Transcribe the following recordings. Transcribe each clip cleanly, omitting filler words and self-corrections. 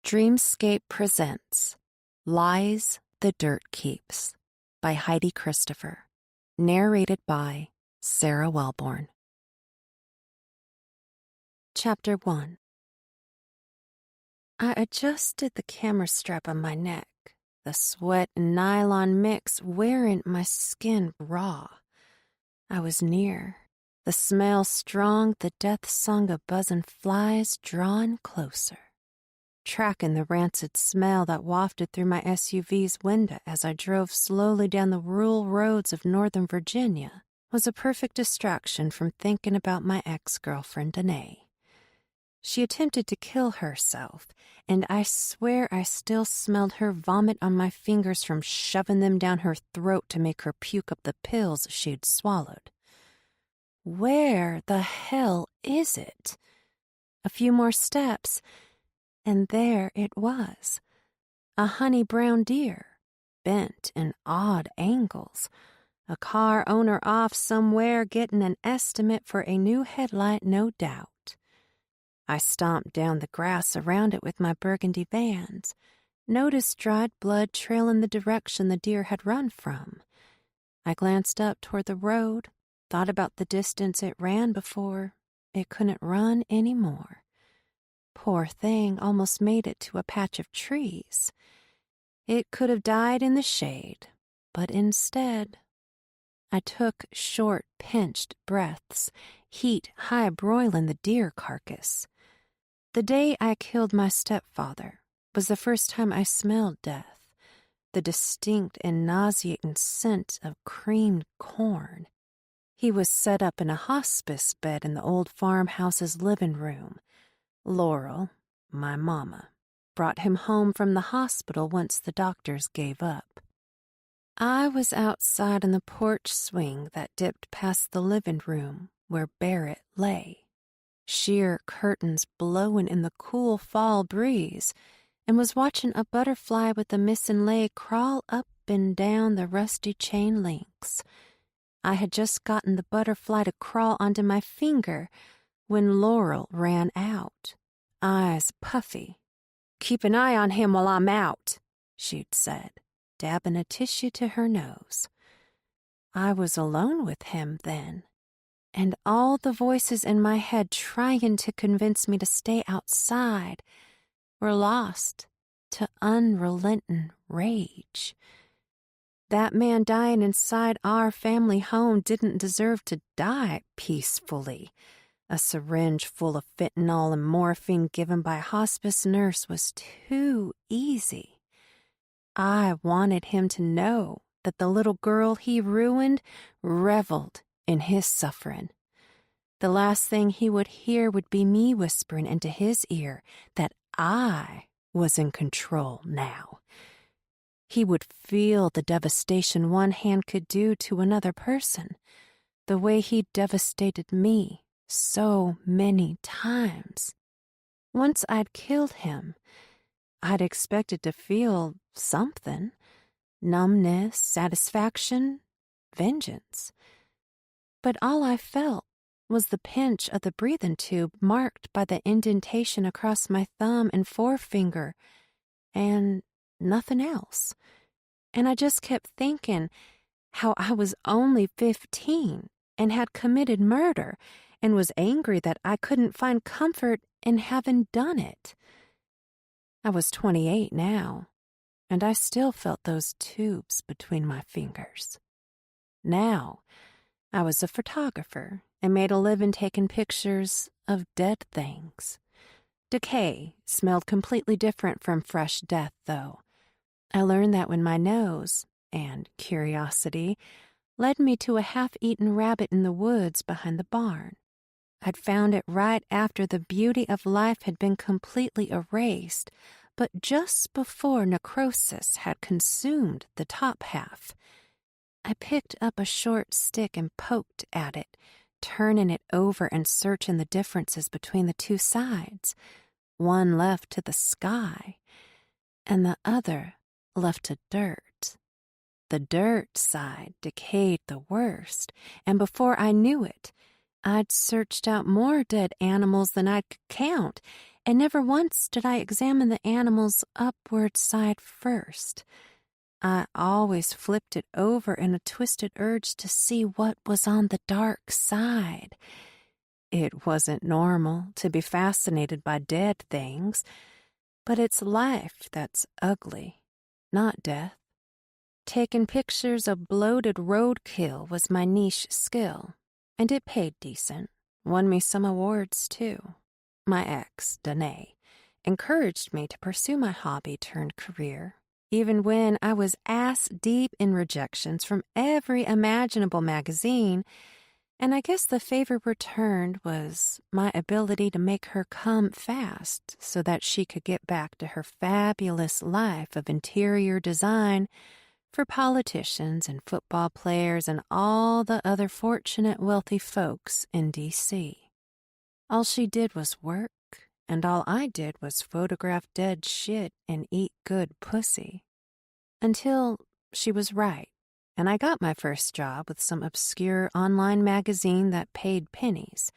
Dreamscape presents Lies the Dirt Keeps by Heidi Christopher, narrated by Sarah Wellborn. Chapter 1. I adjusted the camera strap on my neck, the sweat and nylon mix wearing my skin raw. I was near, the smell strong, the death song of buzzing flies drawn closer. Tracking the rancid smell that wafted through my SUV's window as I drove slowly down the rural roads of Northern Virginia was a perfect distraction from thinking about my ex-girlfriend, Danae. She attempted to kill herself, and I swear I still smelled her vomit on my fingers from shoving them down her throat to make her puke up the pills she'd swallowed. Where the hell is it? A few more steps, and there it was, a honey-brown deer, bent in odd angles, a car owner off somewhere getting an estimate for a new headlight, no doubt. I stomped down the grass around it with my burgundy Vans, noticed dried blood trailing the direction the deer had run from. I glanced up toward the road, thought about the distance it ran before it couldn't run anymore. Poor thing almost made it to a patch of trees. It could have died in the shade, but instead, I took short, pinched breaths, heat high-broiling the deer carcass. The day I killed my stepfather was the first time I smelled death, the distinct and nauseating scent of creamed corn. He was set up in a hospice bed in the old farmhouse's living room. Laurel, my mama, brought him home from the hospital once the doctors gave up. I was outside on the porch swing that dipped past the living room where Barrett lay, sheer curtains blowing in the cool fall breeze, and was watching a butterfly with a missing leg crawl up and down the rusty chain links. I had just gotten the butterfly to crawl onto my finger when Laurel ran out, eyes puffy. "Keep an eye on him while I'm out," she'd said, dabbing a tissue to her nose. I was alone with him then, and all the voices in my head trying to convince me to stay outside were lost to unrelenting rage. That man dying inside our family home didn't deserve to die peacefully. A syringe full of fentanyl and morphine given by a hospice nurse was too easy. I wanted him to know that the little girl he ruined reveled in his suffering. The last thing he would hear would be me whispering into his ear that I was in control now. He would feel the devastation one hand could do to another person, the way he devastated me so many times. Once I'd killed him, I'd expected to feel something: numbness, satisfaction, vengeance. But all I felt was the pinch of the breathing tube marked by the indentation across my thumb and forefinger, and nothing else. And I just kept thinking how I was only 15 and had committed murder, and was angry that I couldn't find comfort in having done it. I was 28 now, and I still felt those tubes between my fingers. Now, I was a photographer and made a living taking pictures of dead things. Decay smelled completely different from fresh death, though. I learned that when my nose, and curiosity, led me to a half-eaten rabbit in the woods behind the barn. I'd found it right after the beauty of life had been completely erased, but just before necrosis had consumed the top half. I picked up a short stick and poked at it, turning it over and searching the differences between the two sides. One left to the sky, and the other left to dirt. The dirt side decayed the worst, and before I knew it, I'd searched out more dead animals than I could count, and never once did I examine the animal's upward side first. I always flipped it over in a twisted urge to see what was on the dark side. It wasn't normal to be fascinated by dead things, but it's life that's ugly, not death. Taking pictures of bloated roadkill was my niche skill, and it paid decent. Won me some awards, too. My ex, Danae, encouraged me to pursue my hobby-turned-career, even when I was ass-deep in rejections from every imaginable magazine, and I guess the favor returned was my ability to make her come fast so that she could get back to her fabulous life of interior design for politicians and football players and all the other fortunate wealthy folks in D.C. All she did was work, and all I did was photograph dead shit and eat good pussy. Until she was right, and I got my first job with some obscure online magazine that paid pennies.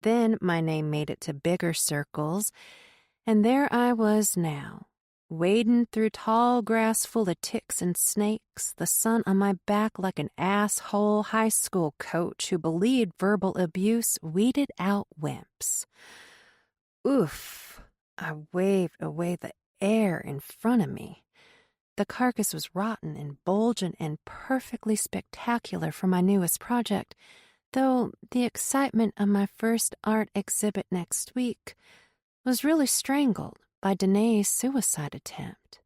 Then my name made it to bigger circles, and there I was now, wading through tall grass full of ticks and snakes, the sun on my back like an asshole high school coach who believed verbal abuse weeded out wimps. Oof, I waved away the air in front of me. The carcass was rotten and bulgent and perfectly spectacular for my newest project, though the excitement of my first art exhibit next week was really strangled by Danae's suicide attempt.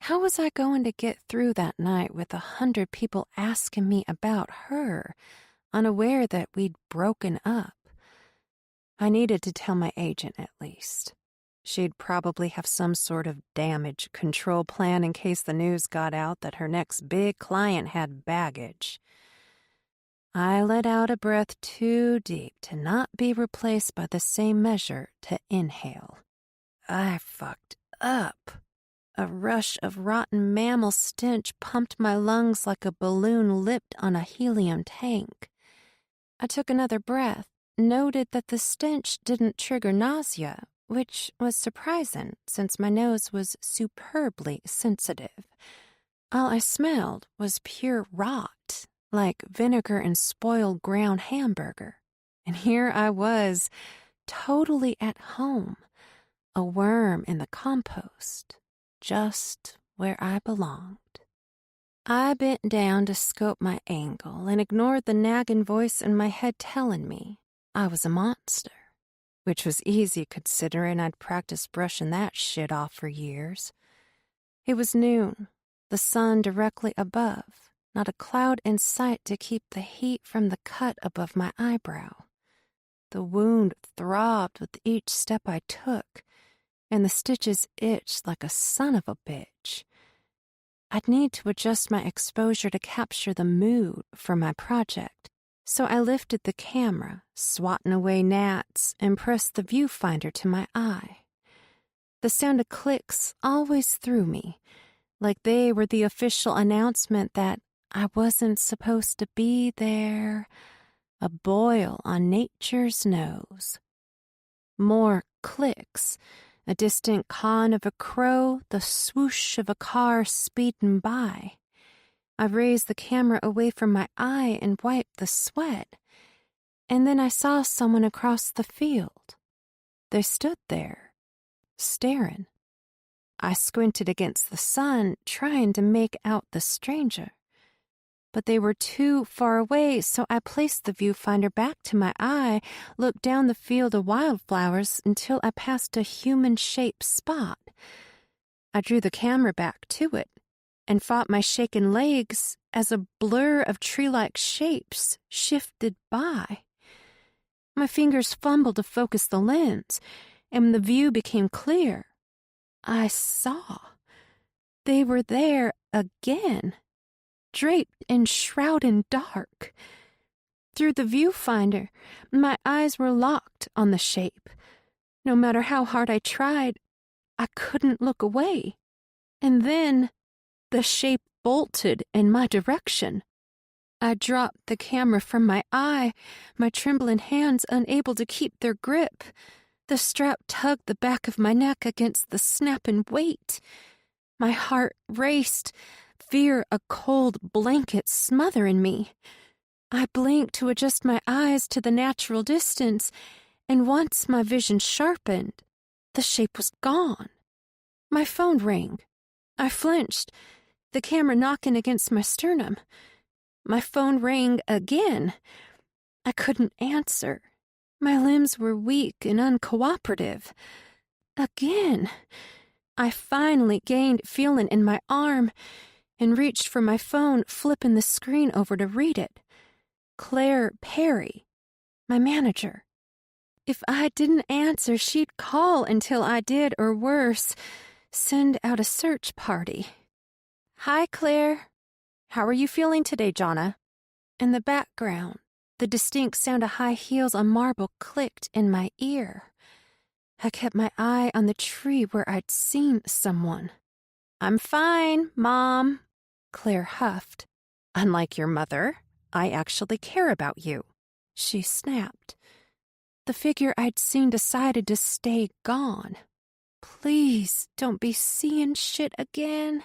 How was I going to get through that night with 100 people asking me about her, unaware that we'd broken up? I needed to tell my agent at least. She'd probably have some sort of damage control plan in case the news got out that her next big client had baggage. I let out a breath too deep to not be replaced by the same measure to inhale. I fucked up. A rush of rotten mammal stench pumped my lungs like a balloon lipped on a helium tank. I took another breath, noted that the stench didn't trigger nausea, which was surprising since my nose was superbly sensitive. All I smelled was pure rot, like vinegar and spoiled ground hamburger. And here I was, totally at home, a worm in the compost, just where I belonged. I bent down to scope my angle and ignored the nagging voice in my head telling me I was a monster, which was easy considering I'd practiced brushing that shit off for years. It was noon, the sun directly above, not a cloud in sight to keep the heat from the cut above my eyebrow. The wound throbbed with each step I took, and the stitches itched like a son of a bitch. I'd need to adjust my exposure to capture the mood for my project, so I lifted the camera, swatting away gnats, and pressed the viewfinder to my eye. The sound of clicks always threw me, like they were the official announcement that I wasn't supposed to be there, a boil on nature's nose. More clicks, a distant caw of a crow, the swoosh of a car speeding by. I raised the camera away from my eye and wiped the sweat, and then I saw someone across the field. They stood there, staring. I squinted against the sun, trying to make out the stranger. But they were too far away, so I placed the viewfinder back to my eye, looked down the field of wildflowers until I passed a human-shaped spot. I drew the camera back to it and fought my shaking legs as a blur of tree-like shapes shifted by. My fingers fumbled to focus the lens, and when the view became clear, I saw. They were there again, draped in shrouded dark. Through the viewfinder, my eyes were locked on the shape. No matter how hard I tried, I couldn't look away. And then the shape bolted in my direction. I dropped the camera from my eye, my trembling hands unable to keep their grip. The strap tugged the back of my neck against the snapping weight. My heart raced, fear a cold blanket smothering me. I blinked to adjust my eyes to the natural distance, and once my vision sharpened, the shape was gone. My phone rang. I flinched, the camera knocking against my sternum. My phone rang again. I couldn't answer. My limbs were weak and uncooperative. Again. I finally gained feeling in my arm and reached for my phone, flipping the screen over to read it. Claire Perry, my manager. If I didn't answer, she'd call until I did, or worse, send out a search party. "Hi, Claire. How are you feeling today, Jonna?" In the background, the distinct sound of high heels on marble clicked in my ear. I kept my eye on the tree where I'd seen someone. "I'm fine, Mom," Claire huffed. "Unlike your mother, I actually care about you," she snapped. The figure I'd seen decided to stay gone. "Please don't be seeing shit again."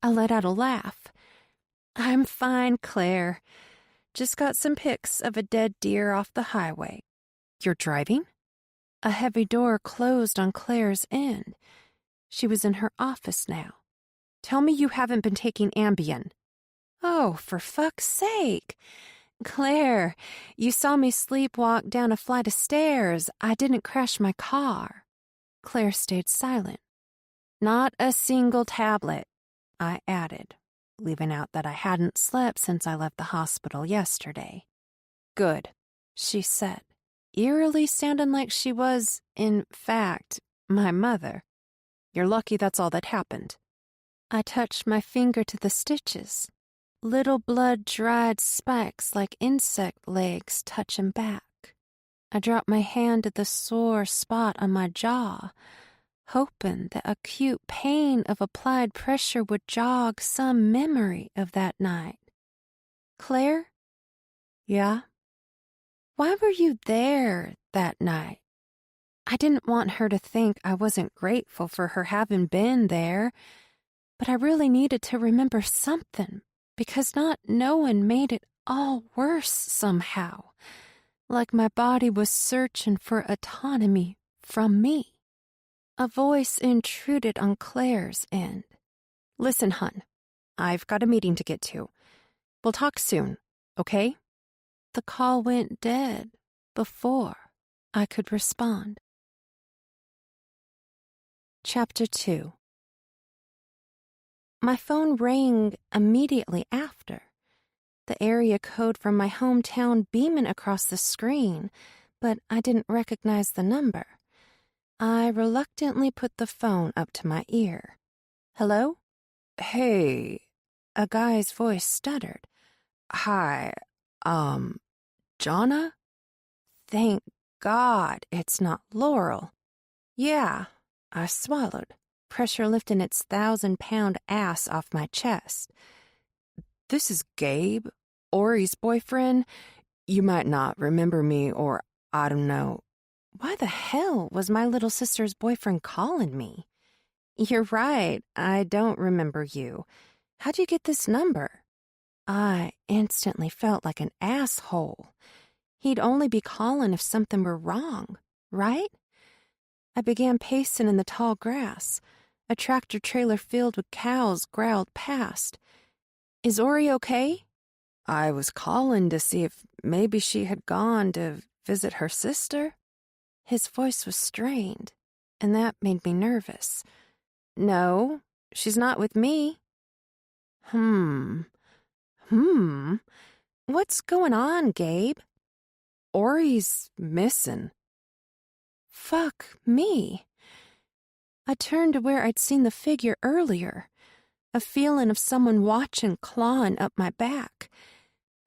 I let out a laugh. "I'm fine, Claire. Just got some pics of a dead deer off the highway." "You're driving?" A heavy door closed on Claire's end. She was in her office now. "Tell me you haven't been taking Ambien." "Oh, for fuck's sake. Claire, you saw me sleepwalk down a flight of stairs. I didn't crash my car." Claire stayed silent. "Not a single tablet," I added, leaving out that I hadn't slept since I left the hospital yesterday. "Good," she said, eerily sounding like she was, in fact, my mother. "You're lucky that's all that happened." I touched my finger to the stitches. Little blood-dried spikes like insect legs touching back. I dropped my hand to the sore spot on my jaw, hoping the acute pain of applied pressure would jog some memory of that night. "Claire?" "Yeah?" "Why were you there that night?" I didn't want her to think I wasn't grateful for her having been there, but I really needed to remember something, because not knowing made it all worse somehow, like my body was searching for autonomy from me. A voice intruded on Claire's end. "Listen, hun, I've got a meeting to get to. We'll talk soon, okay?" The call went dead before I could respond. Chapter 2. My phone rang immediately after, the area code from my hometown beaming across the screen, but I didn't recognize the number. I reluctantly put the phone up to my ear. "Hello?" "Hey," a guy's voice stuttered. "Hi, Jonna? Thank God it's not Laurel." "Yeah," I swallowed, pressure lifting its 1,000-pound ass off my chest. "This is Gabe, Ori's boyfriend. You might not remember me, or I don't know." Why the hell was my little sister's boyfriend calling me? "You're right, I don't remember you. How'd you get this number?" I instantly felt like an asshole. He'd only be calling if something were wrong, right? I began pacing in the tall grass. A tractor-trailer filled with cows growled past. "Is Ori okay?" "I was calling to see if maybe she had gone to visit her sister." His voice was strained, and that made me nervous. "No, she's not with me." What's going on, Gabe?" "Ori's missing." Fuck me. I turned to where I'd seen the figure earlier, a feeling of someone watching clawing up my back.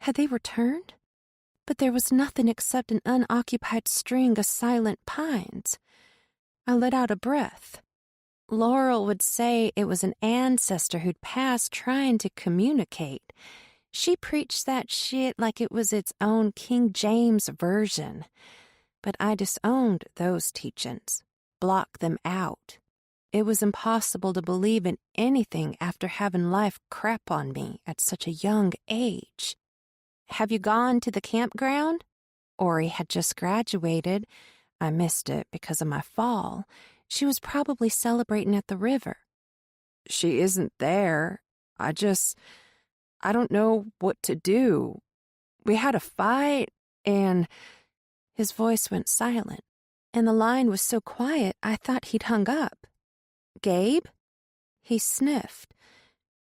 Had they returned? But there was nothing except an unoccupied string of silent pines. I let out a breath. Laurel would say it was an ancestor who'd passed trying to communicate. She preached that shit like it was its own King James version. But I disowned those teachings, blocked them out. It was impossible to believe in anything after having life crap on me at such a young age. Have you gone to the campground? Ori had just graduated. I missed it because of my fall. She was probably celebrating at the river. She isn't there. I don't know what to do. We had a fight, and his voice went silent, and the line was so quiet I thought he'd hung up. Gabe? He sniffed.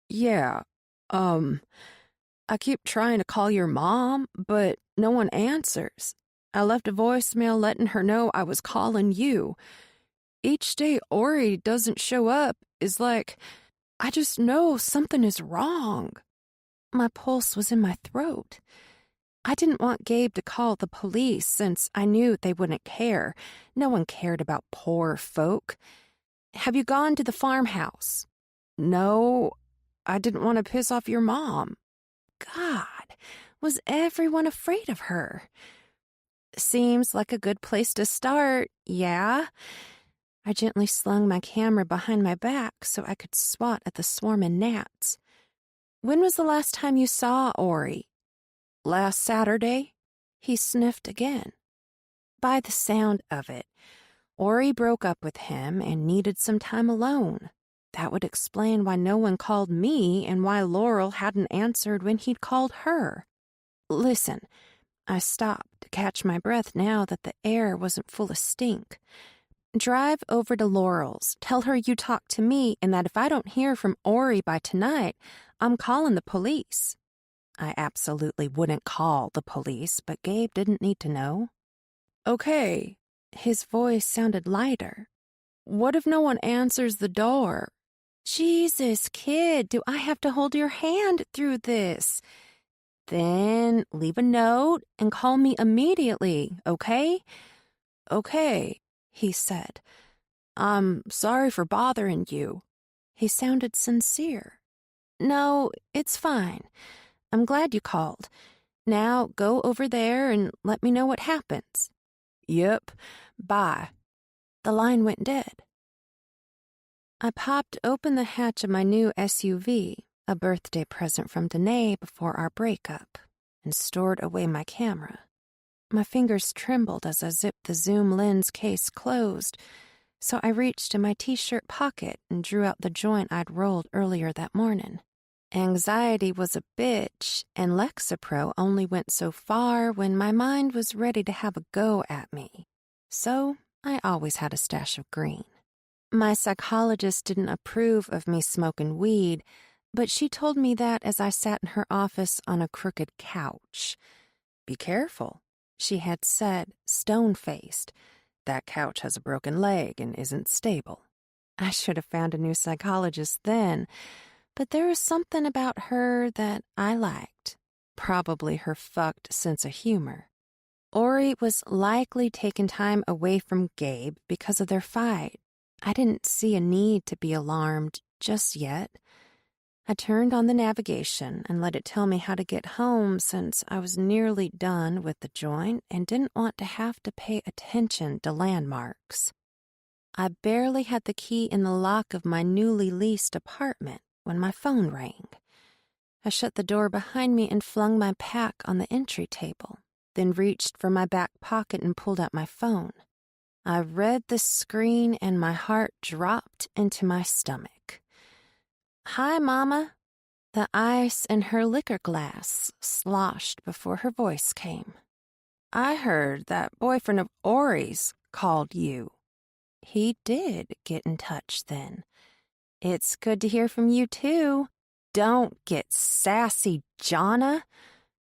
Yeah, I keep trying to call your mom, but no one answers. I left a voicemail letting her know I was calling you. Each day Ori doesn't show up is like, I just know something is wrong. My pulse was in my throat. I didn't want Gabe to call the police since I knew they wouldn't care. No one cared about poor folk. Have you gone to the farmhouse? No, I didn't want to piss off your mom. God, was everyone afraid of her? Seems like a good place to start, yeah? I gently slung my camera behind my back so I could swat at the swarming gnats. When was the last time you saw Ori? Last Saturday? He sniffed again. By the sound of it, Ori broke up with him and needed some time alone. That would explain why no one called me and why Laurel hadn't answered when he'd called her. Listen, I stopped to catch my breath now that the air wasn't full of stink. Drive over to Laurel's, tell her you talked to me and that if I don't hear from Ori by tonight, I'm calling the police. I absolutely wouldn't call the police, but Gabe didn't need to know. Okay. His voice sounded lighter. What if no one answers the door? Jesus, kid, do I have to hold your hand through this? Then leave a note and call me immediately, okay? Okay, he said. I'm sorry for bothering you. He sounded sincere. No, it's fine. I'm glad you called. Now go over there and let me know what happens. Yep, bye. The line went dead. I popped open the hatch of my new SUV, a birthday present from Danae before our breakup, and stored away my camera. My fingers trembled as I zipped the zoom lens case closed, so I reached in my t-shirt pocket and drew out the joint I'd rolled earlier that morning. Anxiety was a bitch, and Lexapro only went so far when my mind was ready to have a go at me. So I always had a stash of green. My psychologist didn't approve of me smoking weed, but she told me that as I sat in her office on a crooked couch. Be careful, she had said, stone-faced. That couch has a broken leg and isn't stable. I should have found a new psychologist then, but there was something about her that I liked. Probably her fucked sense of humor. Ori was likely taking time away from Gabe because of their fight. I didn't see a need to be alarmed just yet. I turned on the navigation and let it tell me how to get home since I was nearly done with the joint and didn't want to have to pay attention to landmarks. I barely had the key in the lock of my newly leased apartment when my phone rang. I shut the door behind me and flung my pack on the entry table, then reached for my back pocket and pulled out my phone. I read the screen and my heart dropped into my stomach. Hi, Mama. The ice in her liquor glass sloshed before her voice came. I heard that boyfriend of Ori's called you. He did get in touch then. It's good to hear from you, too. Don't get sassy, Jonna.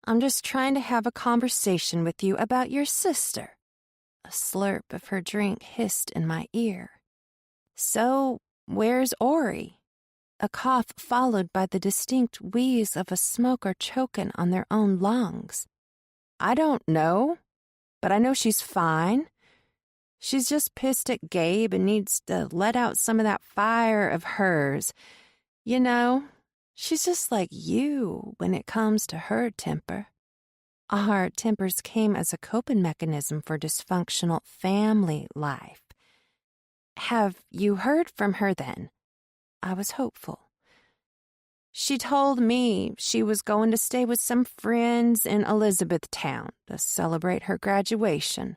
I'm just trying to have a conversation with you about your sister. A slurp of her drink hissed in my ear. So, where's Ori? A cough followed by the distinct wheeze of a smoker choking on their own lungs. I don't know, but I know she's fine. She's just pissed at Gabe and needs to let out some of that fire of hers. You know, She's just like you when it comes to her temper. Our tempers came as a coping mechanism for dysfunctional family life. Have you heard from her then? I was hopeful. She told me she was going to stay with some friends in Elizabethtown to celebrate her graduation.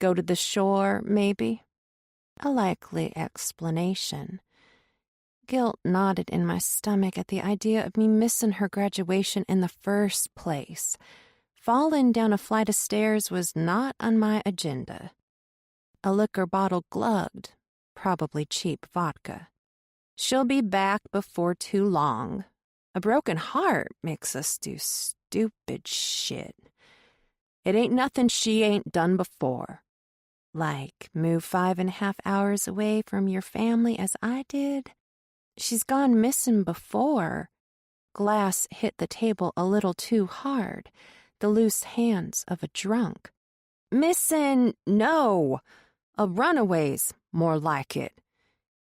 Go to the shore, maybe? A likely explanation. Guilt knotted in my stomach at the idea of me missing her graduation in the first place. Falling down a flight of stairs was not on my agenda. A liquor bottle glugged, probably cheap vodka. She'll be back before too long. A broken heart makes us do stupid shit. It ain't nothing she ain't done before. Like move 5.5 hours away from your family as I did. She's gone missing before. Glass hit the table a little too hard, the loose hands of a drunk. Missing, no. A runaway's more like it.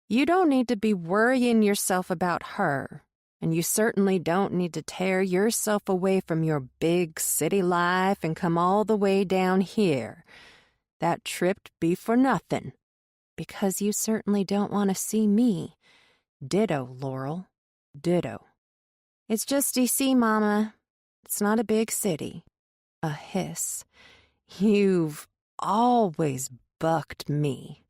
You don't need to be worrying yourself about her, and you certainly don't need to tear yourself away from your big city life and come all the way down here. That trip'd be for nothing, because you certainly don't want to see me. Ditto, Laurel. Ditto. It's just D.C., Mama. It's not a big city. A hiss. You've always bucked me.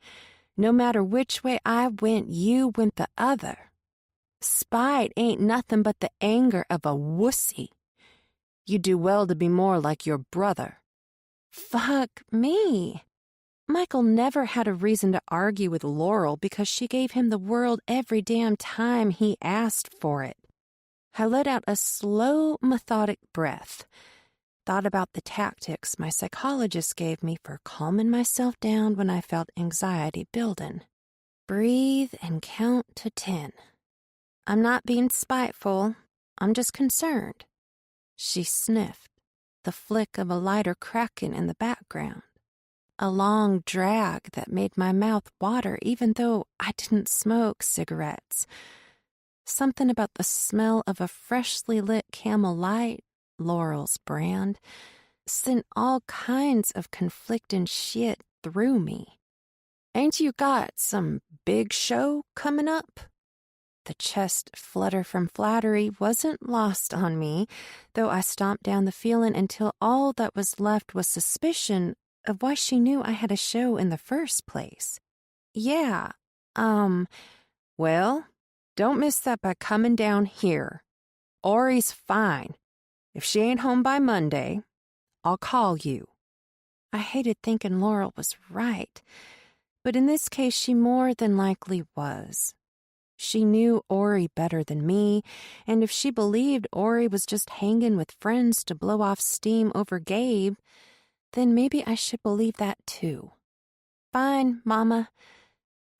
No matter which way I went, you went the other. Spite ain't nothing but the anger of a wussy. You do well to be more like your brother. Fuck me. Michael never had a reason to argue with Laurel because she gave him the world every damn time he asked for it. I let out a slow, methodic breath. Thought about the tactics my psychologist gave me for calming myself down when I felt anxiety building. Breathe and count to 10. I'm not being spiteful. I'm just concerned. She sniffed, the flick of a lighter cracking in the background. A long drag that made my mouth water even though I didn't smoke cigarettes. Something about the smell of a freshly lit Camel Light, Laurel's brand, sent all kinds of conflicting shit through me. Ain't you got some big show coming up? The chest flutter from flattery wasn't lost on me, though I stomped down the feeling until all that was left was suspicion of why she knew I had a show in the first place. Yeah, well, don't miss that by coming down here. Ori's fine. If she ain't home by Monday, I'll call you. I hated thinking Laurel was right, but in this case she more than likely was. She knew Ori better than me, and if she believed Ori was just hanging with friends to blow off steam over Gabe, then maybe I should believe that too. Fine, Mama.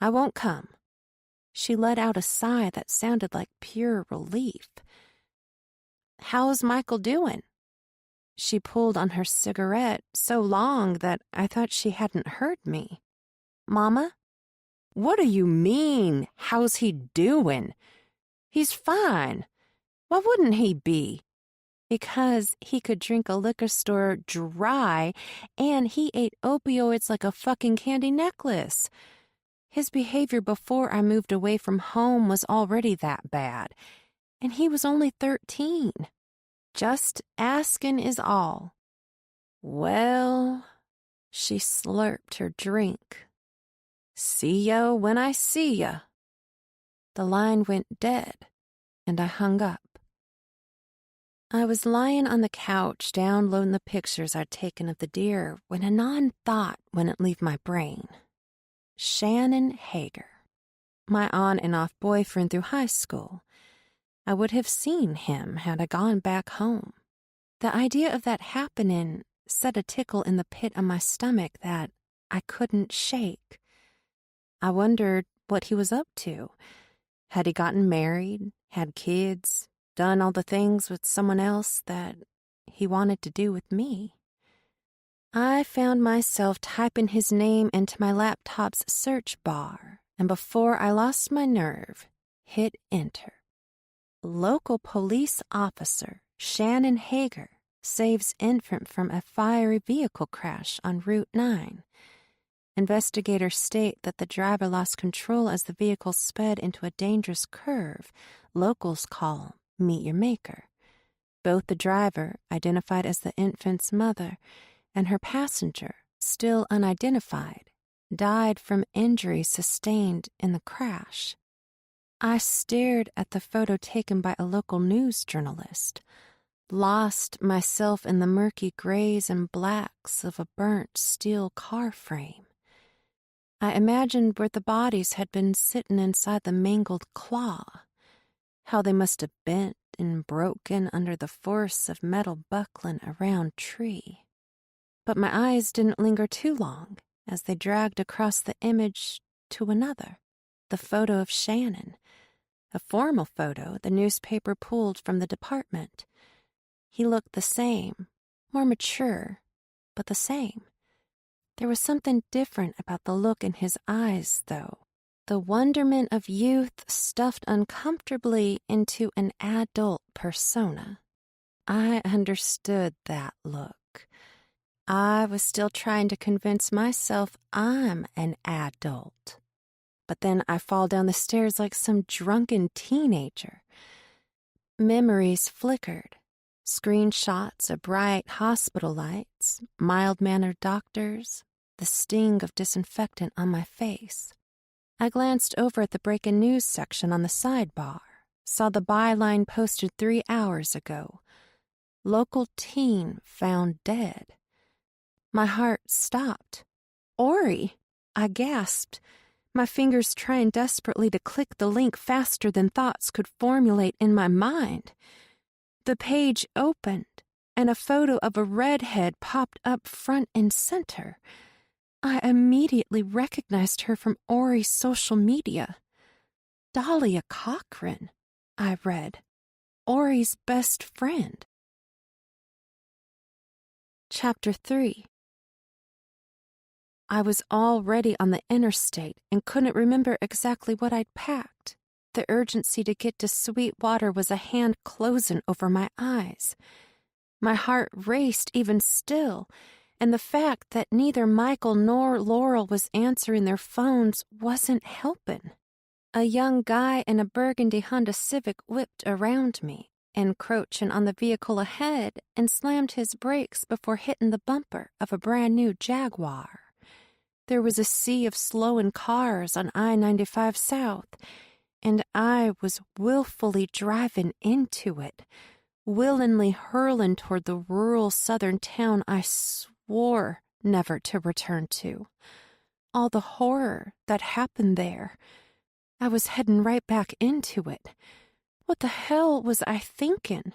I won't come. She let out a sigh that sounded like pure relief. How's Michael doing? She pulled on her cigarette so long that I thought she hadn't heard me. Mama? What do you mean, how's he doing? He's fine. Why wouldn't he be? Because he could drink a liquor store dry, and he ate opioids like a fucking candy necklace. His behavior before I moved away from home was already that bad, and he was only 13. Just asking is all. Well, she slurped her drink. See ya when I see ya. The line went dead, and I hung up. I was lying on the couch downloading the pictures I'd taken of the deer when a non-thought wouldn't leave my brain. Shannon Hager, my on-and-off boyfriend through high school. I would have seen him had I gone back home. The idea of that happening set a tickle in the pit of my stomach that I couldn't shake. I wondered what he was up to. Had he gotten married, had kids, done all the things with someone else that he wanted to do with me? I found myself typing his name into my laptop's search bar, and before I lost my nerve, hit enter. Local police officer Shannon Hager saves infant from a fiery vehicle crash on Route 9. Investigators state that the driver lost control as the vehicle sped into a dangerous curve locals call Meet Your Maker. Both the driver, identified as the infant's mother, and her passenger, still unidentified, died from injuries sustained in the crash. I stared at the photo taken by a local news journalist, lost myself in the murky grays and blacks of a burnt steel car frame. I imagined where the bodies had been sitting inside the mangled claw, how they must have bent and broken under the force of metal buckling around tree. But my eyes didn't linger too long as they dragged across the image to another, the photo of Shannon, a formal photo the newspaper pulled from the department. He looked the same, more mature, but the same. There was something different about the look in his eyes, though. The wonderment of youth stuffed uncomfortably into an adult persona. I understood that look. I was still trying to convince myself I'm an adult. But then I fall down the stairs like some drunken teenager. Memories flickered. Screenshots of bright hospital lights, mild-mannered doctors, the sting of disinfectant on my face. I glanced over at the breaking news section on the sidebar, saw the byline posted 3 hours ago. Local teen found dead. My heart stopped. Ori! I gasped, my fingers trying desperately to click the link faster than thoughts could formulate in my mind. The page opened, and a photo of a redhead popped up front and center. I immediately recognized her from Ori's social media. Dahlia Cochran, I read. Ori's best friend. Chapter 3. I was already on the interstate and couldn't remember exactly what I'd packed. The urgency to get to Sweetwater was a hand closing over my eyes. My heart raced even still, and the fact that neither Michael nor Laurel was answering their phones wasn't helping. A young guy in a burgundy Honda Civic whipped around me, encroaching on the vehicle ahead, and slammed his brakes before hitting the bumper of a brand-new Jaguar. There was a sea of slowing cars on I-95 South, and I was willfully driving into it, willingly hurling toward the rural southern town I swore never to return to. All the horror that happened there, I was heading right back into it. What the hell was I thinking?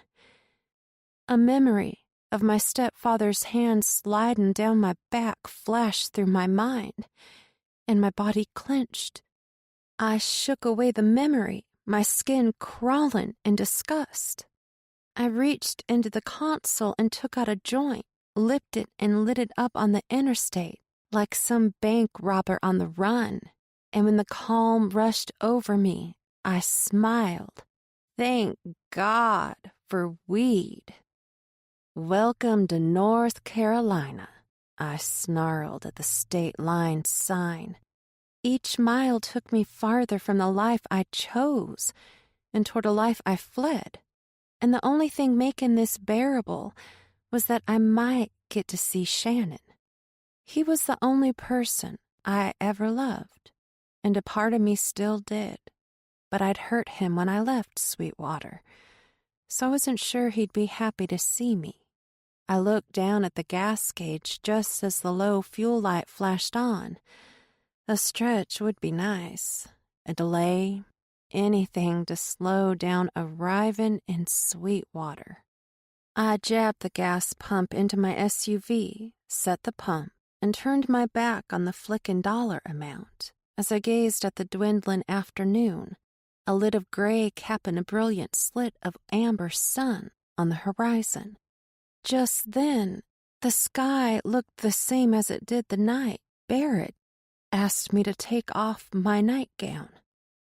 A memory of my stepfather's hand sliding down my back flashed through my mind, and my body clenched. I shook away the memory, my skin crawling in disgust. I reached into the console and took out a joint, lipped it and lit it up on the interstate like some bank robber on the run. And when the calm rushed over me, I smiled. Thank God for weed. Welcome to North Carolina, I snarled at the state line sign. Each mile took me farther from the life I chose and toward a life I fled. And the only thing making this bearable was that I might get to see Shannon. He was the only person I ever loved, and a part of me still did. But I'd hurt him when I left Sweetwater, so I wasn't sure he'd be happy to see me. I looked down at the gas gauge just as the low fuel light flashed on. A stretch would be nice. A delay, anything to slow down arriving in Sweetwater. I jabbed the gas pump into my SUV, set the pump, and turned my back on the flicking dollar amount as I gazed at the dwindling afternoon, a lid of gray capping a brilliant slit of amber sun on the horizon. Just then, the sky looked the same as it did the night. Barrett asked me to take off my nightgown.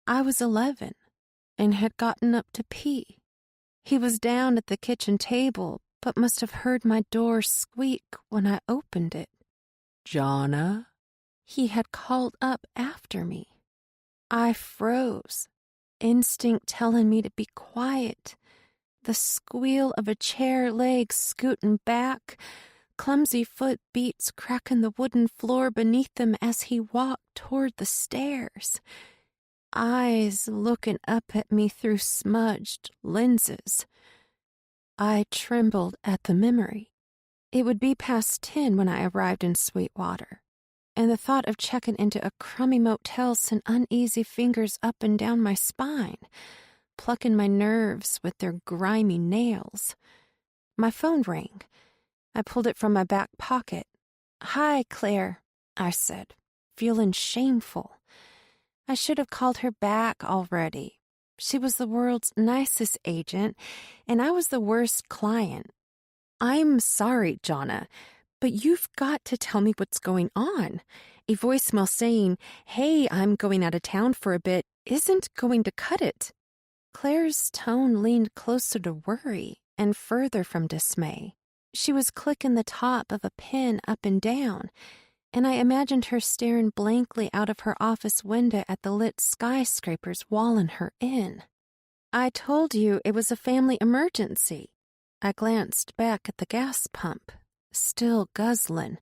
I was 11. and had gotten up to pee. He was down at the kitchen table, but must have heard my door squeak when I opened it. "Jonna?" He had called up after me. I froze, instinct telling me to be quiet. The squeal of a chair leg scooting back, clumsy foot beats cracking the wooden floor beneath him as he walked toward the stairs. Eyes looking up at me through smudged lenses. I trembled at the memory. It would be past 10 when I arrived in Sweetwater, and the thought of checking into a crummy motel sent uneasy fingers up and down my spine, plucking my nerves with their grimy nails. My phone rang. I pulled it from my back pocket. "Hi, Claire," I said, feeling shameful. I should have called her back already. She was the world's nicest agent, and I was the worst client. "I'm sorry, Jonna, but you've got to tell me what's going on. A voicemail saying, 'Hey, I'm going out of town for a bit,' isn't going to cut it." Claire's tone leaned closer to worry and further from dismay. She was clicking the top of a pen up and down, and I imagined her staring blankly out of her office window at the lit skyscrapers walling her in. "I told you it was a family emergency." I glanced back at the gas pump, still guzzling.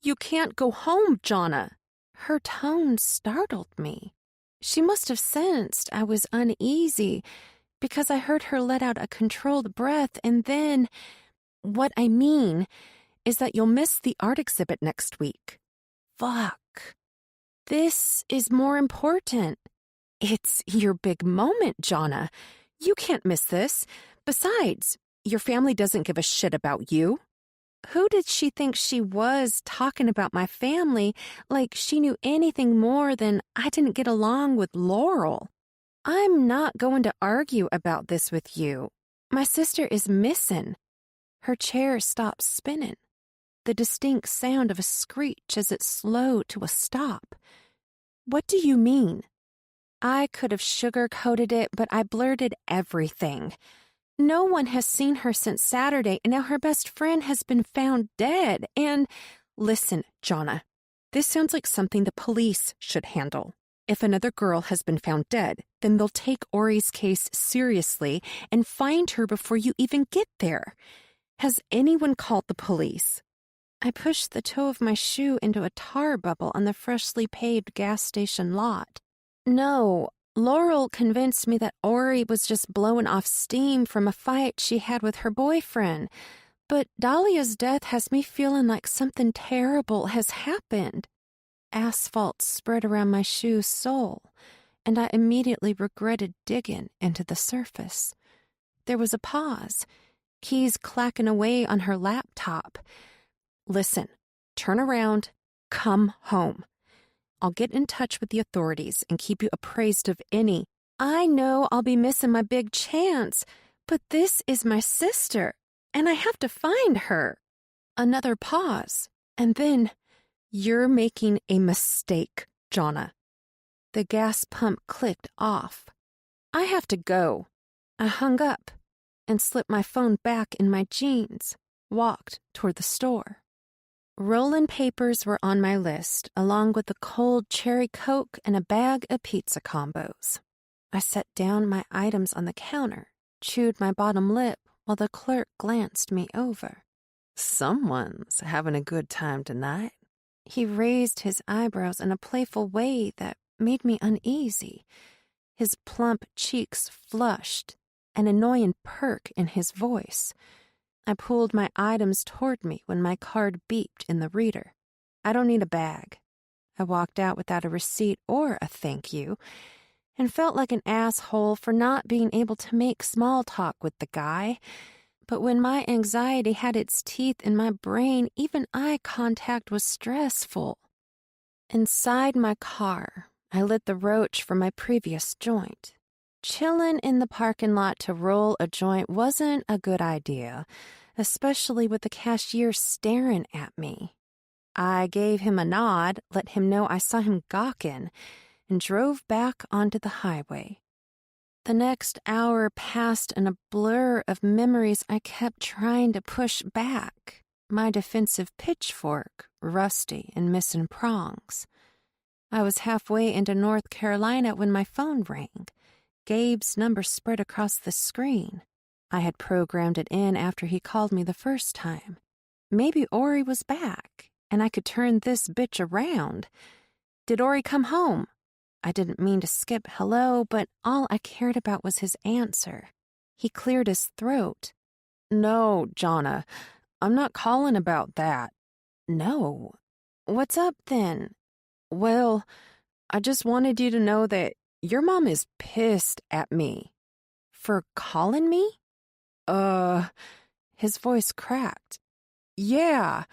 "You can't go home, Jonna." Her tone startled me. She must have sensed I was uneasy because I heard her let out a controlled breath, and then, "What I mean is that you'll miss the art exhibit next week." Fuck. This is more important. It's your big moment, Jonna. You can't miss this. Besides, your family doesn't give a shit about you. Who did she think she was talking about my family like she knew anything more than I didn't get along with Laurel? "I'm not going to argue about this with you. My sister is missing." Her chair stopped spinning, the distinct sound of a screech as it slowed to a stop. "What do you mean?" I could have sugar-coated it, but I blurted everything. "No one has seen her since Saturday, and now her best friend has been found dead, and—" "Listen, Jonna, this sounds like something the police should handle. If another girl has been found dead, then they'll take Ori's case seriously and find her before you even get there. Has anyone called the police?" I pushed the toe of my shoe into a tar bubble on the freshly paved gas station lot. "No, Laurel convinced me that Ori was just blowing off steam from a fight she had with her boyfriend. But Dahlia's death has me feeling like something terrible has happened." Asphalt spread around my shoe sole, and I immediately regretted digging into the surface. There was a pause, keys clacking away on her laptop. "Listen, turn around, come home. I'll get in touch with the authorities and keep you appraised of any—" "I know I'll be missing my big chance, but this is my sister, and I have to find her." Another pause, and then, "You're making a mistake, Jonna." The gas pump clicked off. "I have to go." I hung up and slipped my phone back in my jeans, walked toward the store. Rolling papers were on my list, along with a cold cherry Coke and a bag of pizza combos. I set down my items on the counter, chewed my bottom lip while the clerk glanced me over. "Someone's having a good time tonight." He raised his eyebrows in a playful way that made me uneasy. His plump cheeks flushed, an annoying perk in his voice. I pulled my items toward me when my card beeped in the reader. "I don't need a bag." I walked out without a receipt or a thank you, and felt like an asshole for not being able to make small talk with the guy. But when my anxiety had its teeth in my brain, even eye contact was stressful. Inside my car, I lit the roach from my previous joint. Chilling in the parking lot to roll a joint wasn't a good idea, especially with the cashier staring at me. I gave him a nod, let him know I saw him gawking, and drove back onto the highway. The next hour passed in a blur of memories I kept trying to push back, my defensive pitchfork, rusty and missing prongs. I was halfway into North Carolina when my phone rang. Gabe's number spread across the screen. I had programmed it in after he called me the first time. Maybe Ori was back, and I could turn this bitch around. Did Ori come home? I didn't mean to skip hello, but all I cared about was his answer. He cleared his throat. No, Jonna, I'm not calling about that. No. What's up then? Well, I just wanted you to know that your mom is pissed at me. For calling me? His voice cracked. Yeah,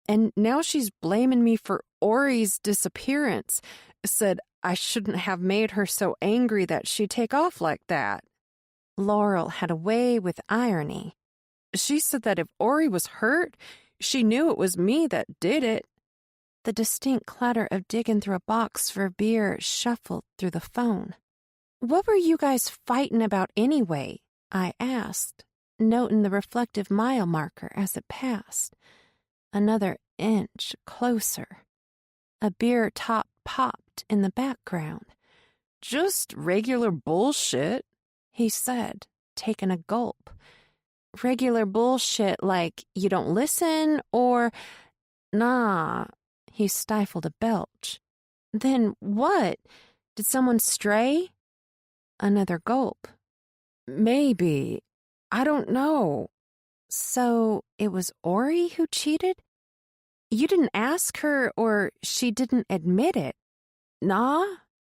and now she's blaming me for Ori's disappearance. Said I shouldn't have made her so angry that she'd take off like that. Laurel had a way with irony. She said that if Ori was hurt, she knew it was me that did it. The distinct clatter of digging through a box for beer shuffled through the phone. What were you guys fighting about anyway? I asked, noting the reflective mile marker as it passed. Another inch closer. A beer top popped in the background. Just regular bullshit, he said, taking a gulp. Regular bullshit like you don't listen or... Nah, he stifled a belch. Then what? Did someone stray? Another gulp. Maybe. I don't know. So it was Ori who cheated? You didn't ask her or she didn't admit it? Nah,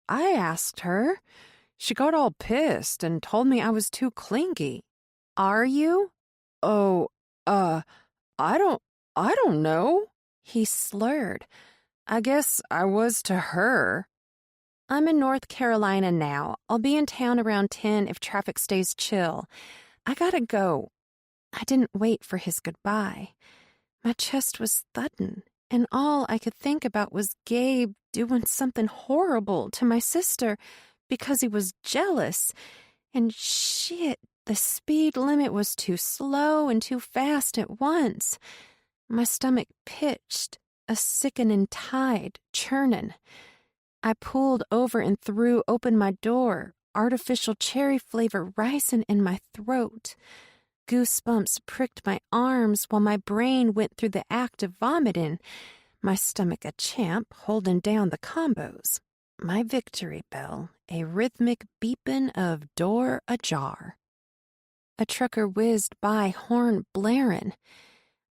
I asked her. She got all pissed and told me I was too clingy. Are you? Oh, I don't know. He slurred. I guess I was to her. I'm in North Carolina now. I'll be in town around 10 if traffic stays chill. I gotta go. I didn't wait for his goodbye. My chest was thudding, and all I could think about was Gabe doing something horrible to my sister because he was jealous. And shit, the speed limit was too slow and too fast at once. My stomach pitched, a sickening tide churning. I pulled over and threw open my door, artificial cherry flavor rising in my throat. Goosebumps pricked my arms while my brain went through the act of vomiting, my stomach a champ holding down the combos. My victory bell, a rhythmic beeping of door ajar. A trucker whizzed by, horn blaring.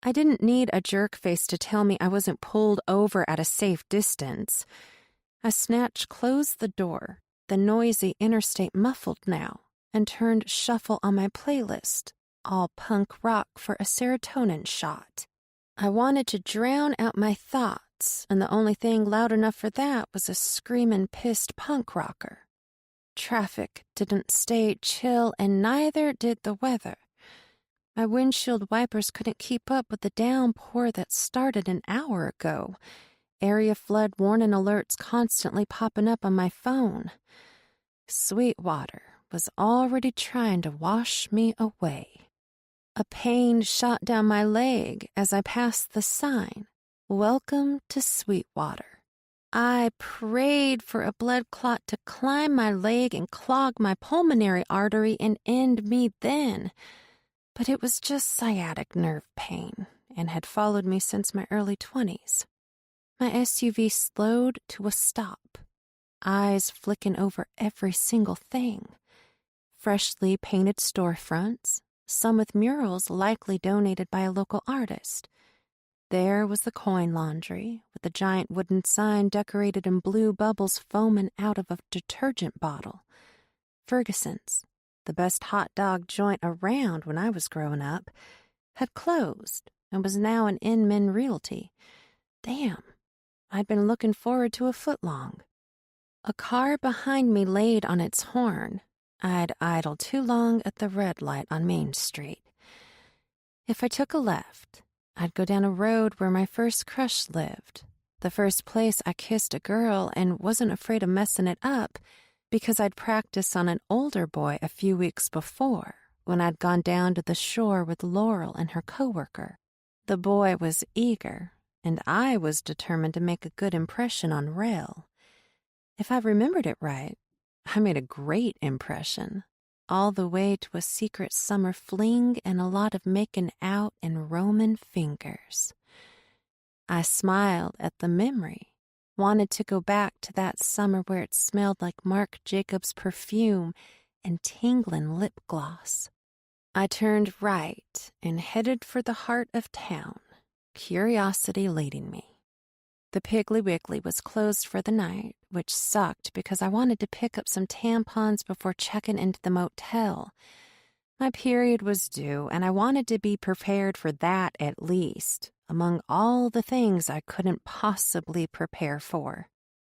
I didn't need a jerk face to tell me I wasn't pulled over at a safe distance. I snatched closed the door, the noisy interstate muffled now, and turned shuffle on my playlist, all punk rock for a serotonin shot. I wanted to drown out my thoughts, and the only thing loud enough for that was a screaming, pissed punk rocker. Traffic didn't stay chill, and neither did the weather. My windshield wipers couldn't keep up with the downpour that started an hour ago. Area flood warning alerts constantly popping up on my phone. Sweetwater was already trying to wash me away. A pain shot down my leg as I passed the sign, "Welcome to Sweetwater." I prayed for a blood clot to climb my leg and clog my pulmonary artery and end me then. But it was just sciatic nerve pain and had followed me since my early 20s. My SUV slowed to a stop, eyes flicking over every single thing. Freshly painted storefronts, some with murals likely donated by a local artist. There was the coin laundry, with the giant wooden sign decorated in blue bubbles foaming out of a detergent bottle. Ferguson's, the best hot dog joint around when I was growing up, had closed and was now an Inman Realty. Damn, I'd been looking forward to a footlong. A car behind me laid on its horn. I'd idled too long at the red light on Main Street. If I took a left, I'd go down a road where my first crush lived, the first place I kissed a girl and wasn't afraid of messing it up, because I'd practiced on an older boy a few weeks before when I'd gone down to the shore with Laurel and her coworker. The boy was eager, and I was determined to make a good impression on Rail. If I remembered it right, I made a great impression, all the way to a secret summer fling and a lot of making out and Roman fingers. I smiled at the memory, wanted to go back to that summer where it smelled like Marc Jacobs perfume and tingling lip gloss. I turned right and headed for the heart of town, curiosity leading me. The Piggly Wiggly was closed for the night, which sucked because I wanted to pick up some tampons before checking into the motel. My period was due, and I wanted to be prepared for that at least, among all the things I couldn't possibly prepare for.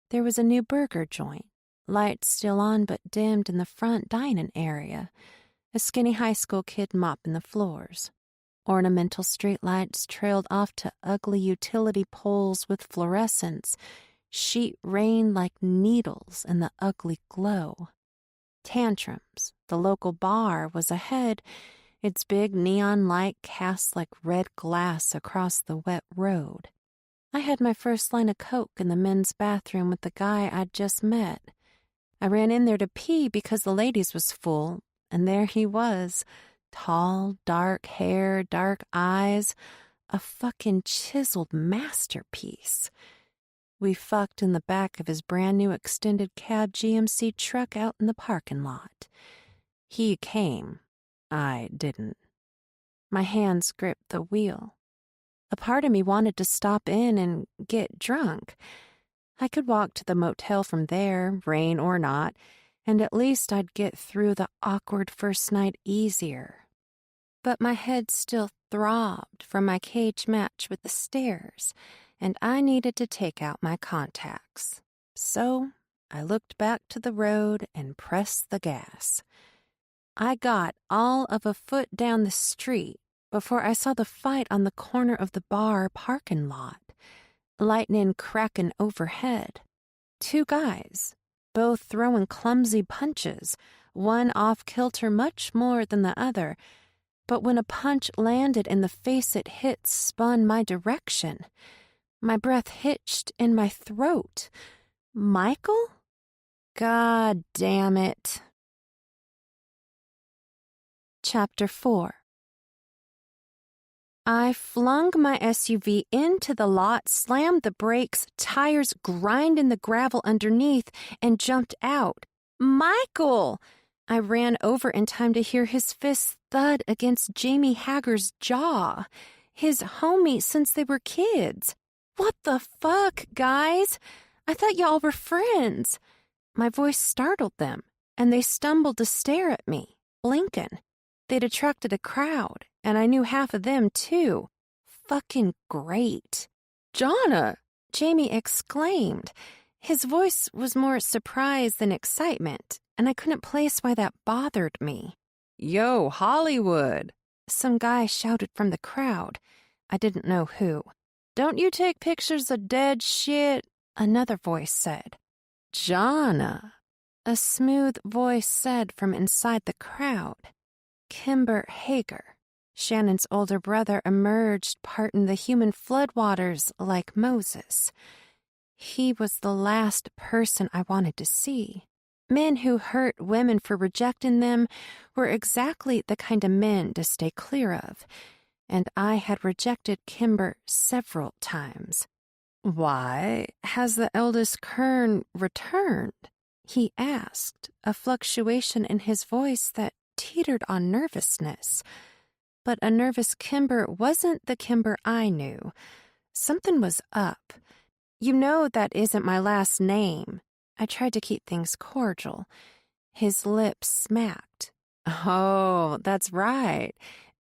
There was a new burger joint, lights still on but dimmed in the front dining area, a skinny high school kid mopping the floors. Ornamental streetlights trailed off to ugly utility poles with fluorescents, sheet rain like needles in the ugly glow. Tantrums, the local bar, was ahead, its big neon light cast like red glass across the wet road. I had my first line of coke in the men's bathroom with the guy I'd just met. I ran in there to pee because the ladies was full, and there he was. Tall, dark hair, dark eyes, a fucking chiseled masterpiece. We fucked in the back of his brand new extended cab GMC truck out in the parking lot. He came. I didn't. My hands gripped the wheel. A part of me wanted to stop in and get drunk. I could walk to the motel from there, rain or not, and at least I'd get through the awkward first night easier. But my head still throbbed from my cage match with the stairs, and I needed to take out my contacts. So I looked back to the road and pressed the gas. I got all of a foot down the street before I saw the fight on the corner of the bar parking lot, lightning cracking overhead. Two guys, both throwing clumsy punches, one off-kilter much more than the other, but when a punch landed in the face it hit spun my direction. My breath hitched in my throat. Michael? God damn it. Chapter 4. I flung my SUV into the lot, slammed the brakes, tires grind in the gravel underneath, and jumped out. Michael! I ran over in time to hear his fist thud against Jamie Hager's jaw. His homie since they were kids. What the fuck, guys? I thought y'all were friends. My voice startled them, and they stumbled to stare at me, blinking. They'd attracted a crowd, and I knew half of them, too. Fucking great. Jonna! Jamie exclaimed. His voice was more surprise than excitement, and I couldn't place why that bothered me. Yo, Hollywood! Some guy shouted from the crowd. I didn't know who. Don't you take pictures of dead shit? Another voice said. Jonna! A smooth voice said from inside the crowd. Kimber Hager, Shannon's older brother, emerged parting the human floodwaters like Moses. He was the last person I wanted to see. Men who hurt women for rejecting them were exactly the kind of men to stay clear of, and I had rejected Kimber several times. Why has the eldest Kern returned? He asked, a fluctuation in his voice that teetered on nervousness. But a nervous Kimber wasn't the Kimber I knew. Something was up. You know that isn't my last name. I tried to keep things cordial. His lips smacked. Oh, that's right.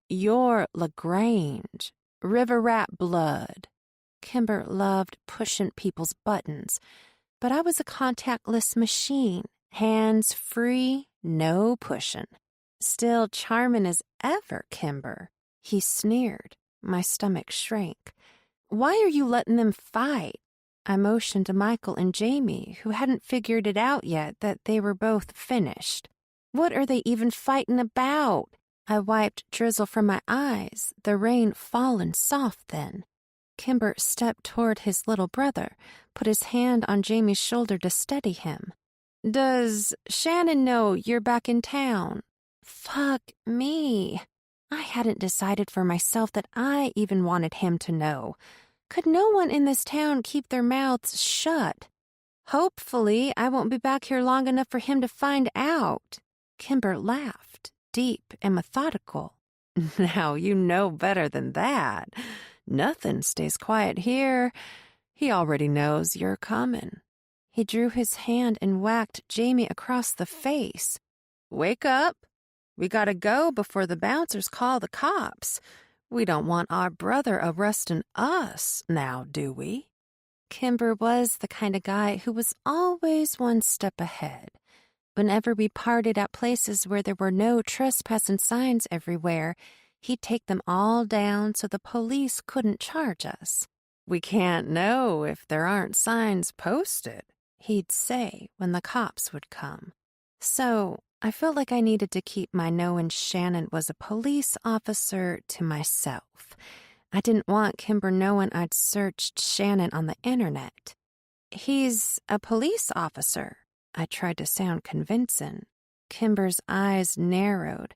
You're LaGrange. River rat blood. Kimber loved pushing people's buttons, but I was a contactless machine. Hands free, no pushing. Still charming as ever, Kimber. He sneered. My stomach shrank. Why are you letting them fight? I motioned to Michael and Jamie, who hadn't figured it out yet that they were both finished. What are they even fighting about? I wiped drizzle from my eyes, the rain fallen soft then. Kimber stepped toward his little brother, put his hand on Jamie's shoulder to steady him. Does Shannon know you're back in town? Fuck me. I hadn't decided for myself that I even wanted him to know. Could no one in this town keep their mouths shut? Hopefully, I won't be back here long enough for him to find out. Kimber laughed, deep and methodical. Now you know better than that. Nothing stays quiet here. He already knows you're coming. He drew his hand and whacked Jamie across the face. Wake up. We gotta go before the bouncers call the cops. We don't want our brother arresting us now, do we? Kimber was the kind of guy who was always one step ahead. Whenever we parted at places where there were no trespassing signs everywhere, he'd take them all down so the police couldn't charge us. We can't know if there aren't signs posted, he'd say when the cops would come. So I felt like I needed to keep my knowing Shannon was a police officer to myself. I didn't want Kimber knowing I'd searched Shannon on the internet. He's a police officer. I tried to sound convincing. Kimber's eyes narrowed,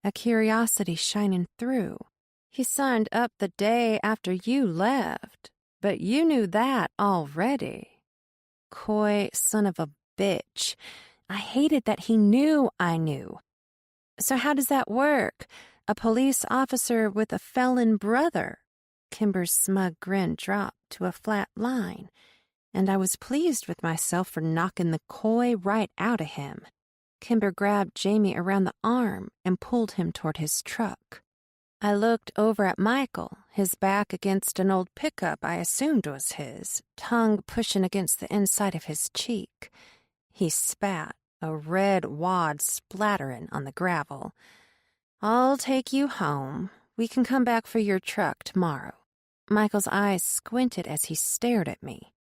a curiosity shining through. He signed up the day after you left, but you knew that already. Coy son of a bitch. I hated that he knew I knew. So how does that work? A police officer with a felon brother? Kimber's smug grin dropped to a flat line, and I was pleased with myself for knocking the coy right out of him. Kimber grabbed Jamie around the arm and pulled him toward his truck. I looked over at Michael, his back against an old pickup I assumed was his, tongue pushing against the inside of his cheek. He spat, a red wad splattering on the gravel. I'll take you home. We can come back for your truck tomorrow. Michael's eyes squinted as he stared at me.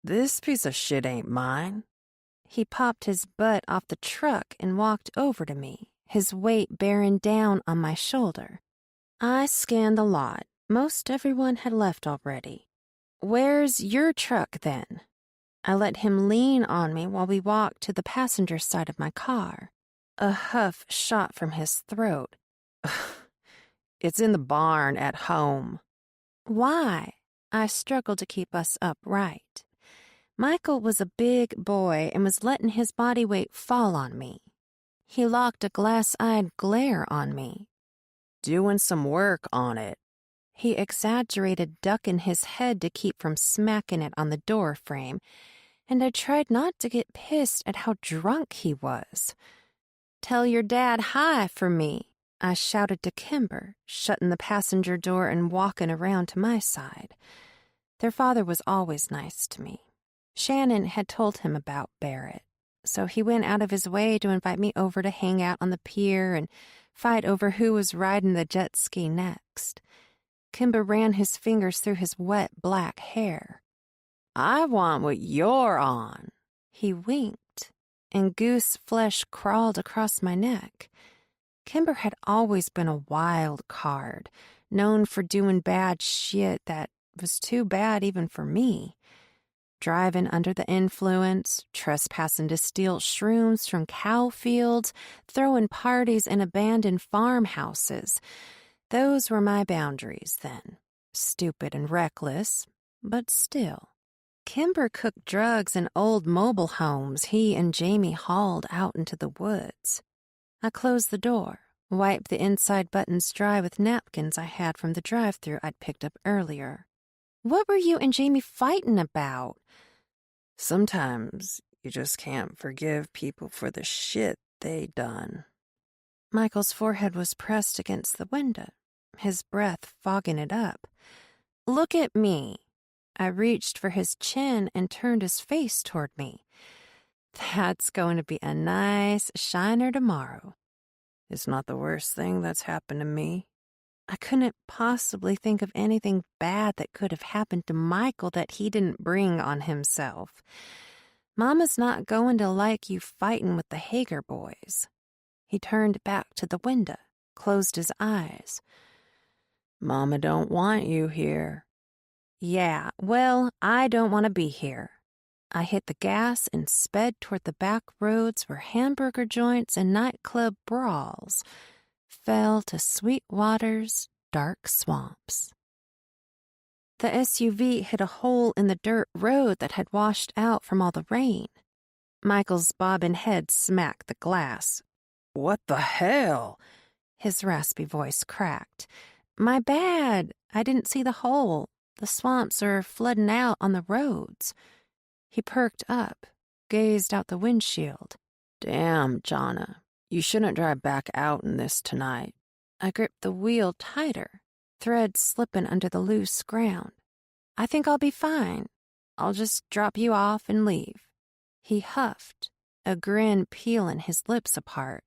This piece of shit ain't mine. He popped his butt off the truck and walked over to me, his weight bearing down on my shoulder. I scanned the lot. Most everyone had left already. Where's your truck, then? I let him lean on me while we walked to the passenger side of my car. A huff shot from his throat. It's in the barn at home. Why? I struggled to keep us upright. Michael was a big boy and was letting his body weight fall on me. He locked a glass-eyed glare on me. Doing some work on it. He exaggerated, ducking his head to keep from smacking it on the door frame, and I tried not to get pissed at how drunk he was. Tell your dad hi for me, I shouted to Kimber, shutting the passenger door and walking around to my side. Their father was always nice to me. Shannon had told him about Barrett, so he went out of his way to invite me over to hang out on the pier and fight over who was riding the jet ski next. Kimber ran his fingers through his wet black hair. I want what you're on. He winked, and goose flesh crawled across my neck. Kimber had always been a wild card, known for doing bad shit that was too bad even for me. Driving under the influence, trespassing to steal shrooms from cow fields, throwing parties in abandoned farmhouses. Those were my boundaries then. Stupid and reckless, but still. Kimber cooked drugs in old mobile homes he and Jamie hauled out into the woods. I closed the door, wiped the inside buttons dry with napkins I had from the drive-thru I'd picked up earlier. What were you and Jamie fighting about? Sometimes you just can't forgive people for the shit they done. Michael's forehead was pressed against the window, his breath fogging it up. Look at me. I reached for his chin and turned his face toward me. That's going to be a nice shiner tomorrow. It's not the worst thing that's happened to me. I couldn't possibly think of anything bad that could have happened to Michael that he didn't bring on himself. Mama's not going to like you fighting with the Hager boys. He turned back to the window, closed his eyes. Mama don't want you here. Yeah, well, I don't want to be here. I hit the gas and sped toward the back roads where hamburger joints and nightclub brawls fell to Sweetwater's dark swamps. The SUV hit a hole in the dirt road that had washed out from all the rain. Michael's bobbing head smacked the glass. What the hell? His raspy voice cracked. My bad. I didn't see the hole. The swamps are flooding out on the roads. He perked up, gazed out the windshield. Damn, Jonna. You shouldn't drive back out in this tonight. I gripped the wheel tighter, thread slipping under the loose ground. I think I'll be fine. I'll just drop you off and leave. He huffed, a grin peeling his lips apart.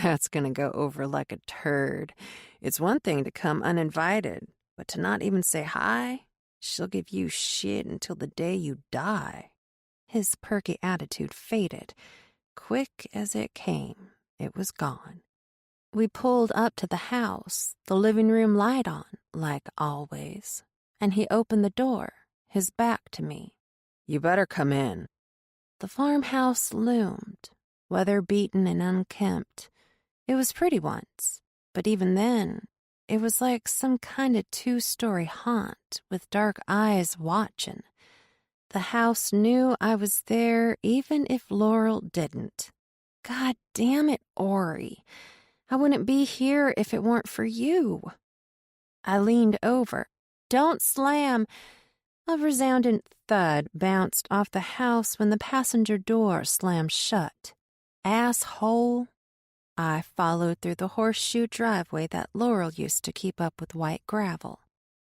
That's gonna go over like a turd. It's one thing to come uninvited, but to not even say hi, she'll give you shit until the day you die. His perky attitude faded. Quick as it came, it was gone. We pulled up to the house, the living room light on, like always, and he opened the door, his back to me. You better come in. The farmhouse loomed, weather-beaten and unkempt. It was pretty once, but even then, it was like some kind of two-story haunt with dark eyes watching. The house knew I was there even if Laurel didn't. God damn it, Ori. I wouldn't be here if it weren't for you. I leaned over. Don't slam. A resounding thud bounced off the house when the passenger door slammed shut. Asshole. I followed through the horseshoe driveway that Laurel used to keep up with white gravel.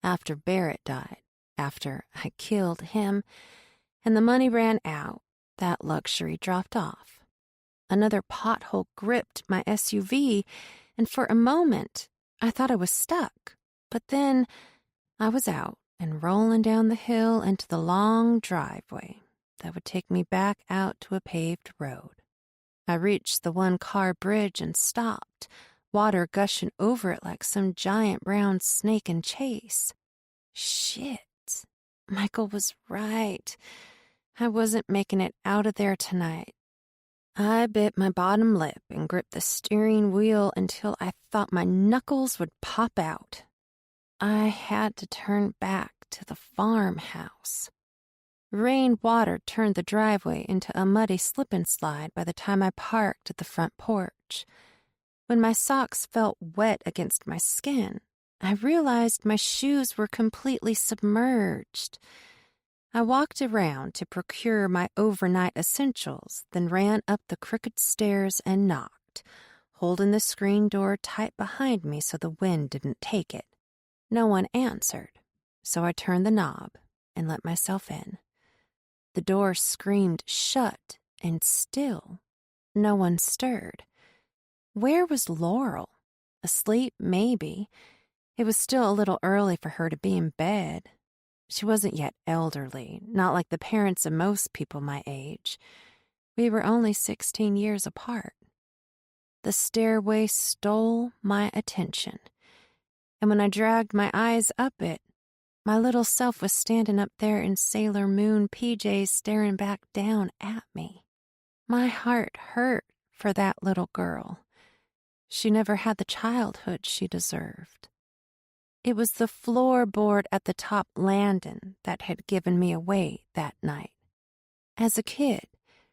After Barrett died, after I killed him, and the money ran out, that luxury dropped off. Another pothole gripped my SUV, and for a moment, I thought I was stuck. But then I was out and rolling down the hill into the long driveway that would take me back out to a paved road. I reached the one-car bridge and stopped, water gushing over it like some giant brown snake in chase. Shit. Michael was right. I wasn't making it out of there tonight. I bit my bottom lip and gripped the steering wheel until I thought my knuckles would pop out. I had to turn back to the farmhouse. Rain water turned the driveway into a muddy slip and slide by the time I parked at the front porch. When my socks felt wet against my skin, I realized my shoes were completely submerged. I walked around to procure my overnight essentials, then ran up the crooked stairs and knocked, holding the screen door tight behind me so the wind didn't take it. No one answered, so I turned the knob and let myself in. The door screamed shut, and still no one stirred. Where was Laurel? Asleep, maybe. It was still a little early for her to be in bed. She wasn't yet elderly, not like the parents of most people my age. We were only 16 years apart. The stairway stole my attention, and when I dragged my eyes up it, my little self was standing up there in Sailor Moon PJs staring back down at me. My heart hurt for that little girl. She never had the childhood she deserved. It was the floorboard at the top landing that had given me away that night. As a kid,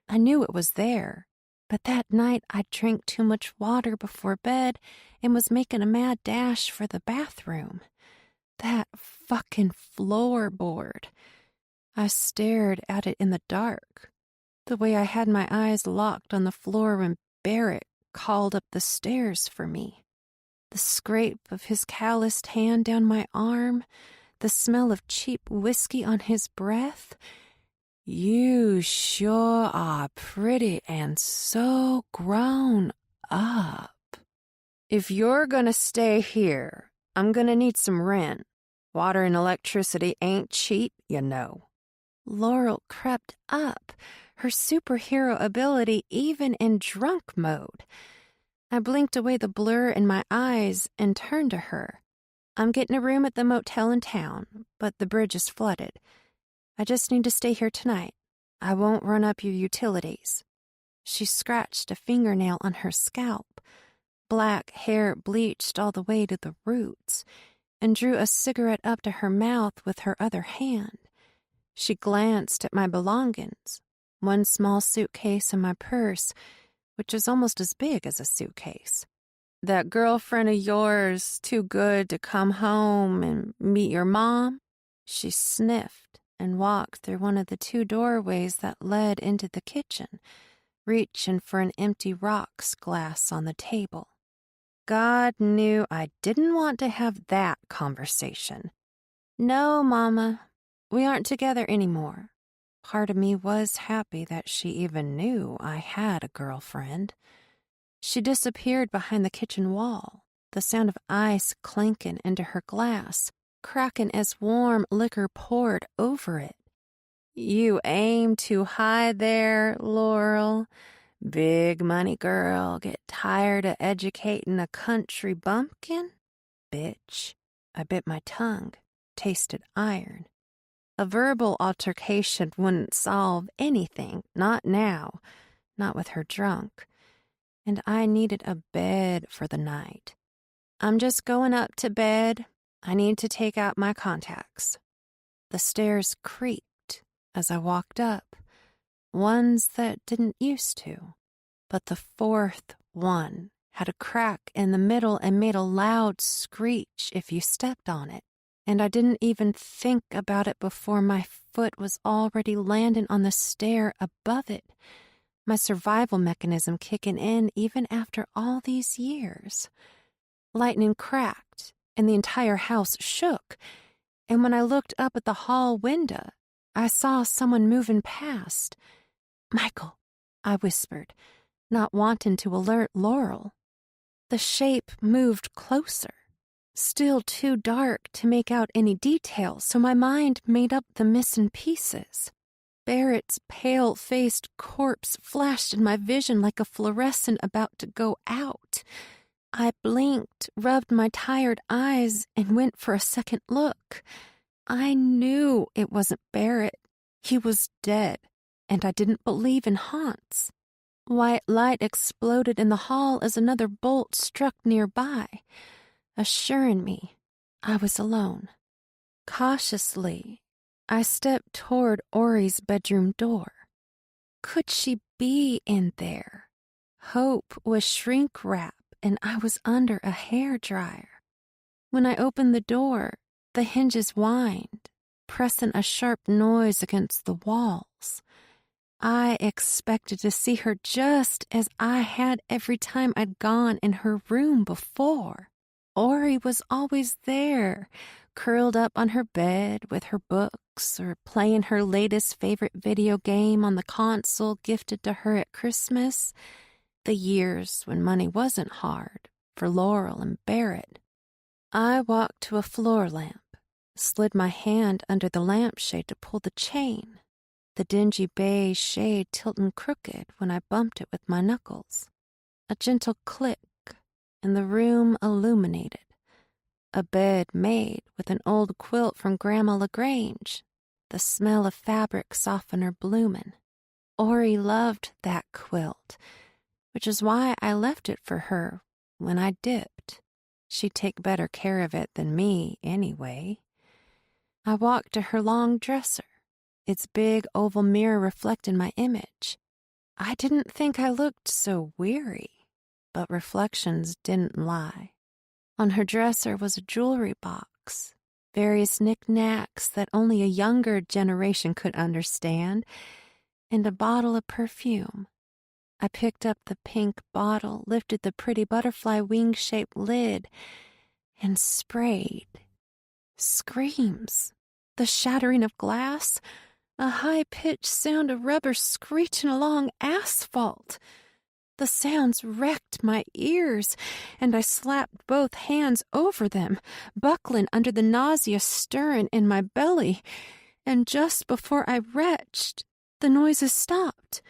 I knew it was there, but that night I drank too much water before bed and was making a mad dash for the bathroom. That fucking floorboard. I stared at it in the dark, the way I had my eyes locked on the floor when Barrett called up the stairs for me. The scrape of his calloused hand down my arm, the smell of cheap whiskey on his breath. You sure are pretty and so grown up. If you're gonna stay here, I'm gonna need some rent. Water and electricity ain't cheap, you know." Laurel crept up, her superhero ability even in drunk mode. I blinked away the blur in my eyes and turned to her. "I'm getting a room at the motel in town, but the bridge is flooded. I just need to stay here tonight. I won't run up your utilities." She scratched a fingernail on her scalp, black hair bleached all the way to the roots, and drew a cigarette up to her mouth with her other hand. She glanced at my belongings, one small suitcase and my purse, which is almost as big as a suitcase. "That girlfriend of yours too good to come home and meet your mom?" She sniffed and walked through one of the 2 doorways that led into the kitchen, reaching for an empty rocks glass on the table. God knew I didn't want to have that conversation. "No, Mama, we aren't together anymore." Part of me was happy that she even knew I had a girlfriend. She disappeared behind the kitchen wall, the sound of ice clinking into her glass, cracking as warm liquor poured over it. "You aim too high there, Laurel. Big money girl, get tired of educating a country bumpkin? Bitch." I bit my tongue, tasted iron. A verbal altercation wouldn't solve anything, not now, not with her drunk. And I needed a bed for the night. "I'm just going up to bed. I need to take out my contacts." The stairs creaked as I walked up, ones that didn't used to. But the 4th one had a crack in the middle and made a loud screech if you stepped on it. And I didn't even think about it before my foot was already landing on the stair above it, my survival mechanism kicking in even after all these years. Lightning cracked, and the entire house shook, and when I looked up at the hall window, I saw someone moving past. "Michael," I whispered, not wanting to alert Laurel. The shape moved closer. Still too dark to make out any details, so my mind made up the missing pieces. Barrett's pale-faced corpse flashed in my vision like a fluorescent about to go out. I blinked, rubbed my tired eyes, and went for a second look. I knew it wasn't Barrett. He was dead, and I didn't believe in haunts. White light exploded in the hall as another bolt struck nearby, assuring me I was alone. Cautiously, I stepped toward Ori's bedroom door. Could she be in there? Hope was shrink wrap, and I was under a hairdryer. When I opened the door, the hinges whined, pressing a sharp noise against the walls. I expected to see her just as I had every time I'd gone in her room before. Ori was always there, curled up on her bed with her books or playing her latest favorite video game on the console gifted to her at Christmas, the years when money wasn't hard for Laurel and Barrett. I walked to a floor lamp, slid my hand under the lampshade to pull the chain, the dingy beige shade tilting crooked when I bumped it with my knuckles. A gentle click, and the room illuminated. A bed made with an old quilt from Grandma LaGrange, the smell of fabric softener blooming. Ori loved that quilt, which is why I left it for her when I dipped. She'd take better care of it than me, anyway. I walked to her long dresser, its big oval mirror reflecting my image. I didn't think I looked so weary, but reflections didn't lie. On her dresser was a jewelry box, various knickknacks that only a younger generation could understand, and a bottle of perfume. I picked up the pink bottle, lifted the pretty butterfly wing-shaped lid, and sprayed. Screams, the shattering of glass, a high-pitched sound of rubber screeching along asphalt. The sounds wrecked my ears, and I slapped both hands over them, buckling under the nausea stirring in my belly. And just before I retched, the noises stopped.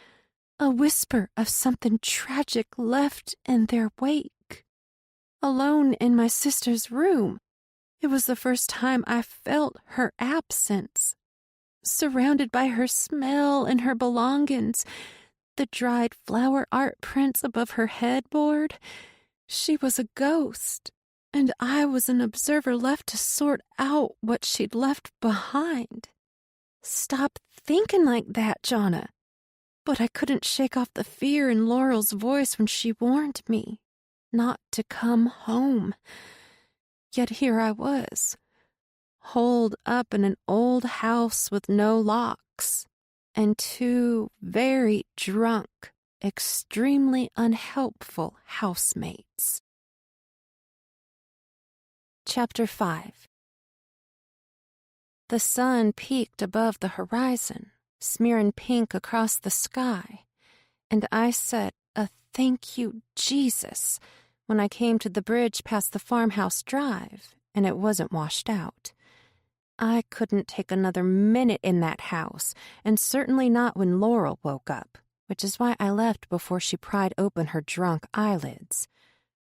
A whisper of something tragic left in their wake. Alone in my sister's room, it was the first time I felt her absence. Surrounded by her smell and her belongings, the dried flower art prints above her headboard, she was a ghost, and I was an observer left to sort out what she'd left behind. Stop thinking like that, Jonna. But I couldn't shake off the fear in Laurel's voice when she warned me not to come home. Yet here I was, holed up in an old house with no locks, and two very drunk, extremely unhelpful housemates. Chapter 5. The sun peaked above the horizon, smearing pink across the sky, and I said a thank you, Jesus, when I came to the bridge past the farmhouse drive, and it wasn't washed out. I couldn't take another minute in that house, and certainly not when Laurel woke up, which is why I left before she pried open her drunk eyelids.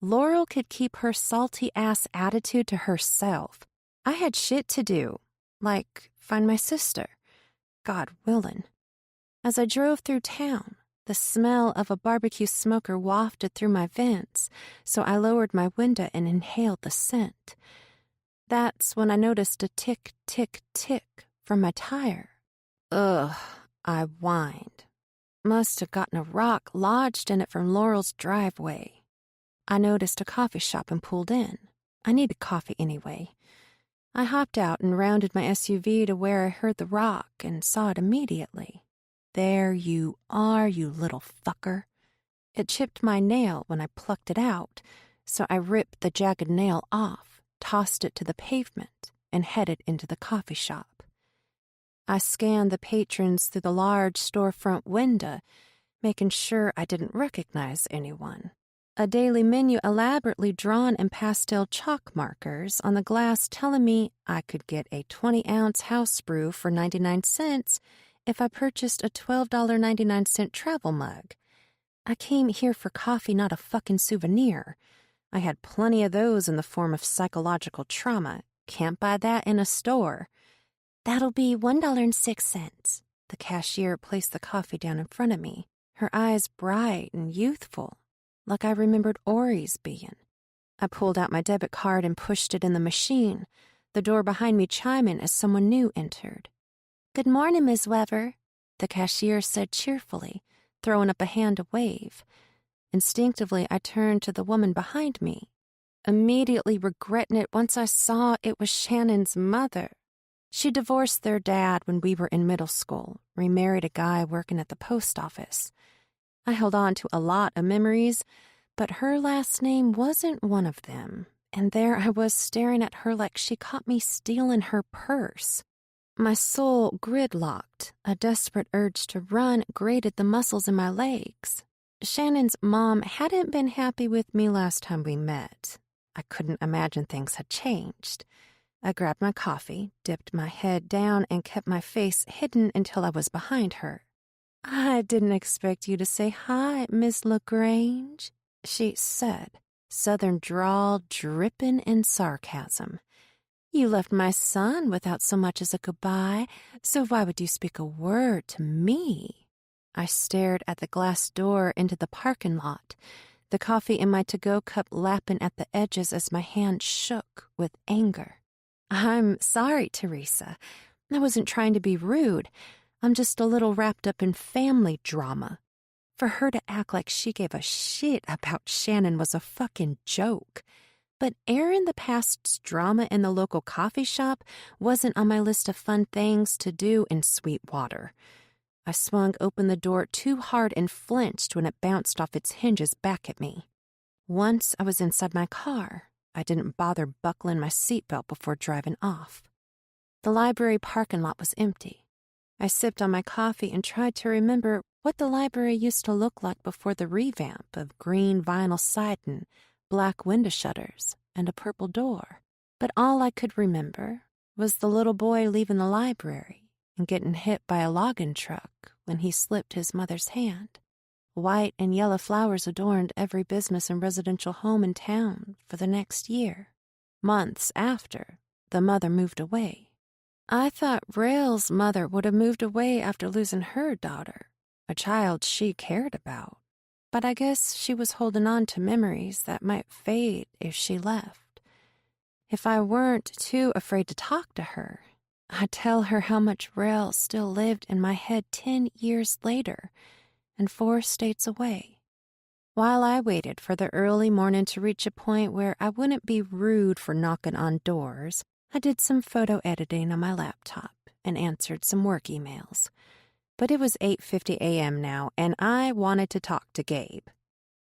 Laurel could keep her salty-ass attitude to herself. I had shit to do, like find my sister, God willing. As I drove through town, the smell of a barbecue smoker wafted through my vents, so I lowered my window and inhaled the scent. That's when I noticed a tick, tick, tick from my tire. Ugh, I whined. Must have gotten a rock lodged in it from Laurel's driveway. I noticed a coffee shop and pulled in. I needed coffee anyway. I hopped out and rounded my SUV to where I heard the rock and saw it immediately. There you are, you little fucker. It chipped my nail when I plucked it out, so I ripped the jagged nail off, tossed it to the pavement, and headed into the coffee shop. I scanned the patrons through the large storefront window, making sure I didn't recognize anyone. A daily menu elaborately drawn in pastel chalk markers on the glass telling me I could get a 20-ounce house brew for 99 cents if I purchased a $12.99 travel mug. I came here for coffee, not a fucking souvenir. I had plenty of those in the form of psychological trauma. Can't buy that in a store. That'll be $1.06. The cashier placed the coffee down in front of me, her eyes bright and youthful, like I remembered Ori's being. I pulled out my debit card and pushed it in the machine, the door behind me chiming as someone new entered. "Good morning, Ms. Weber," the cashier said cheerfully, throwing up a hand to wave. Instinctively, I turned to the woman behind me, immediately regretting it once I saw it was Shannon's mother. She divorced their dad when we were in middle school, remarried a guy working at the post office. I held on to a lot of memories, but her last name wasn't one of them, and there I was staring at her like she caught me stealing her purse. My soul gridlocked. A desperate urge to run grated the muscles in my legs. Shannon's mom hadn't been happy with me last time we met. I couldn't imagine things had changed. I grabbed my coffee, dipped my head down, and kept my face hidden until I was behind her. "I didn't expect you to say hi, Miss LaGrange," she said, southern drawl dripping in sarcasm. "You left my son without so much as a goodbye, so why would you speak a word to me?" I stared at the glass door into the parking lot, the coffee in my to-go cup lapping at the edges as my hand shook with anger. "I'm sorry, Teresa. I wasn't trying to be rude. I'm just a little wrapped up in family drama. For her to act like she gave a shit about Shannon was a fucking joke. But airing the past's drama in the local coffee shop wasn't on my list of fun things to do in Sweetwater. I swung open the door too hard and flinched when it bounced off its hinges back at me. Once I was inside my car, I didn't bother buckling my seatbelt before driving off. The library parking lot was empty. I sipped on my coffee and tried to remember what the library used to look like before the revamp of green vinyl siding, black window shutters, and a purple door. But all I could remember was the little boy leaving the library and getting hit by a logging truck when he slipped his mother's hand. White and yellow flowers adorned every business and residential home in town for the next year. Months after, the mother moved away. I thought Rael's mother would have moved away after losing her daughter, a child she cared about. But I guess she was holding on to memories that might fade if she left. If I weren't too afraid to talk to her, I'd tell her how much Rael still lived in my head 10 years later and 4 states away. While I waited for the early morning to reach a point where I wouldn't be rude for knocking on doors, I did some photo editing on my laptop and answered some work emails. But it was 8:50 a.m. now, and I wanted to talk to Gabe.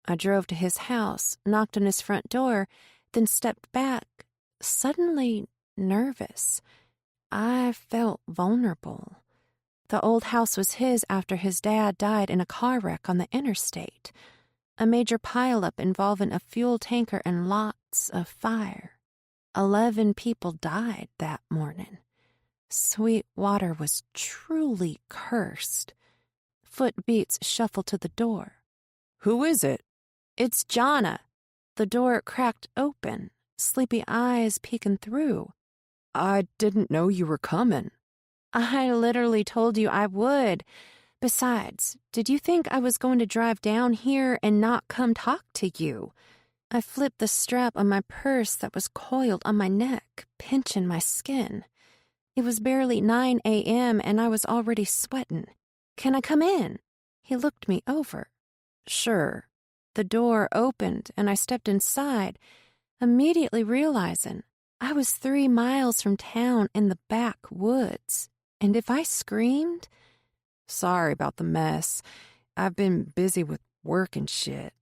I drove to his house, knocked on his front door, then stepped back, suddenly nervous. I felt vulnerable. The old house was his after his dad died in a car wreck on the interstate. A major pileup involving a fuel tanker and lots of fire. 11 people died that morning. Sweetwater was truly cursed. Footbeats shuffled to the door. "Who is it?" "It's Jonna." The door cracked open, sleepy eyes peeking through. "I didn't know you were coming." "I literally told you I would. Besides, did you think I was going to drive down here and not come talk to you?" I flipped the strap on my purse that was coiled on my neck, pinching my skin. It was barely 9 a.m. and I was already sweating. "Can I come in?" He looked me over. "Sure." The door opened and I stepped inside, immediately realizing I was 3 miles from town in the backwoods. And if I screamed... "Sorry about the mess. I've been busy with work and shit."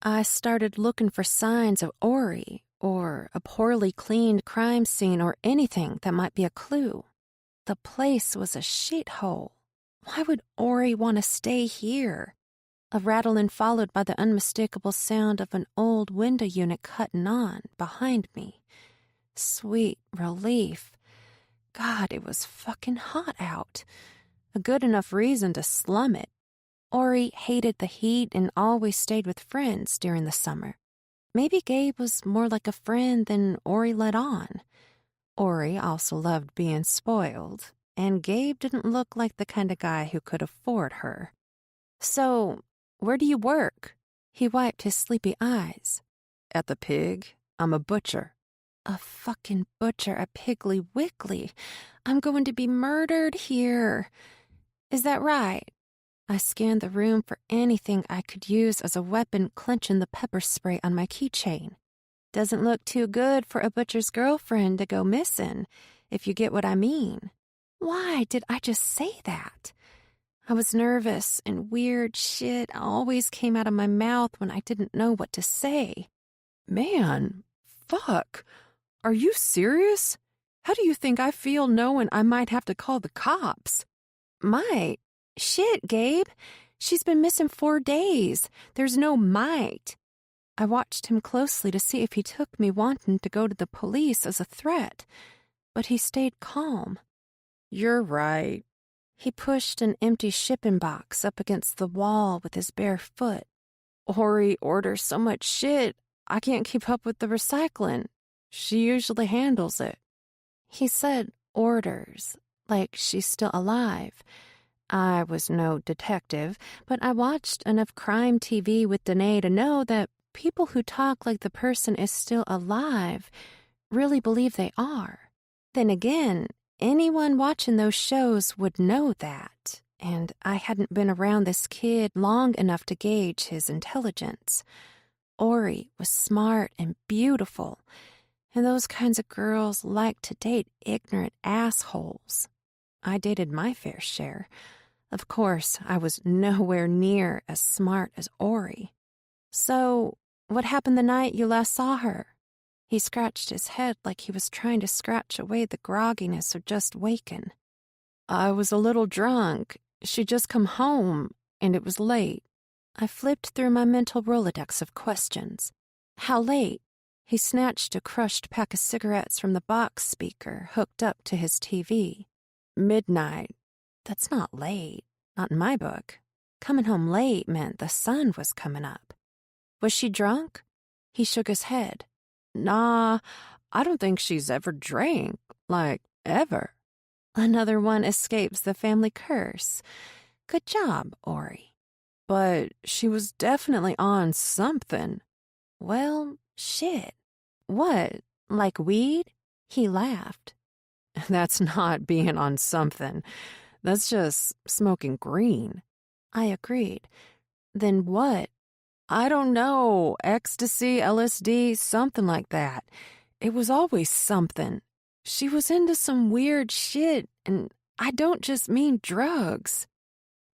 I started looking for signs of Ori or a poorly cleaned crime scene or anything that might be a clue. The place was a shithole. Why would Ori want to stay here? A rattling followed by the unmistakable sound of an old window unit cutting on behind me. Sweet relief. God, it was fucking hot out. A good enough reason to slum it. Ori hated the heat and always stayed with friends during the summer. Maybe Gabe was more like a friend than Ori let on. Ori also loved being spoiled, and Gabe didn't look like the kind of guy who could afford her. "So, where do you work?" He wiped his sleepy eyes. "At the Pig. I'm a butcher." A fucking butcher at Piggly Wiggly. I'm going to be murdered here. Is that right? I scanned the room for anything I could use as a weapon, clenching the pepper spray on my keychain. Doesn't look too good for a butcher's girlfriend to go missing, if you get what I mean. Why did I just say that? I was nervous, and weird shit always came out of my mouth when I didn't know what to say. "Man, fuck. Are you serious? How do you think I feel knowing I might have to call the cops?" "Might? Shit, Gabe. She's been missing 4 days. There's no might." I watched him closely to see if he took me wanting to go to the police as a threat, but he stayed calm. "You're right." He pushed an empty shipping box up against the wall with his bare foot. "Ori orders so much shit, I can't keep up with the recycling. She usually handles it." He said orders, like she's still alive. I was no detective, but I watched enough crime TV with Danae to know that people who talk like the person is still alive really believe they are. Then again, anyone watching those shows would know that, and I hadn't been around this kid long enough to gauge his intelligence. Ori was smart and beautiful, and those kinds of girls like to date ignorant assholes. I dated my fair share. Of course, I was nowhere near as smart as Ori. "So, what happened the night you last saw her?" He scratched his head like he was trying to scratch away the grogginess of just waking. "I was a little drunk. She'd just come home. and it was late. I flipped through my mental Rolodex of questions. How late? He snatched a crushed pack of cigarettes from the box speaker hooked up to his TV. Midnight. That's not late. Not in my book. Coming home late meant the sun was coming up. Was she drunk? He shook his head. Nah, I don't think she's ever drank. Like, ever. Another one escapes the family curse. Good job, Ori. But she was definitely on something. Well, shit. What? Like weed? He laughed. That's not being on something. That's just smoking green. I agreed. Then what? I don't know. Ecstasy, LSD, something like that. It was always something. She was into some weird shit, and I don't just mean drugs.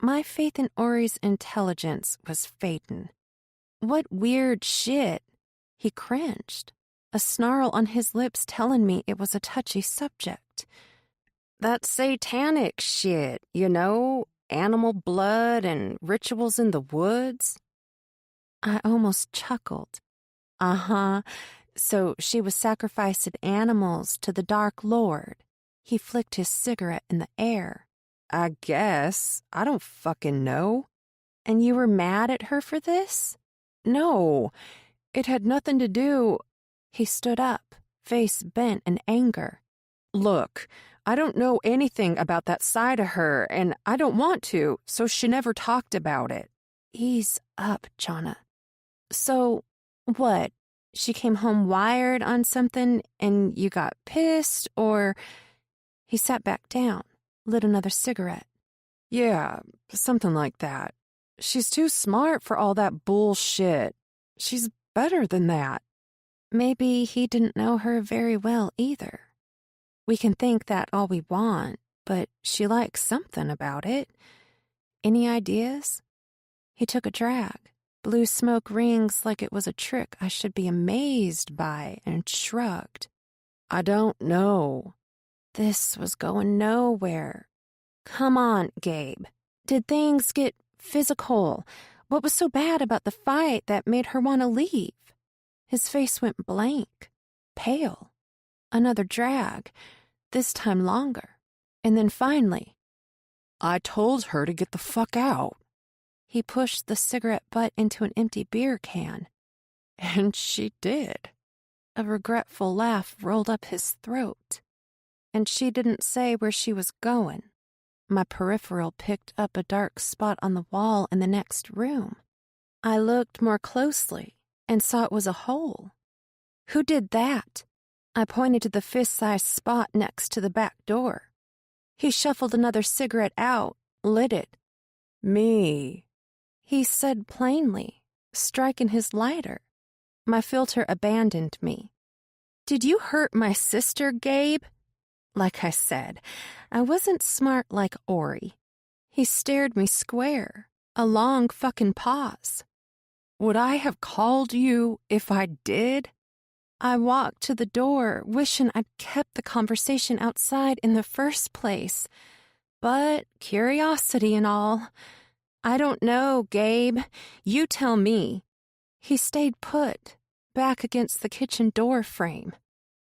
My faith in Ori's intelligence was fading. What weird shit? He cringed, a snarl on his lips telling me it was a touchy subject. That satanic shit, you know, animal blood and rituals in the woods. I almost chuckled. Uh-huh. So she was sacrificing animals to the Dark Lord. He flicked his cigarette in the air. I guess. I don't fucking know. And you were mad at her for this? No. It had nothing to do. He stood up, face bent in anger. Look, I don't know anything about that side of her, and I don't want to, so she never talked about it. Ease up, Jonna. So, what? She came home wired on something and you got pissed, or... He sat back down, lit another cigarette. Yeah, something like that. She's too smart for all that bullshit. She's better than that. Maybe he didn't know her very well either. We can think that all we want, but she likes something about it. Any ideas? He took a drag. Blue smoke rings like it was a trick I should be amazed by, and shrugged. I don't know. This was going nowhere. Come on, Gabe. Did things get physical? What was so bad about the fight that made her want to leave? His face went blank, pale. Another drag, this time longer. And then finally, I told her to get the fuck out. He pushed the cigarette butt into an empty beer can. And she did. A regretful laugh rolled up his throat. And she didn't say where she was going. My peripheral picked up a dark spot on the wall in the next room. I looked more closely and saw it was a hole. Who did that? I pointed to the fist-sized spot next to the back door. He shuffled another cigarette out, lit it. Me. He said plainly, striking his lighter. My filter abandoned me. Did you hurt my sister, Gabe? Like I said, I wasn't smart like Ori. He stared me square, a long fucking pause. Would I have called you if I did? I walked to the door, wishing I'd kept the conversation outside in the first place. But curiosity and all. I don't know, Gabe. You tell me. He stayed put, back against the kitchen door frame.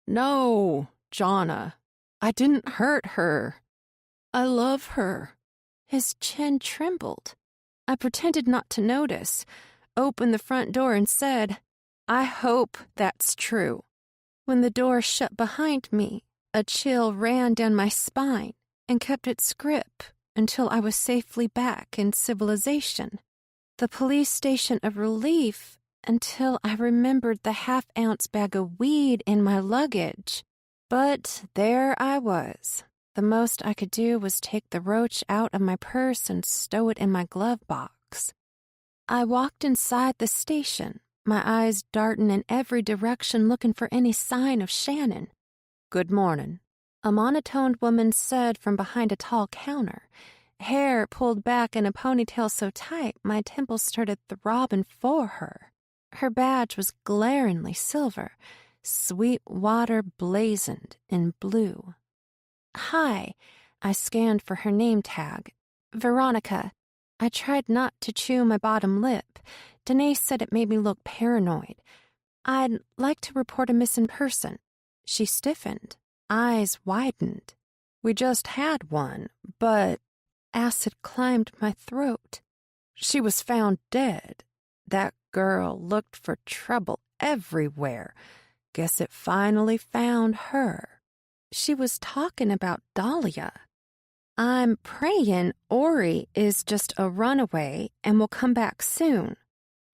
No, Jonna. I didn't hurt her. I love her. His chin trembled. I pretended not to notice, opened the front door and said, I hope that's true. When the door shut behind me, a chill ran down my spine and kept its grip until I was safely back in civilization. The police station of relief until I remembered the half-ounce bag of weed in my luggage. But there I was. The most I could do was take the roach out of my purse and stow it in my glove box. I walked inside the station, my eyes darting in every direction looking for any sign of Shannon. Good morning, a monotoned woman said from behind a tall counter, hair pulled back in a ponytail so tight my temples started throbbing for her. Her badge was glaringly silver, sweet water blazoned in blue. Hi, I scanned for her name tag. Veronica. I tried not to chew my bottom lip. Danae said it made me look paranoid. I'd like to report a missing person. She stiffened. Eyes widened. We just had one, but acid climbed my throat. She was found dead. That girl looked for trouble everywhere. Guess it finally found her. She was talking about Dahlia. I'm praying Ori is just a runaway and will come back soon.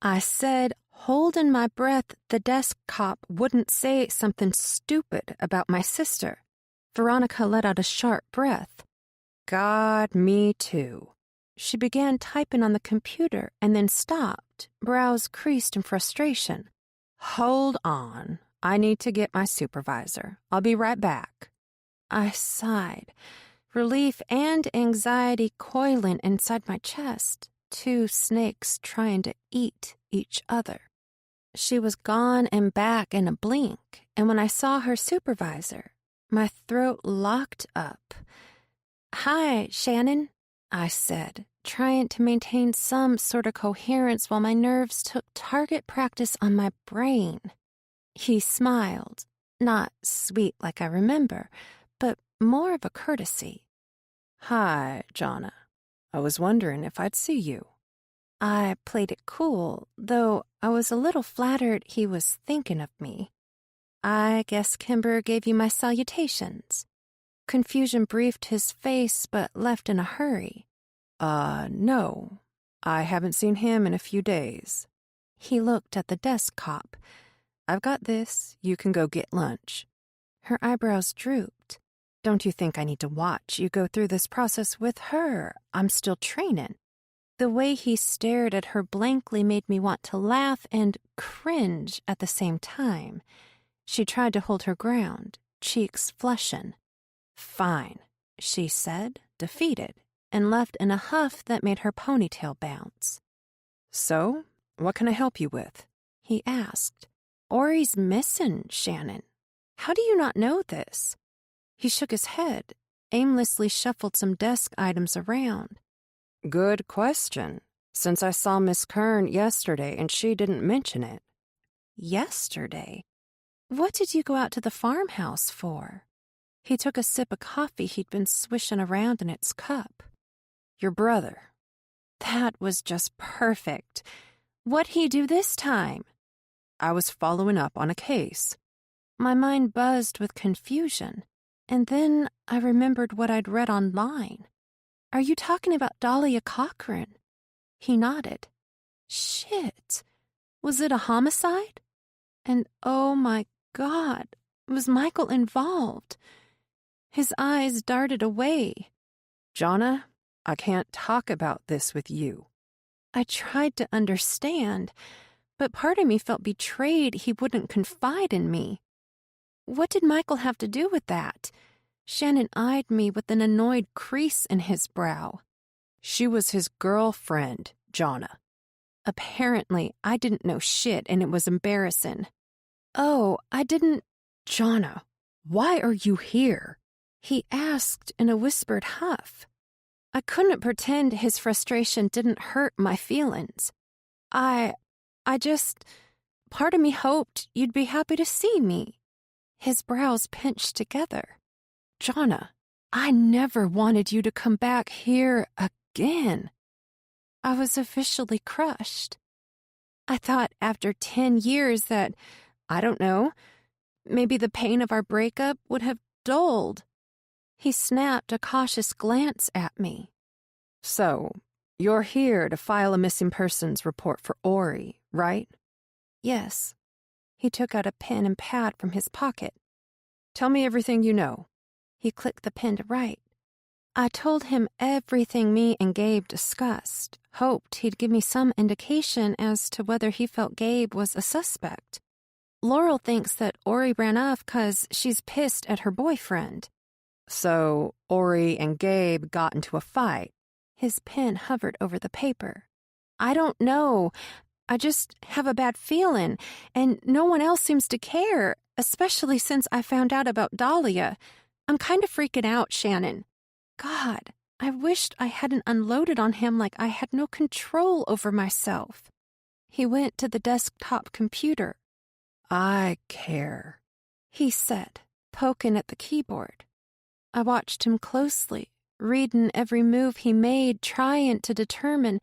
I said, holding my breath, the desk cop wouldn't say something stupid about my sister. Veronica let out a sharp breath. God, me too. She began typing on the computer and then stopped, brows creased in frustration. Hold on. I need to get my supervisor. I'll be right back. I sighed, relief and anxiety coiling inside my chest, two snakes trying to eat each other. She was gone and back in a blink, and when I saw her supervisor, my throat locked up. Hi, Shannon, I said, trying to maintain some sort of coherence while my nerves took target practice on my brain. He smiled, not sweet like I remember, but more of a courtesy. Hi, Jonna. I was wondering if I'd see you. I played it cool, though I was a little flattered he was thinking of me. I guess Kimber gave you my salutations. Confusion briefed his face, but left in a hurry. No. I haven't seen him in a few days. He looked at the desk cop. I've got this. You can go get lunch. Her eyebrows drooped. Don't you think I need to watch you go through this process with her? I'm still training. The way he stared at her blankly made me want to laugh and cringe at the same time. She tried to hold her ground, cheeks flushing. Fine, she said, defeated, and left in a huff that made her ponytail bounce. So, what can I help you with? He asked. Ori's missing, Shannon. How do you not know this? He shook his head, aimlessly shuffled some desk items around. Good question, since I saw Miss Kern yesterday and she didn't mention it. Yesterday? What did you go out to the farmhouse for? He took a sip of coffee he'd been swishing around in its cup. Your brother. That was just perfect. What'd he do this time? I was following up on a case. My mind buzzed with confusion, and then I remembered what I'd read online. Are you talking about Dahlia Cochran? He nodded. Shit. Was it a homicide? And oh my God, was Michael involved? His eyes darted away. Jonna, I can't talk about this with you. I tried to understand, but part of me felt betrayed he wouldn't confide in me. What did Michael have to do with that? Shannon eyed me with an annoyed crease in his brow. She was his girlfriend, Jonna. Apparently, I didn't know shit and it was embarrassing. Oh, I didn't... Jonna, why are you here? He asked in a whispered huff. I couldn't pretend his frustration didn't hurt my feelings. I just... Part of me hoped you'd be happy to see me. His brows pinched together. Jonna, I never wanted you to come back here again. I was officially crushed. I thought after 10 years that, I don't know, maybe the pain of our breakup would have dulled. He snapped a cautious glance at me. So, you're here to file a missing persons report for Ori, right? Yes. He took out a pen and pad from his pocket. Tell me everything you know. He clicked the pen to write. I told him everything me and Gabe discussed, hoped he'd give me some indication as to whether he felt Gabe was a suspect. Laurel thinks that Ori ran off 'cause she's pissed at her boyfriend. So, Ori and Gabe got into a fight. His pen hovered over the paper. I don't know. I just have a bad feeling, and no one else seems to care, especially since I found out about Dahlia. I'm kind of freaking out, Shannon. God, I wished I hadn't unloaded on him like I had no control over myself. He went to the desktop computer. I care, He said, poking at the keyboard. I watched him closely, reading every move he made, trying to determine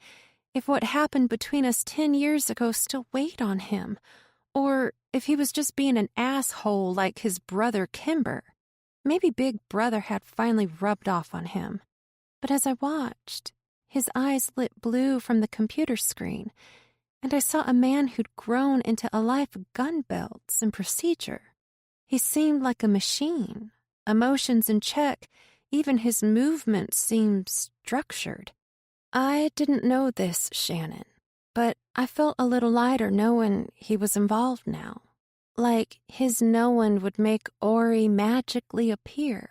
if what happened between us 10 years ago still weighed on him, or if he was just being an asshole like his brother Kimber. Maybe Big Brother had finally rubbed off on him. But as I watched, his eyes lit blue from the computer screen, and I saw a man who'd grown into a life of gun belts and procedure. He seemed like a machine, emotions in check, even his movements seemed structured. I didn't know this, Shannon, but I felt a little lighter knowing he was involved now. Like his knowing would make Ori magically appear.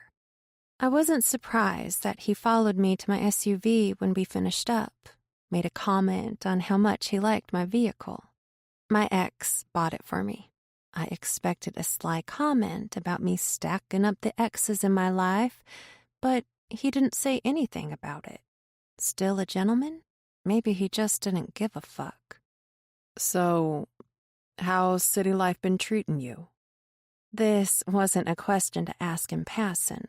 I wasn't surprised that he followed me to my SUV when we finished up, made a comment on how much he liked my vehicle. My ex bought it for me. I expected a sly comment about me stacking up the exes in my life, but he didn't say anything about it. Still a gentleman? Maybe he just didn't give a fuck. So, how's city life been treating you? This wasn't a question to ask in passing.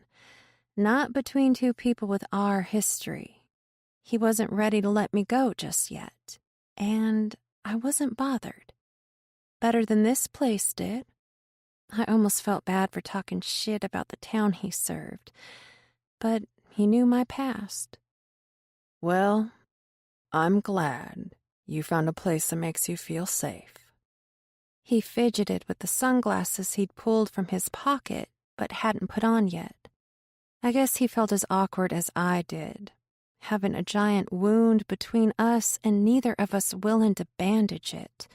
Not between two people with our history. He wasn't ready to let me go just yet, and I wasn't bothered. Better than this place did. I almost felt bad for talking shit about the town he served, but he knew my past. Well, I'm glad you found a place that makes you feel safe. He fidgeted with the sunglasses he'd pulled from his pocket but hadn't put on yet. I guess he felt as awkward as I did, having a giant wound between us and neither of us willing to bandage it.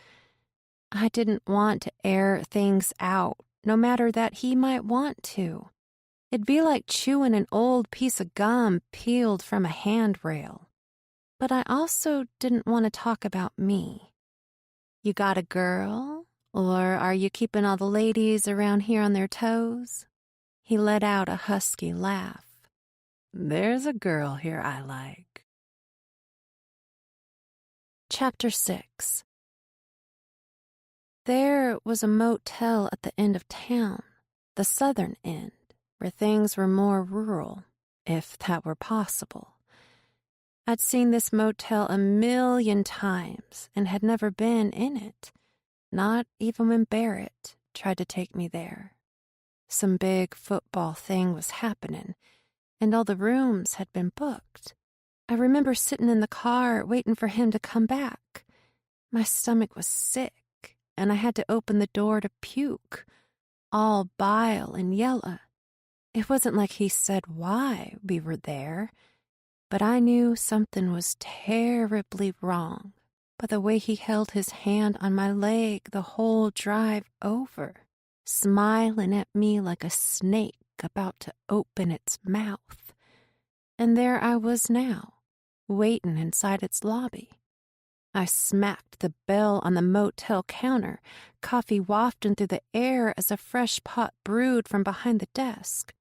I didn't want to air things out, no matter that he might want to. It'd be like chewing an old piece of gum peeled from a handrail. But I also didn't want to talk about me. You got a girl? Or are you keeping all the ladies around here on their toes? He let out a husky laugh. There's a girl here I like. Chapter 6. There was a motel at the end of town, the southern end, where things were more rural, if that were possible. I'd seen this motel a million times and had never been in it, not even when Barrett tried to take me there. Some big football thing was happening, and all the rooms had been booked. I remember sitting in the car waiting for him to come back. My stomach was sick, and I had to open the door to puke, all bile and yellow. It wasn't like he said why we were there, but I knew something was terribly wrong by the way he held his hand on my leg the whole drive over, smiling at me like a snake about to open its mouth. And there I was now, waiting inside its lobby. I smacked the bell on the motel counter, coffee wafting through the air as a fresh pot brewed from behind the desk.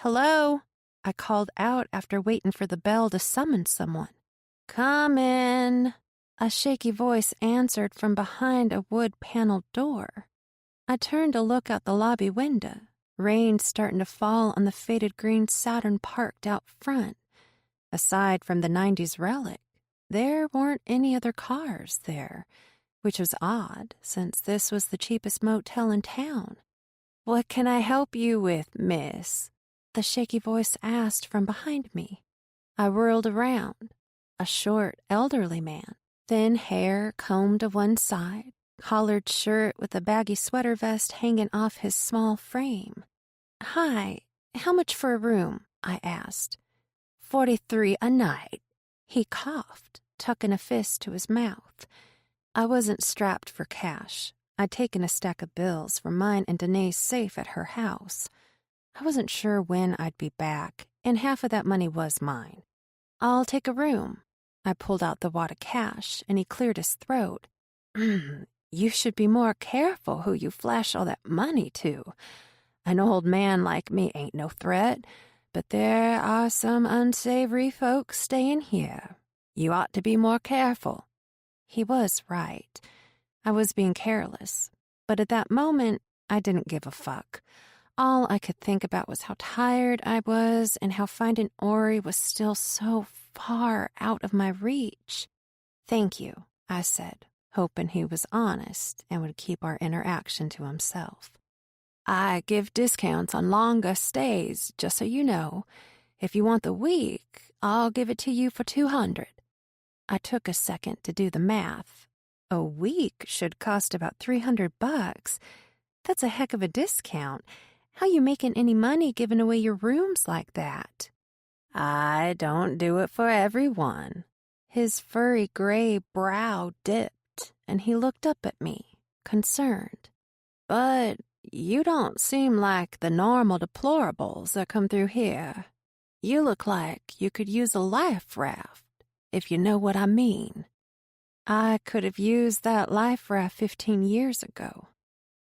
"Hello?" I called out after waiting for the bell to summon someone. "Come in." A shaky voice answered from behind a wood-paneled door. I turned to look out the lobby window, rain starting to fall on the faded green Saturn parked out front. Aside from the 90s relic, there weren't any other cars there, which was odd since this was the cheapest motel in town. "What can I help you with, miss?" the shaky voice asked from behind me. I whirled around. A short, elderly man, thin hair combed to one side, collared shirt with a baggy sweater vest hanging off his small frame. "Hi, how much for a room?" I asked. $43 a night." He coughed, tucking a fist to his mouth. I wasn't strapped for cash. I'd taken a stack of bills from mine and Danae's safe at her house. I wasn't sure when I'd be back, and half of that money was mine. "I'll take a room." I pulled out the wad of cash, and he cleared his throat. "You should be more careful who you flash all that money to. An old man like me ain't no threat, but there are some unsavory folks staying here. You ought to be more careful." He was right. I was being careless. But at that moment, I didn't give a fuck. All I could think about was how tired I was and how finding Ori was still so far out of my reach. "Thank you," I said, hoping he was honest and would keep our interaction to himself. "I give discounts on longer stays, just so you know. If you want the week, I'll give it to you for $200. I took a second to do the math. A week should cost about $300. That's a heck of a discount. How you making any money giving away your rooms like that?" "I don't do it for everyone." His furry gray brow dipped, and he looked up at me, concerned. "But you don't seem like the normal deplorables that come through here. You look like you could use a life raft, if you know what I mean." "I could have used that life raft 15 years ago."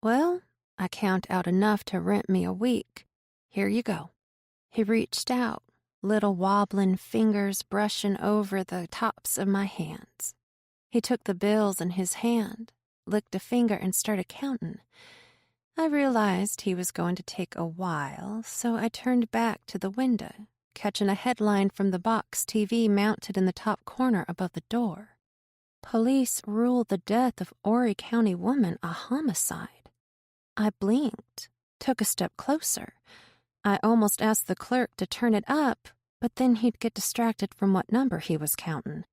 "Well, I count out enough to rent me a week. Here you go." He reached out, little wobbling fingers brushing over the tops of my hands. He took the bills in his hand, licked a finger, and started counting. I realized he was going to take a while, so I turned back to the window, catching a headline from the box TV mounted in the top corner above the door. "Police ruled the death of Horry County woman a homicide." I blinked, took a step closer. I almost asked the clerk to turn it up, but then he'd get distracted from what number he was counting.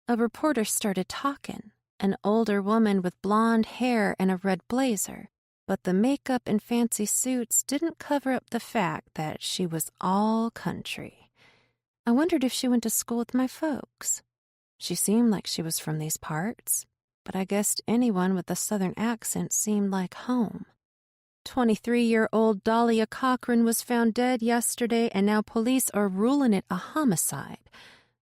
A reporter started talking, an older woman with blonde hair and a red blazer, but the makeup and fancy suits didn't cover up the fact that she was all country. I wondered if she went to school with my folks. She seemed like she was from these parts, but I guessed anyone with a southern accent seemed like home. 23-year-old Dahlia Cochran was found dead yesterday, and now police are ruling it a homicide.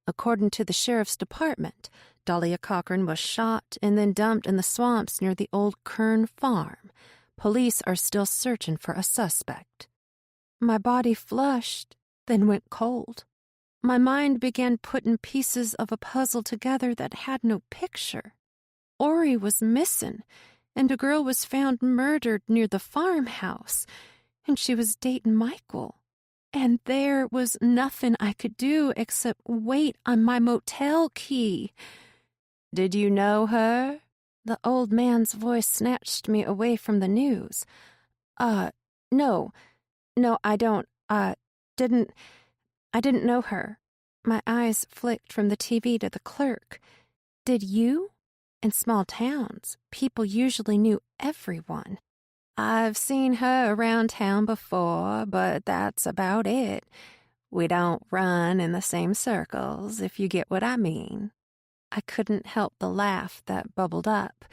According to the sheriff's department, Dahlia Cochran was shot and then dumped in the swamps near the old Kern farm. Police are still searching for a suspect. My body flushed, then went cold. My mind began putting pieces of a puzzle together that had no picture. Ori was missing, and a girl was found murdered near the farmhouse, and she was dating Michael. And there was nothing I could do except wait on my motel key. "Did you know her?" The old man's voice snatched me away from the news. No, I didn't know her." My eyes flicked from the TV to the clerk. "Did you?" In small towns, people usually knew everyone. "I've seen her around town before, but that's about it. We don't run in the same circles, if you get what I mean." I couldn't help the laugh that bubbled up.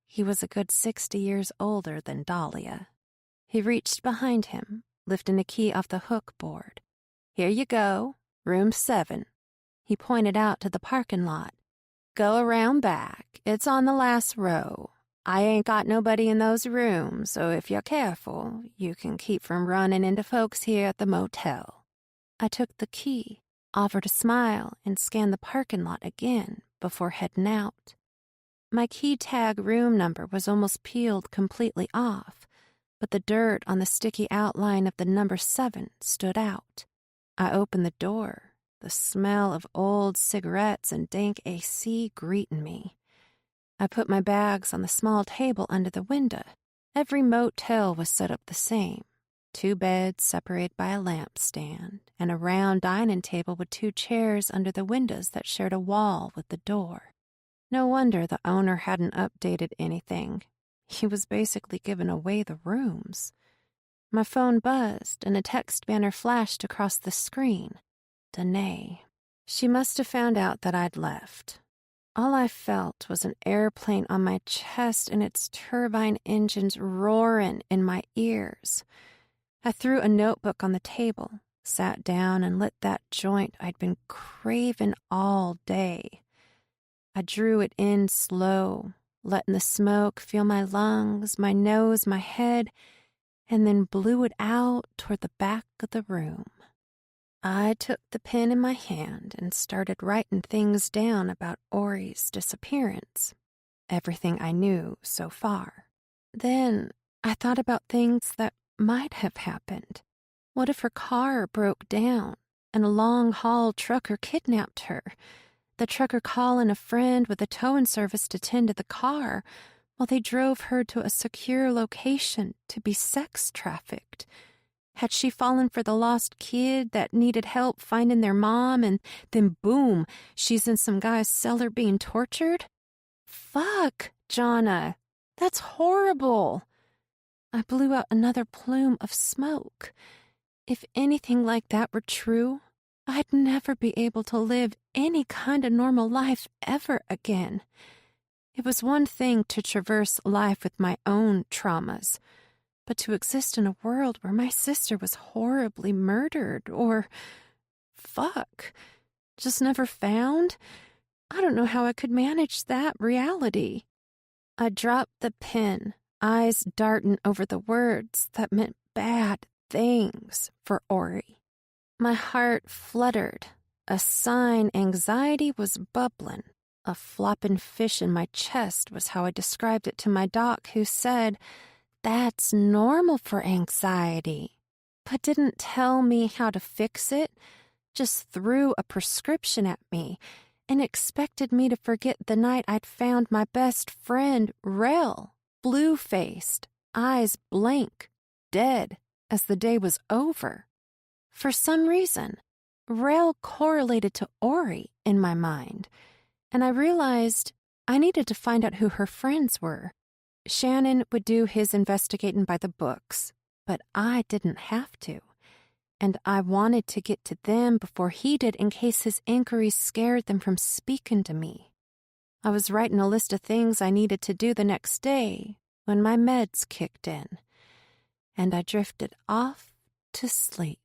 He was a good 60 years older than Dahlia. He reached behind him, lifting a key off the hook board. "Here you go, room 7. He pointed out to the parking lot. "Go around back. It's on the last row. I ain't got nobody in those rooms, so if you're careful, you can keep from running into folks here at the motel." I took the key, offered a smile, and scanned the parking lot again before heading out. My key tag room number was almost peeled completely off, but the dirt on the sticky outline of the number 7 stood out. I opened the door, the smell of old cigarettes and dank AC greeting me. I put my bags on the small table under the window. Every motel was set up the same. 2 beds separated by a lampstand, and a round dining table with 2 chairs under the windows that shared a wall with the door. No wonder the owner hadn't updated anything. He was basically giving away the rooms. My phone buzzed, and a text banner flashed across the screen. Danae. She must have found out that I'd left. All I felt was an airplane on my chest and its turbine engines roaring in my ears. I threw a notebook on the table, sat down, and lit that joint I'd been craving all day. I drew it in slow, letting the smoke fill my lungs, my nose, my head, and then blew it out toward the back of the room. I took the pen in my hand and started writing things down about Ori's disappearance, everything I knew so far. Then I thought about things that might have happened. What if her car broke down and a long-haul trucker kidnapped her? The trucker calling a friend with a towing service to tend to the car while they drove her to a secure location to be sex trafficked. Had she fallen for the lost kid that needed help finding their mom, and then boom, she's in some guy's cellar being tortured? Fuck, Jonna. That's horrible. I blew out another plume of smoke. If anything like that were true, I'd never be able to live any kind of normal life ever again. It was one thing to traverse life with my own traumas, but to exist in a world where my sister was horribly murdered or, fuck, just never found? I don't know how I could manage that reality. I dropped the pen, eyes darting over the words that meant bad things for Ori. My heart fluttered. A sign anxiety was bubbling. A flopping fish in my chest was how I described it to my doc, who said, "That's normal for anxiety," but didn't tell me how to fix it, just threw a prescription at me and expected me to forget the night I'd found my best friend, Rel, blue-faced, eyes blank, dead, as the day was over. For some reason, Rel correlated to Ori in my mind, and I realized I needed to find out who her friends were. Shannon would do his investigating by the books, but I didn't have to. And I wanted to get to them before he did in case his inquiries scared them from speaking to me. I was writing a list of things I needed to do the next day when my meds kicked in, and I drifted off to sleep.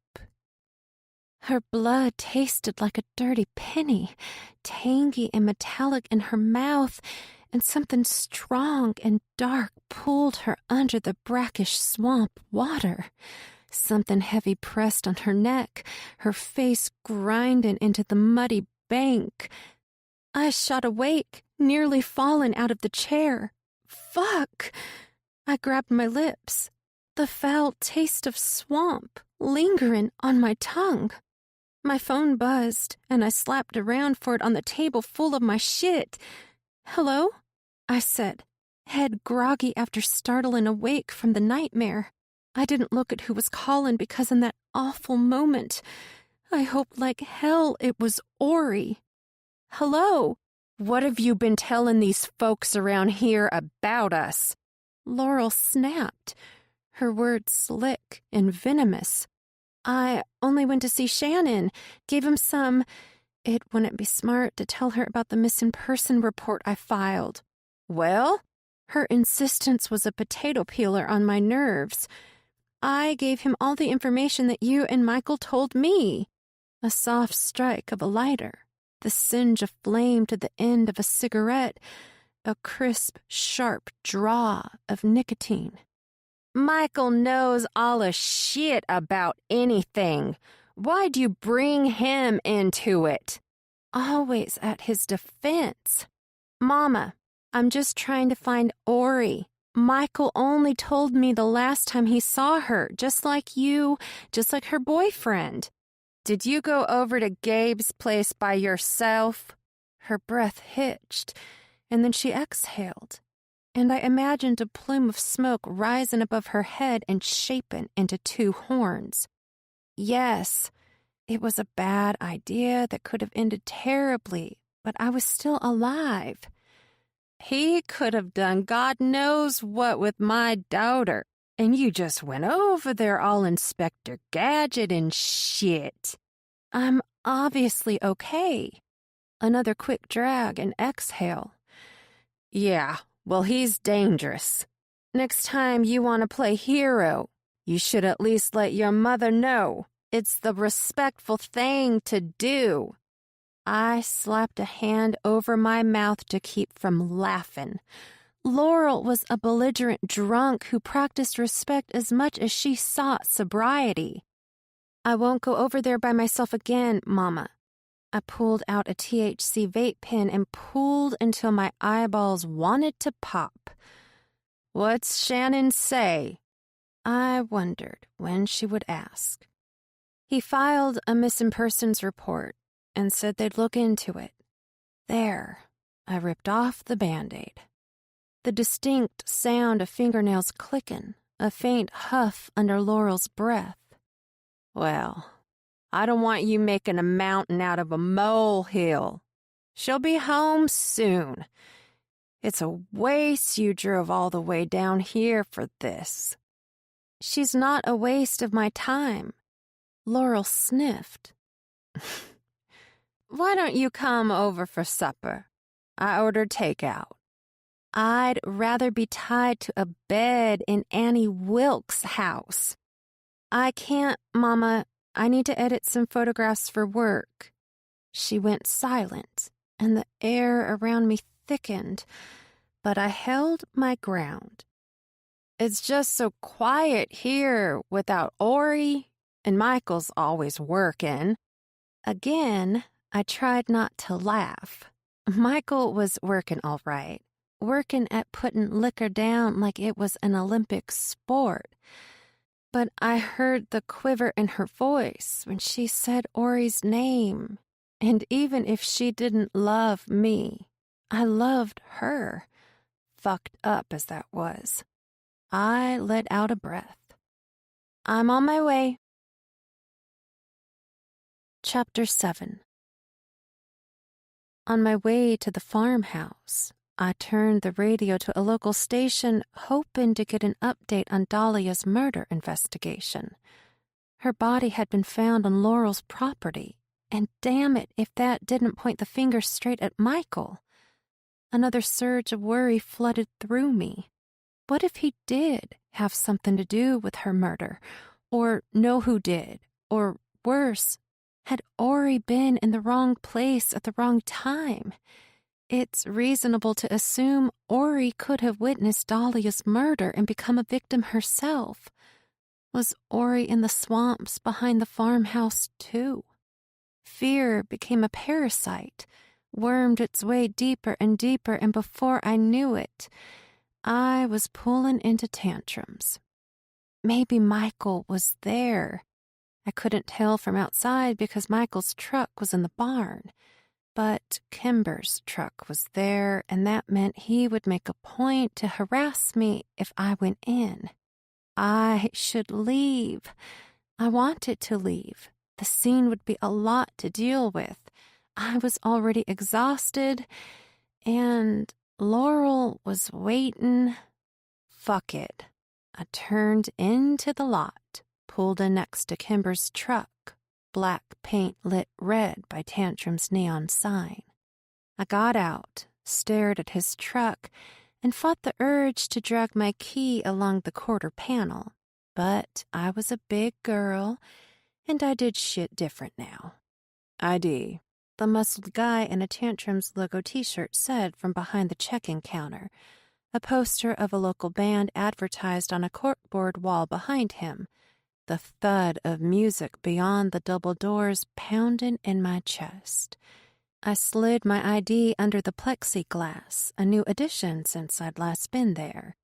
Her blood tasted like a dirty penny, tangy and metallic in her mouth, and something strong and dark pulled her under the brackish swamp water. Something heavy pressed on her neck, her face grinding into the muddy bank. I shot awake, nearly falling out of the chair. Fuck! I grabbed my lips, the foul taste of swamp lingering on my tongue. My phone buzzed, and I slapped around for it on the table full of my shit. "Hello?" I said, head groggy after startling awake from the nightmare. I didn't look at who was calling because in that awful moment, I hoped like hell it was Ori. "Hello? What have you been telling these folks around here about us?" Laurel snapped, her words slick and venomous. "I only went to see Shannon, gave him some. It wouldn't be smart to tell her about the missing person report I filed." "Well?" Her insistence was a potato peeler on my nerves. "I gave him all the information that you and Michael told me." A soft strike of a lighter, the singe of flame to the end of a cigarette, a crisp, sharp draw of nicotine. "Michael knows all the shit about anything. Why'd you bring him into it?" Always at his defense. "Mama, I'm just trying to find Ori. Michael only told me the last time he saw her, just like you, just like her boyfriend." "Did you go over to Gabe's place by yourself?" Her breath hitched, and then she exhaled, and I imagined a plume of smoke rising above her head and shaping into two horns. Yes, it was a bad idea that could have ended terribly, but I was still alive. "He could have done God knows what with my daughter, and you just went over there all Inspector Gadget and shit." "I'm obviously okay." Another quick drag and exhale. "Yeah, well, he's dangerous. Next time you want to play hero, you should at least let your mother know. It's the respectful thing to do." I slapped a hand over my mouth to keep from laughing. Laurel was a belligerent drunk who practiced respect as much as she sought sobriety. I won't go over there by myself again, Mama. I pulled out a THC vape pen and pulled until my eyeballs wanted to pop. What's Shannon say? I wondered when she would ask. He filed a missing persons report and said they'd look into it. There, I ripped off the Band-Aid. The distinct sound of fingernails clicking, a faint huff under Laurel's breath. Well, I don't want you making a mountain out of a molehill. She'll be home soon. It's a waste you drove all the way down here for this. She's not a waste of my time. Laurel sniffed. Why don't you come over for supper? I ordered takeout. I'd rather be tied to a bed in Annie Wilkes' house. I can't, Mama. I need to edit some photographs for work. She went silent, and the air around me thickened, but I held my ground. It's just so quiet here without Ori, and Michael's always working. Again, I tried not to laugh. Michael was working all right, working at putting liquor down like it was an Olympic sport. But I heard the quiver in her voice when she said Ori's name. And even if she didn't love me, I loved her, fucked up as that was. I let out a breath. I'm on my way. Chapter 7. On my way to the farmhouse, I turned the radio to a local station, hoping to get an update on Dahlia's murder investigation. Her body had been found on Laurel's property, and damn it if that didn't point the finger straight at Michael. Another surge of worry flooded through me. What if he did have something to do with her murder, or know who did, or worse, had Ori been in the wrong place at the wrong time? It's reasonable to assume Ori could have witnessed Dahlia's murder and become a victim herself. Was Ori in the swamps behind the farmhouse, too? Fear became a parasite, wormed its way deeper and deeper, and before I knew it, I was pulling into tantrums. Maybe Michael was there. I couldn't tell from outside because Michael's truck was in the barn. But Kimber's truck was there, and that meant he would make a point to harass me if I went in. I should leave. I wanted to leave. The scene would be a lot to deal with. I was already exhausted, and Laurel was waiting. Fuck it. I turned into the lot, pulled in next to Kimber's truck. Black paint lit red by Tantrum's neon sign. I got out, stared at his truck, and fought the urge to drag my key along the quarter panel. But I was a big girl, and I did shit different now. ID, the muscled guy in a Tantrum's logo t-shirt said from behind the check-in counter. A poster of a local band advertised on a corkboard wall behind him. The thud of music beyond the double doors pounding in my chest. I slid my ID under the plexiglass, a new addition since I'd last been there.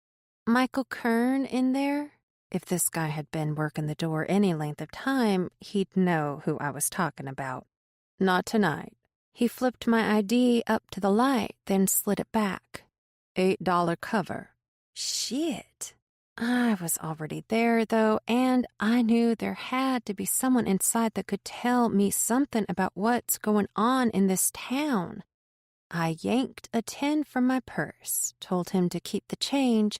Michael Kern in there? If this guy had been working the door any length of time, he'd know who I was talking about. Not tonight. He flipped my ID up to the light, then slid it back. $8 cover. Shit. I was already there, though, and I knew there had to be someone inside that could tell me something about what's going on in this town. I yanked a 10 from my purse, told him to keep the change,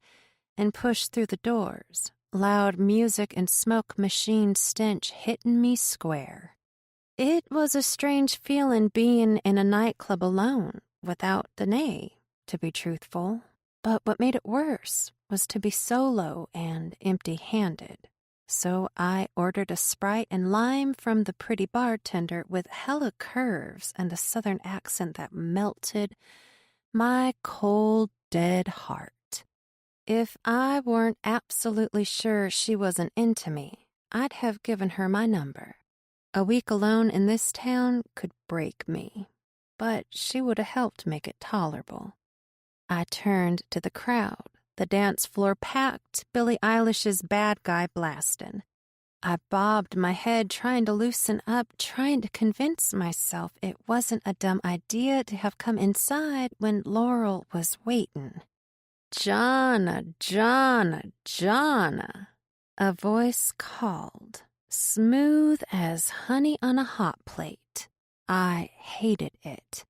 and pushed through the doors, loud music and smoke machine stench hitting me square. It was a strange feeling being in a nightclub alone, without Danae, to be truthful. But what made it worse was to be solo and empty-handed. So I ordered a Sprite and lime from the pretty bartender with hella curves and a southern accent that melted my cold, dead heart. If I weren't absolutely sure she wasn't into me, I'd have given her my number. A week alone in this town could break me, but she would have helped make it tolerable. I turned to the crowd, the dance floor packed, Billie Eilish's Bad Guy blastin'. I bobbed my head trying to loosen up, trying to convince myself it wasn't a dumb idea to have come inside when Laurel was waiting. "Jonna, Jonna, Jonna," a voice called, smooth as honey on a hot plate. I hated it.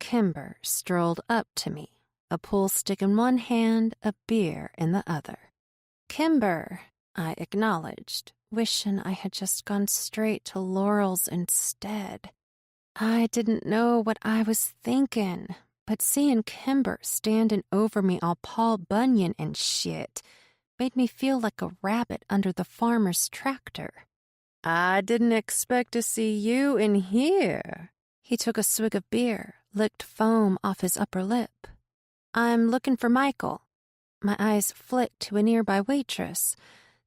Kimber strolled up to me, a pool stick in one hand, a beer in the other. "Kimber," I acknowledged, wishing I had just gone straight to Laurel's instead. I didn't know what I was thinking, but seeing Kimber standing over me all Paul Bunyan and shit made me feel like a rabbit under the farmer's tractor. "I didn't expect to see you in here." He took a swig of beer, licked foam off his upper lip. "I'm looking for Michael." My eyes flicked to a nearby waitress.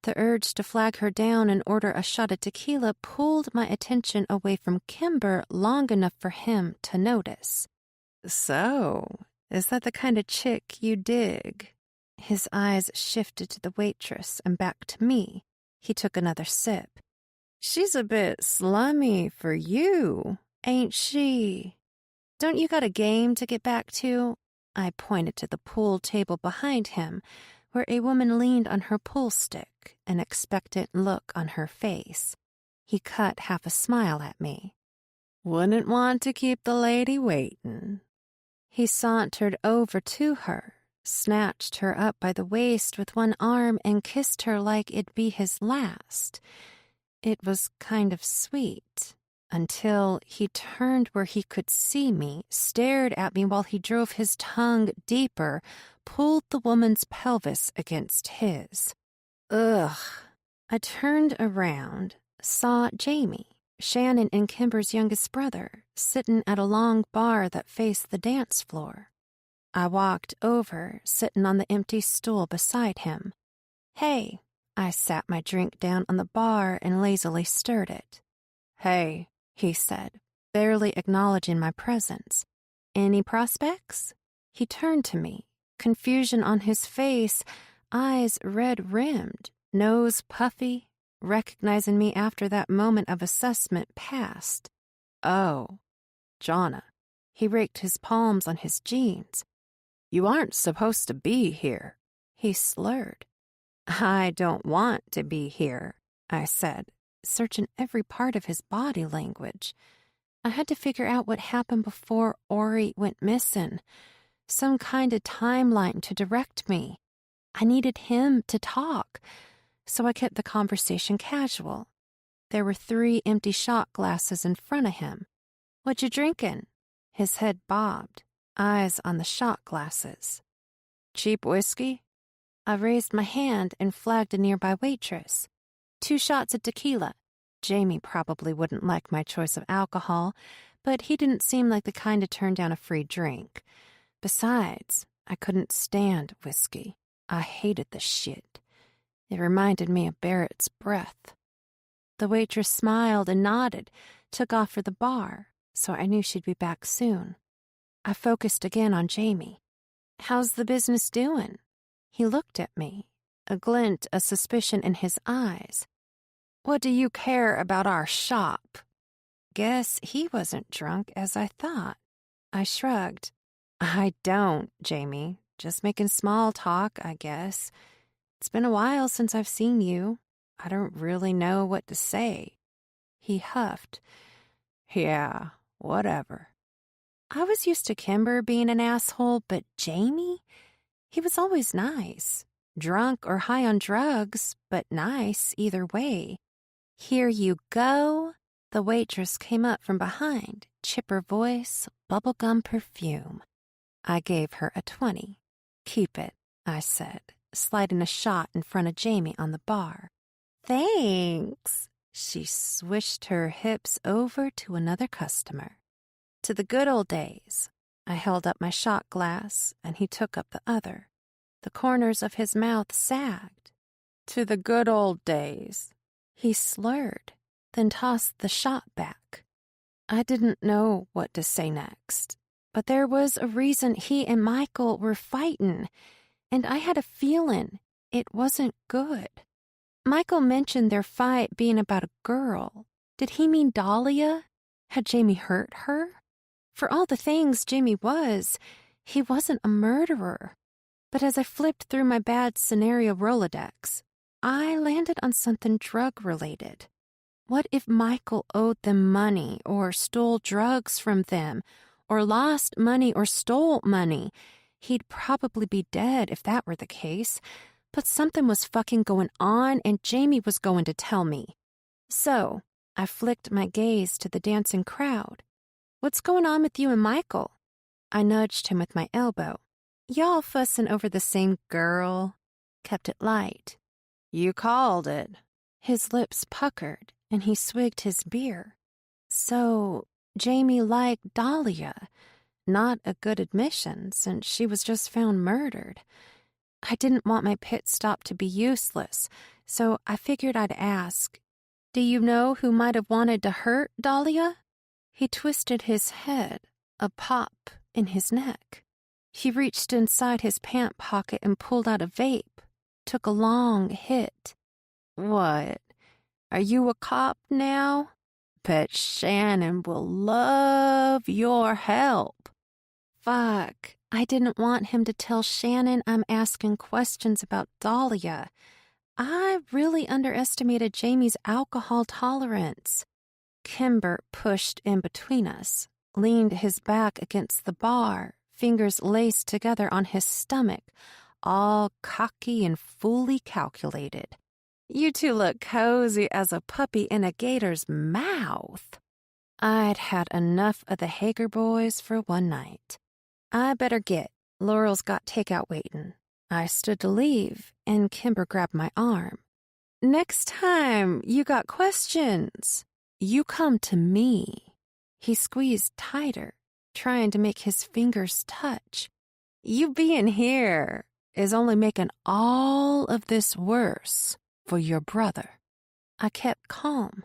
The urge to flag her down and order a shot of tequila pulled my attention away from Kimber long enough for him to notice. "So, is that the kind of chick you dig?" His eyes shifted to the waitress and back to me. He took another sip. "She's a bit slummy for you, ain't she? Don't you got a game to get back to?" I pointed to the pool table behind him, where a woman leaned on her pool stick, an expectant look on her face. He cut half a smile at me. "Wouldn't want to keep the lady waiting." He sauntered over to her, snatched her up by the waist with one arm and kissed her like it'd be his last. It was kind of sweet, until he turned where he could see me, stared at me while he drove his tongue deeper, pulled the woman's pelvis against his. Ugh. I turned around, saw Jamie, Shannon and Kimber's youngest brother, sitting at a long bar that faced the dance floor. I walked over, sitting on the empty stool beside him. "Hey." I sat my drink down on the bar and lazily stirred it. "Hey," he said, barely acknowledging my presence. "Any prospects?" He turned to me, confusion on his face, eyes red-rimmed, nose puffy, recognizing me after that moment of assessment passed. "Oh, Jonna." He raked his palms on his jeans. "You aren't supposed to be here." He slurred. "I don't want to be here," I said, searching every part of his body language. I had to figure out what happened before Ori went missing. Some kind of timeline to direct me. I needed him to talk, so I kept the conversation casual. There were 3 empty shot glasses in front of him. "What you drinking?" His head bobbed, eyes on the shot glasses. "Cheap whiskey?" I raised my hand and flagged a nearby waitress. 2 shots of tequila. Jamie probably wouldn't like my choice of alcohol, but he didn't seem like the kind to turn down a free drink. Besides, I couldn't stand whiskey. I hated the shit. It reminded me of Barrett's breath. The waitress smiled and nodded, took off for the bar, so I knew she'd be back soon. I focused again on Jamie. "How's the business doing?" He looked at me, a glint of suspicion in his eyes. "What do you care about our shop?" Guess he wasn't drunk as I thought. I shrugged. "I don't, Jamie. Just making small talk, I guess. It's been a while since I've seen you. I don't really know what to say." He huffed. "Yeah, whatever." I was used to Kimber being an asshole, but Jamie? He was always nice. Drunk or high on drugs, but nice either way. "Here you go." The waitress came up from behind, chipper voice, bubblegum perfume. I gave her a 20. "Keep it," I said, sliding a shot in front of Jamie on the bar. "Thanks." She swished her hips over to another customer. "To the good old days." I held up my shot glass, and he took up the other. The corners of his mouth sagged. "To the good old days." He slurred, then tossed the shot back. I didn't know what to say next, but there was a reason he and Michael were fighting, and I had a feeling it wasn't good. Michael mentioned their fight being about a girl. Did he mean Dahlia? Had Jamie hurt her? For all the things Jamie was, he wasn't a murderer. But as I flipped through my bad scenario Rolodex, I landed on something drug-related. What if Michael owed them money or stole drugs from them or lost money or stole money? He'd probably be dead if that were the case, but something was fucking going on and Jamie was going to tell me. So I flicked my gaze to the dancing crowd. What's going on with you and Michael? I nudged him with my elbow. Y'all fussing over the same girl? Kept it light. You called it. His lips puckered and he swigged his beer. So Jamie liked Dahlia. Not a good admission since she was just found murdered. I didn't want my pit stop to be useless, so I figured I'd ask, do you know who might have wanted to hurt Dahlia? He twisted his head, a pop in his neck. He reached inside his pant pocket and pulled out a vape, took a long hit. What? Are you a cop now? Bet Shannon will love your help. Fuck, I didn't want him to tell Shannon I'm asking questions about Dahlia. I really underestimated Jamie's alcohol tolerance. Kimber pushed in between us, leaned his back against the bar, fingers laced together on his stomach, all cocky and fully calculated. You two look cozy as a puppy in a gator's mouth. I'd had enough of the Hager boys for one night. I better get. Laurel's got takeout waiting. I stood to leave, and Kimber grabbed my arm. Next time you got questions, you come to me. He squeezed tighter, trying to make his fingers touch. You being here is only making all of this worse for your brother. I kept calm,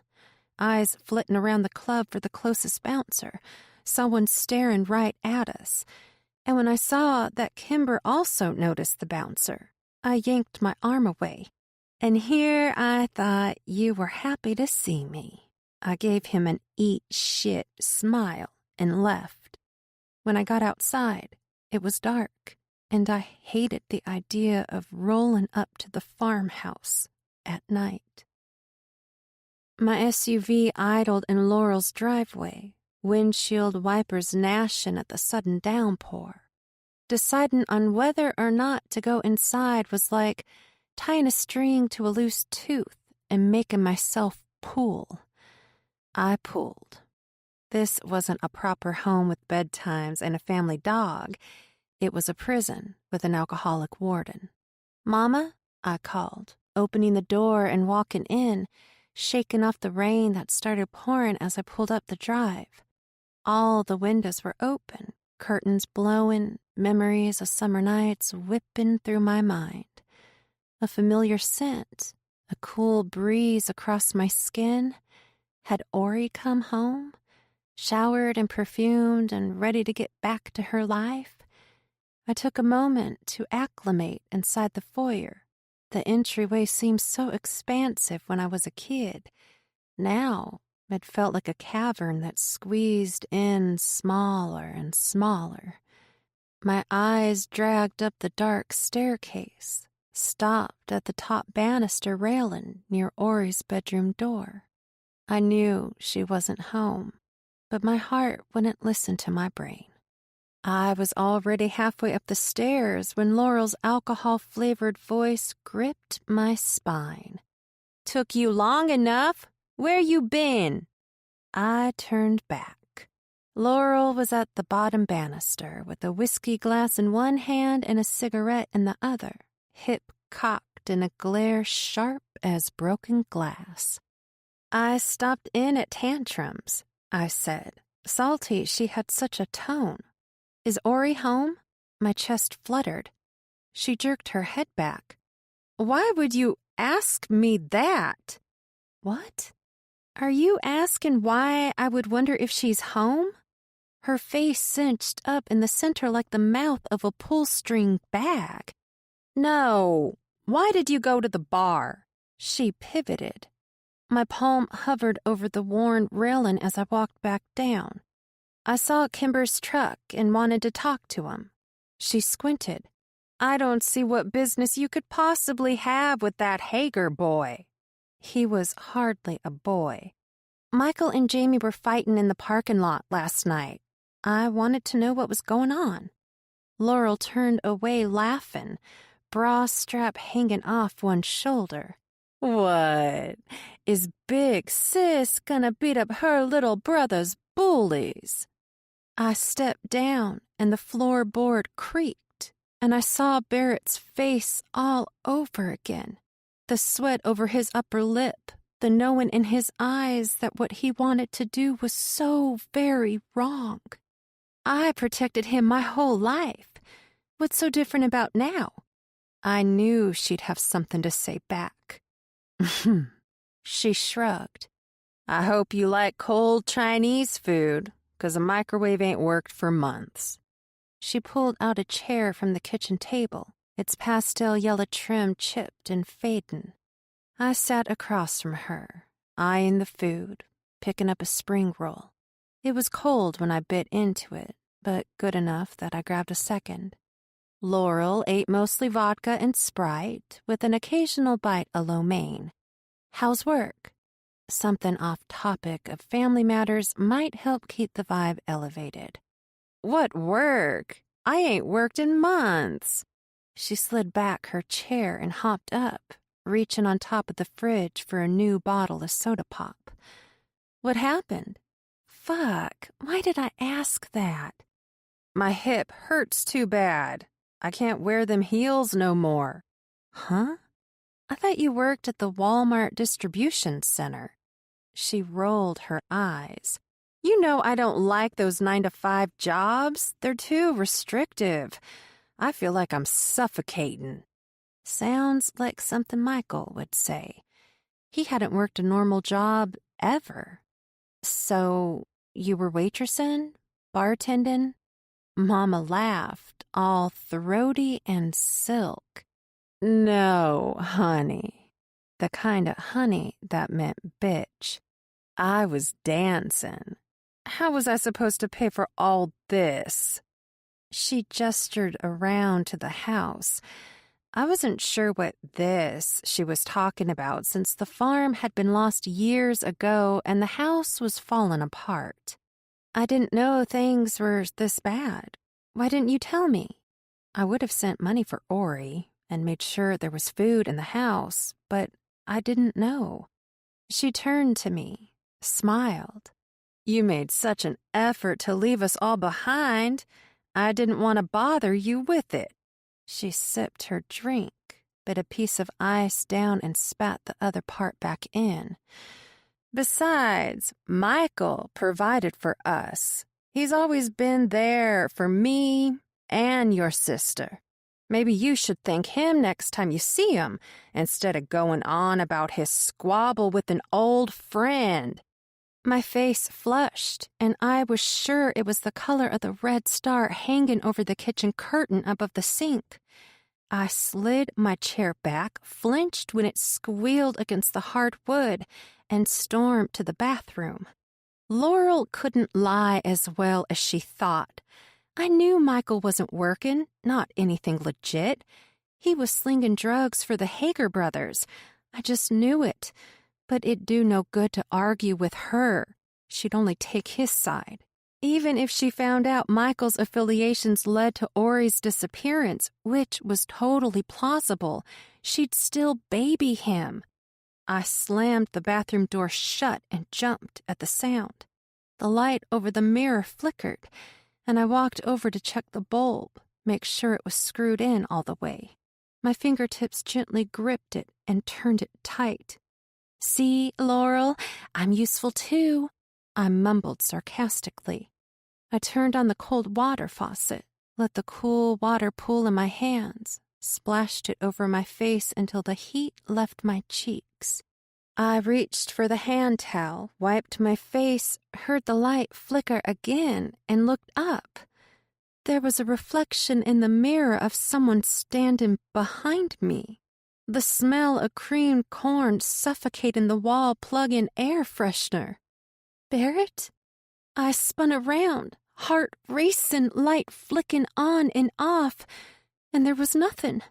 eyes flitting around the club for the closest bouncer, someone staring right at us. And when I saw that Kimber also noticed the bouncer, I yanked my arm away. And here I thought you were happy to see me. I gave him an eat shit smile and left. When I got outside, it was dark, and I hated the idea of rolling up to the farmhouse at night. My SUV idled in Laurel's driveway, windshield wipers gnashing at the sudden downpour. Deciding on whether or not to go inside was like tying a string to a loose tooth and making myself pull. I pulled. This wasn't a proper home with bedtimes and a family dog. It was a prison with an alcoholic warden. Mama, I called, opening the door and walking in, shaking off the rain that started pouring as I pulled up the drive. All the windows were open, curtains blowing, memories of summer nights whipping through my mind. A familiar scent, a cool breeze across my skin. Had Ori come home, showered and perfumed and ready to get back to her life? I took a moment to acclimate inside the foyer. The entryway seemed so expansive when I was a kid. Now, it felt like a cavern that squeezed in smaller and smaller. My eyes dragged up the dark staircase, stopped at the top banister railing near Ori's bedroom door. I knew she wasn't home, but my heart wouldn't listen to my brain. I was already halfway up the stairs when Laurel's alcohol-flavored voice gripped my spine. Took you long enough? Where you been? I turned back. Laurel was at the bottom banister with a whiskey glass in one hand and a cigarette in the other, hip cocked in a glare sharp as broken glass. I stopped in at Tantrums, I said, salty she had such a tone. Is Ori home? My chest fluttered. She jerked her head back. Why would you ask me that? What? Are you asking why I would wonder if she's home? Her face cinched up in the center like the mouth of a pull-string bag. No. Why did you go to the bar? She pivoted. My palm hovered over the worn railing as I walked back down. I saw Kimber's truck and wanted to talk to him. She squinted. I don't see what business you could possibly have with that Hager boy. He was hardly a boy. Michael and Jamie were fighting in the parking lot last night. I wanted to know what was going on. Laurel turned away laughing, bra strap hanging off one shoulder. What? Is big sis gonna beat up her little brother's bullies? I stepped down and the floorboard creaked, and I saw Barrett's face all over again. The sweat over his upper lip, the knowing in his eyes that what he wanted to do was so very wrong. I protected him my whole life. What's so different about now? I knew she'd have something to say back. She shrugged. I hope you like cold Chinese food, 'cause a microwave ain't worked for months. She pulled out a chair from the kitchen table, its pastel yellow trim chipped and fading. I sat across from her, eyeing the food, picking up a spring roll. It was cold when I bit into it, but good enough that I grabbed a second. Laurel ate mostly vodka and Sprite, with an occasional bite of lo mein. How's work? Something off topic of family matters might help keep the vibe elevated. What work? I ain't worked in months. She slid back her chair and hopped up, reaching on top of the fridge for a new bottle of soda pop. What happened? Fuck, why did I ask that? My hip hurts too bad. I can't wear them heels no more. Huh? I thought you worked at the Walmart distribution center. She rolled her eyes. You know I don't like those 9-to-5 jobs. They're too restrictive. I feel like I'm suffocating. Sounds like something Michael would say. He hadn't worked a normal job ever. So, you were waitressing? Bartending? Mama laughed, all throaty and silk. No, honey. The kind of honey that meant bitch. I was dancing. How was I supposed to pay for all this? She gestured around to the house. I wasn't sure what this she was talking about, since the farm had been lost years ago and the house was falling apart. I didn't know things were this bad. Why didn't you tell me? I would have sent money for Ori and made sure there was food in the house, but I didn't know. She turned to me, smiled. You made such an effort to leave us all behind. I didn't want to bother you with it. She sipped her drink, bit a piece of ice down and spat the other part back in. Besides, Michael provided for us. He's always been there for me and your sister. Maybe you should thank him next time you see him, instead of going on about his squabble with an old friend. My face flushed, and I was sure it was the color of the red star hanging over the kitchen curtain above the sink. I slid my chair back, flinched when it squealed against the hard wood, and stormed to the bathroom. Laurel couldn't lie as well as she thought. I knew Michael wasn't working, not anything legit. He was slinging drugs for the Hager brothers. I just knew it. But it'd do no good to argue with her. She'd only take his side. Even if she found out Michael's affiliations led to Ori's disappearance, which was totally plausible, she'd still baby him. I slammed the bathroom door shut and jumped at the sound. The light over the mirror flickered, and I walked over to check the bulb, make sure it was screwed in all the way. My fingertips gently gripped it and turned it tight. See, Laurel, I'm useful too, I mumbled sarcastically. I turned on the cold water faucet, let the cool water pool in my hands, splashed it over my face until the heat left my cheeks. I reached for the hand towel, wiped my face, heard the light flicker again, and looked up. There was a reflection in the mirror of someone standing behind me. The smell of creamed corn suffocating the wall plug-in air freshener. Barrett? I spun around, heart racing, light flicking on and off, and there was nothing.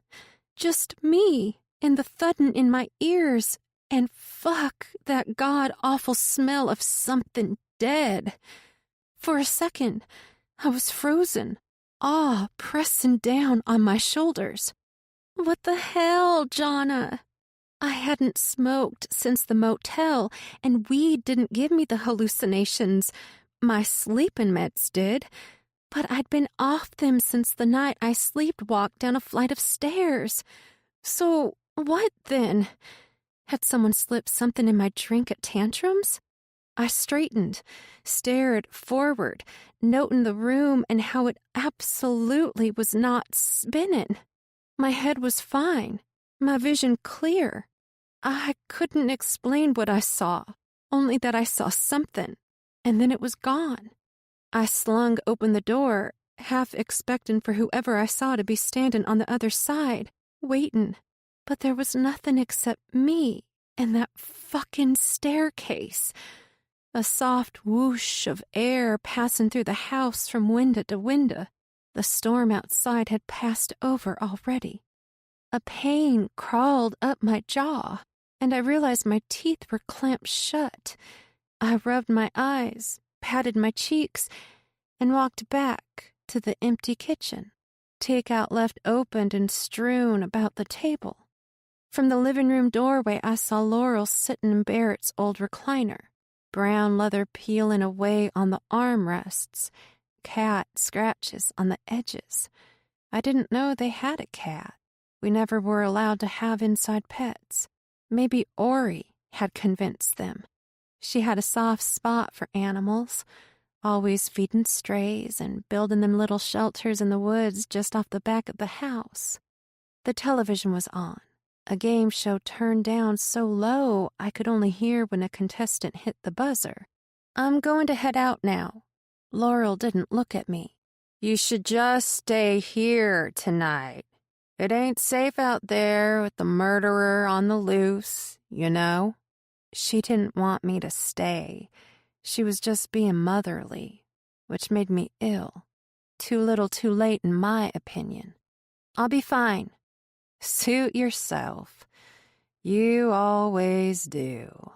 Just me and the thudding in my ears, and fuck, that god-awful smell of something dead. For a second, I was frozen, awe pressing down on my shoulders. What the hell, Jonna? I hadn't smoked since the motel, and weed didn't give me the hallucinations. My sleeping meds did, but I'd been off them since the night I sleepwalked down a flight of stairs. So what then? Had someone slipped something in my drink at Tantrums? I straightened, stared forward, noting the room and how it absolutely was not spinning. My head was fine, my vision clear. I couldn't explain what I saw, only that I saw something, and then it was gone. I slung open the door, half expecting for whoever I saw to be standing on the other side, waiting. But there was nothing except me and that fucking staircase. A soft whoosh of air passing through the house from window to window. The storm outside had passed over already. A pain crawled up my jaw, and I realized my teeth were clamped shut. I rubbed my eyes, patted my cheeks, and walked back to the empty kitchen. Takeout left opened and strewn about the table. From the living room doorway, I saw Laurel sitting in Barrett's old recliner, brown leather peeling away on the armrests, cat scratches on the edges. I didn't know they had a cat. We never were allowed to have inside pets. Maybe Ori had convinced them. She had a soft spot for animals, always feeding strays and building them little shelters in the woods just off the back of the house. The television was on. A game show turned down so low I could only hear when a contestant hit the buzzer. I'm going to head out now. Laurel didn't look at me. You should just stay here tonight. It ain't safe out there with the murderer on the loose, you know? She didn't want me to stay. She was just being motherly, which made me ill. Too little too late in my opinion. I'll be fine. Suit yourself. You always do.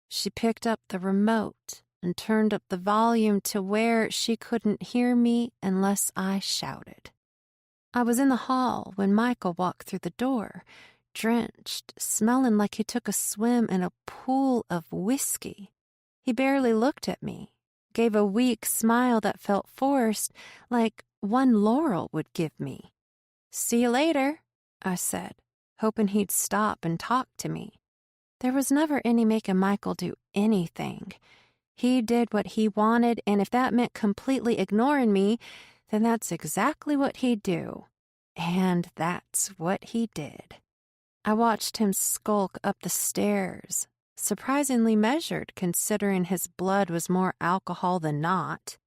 She picked up the remote and turned up the volume to where she couldn't hear me unless I shouted. I was in the hall when Michael walked through the door, drenched, smelling like he took a swim in a pool of whiskey. He barely looked at me, gave a weak smile that felt forced, like one Laurel would give me. See you later, I said, hoping he'd stop and talk to me. There was never any making Michael do anything. He did what he wanted, and if that meant completely ignoring me, then that's exactly what he'd do. And that's what he did. I watched him skulk up the stairs, surprisingly measured considering his blood was more alcohol than not.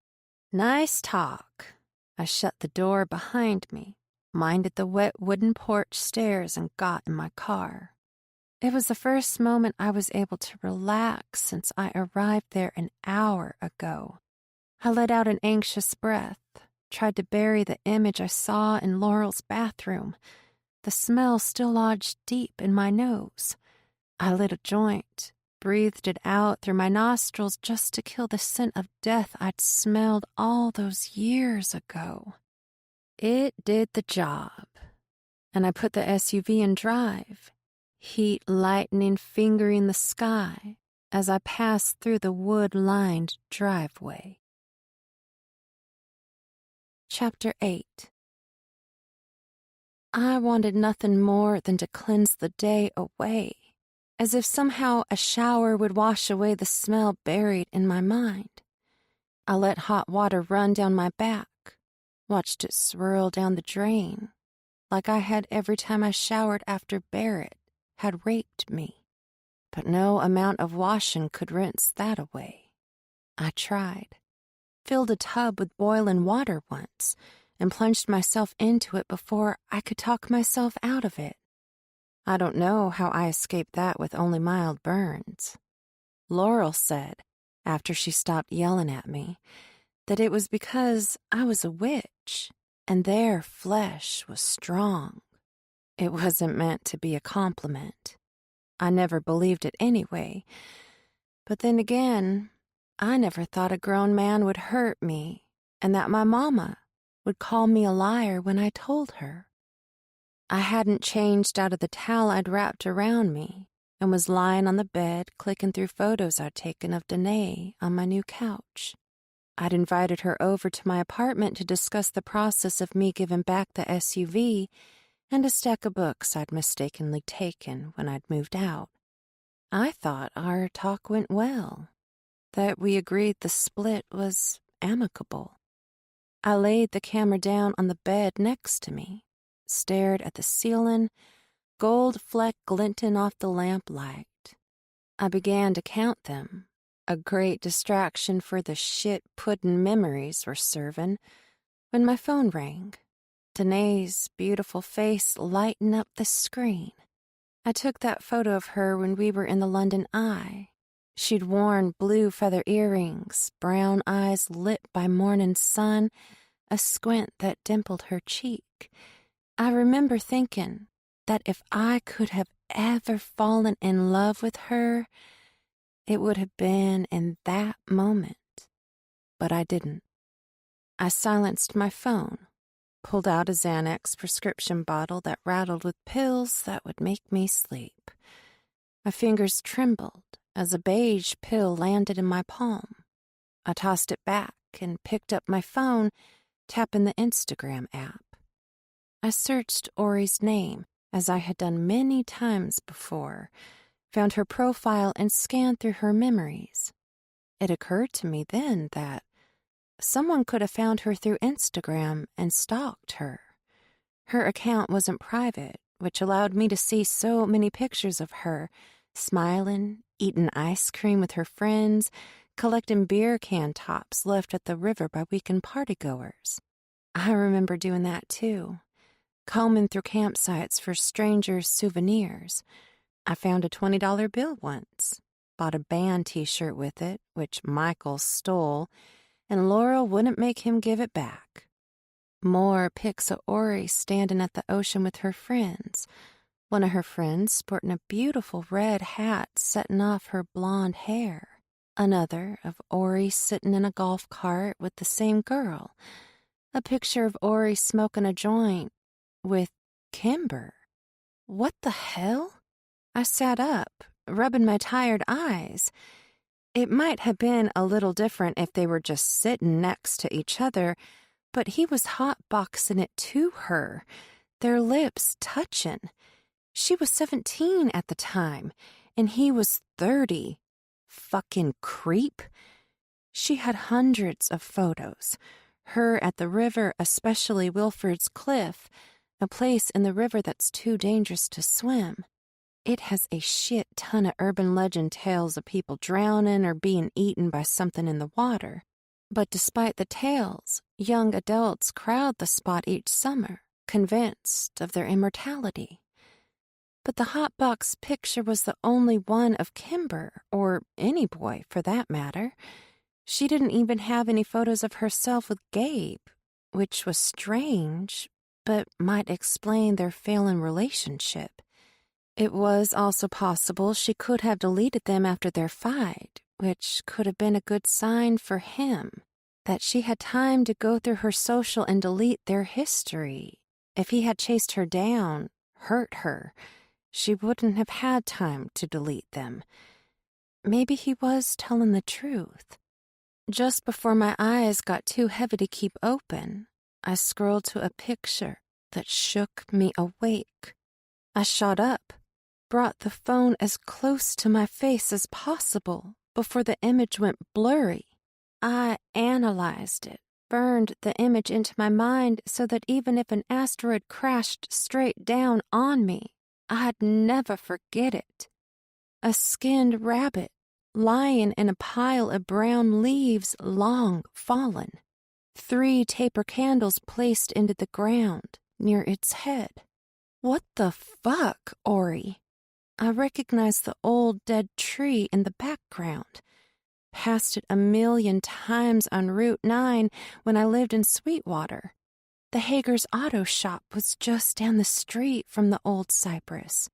Nice talk. I shut the door behind me, minded the wet wooden porch stairs, and got in my car. It was the first moment I was able to relax since I arrived there an hour ago. I let out an anxious breath, tried to bury the image I saw in Laurel's bathroom. The smell still lodged deep in my nose. I lit a joint, breathed it out through my nostrils just to kill the scent of death I'd smelled all those years ago. It did the job, and I put the SUV in drive, heat lightning fingering the sky as I passed through the wood-lined driveway. Chapter 8. I wanted nothing more than to cleanse the day away, as if somehow a shower would wash away the smell buried in my mind. I let hot water run down my back, watched it swirl down the drain, like I had every time I showered after Barrett had raped me. but no amount of washing could rinse that away. I tried. Filled a tub with boiling water once and plunged myself into it before I could talk myself out of it. I don't know how I escaped that with only mild burns. Laurel said, after she stopped yelling at me, that it was because I was a witch and their flesh was strong. It wasn't meant to be a compliment. I never believed it anyway. But then again, I never thought a grown man would hurt me and that my mama would call me a liar when I told her. I hadn't changed out of the towel I'd wrapped around me and was lying on the bed clicking through photos I'd taken of Danae on my new couch. I'd invited her over to my apartment to discuss the process of me giving back the SUV and a stack of books I'd mistakenly taken when I'd moved out. I thought our talk went well, that we agreed the split was amicable. I laid the camera down on the bed next to me, stared at the ceiling, gold fleck glinting off the lamplight. I began to count them, a great distraction for the shit-puddin' memories we're serving, when my phone rang. Danae's beautiful face lighting up the screen. I took that photo of her when we were in the London Eye. She'd worn blue feather earrings, brown eyes lit by morning sun, a squint that dimpled her cheek. I remember thinking that if I could have ever fallen in love with her, it would have been in that moment. But I didn't. I silenced my phone, pulled out a Xanax prescription bottle that rattled with pills that would make me sleep. My fingers trembled as a beige pill landed in my palm. I tossed it back and picked up my phone, tapping the Instagram app. I searched Ori's name, as I had done many times before, found her profile and scanned through her memories. It occurred to me then that someone could have found her through Instagram and stalked her. Her account wasn't private, which allowed me to see so many pictures of her, smiling, eating ice cream with her friends, collecting beer can tops left at the river by weekend partygoers. I remember doing that too, combing through campsites for strangers' souvenirs. I found a $20 bill once, bought a band t-shirt with it, which Michael stole, and Laurel wouldn't make him give it back. More pics of Ori standing at the ocean with her friends, one of her friends sporting a beautiful red hat setting off her blonde hair, another of Ori sitting in a golf cart with the same girl, a picture of Ori smoking a joint with Kimber. What the hell? I sat up, rubbing my tired eyes. It might have been a little different if they were just sitting next to each other, but he was hotboxing it to her, their lips touching. She was 17 at the time, and he was 30. Fucking creep. She had hundreds of photos. Her at the river, especially Wilford's Cliff, a place in the river that's too dangerous to swim. It has a shit ton of urban legend tales of people drowning or being eaten by something in the water. But despite the tales, young adults crowd the spot each summer, convinced of their immortality. But the hotbox picture was the only one of Kimber, or any boy for that matter. She didn't even have any photos of herself with Gabe, which was strange, but might explain their failing relationship. It was also possible she could have deleted them after their fight, which could have been a good sign for him, that she had time to go through her social and delete their history. If he had chased her down, hurt her, she wouldn't have had time to delete them. Maybe he was telling the truth. Just before my eyes got too heavy to keep open, I scrolled to a picture that shook me awake. I shot up, brought the phone as close to my face as possible before the image went blurry. I analyzed it, burned the image into my mind so that even if an asteroid crashed straight down on me, I'd never forget it. A skinned rabbit lying in a pile of brown leaves long fallen. 3 taper candles placed into the ground near its head. What the fuck, Ori? I recognized the old dead tree in the background. Passed it a million times on Route 9 when I lived in Sweetwater. The Hager's auto shop was just down the street from the old cypress.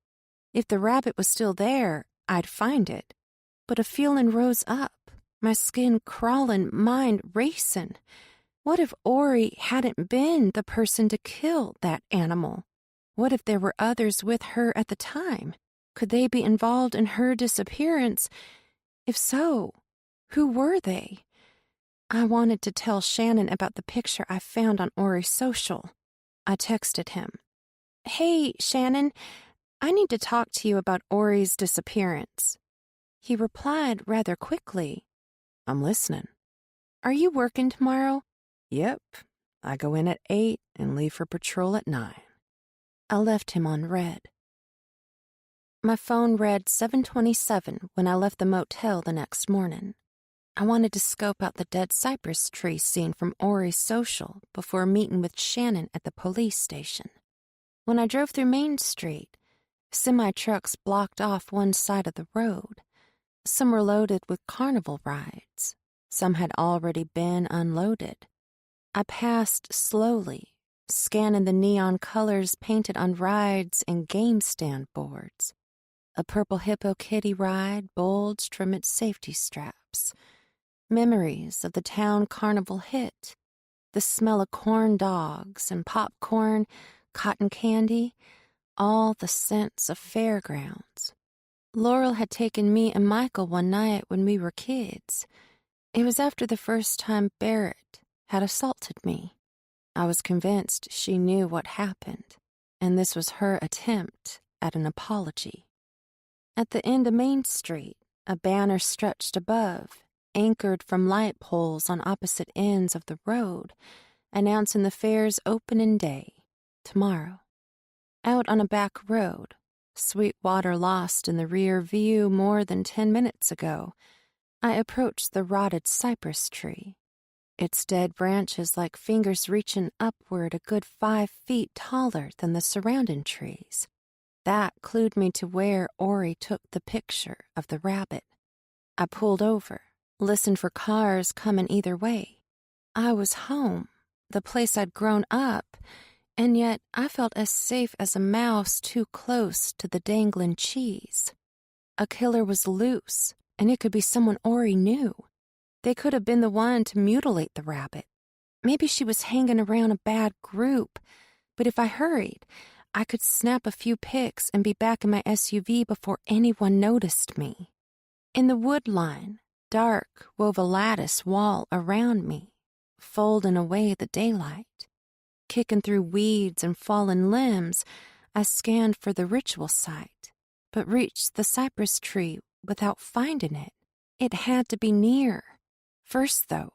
If the rabbit was still there, I'd find it. But a feeling rose up, my skin crawling, mind racing. What if Ori hadn't been the person to kill that animal? What if there were others with her at the time? Could they be involved in her disappearance? If so, who were they? I wanted to tell Shannon about the picture I found on Ori's social. I texted him. Hey, Shannon, I need to talk to you about Ori's disappearance. He replied rather quickly. I'm listening. Are you working tomorrow? Yep. I go in at 8 and leave for patrol at 9. I left him on red. My phone read 7:27 when I left the motel the next morning. I wanted to scope out the dead cypress tree scene from Ori's social before meeting with Shannon at the police station. When I drove through Main Street, semi-trucks blocked off one side of the road. Some were loaded with carnival rides. Some had already been unloaded. I passed slowly, scanning the neon colors painted on rides and game stand boards. A purple hippo kitty ride bulged from its safety straps. Memories of the town carnival hit. The smell of corn dogs and popcorn, cotton candy, all the scents of fairgrounds. Laurel had taken me and Michael one night when we were kids. It was after the first time Barrett had assaulted me. I was convinced she knew what happened, and this was her attempt at an apology. At the end of Main Street, a banner stretched above, anchored from light poles on opposite ends of the road, announcing the fair's opening day, tomorrow. Out on a back road, Sweetwater lost in the rear view more than 10 minutes ago, I approached the rotted cypress tree. Its dead branches like fingers reaching upward a good 5 feet taller than the surrounding trees. That clued me to where Ori took the picture of the rabbit. I pulled over, listened for cars coming either way. I was home, the place I'd grown up, and yet I felt as safe as a mouse too close to the dangling cheese. A killer was loose, and it could be someone Ori knew. They could have been the one to mutilate the rabbit. Maybe she was hanging around a bad group, but if I hurried, I could snap a few pics and be back in my SUV before anyone noticed me. In the wood line, dark wove a lattice wall around me, folding away the daylight. Kicking through weeds and fallen limbs, I scanned for the ritual site, but reached the cypress tree without finding it. It had to be near. First, though,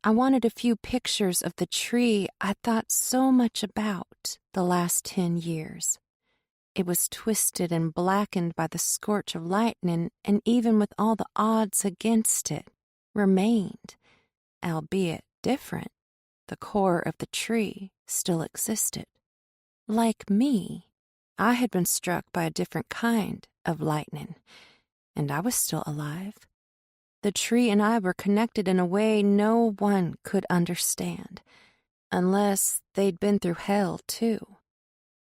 I wanted a few pictures of the tree I thought so much about the last 10 years. It was twisted and blackened by the scorch of lightning, and even with all the odds against it, remained, albeit different. The core of the tree still existed. Like me, I had been struck by a different kind of lightning, and I was still alive. The tree and I were connected in a way no one could understand, unless they'd been through hell, too.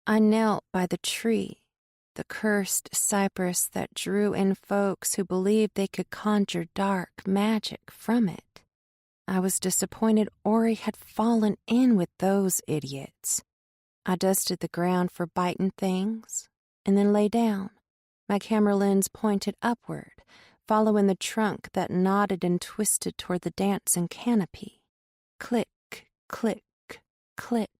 I knelt by the tree, the cursed cypress that drew in folks who believed they could conjure dark magic from it. I was disappointed Ori had fallen in with those idiots. I dusted the ground for biting things, and then lay down, my camera lens pointed upward, following the trunk that nodded and twisted toward the dancing canopy. Click, click, click.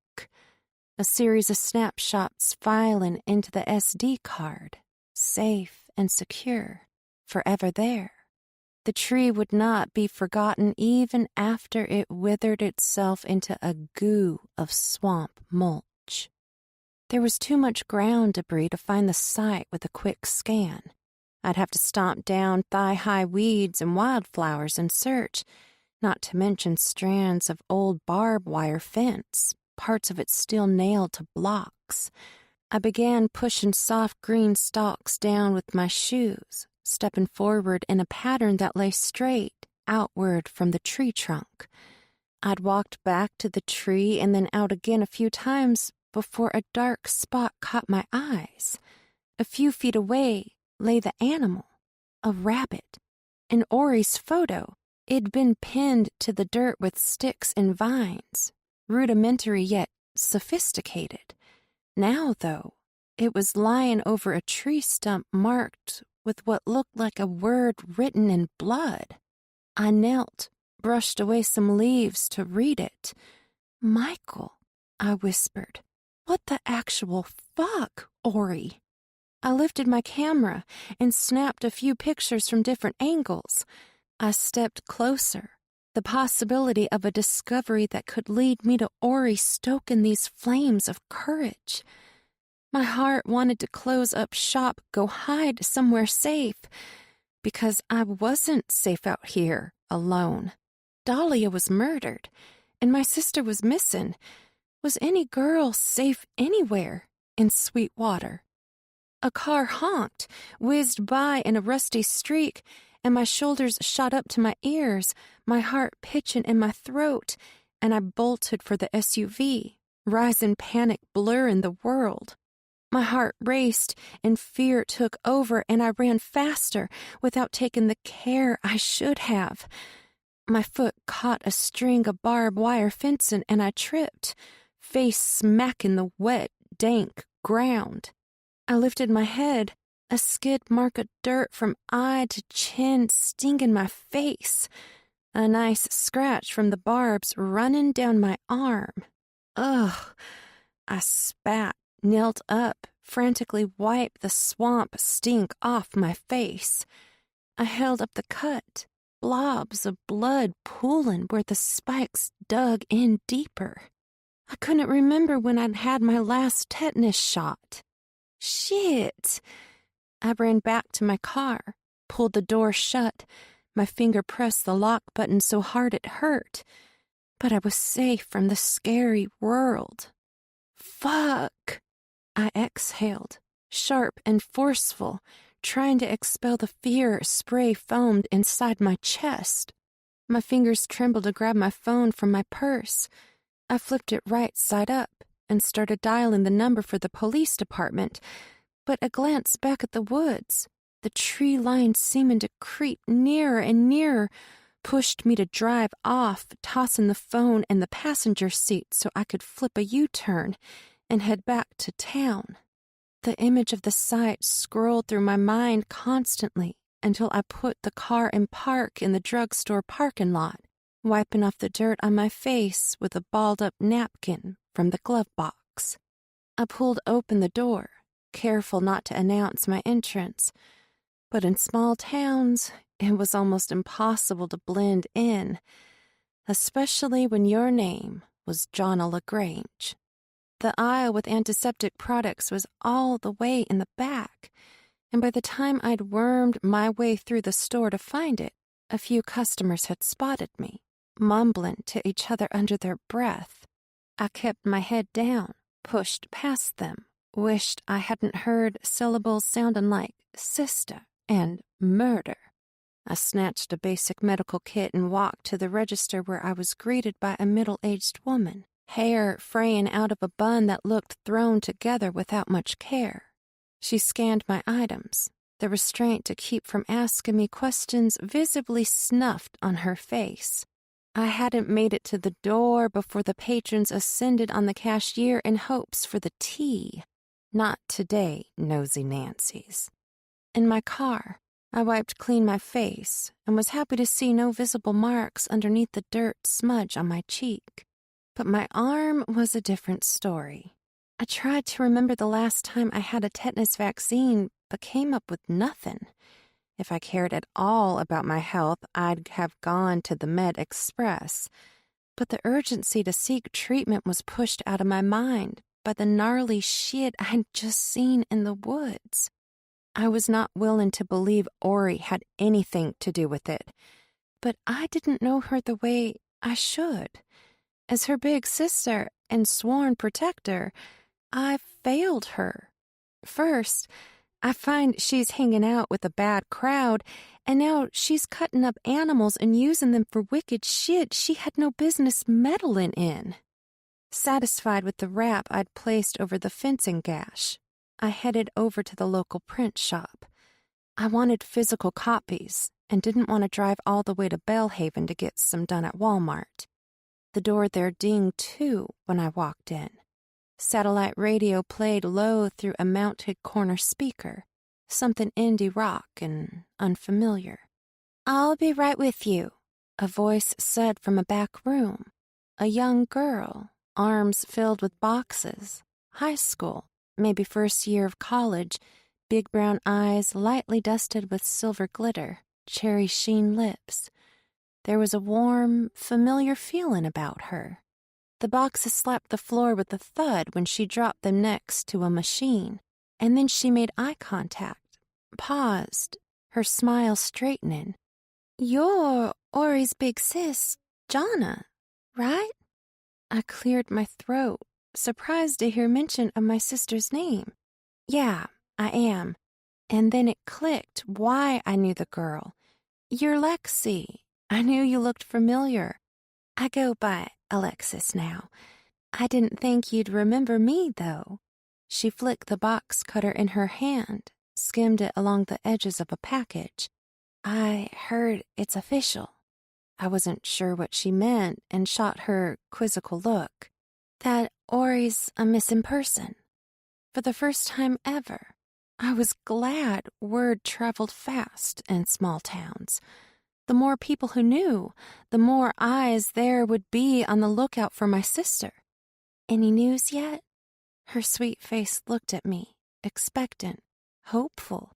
A series of snapshots filing into the SD card, safe and secure, forever there. The tree would not be forgotten even after it withered itself into a goo of swamp mulch. There was too much ground debris to find the site with a quick scan. I'd have to stomp down thigh-high weeds and wildflowers in search, not to mention strands of old barbed wire fence, parts of it still nailed to blocks. I began pushing soft green stalks down with my shoes, stepping forward in a pattern that lay straight outward from the tree trunk. I'd walked back to the tree and then out again a few times before a dark spot caught my eyes. A few feet away lay the animal, a rabbit. In Ori's photo, it'd been pinned to the dirt with sticks and vines, rudimentary yet sophisticated. Now, though, it was lying over a tree stump marked with what looked like a word written in blood. I knelt, brushed away some leaves to read it. "Michael," I whispered. "What the actual fuck, Ori?" I lifted my camera and snapped a few pictures from different angles. I stepped closer, the possibility of a discovery that could lead me to Ori stoking these flames of courage. My heart wanted to close up shop, go hide somewhere safe, because I wasn't safe out here, alone. Dahlia was murdered, and my sister was missing. Was any girl safe anywhere in Sweetwater? A car honked, whizzed by in a rusty streak, and my shoulders shot up to my ears, my heart pitching in my throat, and I bolted for the SUV, rising panic blurring the world. My heart raced, and fear took over, and I ran faster without taking the care I should have. My foot caught a string of barbed wire fencing, and I tripped, face smacking the wet, dank ground. I lifted my head, a skid mark of dirt from eye to chin stinging my face, a nice scratch from the barbs running down my arm. Ugh! I spat, knelt up, frantically wiped the swamp stink off my face. I held up the cut, blobs of blood pooling where the spikes dug in deeper. I couldn't remember when I'd had my last tetanus shot. Shit! I ran back to my car, pulled the door shut. My finger pressed the lock button so hard it hurt. But I was safe from the scary world. Fuck! I exhaled, sharp and forceful, trying to expel the fear spray foamed inside my chest. My fingers trembled to grab my phone from my purse. I flipped it right side up and started dialing the number for the police department, but a glance back at the woods, the tree line seeming to creep nearer and nearer, pushed me to drive off, tossing the phone in the passenger seat so I could flip a U-turn and head back to town. The image of the site scrolled through my mind constantly until I put the car in park in the drugstore parking lot, wiping off the dirt on my face with a balled-up napkin from the glove box. I pulled open the door, careful not to announce my entrance, but in small towns, it was almost impossible to blend in, especially when your name was Jonna LaGrange. The aisle with antiseptic products was all the way in the back, and by the time I'd wormed my way through the store to find it, a few customers had spotted me, mumbling to each other under their breath. I kept my head down, pushed past them, wished I hadn't heard syllables sounding like sister and murder. I snatched a basic medical kit and walked to the register where I was greeted by a middle-aged woman, hair fraying out of a bun that looked thrown together without much care. She scanned my items, the restraint to keep from asking me questions visibly snuffed on her face. I hadn't made it to the door before the patrons ascended on the cashier in hopes for the tea. Not today, nosy Nancy's. In my car, I wiped clean my face and was happy to see no visible marks underneath the dirt smudge on my cheek. But my arm was a different story. I tried to remember the last time I had a tetanus vaccine, but came up with nothing. If I cared at all about my health, I'd have gone to the Med Express. But the urgency to seek treatment was pushed out of my mind by the gnarly shit I'd just seen in the woods. I was not willing to believe Ori had anything to do with it, but I didn't know her the way I should. As her big sister and sworn protector, I failed her. First, I find she's hanging out with a bad crowd, and now she's cutting up animals and using them for wicked shit she had no business meddling in. Satisfied with the wrap I'd placed over the fencing gash, I headed over to the local print shop. I wanted physical copies and didn't want to drive all the way to Bellhaven to get some done at Walmart. The door there dinged too when I walked in. Satellite radio played low through a mounted corner speaker, something indie rock and unfamiliar. "I'll be right with you," a voice said from a back room. A young girl, arms filled with boxes, high school, maybe first year of college, big brown eyes lightly dusted with silver glitter, cherry sheen lips. There was a warm, familiar feeling about her. The boxes slapped the floor with a thud when she dropped them next to a machine, and then she made eye contact, paused, her smile straightening. "You're Ori's big sis, Jonna, right?" I cleared my throat, surprised to hear mention of my sister's name. "Yeah, I am." And then it clicked why I knew the girl. "You're Lexi. I knew you looked familiar. I go by Alexis now. I didn't think you'd remember me, though." She flicked the box cutter in her hand, skimmed it along the edges of a package. "I heard it's official." I wasn't sure what she meant and shot her quizzical look. "That Ori's a missing person." For the first time ever, I was glad word traveled fast in small towns. The more people who knew, the more eyes there would be on the lookout for my sister. "Any news yet?" Her sweet face looked at me, expectant, hopeful.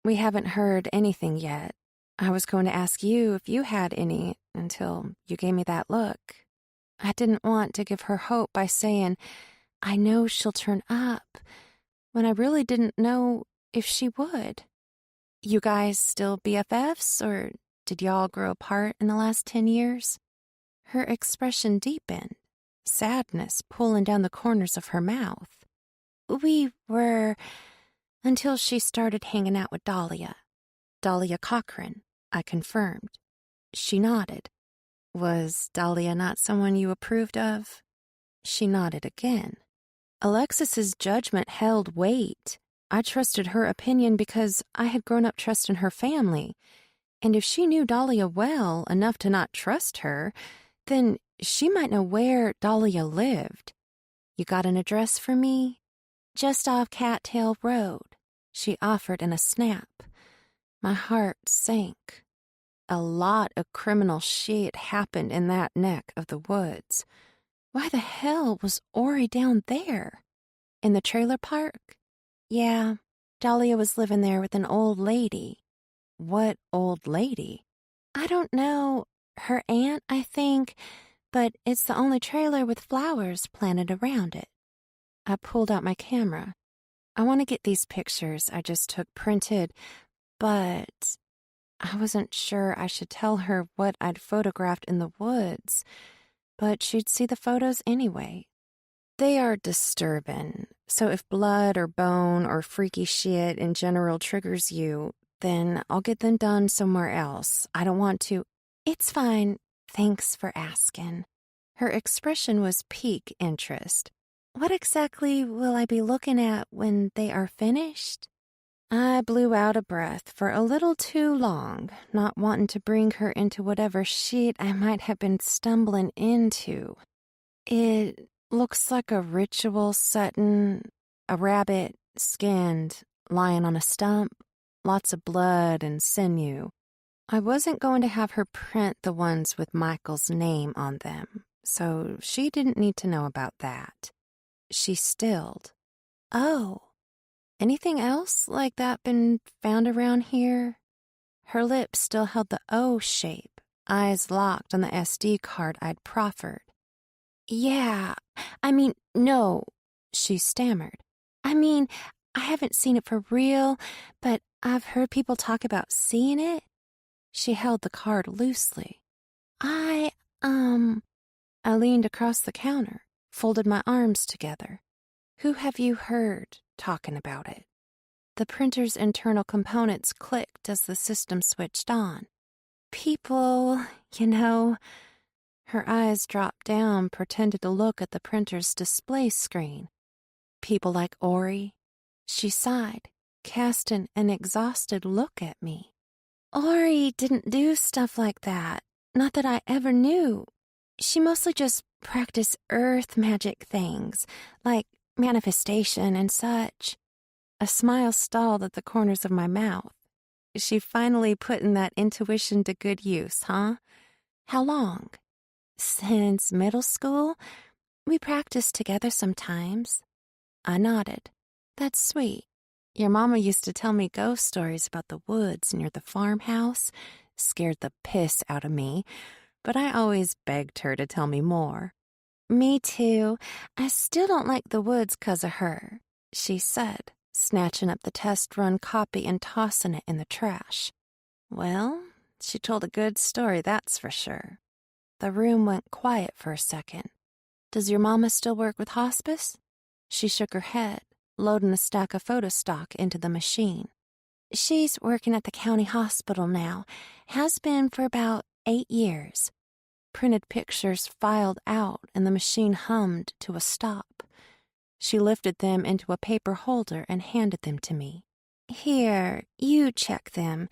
"We haven't heard anything yet. I was going to ask you if you had any until you gave me that look." I didn't want to give her hope by saying, "I know she'll turn up," when I really didn't know if she would. "You guys still BFFs, or did y'all grow apart in the last 10 years? Her expression deepened, sadness pulling down the corners of her mouth. "We were, until she started hanging out with Dahlia." "Dahlia Cochran," I confirmed. She nodded. "Was Dahlia not someone you approved of?" She nodded again. Alexis's judgment held weight. I trusted her opinion because I had grown up trusting her family. And if she knew Dahlia well enough to not trust her, then she might know where Dahlia lived. "You got an address for me?" "Just off Cattail Road," she offered in a snap. My heart sank. A lot of criminal shit happened in that neck of the woods. Why the hell was Ori down there? In the trailer park? Yeah, Dahlia was living there with an old lady. What old lady? I don't know. Her aunt, I think, but it's the only trailer with flowers planted around it. I pulled out my camera. I want to get these pictures I just took printed, but I wasn't sure I should tell her what I'd photographed in the woods, but she'd see the photos anyway. They are disturbing, so if blood or bone or freaky shit in general triggers you, then I'll get them done somewhere else. I don't want to. "It's fine. Thanks for asking." Her expression was pique interest. "What exactly will I be looking at when they are finished?" I blew out a breath for a little too long, not wanting to bring her into whatever shit I might have been stumbling into. "It looks like a ritual setting, a rabbit, skinned, lying on a stump, lots of blood and sinew." I wasn't going to have her print the ones with Michael's name on them, so she didn't need to know about that. She stilled. "Oh. Anything else like that been found around here?" Her lips still held the O shape, eyes locked on the SD card I'd proffered. "Yeah, no," she stammered. I haven't seen it for real, but I've heard people talk about seeing it. She held the card loosely. I, um, I leaned across the counter, folded my arms together. Who have you heard talking about it? The printer's internal components clicked as the system switched on. People, you know. Her eyes dropped down, pretended to look at the printer's display screen. People like Ori. She sighed, casting an exhausted look at me. Ori didn't do stuff like that. Not that I ever knew. She mostly just practiced earth magic things, like manifestation and such. A smile stalled at the corners of my mouth. She finally putting that intuition to good use, huh? How long? Since middle school. We practiced together sometimes. I nodded. That's sweet. Your mama used to tell me ghost stories about the woods near the farmhouse. Scared the piss out of me, but I always begged her to tell me more. Me too. I still don't like the woods 'cause of her, she said, snatching up the test run copy and tossing it in the trash. Well, she told a good story, that's for sure. The room went quiet for a second. Does your mama still work with hospice? She shook her head, loading a stack of photo stock into the machine. She's working at the county hospital now. Has been for about 8 years. Printed pictures filed out and the machine hummed to a stop. She lifted them into a paper holder and handed them to me. Here, you check them.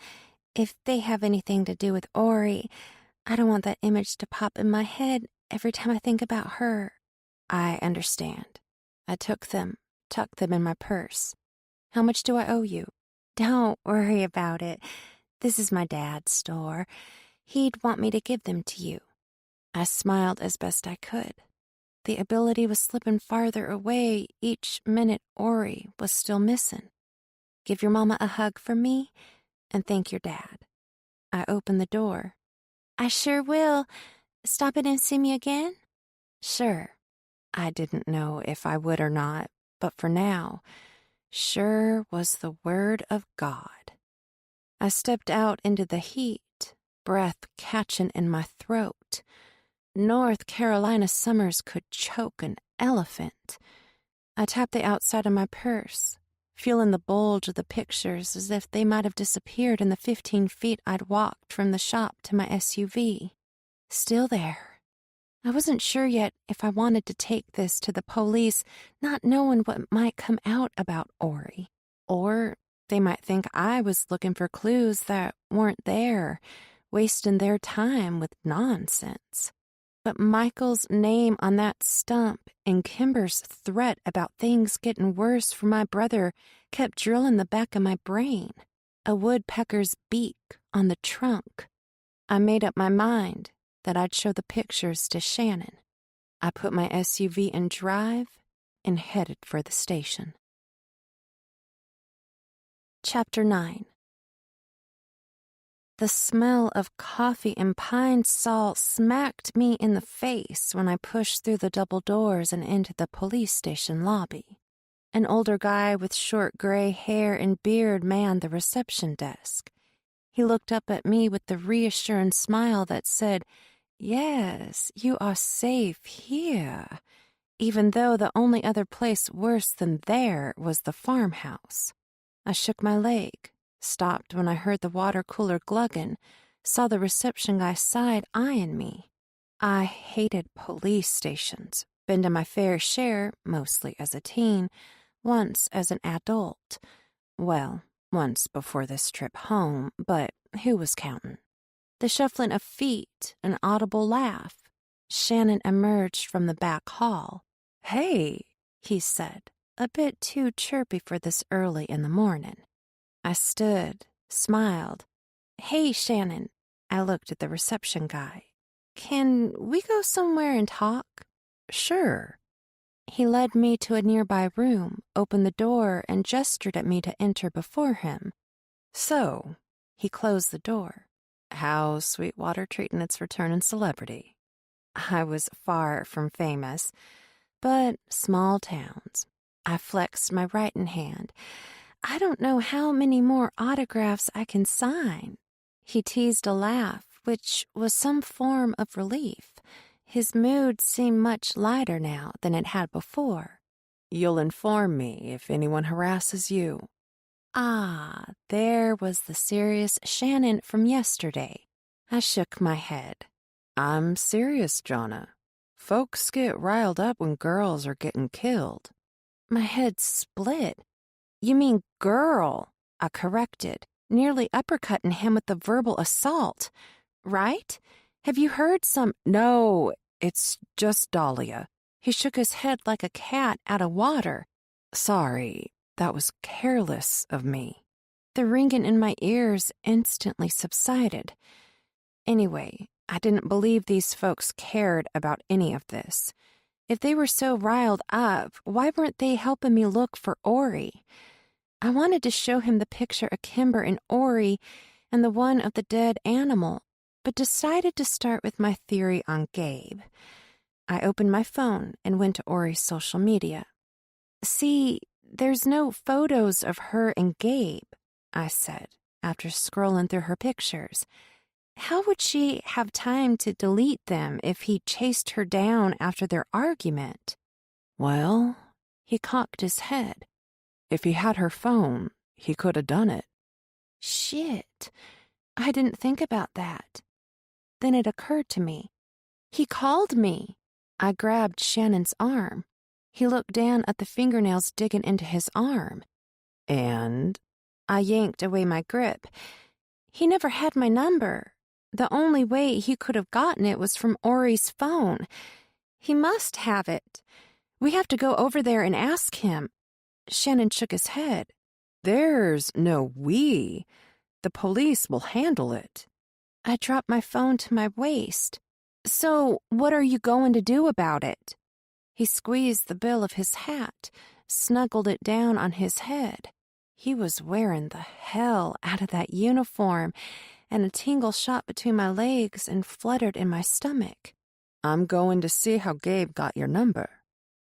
If they have anything to do with Ori, I don't want that image to pop in my head every time I think about her. I understand. I took them, tucked them in my purse. How much do I owe you? Don't worry about it. This is my dad's store. He'd want me to give them to you. I smiled as best I could. The ability was slipping farther away each minute Ori was still missing. Give your mama a hug for me, and thank your dad. I opened the door. I sure will. Stop in and see me again? Sure. I didn't know if I would or not, but for now, sure was the word of God. I stepped out into the heat, breath catching in my throat. North Carolina summers could choke an elephant. I tapped the outside of my purse, feeling the bulge of the pictures as if they might have disappeared in the 15 feet I'd walked from the shop to my SUV. Still there. I wasn't sure yet if I wanted to take this to the police, not knowing what might come out about Ori. Or they might think I was looking for clues that weren't there, wasting their time with nonsense. But Michael's name on that stump and Kimber's threat about things getting worse for my brother kept drilling the back of my brain. A woodpecker's beak on the trunk. I made up my mind that I'd show the pictures to Shannon. I put my SUV in drive and headed for the station. Chapter 9. The smell of coffee and pine salt smacked me in the face when I pushed through the double doors and into the police station lobby. An older guy with short gray hair and beard manned the reception desk. He looked up at me with the reassuring smile that said, "Yes, you are safe here," even though the only other place worse than there was the farmhouse. I shook my leg, stopped when I heard the water cooler glugging, saw the reception guy side eyeing me. I hated police stations, been to my fair share, mostly as a teen, once as an adult. Well, once before this trip home, but who was counting? The shuffling of feet, an audible laugh. Shannon emerged from the back hall. "Hey," he said, a bit too chirpy for this early in the morning. I stood, smiled. "Hey, Shannon." I looked at the reception guy. "Can we go somewhere and talk?" "Sure." He led me to a nearby room, opened the door, and gestured at me to enter before him. "So," he closed the door. "How's Sweetwater treating its returning celebrity?" I was far from famous, but small towns. I flexed my writing hand. I don't know how many more autographs I can sign. He teased a laugh, which was some form of relief. His mood seemed much lighter now than it had before. You'll inform me if anyone harasses you. Ah, there was the serious Shannon from yesterday. I shook my head. I'm serious, Jonna. Folks get riled up when girls are getting killed. My head split. You mean girl, I corrected, nearly uppercutting him with the verbal assault. Right? Have you heard some— No, it's just Dahlia. He shook his head like a cat out of water. Sorry, that was careless of me. The ringing in my ears instantly subsided. Anyway, I didn't believe these folks cared about any of this. If they were so riled up, why weren't they helping me look for Ori? I wanted to show him the picture of Kimber and Ori and the one of the dead animal, but decided to start with my theory on Gabe. I opened my phone and went to Ori's social media. See, there's no photos of her and Gabe, I said, after scrolling through her pictures. How would she have time to delete them if he chased her down after their argument? Well, He cocked his head. if he had her phone, he could have done it. Shit, I didn't think about that. Then it occurred to me. He called me. I grabbed Shannon's arm. He looked down at the fingernails digging into his arm. And I yanked away my grip. He never had my number. The only way he could have gotten it was from Ori's phone. He must have it. We have to go over there and ask him. Shannon shook his head. there's no we. The police will handle it. I dropped my phone to my waist. So, what are you going to do about it? He squeezed the bill of his hat, snuggled it down on his head. He was wearing the hell out of that uniform, and a tingle shot between my legs and fluttered in my stomach. I'm going to see how Gabe got your number.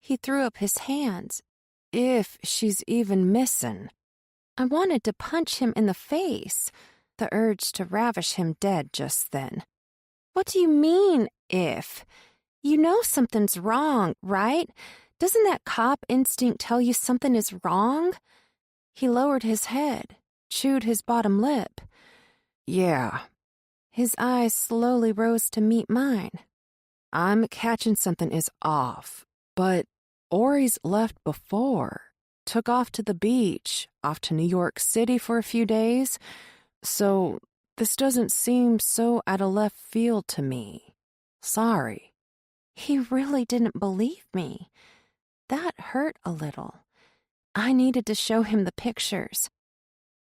He threw up his hands. If she's even missing. I wanted to punch him in the face, the urge to ravish him dead just then. What do you mean, if? You know something's wrong, right? Doesn't that cop instinct tell you something is wrong? He lowered his head, chewed his bottom lip. Yeah. His eyes slowly rose to meet mine. I'm catching something is off, but Ori's left before. Took off to the beach, off to New York City for a few days. So this doesn't seem so out of left field to me. Sorry. He really didn't believe me. That hurt a little. I needed to show him the pictures.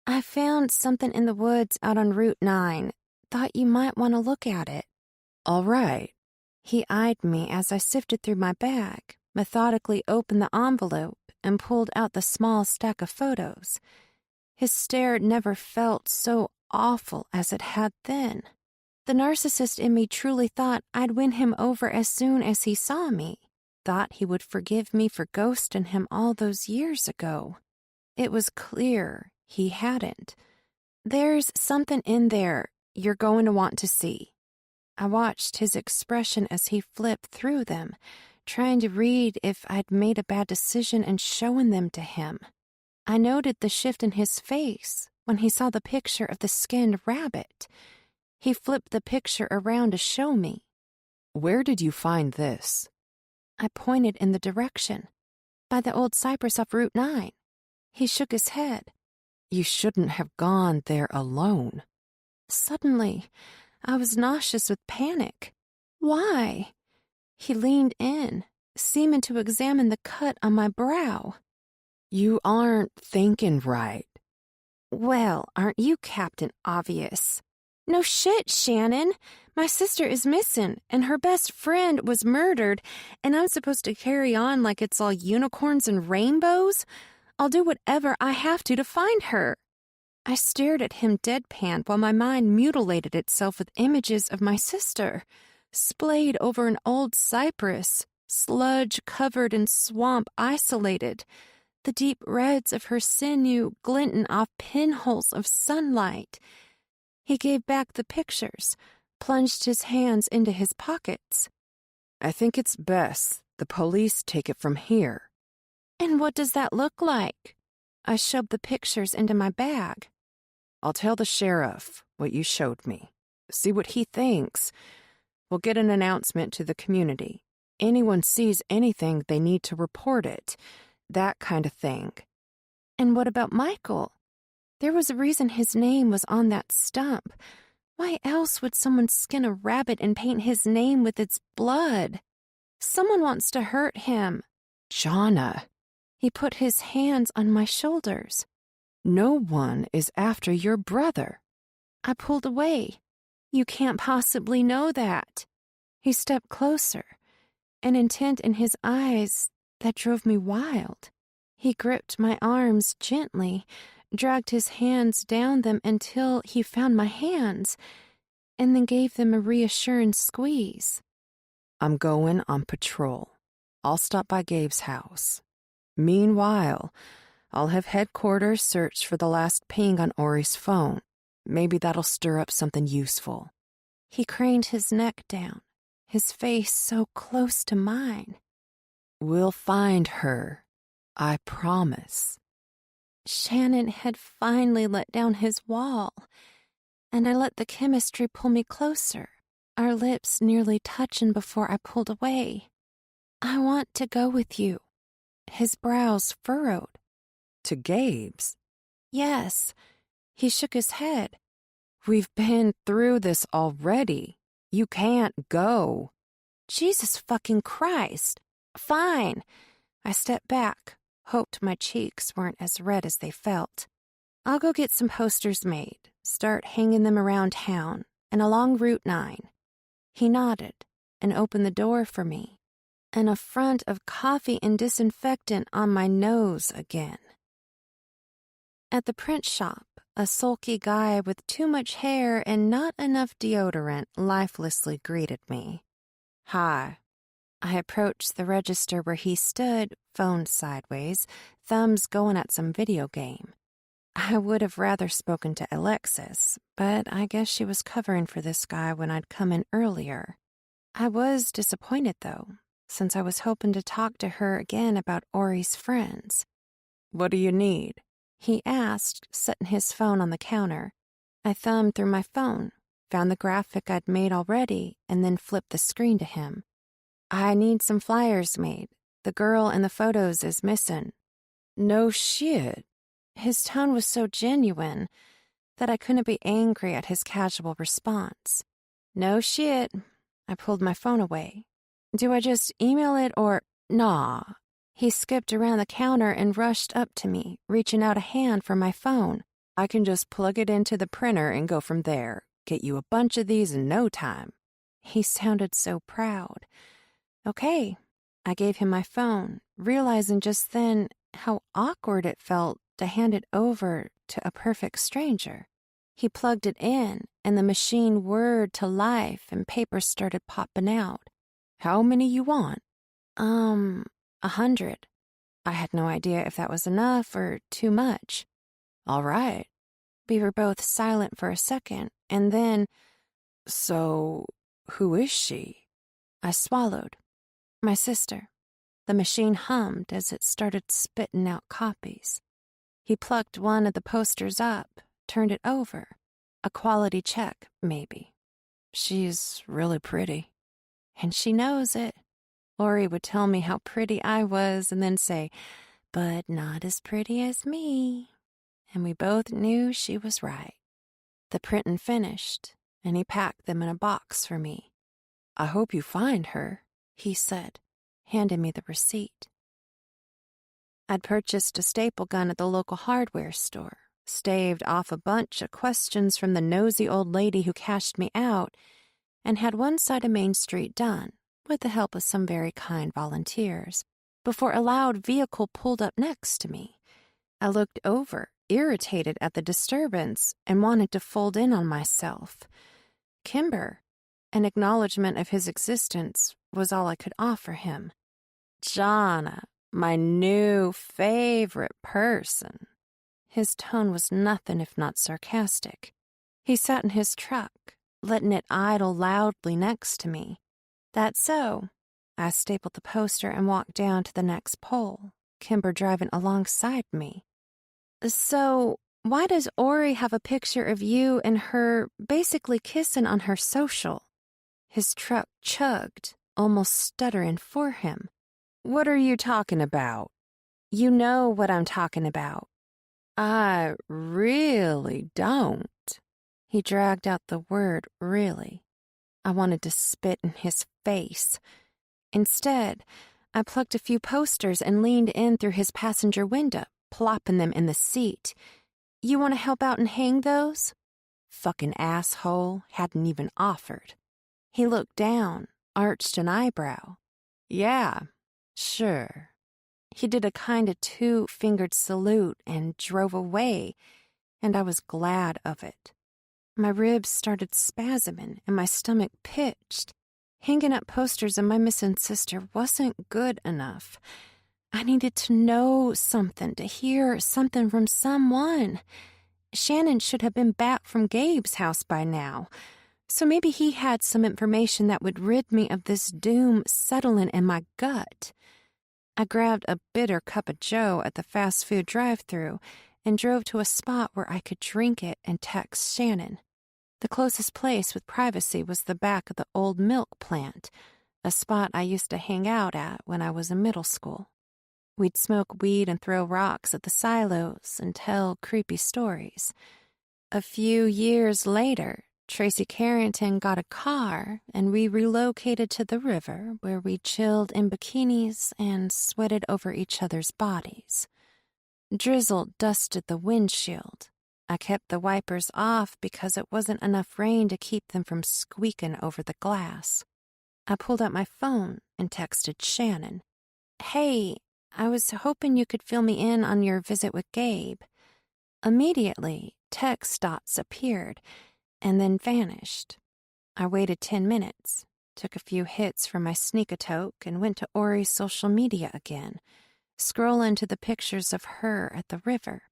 I found something in the woods out on Route 9. Thought you might want to look at it. All right. He eyed me as I sifted through my bag, methodically opened the envelope, and pulled out the small stack of photos. His stare never felt so awful as it had then. The narcissist in me truly thought I'd win him over as soon as he saw me, thought he would forgive me for ghosting him all those years ago. It was clear he hadn't. There's something in there you're going to want to see. I watched his expression as he flipped through them, trying to read if I'd made a bad decision and showing them to him. I noted the shift in his face when he saw the picture of the skinned rabbit. He flipped the picture around to show me. Where did you find this? I pointed in the direction. By the old cypress off Route 9. He shook his head. You shouldn't have gone there alone. Suddenly, I was nauseous with panic. Why? He leaned in, seeming to examine the cut on my brow. You aren't thinking right. Well, aren't you Captain Obvious? No shit, Shannon. My sister is missing, and her best friend was murdered, and I'm supposed to carry on like it's all unicorns and rainbows? I'll do whatever I have to find her. I stared at him deadpan while my mind mutilated itself with images of my sister, splayed over an old cypress, sludge covered in swamp isolated, the deep reds of her sinew glinting off pinholes of sunlight. He gave back the pictures, plunged his hands into his pockets. I think it's best the police take it from here. And what does that look like? I shoved the pictures into my bag. I'll tell the sheriff what you showed me. See what he thinks. We'll get an announcement to the community. Anyone sees anything, they need to report it. That kind of thing. And what about Michael? There was a reason his name was on that stump. Why else would someone skin a rabbit and paint his name with its blood? Someone wants to hurt him. Jonna. He put his hands on my shoulders. No one is after your brother. I pulled away. You can't possibly know that. He stepped closer, an intent in his eyes that drove me wild. He gripped my arms gently, dragged his hands down them until he found my hands, and then gave them a reassuring squeeze. I'm going on patrol. I'll stop by Gabe's house. Meanwhile, I'll have headquarters search for the last ping on Ori's phone. Maybe that'll stir up something useful. He craned his neck down, his face so close to mine. We'll find her. I promise. Shannon had finally let down his wall, and I let the chemistry pull me closer, our lips nearly touching before I pulled away. I want to go with you. His brows furrowed. To Gabe's? Yes. He shook his head. We've been through this already. You can't go. Jesus fucking Christ. Fine. I stepped back, hoped my cheeks weren't as red as they felt. I'll go get some posters made, start hanging them around town and along Route 9. He nodded and opened the door for me, an affront of coffee and disinfectant on my nose again. At the print shop, a sulky guy with too much hair and not enough deodorant lifelessly greeted me. Hi. I approached the register where he stood, phone sideways, thumbs going at some video game. I would have rather spoken to Alexis, but I guess she was covering for this guy when I'd come in earlier. I was disappointed, though, since I was hoping to talk to her again about Ori's friends. What do you need? He asked, setting his phone on the counter. I thumbed through my phone, found the graphic I'd made already, and then flipped the screen to him. I need some flyers made. The girl in the photos is missing. No shit. His tone was so genuine that I couldn't be angry at his casual response. No shit. I pulled my phone away. Do I just email it or... Nah. He skipped around the counter and rushed up to me, reaching out a hand for my phone. I can just plug it into the printer and go from there. Get you a bunch of these in no time. He sounded so proud. Okay. I gave him my phone, realizing just then how awkward it felt to hand it over to a perfect stranger. He plugged it in, and the machine whirred to life and paper started popping out. How many you want? 100. I had no idea if that was enough or too much. All right. We were both silent for a second, and then... So, who is she? I swallowed. My sister. The machine hummed as it started spitting out copies. He plucked one of the posters up, turned it over. A quality check, maybe. She's really pretty. And she knows it. Ori would tell me how pretty I was and then say, but not as pretty as me. And we both knew she was right. The printing finished, and he packed them in a box for me. I hope you find her, he said, handing me the receipt. I'd purchased a staple gun at the local hardware store, staved off a bunch of questions from the nosy old lady who cashed me out, and had one side of Main Street done, with the help of some very kind volunteers, before a loud vehicle pulled up next to me. I looked over, irritated at the disturbance, and wanted to fold in on myself. Kimber, an acknowledgement of his existence, was all I could offer him. Jonna, My new favorite person." His tone was nothing if not sarcastic. He sat in his truck, letting it idle loudly next to me. "That's so." I stapled the poster and walked down to the next pole, Kimber driving alongside me. "So, why does Ori have a picture of you and her basically kissing on her social?" His truck chugged, almost stuttering for him. "What are you talking about?" "You know what I'm talking about." "I really don't." He dragged out the word really. I wanted to spit in his face. Instead, I plucked a few posters and leaned in through his passenger window, plopping them in the seat. "You want to help out and hang those?" Fucking asshole hadn't even offered. He looked down, arched an eyebrow. "Yeah, sure." He did a kind of two-fingered salute and drove away, and I was glad of it. My ribs started spasming and my stomach pitched. Hanging up posters of my missing sister wasn't good enough. I needed to know something, to hear something from someone. Shannon should have been back from Gabe's house by now, so maybe he had some information that would rid me of this doom settling in my gut. I grabbed a bitter cup of joe at the fast food drive-thru and drove to a spot where I could drink it and text Shannon. The closest place with privacy was the back of the old milk plant, a spot I used to hang out at when I was in middle school. We'd smoke weed and throw rocks at the silos and tell creepy stories. A few years later, Tracy Carrington got a car and we relocated to the river where we chilled in bikinis and sweated over each other's bodies. Drizzle dusted the windshield. I kept the wipers off because it wasn't enough rain to keep them from squeaking over the glass. I pulled out my phone and texted Shannon. "Hey, I was hoping you could fill me in on your visit with Gabe." Immediately, text dots appeared and then vanished. I waited 10 minutes, took a few hits from my sneak-a-toke, and went to Ori's social media again, scrolling to the pictures of her at the river.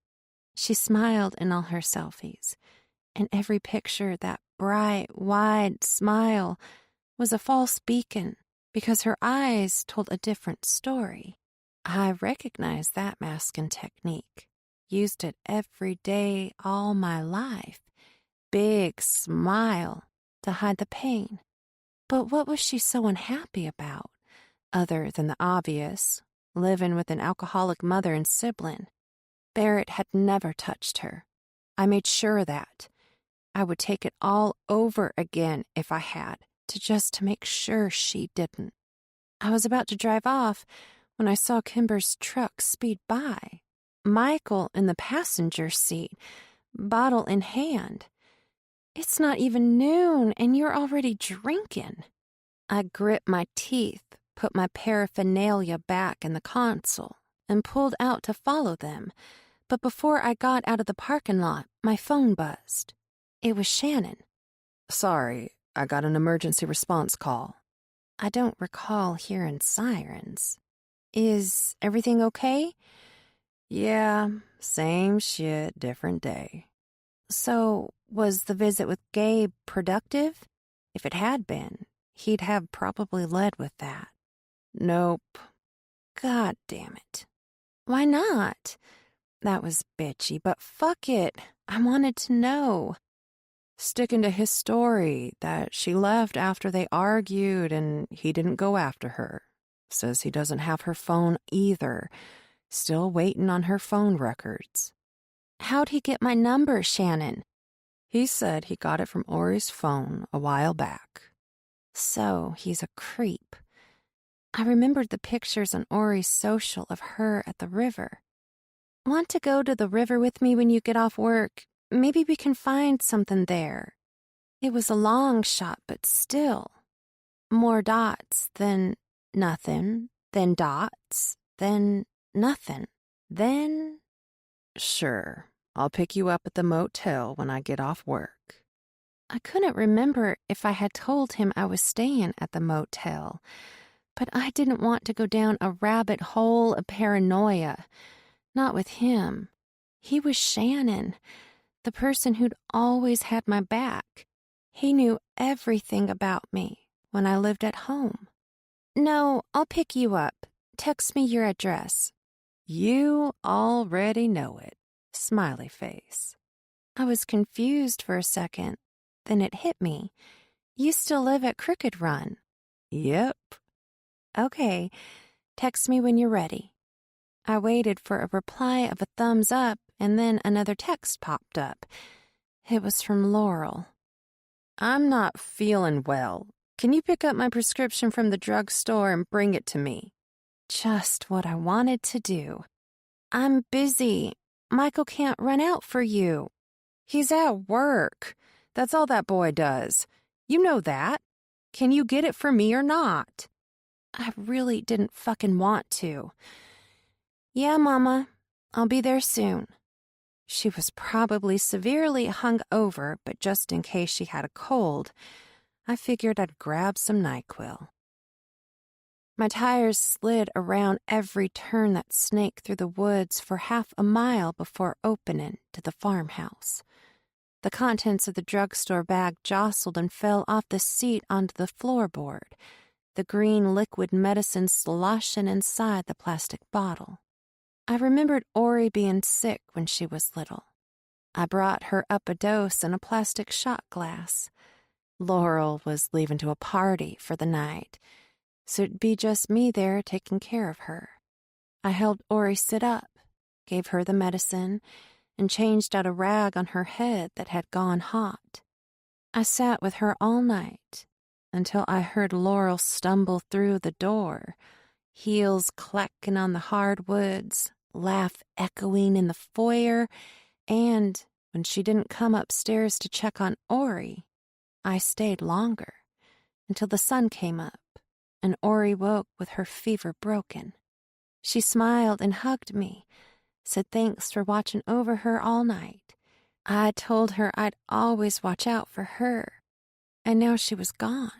She smiled in all her selfies, and every picture, that bright, wide smile, was a false beacon because her eyes told a different story. I recognized that masking technique, used it every day all my life. Big smile to hide the pain. But what was she so unhappy about, other than the obvious, living with an alcoholic mother and sibling? Barrett had never touched her. I made sure of that. I would take it all over again if I had, to make sure she didn't. I was about to drive off when I saw Kimber's truck speed by. Michael in the passenger seat, bottle in hand. "It's not even noon and you're already drinking." I grit my teeth, put my paraphernalia back in the console, and pulled out to follow them. But before I got out of the parking lot, my phone buzzed. It was Shannon. "Sorry, I got an emergency response call." I don't recall hearing sirens. "Is everything okay?" "Yeah, same shit, different day." "So, was the visit with Gabe productive?" If it had been, he'd have probably led with that. "Nope." God damn it. "Why not?" That was bitchy, but fuck it. I wanted to know. Sticking to his story that she left after they argued and he didn't go after her. Says he doesn't have her phone either. Still waiting on her phone records. "How'd he get my number, Shannon?" He said he got it from Ori's phone a while back. So he's a creep. I remembered the pictures on Ori's social of her at the river. "Want to go to the river with me when you get off work? Maybe we can find something there." It was a long shot, but still. More dots, then nothing, then dots, then nothing, then... "Sure, I'll pick you up at the motel when I get off work." I couldn't remember if I had told him I was staying at the motel, But I didn't want to go down a rabbit hole of paranoia. Not with him. He was Shannon, the person who'd always had my back. He knew everything about me when I lived at home. No, I'll pick you up. Text me your address. You already know it. Smiley face. I was confused for a second. Then it hit me. You still live at Crooked Run? Yep. Okay, text me when you're ready. I waited for a reply of a thumbs up, and then another text popped up. It was from Laurel. I'm not feeling well. Can you pick up my prescription from the drugstore and bring it to me? Just what I wanted to do. I'm busy. Michael can't run out for you. He's at work. That's all that boy does. You know that. Can you get it for me or not? I really didn't fucking want to. Yeah, Mama. I'll be there soon. She was probably severely hungover, but just in case she had a cold, I figured I'd grab some NyQuil. My tires slid around every turn that snaked through the woods for half a mile before opening to the farmhouse. The contents of the drugstore bag jostled and fell off the seat onto the floorboard, the green liquid medicine sloshing inside the plastic bottle. I remembered Ori being sick when she was little. I brought her up a dose in a plastic shot glass. Laurel was leaving to a party for the night, so it'd be just me there taking care of her. I helped Ori sit up, gave her the medicine, and changed out a rag on her head that had gone hot. I sat with her all night until I heard Laurel stumble through the door, heels clacking on the hardwoods, laugh echoing in the foyer, and when she didn't come upstairs to check on Ori, I stayed longer until the sun came up and Ori woke with her fever broken. She smiled and hugged me, said thanks for watching over her all night. I told her I'd always watch out for her, and now she was gone.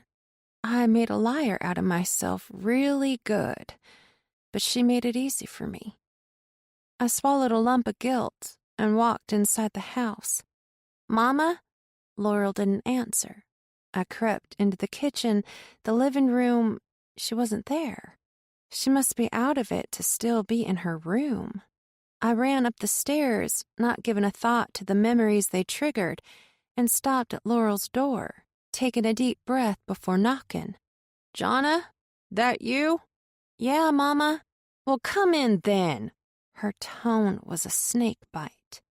I made a liar out of myself really good, but she made it easy for me. I swallowed a lump of guilt and walked inside the house. Mama? Laurel didn't answer. I crept into the kitchen, the living room. She wasn't there. She must be out of it to still be in her room. I ran up the stairs, not giving a thought to the memories they triggered, and stopped at Laurel's door, taking a deep breath before knocking. Jonna, that you? Yeah, Mama. Well, come in then. Her tone was a snake bite.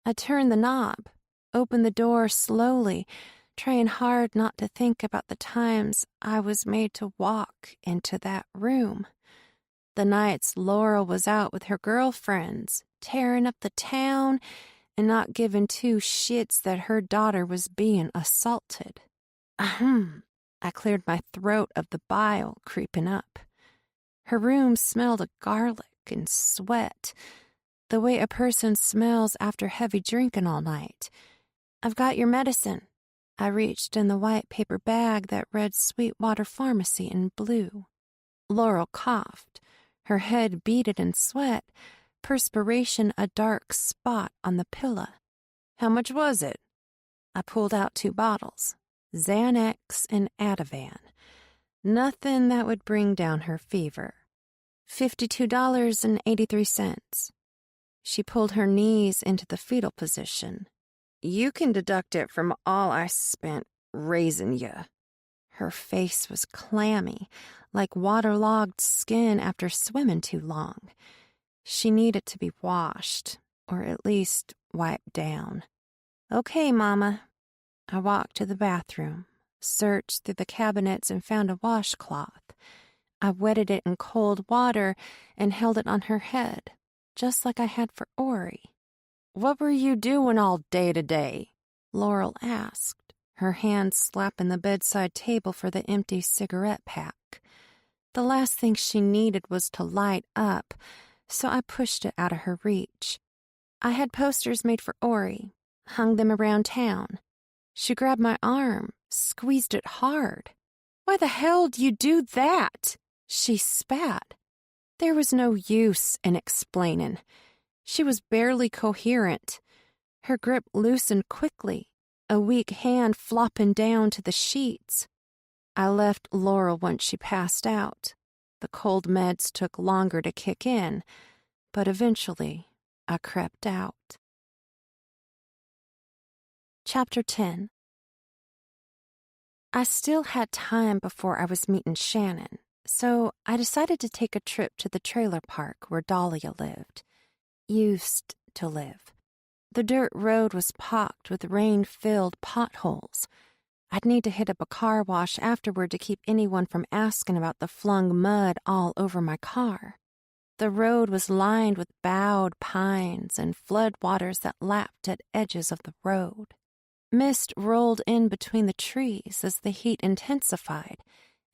I turned the knob, opened the door slowly, trying hard not to think about the times I was made to walk into that room. The nights Laurel was out with her girlfriends, tearing up the town and not giving two shits that her daughter was being assaulted. Ahem. I cleared my throat of the bile creeping up. Her room smelled of garlic and sweat, the way a person smells after heavy drinking all night. I've got your medicine. I reached in the white paper bag that read Sweetwater Pharmacy in blue. Laurel coughed, her head beaded in sweat, perspiration a dark spot on the pillow. How much was it? I pulled out 2 bottles, Xanax and Ativan. Nothing that would bring down her fever. $52.83. She pulled her knees into the fetal position. You can deduct it from all I spent raising you. Her face was clammy, like waterlogged skin after swimming too long. She needed to be washed, or at least wiped down. Okay, Mama. I walked to the bathroom, searched through the cabinets and found a washcloth. I wetted it in cold water and held it on her head, just like I had for Ori. What were you doing all day today? Laurel asked, her hand slapping the bedside table for the empty cigarette pack. The last thing she needed was to light up, so I pushed it out of her reach. I had posters made for Ori, hung them around town. She grabbed my arm, squeezed it hard. Why the hell do you do that? She spat. There was no use in explaining. She was barely coherent. Her grip loosened quickly, a weak hand flopping down to the sheets. I left Laurel once she passed out. The cold meds took longer to kick in, but eventually I crept out. Chapter 10. I still had time before I was meeting Shannon, so I decided to take a trip to the trailer park where Dahlia lived. Used to live. The dirt road was pocked with rain-filled potholes. I'd need to hit up a car wash afterward to keep anyone from asking about the flung mud all over my car. The road was lined with bowed pines and floodwaters that lapped at edges of the road. Mist rolled in between the trees as the heat intensified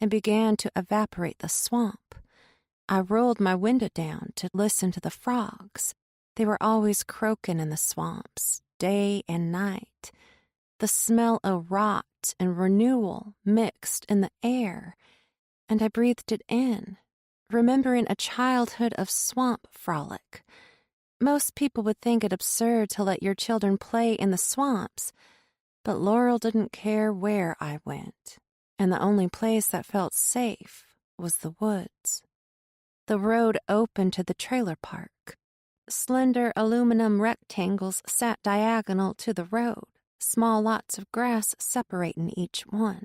and began to evaporate the swamp. I rolled my window down to listen to the frogs. They were always croaking in the swamps, day and night. The smell of rot and renewal mixed in the air, and I breathed it in, remembering a childhood of swamp frolic. Most people would think it absurd to let your children play in the swamps, but Laurel didn't care where I went, and the only place that felt safe was the woods. The road opened to the trailer park. Slender aluminum rectangles sat diagonal to the road, small lots of grass separating each one.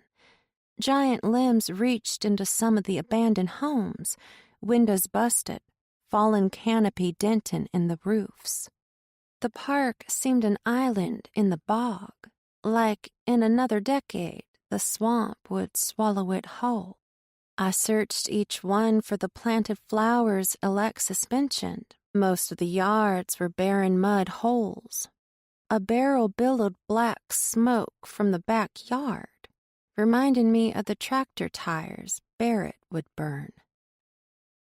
Giant limbs reached into some of the abandoned homes, windows busted, fallen canopy denting in the roofs. The park seemed an island in the bog, like in another decade the swamp would swallow it whole. I searched each one for the planted flowers Alexis mentioned. Most of the yards were barren mud holes. A barrel billowed black smoke from the backyard, reminding me of the tractor tires Barrett would burn.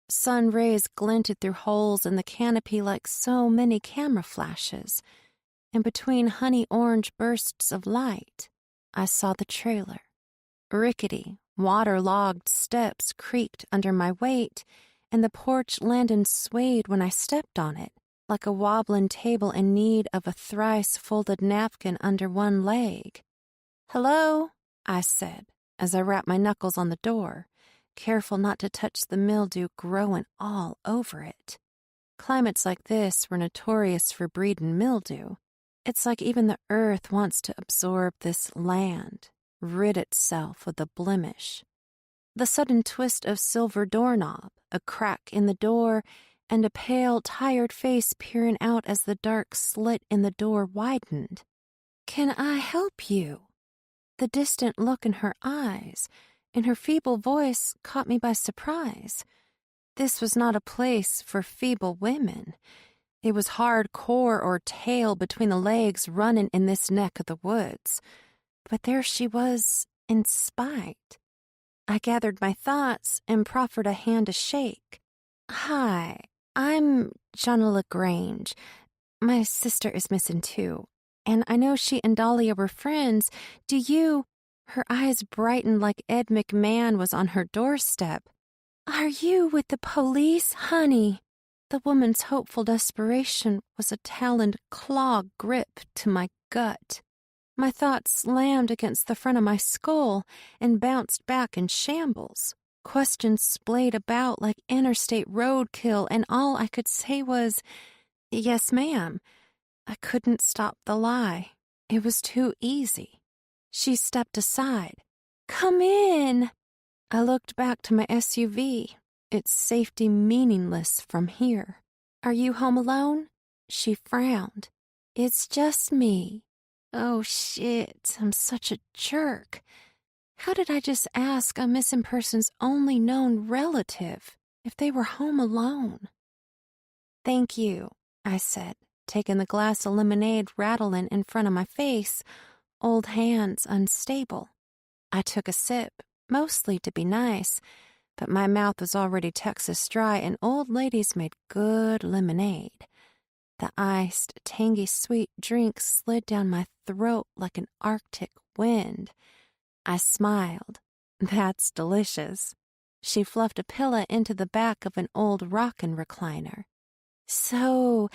Sun rays glinted through holes in the canopy like so many camera flashes, and between honey-orange bursts of light, I saw the trailer. Rickety, waterlogged steps creaked under my weight, and the porch landing swayed when I stepped on it, like a wobbling table in need of a thrice-folded napkin under one leg. "Hello," I said, as I rapped my knuckles on the door, careful not to touch the mildew growing all over it. Climates like this were notorious for breeding mildew. It's like even the earth wants to absorb this land, rid itself of the blemish. The sudden twist of silver doorknob, a crack in the door, and a pale, tired face peering out as the dark slit in the door widened. "Can I help you?" The distant look in her eyes, and her feeble voice caught me by surprise. This was not a place for feeble women. It was hardcore or tail between the legs running in this neck of the woods. But there she was, in spite. I gathered my thoughts and proffered a hand to shake. "Hi, I'm Jonna LaGrange. My sister is missing too, and I know she and Dahlia were friends. Do you—" Her eyes brightened like Ed McMahon was on her doorstep. "Are you with the police, honey?" The woman's hopeful desperation was a taloned claw grip to my gut. My thoughts slammed against the front of my skull and bounced back in shambles. Questions splayed about like interstate roadkill, and all I could say was, "Yes, ma'am." I couldn't stop the lie. It was too easy. She stepped aside. "Come in." I looked back to my SUV, its safety meaningless from here. "Are you home alone?" She frowned. "It's just me." Oh, shit, I'm such a jerk. How did I just ask a missing person's only known relative if they were home alone? "Thank you," I said, taking the glass of lemonade rattling in front of my face, old hands unstable. I took a sip, mostly to be nice, but my mouth was already Texas dry, and old ladies made good lemonade. The iced, tangy sweet drink slid down my throat like an Arctic wind. I smiled. "That's delicious." She fluffed a pillow into the back of an old rockin' recliner. "So,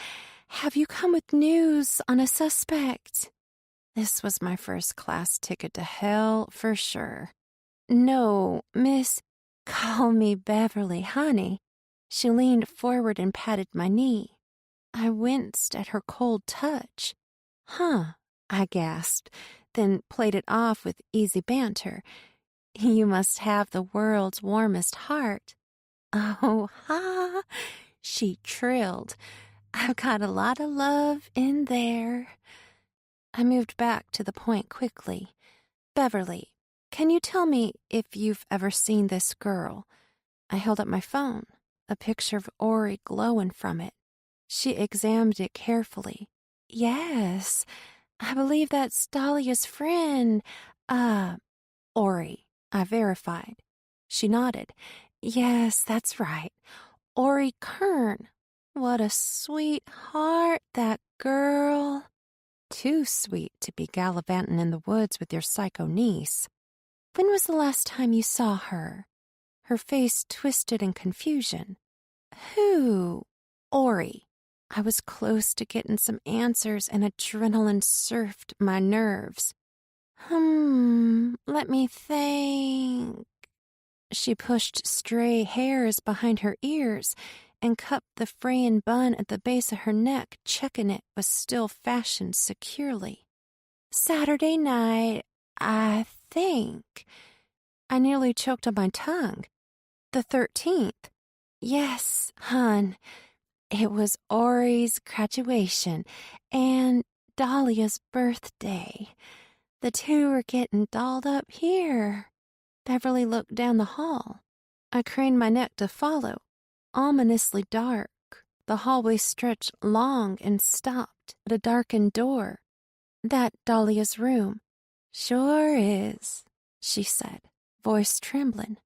have you come with news on a suspect?" This was my first-class ticket to hell, for sure. "No, Miss, call me Beverly, honey." She leaned forward and patted my knee. I winced at her cold touch. "Huh," I gasped, then played it off with easy banter. "You must have the world's warmest heart." "Oh, ha," she trilled. "I've got a lot of love in there." I moved back to the point quickly. "Beverly, can you tell me if you've ever seen this girl?" I held up my phone, a picture of Ori glowing from it. She examined it carefully. "Yes, I believe that's Dahlia's friend. Ori," I verified. She nodded. "Yes, that's right. Ori Kern. What a sweetheart, that girl." "Too sweet to be gallivanting in the woods with your psycho niece." "When was the last time you saw her?" Her face twisted in confusion. "Who?" "Ori." I was close to getting some answers and adrenaline surfed my nerves. Let me think." She pushed stray hairs behind her ears and cupped the fraying bun at the base of her neck, checking it was still fastened securely. "Saturday night, I think." I nearly choked on my tongue. "The 13th. Yes, hon. It was Ori's graduation and Dahlia's birthday. The two were getting dolled up here." Beverly looked down the hall. I craned my neck to follow. Ominously dark, the hallway stretched long and stopped at a darkened door. "That Dahlia's room." "Sure is," she said, voice trembling.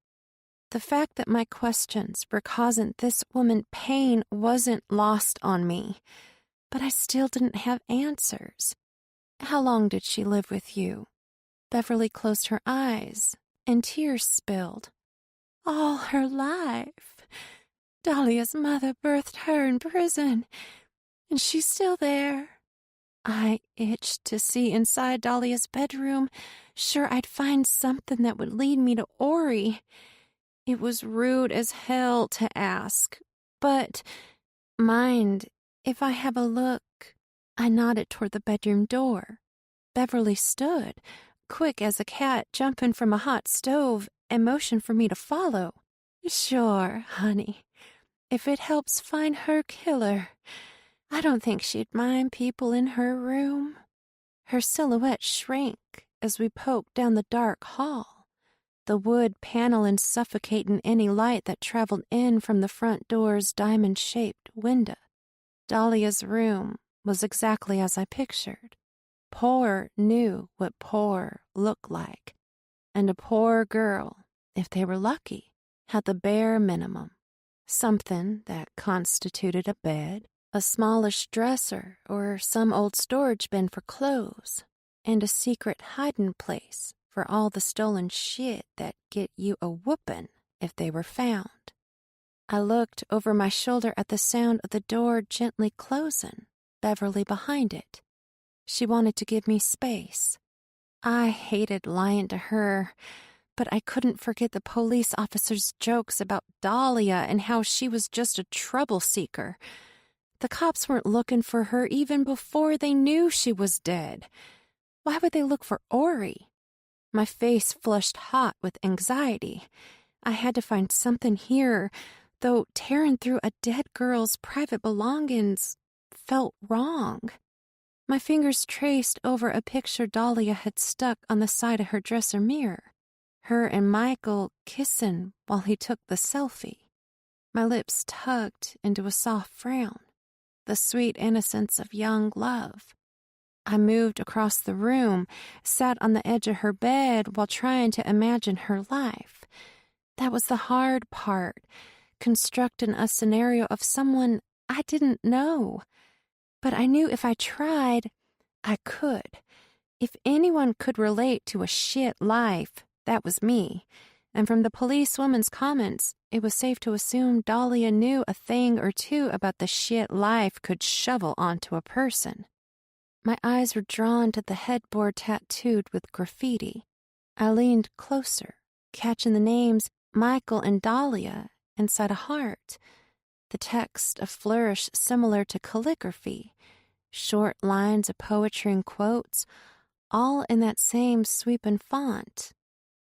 The fact that my questions were causing this woman pain wasn't lost on me, but I still didn't have answers. "How long did she live with you?" Beverly closed her eyes, and tears spilled. "All her life. Dahlia's mother birthed her in prison, and she's still there." I itched to see inside Dahlia's bedroom, sure I'd find something that would lead me to Ori. It was rude as hell to ask, but mind if I have a look? I nodded toward the bedroom door. Beverly stood, quick as a cat jumping from a hot stove, and motioned for me to follow. "Sure, honey. If it helps find her killer, I don't think she'd mind people in her room." Her silhouette shrank as we poked down the dark hall, the wood paneling suffocating any light that traveled in from the front door's diamond-shaped window. Dahlia's room was exactly as I pictured. Poor knew what poor looked like, and a poor girl, if they were lucky, had the bare minimum. Something that constituted a bed, a smallish dresser, or some old storage bin for clothes, and a secret hiding place for all the stolen shit that get you a whoopin' if they were found. I looked over my shoulder at the sound of the door gently closing, Beverly behind it. She wanted to give me space. I hated lying to her, but I couldn't forget the police officer's jokes about Dahlia and how she was just a trouble seeker. The cops weren't looking for her even before they knew she was dead. Why would they look for Ori? My face flushed hot with anxiety. I had to find something here, though tearing through a dead girl's private belongings felt wrong. My fingers traced over a picture Dahlia had stuck on the side of her dresser mirror. Her and Michael kissing while he took the selfie. My lips tugged into a soft frown, the sweet innocence of young love. I moved across the room, sat on the edge of her bed while trying to imagine her life. That was the hard part, constructing a scenario of someone I didn't know. But I knew if I tried, I could. If anyone could relate to a shit life, that was me, and from the policewoman's comments, it was safe to assume Dahlia knew a thing or two about the shit life could shovel onto a person. My eyes were drawn to the headboard tattooed with graffiti. I leaned closer, catching the names Michael and Dahlia inside a heart. The text a flourish similar to calligraphy, short lines of poetry and quotes, all in that same sweeping font.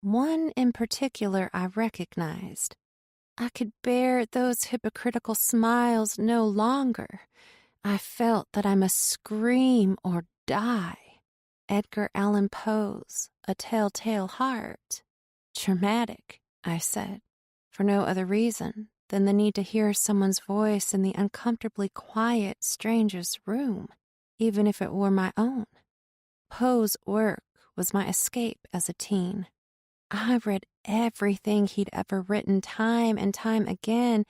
One in particular I recognized. I could bear those hypocritical smiles no longer. I felt that I must scream or die. Edgar Allan Poe's A Telltale Heart. Dramatic, I said, for no other reason than the need to hear someone's voice in the uncomfortably quiet stranger's room, even if it were my own. Poe's work was my escape as a teen. I read everything he'd ever written time and time again,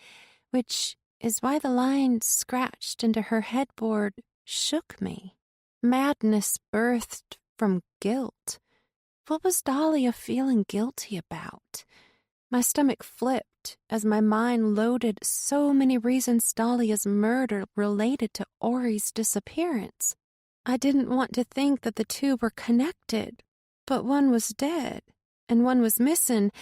which is why the line scratched into her headboard shook me. Madness birthed from guilt. What was Dahlia feeling guilty about? My stomach flipped as my mind loaded so many reasons Dahlia's murder related to Ori's disappearance. I didn't want to think that the two were connected, but one was dead and one was missing,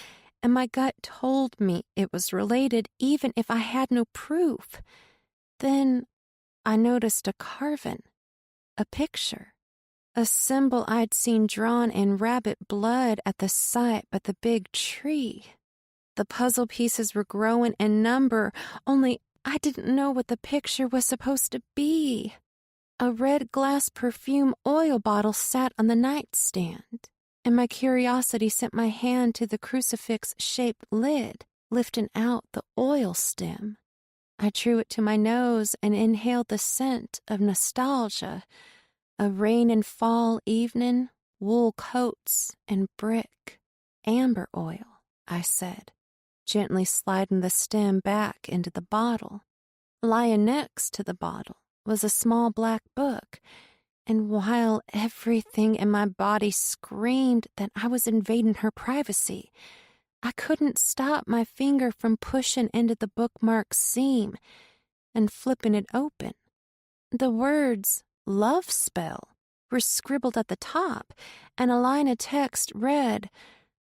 and my gut told me it was related even if I had no proof. Then I noticed a carving, a picture, a symbol I'd seen drawn in rabbit blood at the site by the big tree. The puzzle pieces were growing in number, only I didn't know what the picture was supposed to be. A red glass perfume oil bottle sat on the nightstand, and my curiosity sent my hand to the crucifix-shaped lid, lifting out the oil stem. I drew it to my nose and inhaled the scent of nostalgia. A rain and fall evening, wool coats and brick. Amber oil, I said, gently sliding the stem back into the bottle. Lying next to the bottle was a small black book, and while everything in my body screamed that I was invading her privacy, I couldn't stop my finger from pushing into the bookmark's seam and flipping it open. The words "love spell" were scribbled at the top, and a line of text read,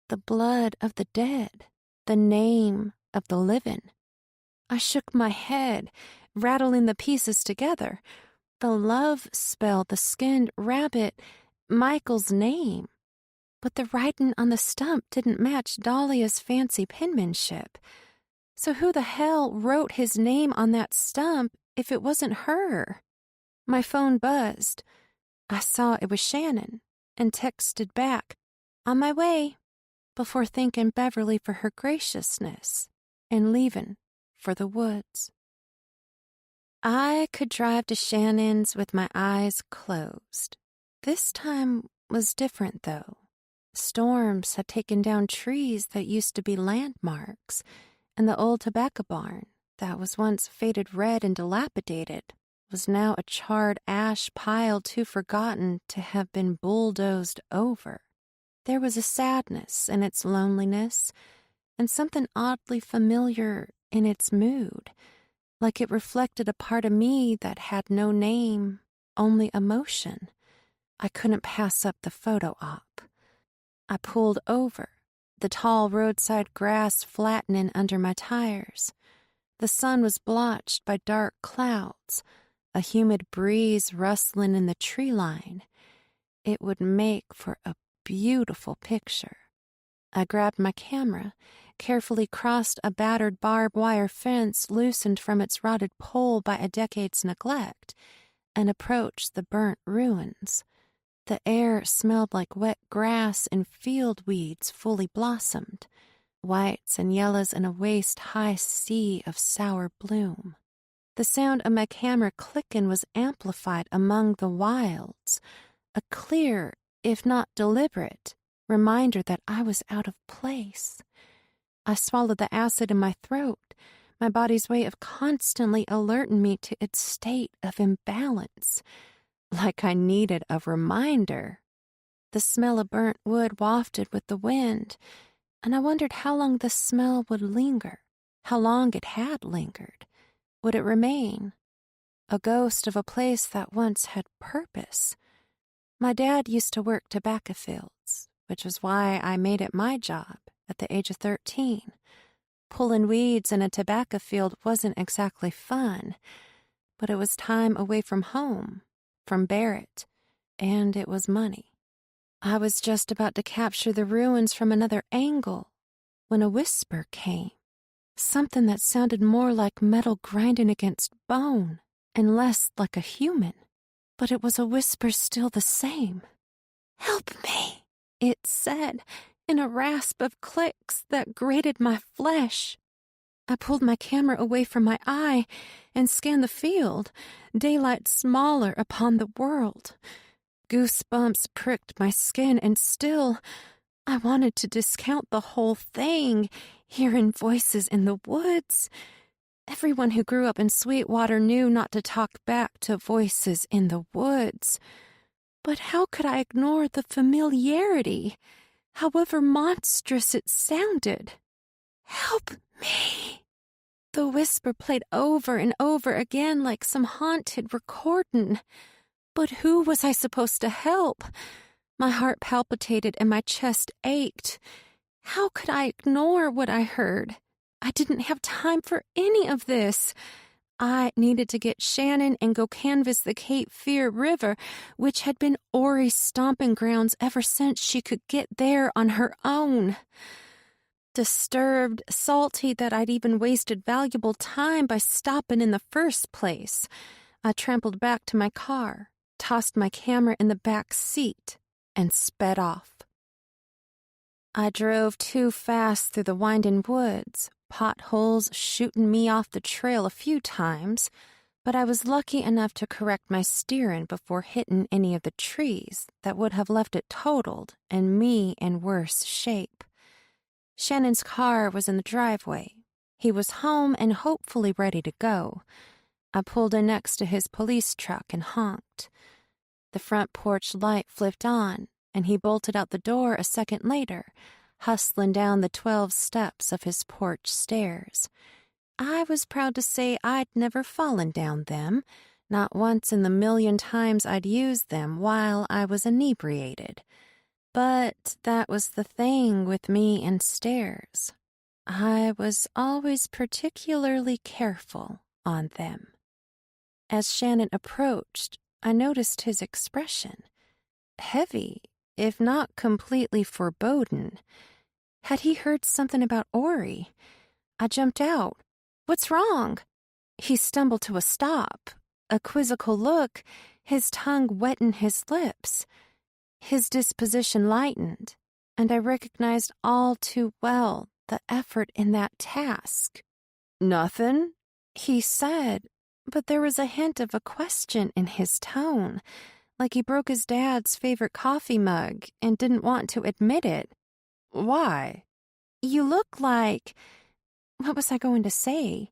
"The blood of the dead, the name of the living." I shook my head, rattling the pieces together. The love spell, the skinned rabbit, Michael's name. But the writing on the stump didn't match Dahlia's fancy penmanship. So who the hell wrote his name on that stump if it wasn't her? My phone buzzed. I saw it was Shannon and texted back, "On my way," before thanking Beverly for her graciousness and leaving for the woods. I could drive to Shannon's with my eyes closed. This time was different, though. Storms had taken down trees that used to be landmarks, and the old tobacco barn that was once faded red and dilapidated was now a charred ash pile too forgotten to have been bulldozed over. There was a sadness in its loneliness, and something oddly familiar in its mood, like it reflected a part of me that had no name, only emotion. I couldn't pass up the photo op. I pulled over, the tall roadside grass flattening under my tires. The sun was blotched by dark clouds, a humid breeze rustling in the tree line. It would make for a beautiful picture. I grabbed my camera, carefully crossed a battered barbed wire fence loosened from its rotted pole by a decade's neglect, and approached the burnt ruins. The air smelled like wet grass and field weeds fully blossomed, whites and yellows in a waist-high sea of sour bloom. The sound of my camera clicking was amplified among the wilds, a clear, if not deliberate, reminder that I was out of place. I swallowed the acid in my throat, my body's way of constantly alerting me to its state of imbalance, like I needed a reminder. The smell of burnt wood wafted with the wind, and I wondered how long the smell would linger, how long it had lingered. Would it remain? A ghost of a place that once had purpose. My dad used to work tobacco fields, which was why I made it my job at the age of 13. Pulling weeds in a tobacco field wasn't exactly fun, but it was time away from home, from Barrett, and it was money. I was just about to capture the ruins from another angle when a whisper came, something that sounded more like metal grinding against bone and less like a human. But it was a whisper still the same. "Help me," it said, in a rasp of clicks that grated my flesh. I pulled my camera away from my eye and scanned the field, daylight smaller upon the world. Goosebumps pricked my skin, and still, I wanted to discount the whole thing, hearing voices in the woods. Everyone who grew up in Sweetwater knew not to talk back to voices in the woods. But how could I ignore the familiarity, however monstrous it sounded? "Help me!" The whisper played over and over again like some haunted recording. But who was I supposed to help? My heart palpitated and my chest ached. How could I ignore what I heard? I didn't have time for any of this. I needed to get Shannon and go canvass the Cape Fear River, which had been Ori's stomping grounds ever since she could get there on her own. Disturbed, salty that I'd even wasted valuable time by stopping in the first place, I trampled back to my car, tossed my camera in the back seat, and sped off. I drove too fast through the winding woods, potholes shooting me off the trail a few times, but I was lucky enough to correct my steering before hitting any of the trees that would have left it totaled and me in worse shape. Shannon's car was in the driveway. He was home and hopefully ready to go. I pulled in next to his police truck and honked. The front porch light flipped on, and he bolted out the door a second later, hustling down the 12 steps of his porch stairs. I was proud to say I'd never fallen down them, not once in the million times I'd used them while I was inebriated. But that was the thing with me and stairs. I was always particularly careful on them. As Shannon approached, I noticed his expression. Heavy, if not completely foreboding. Had he heard something about Ori? I jumped out. "What's wrong?" He stumbled to a stop, a quizzical look, his tongue wetting his lips. His disposition lightened, and I recognized all too well the effort in that task. "Nothing," he said, but there was a hint of a question in his tone, like he broke his dad's favorite coffee mug and didn't want to admit it. "Why?" "You look like—" What was I going to say?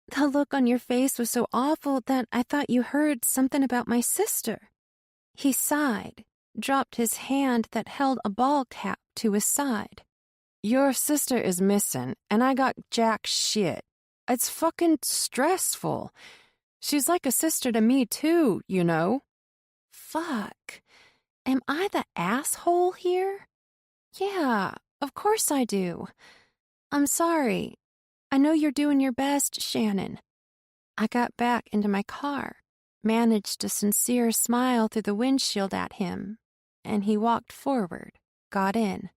The look on your face was so awful that I thought you heard something about my sister. He sighed, dropped his hand that held a ball cap to his side. "Your sister is missing, and I got jack shit. It's fucking stressful. She's like a sister to me, too, you know." Fuck. Am I the asshole here? Yeah, of course I do. I'm sorry. I know you're doing your best, Shannon. I got back into my car, managed a sincere smile through the windshield at him, and he walked forward, got in.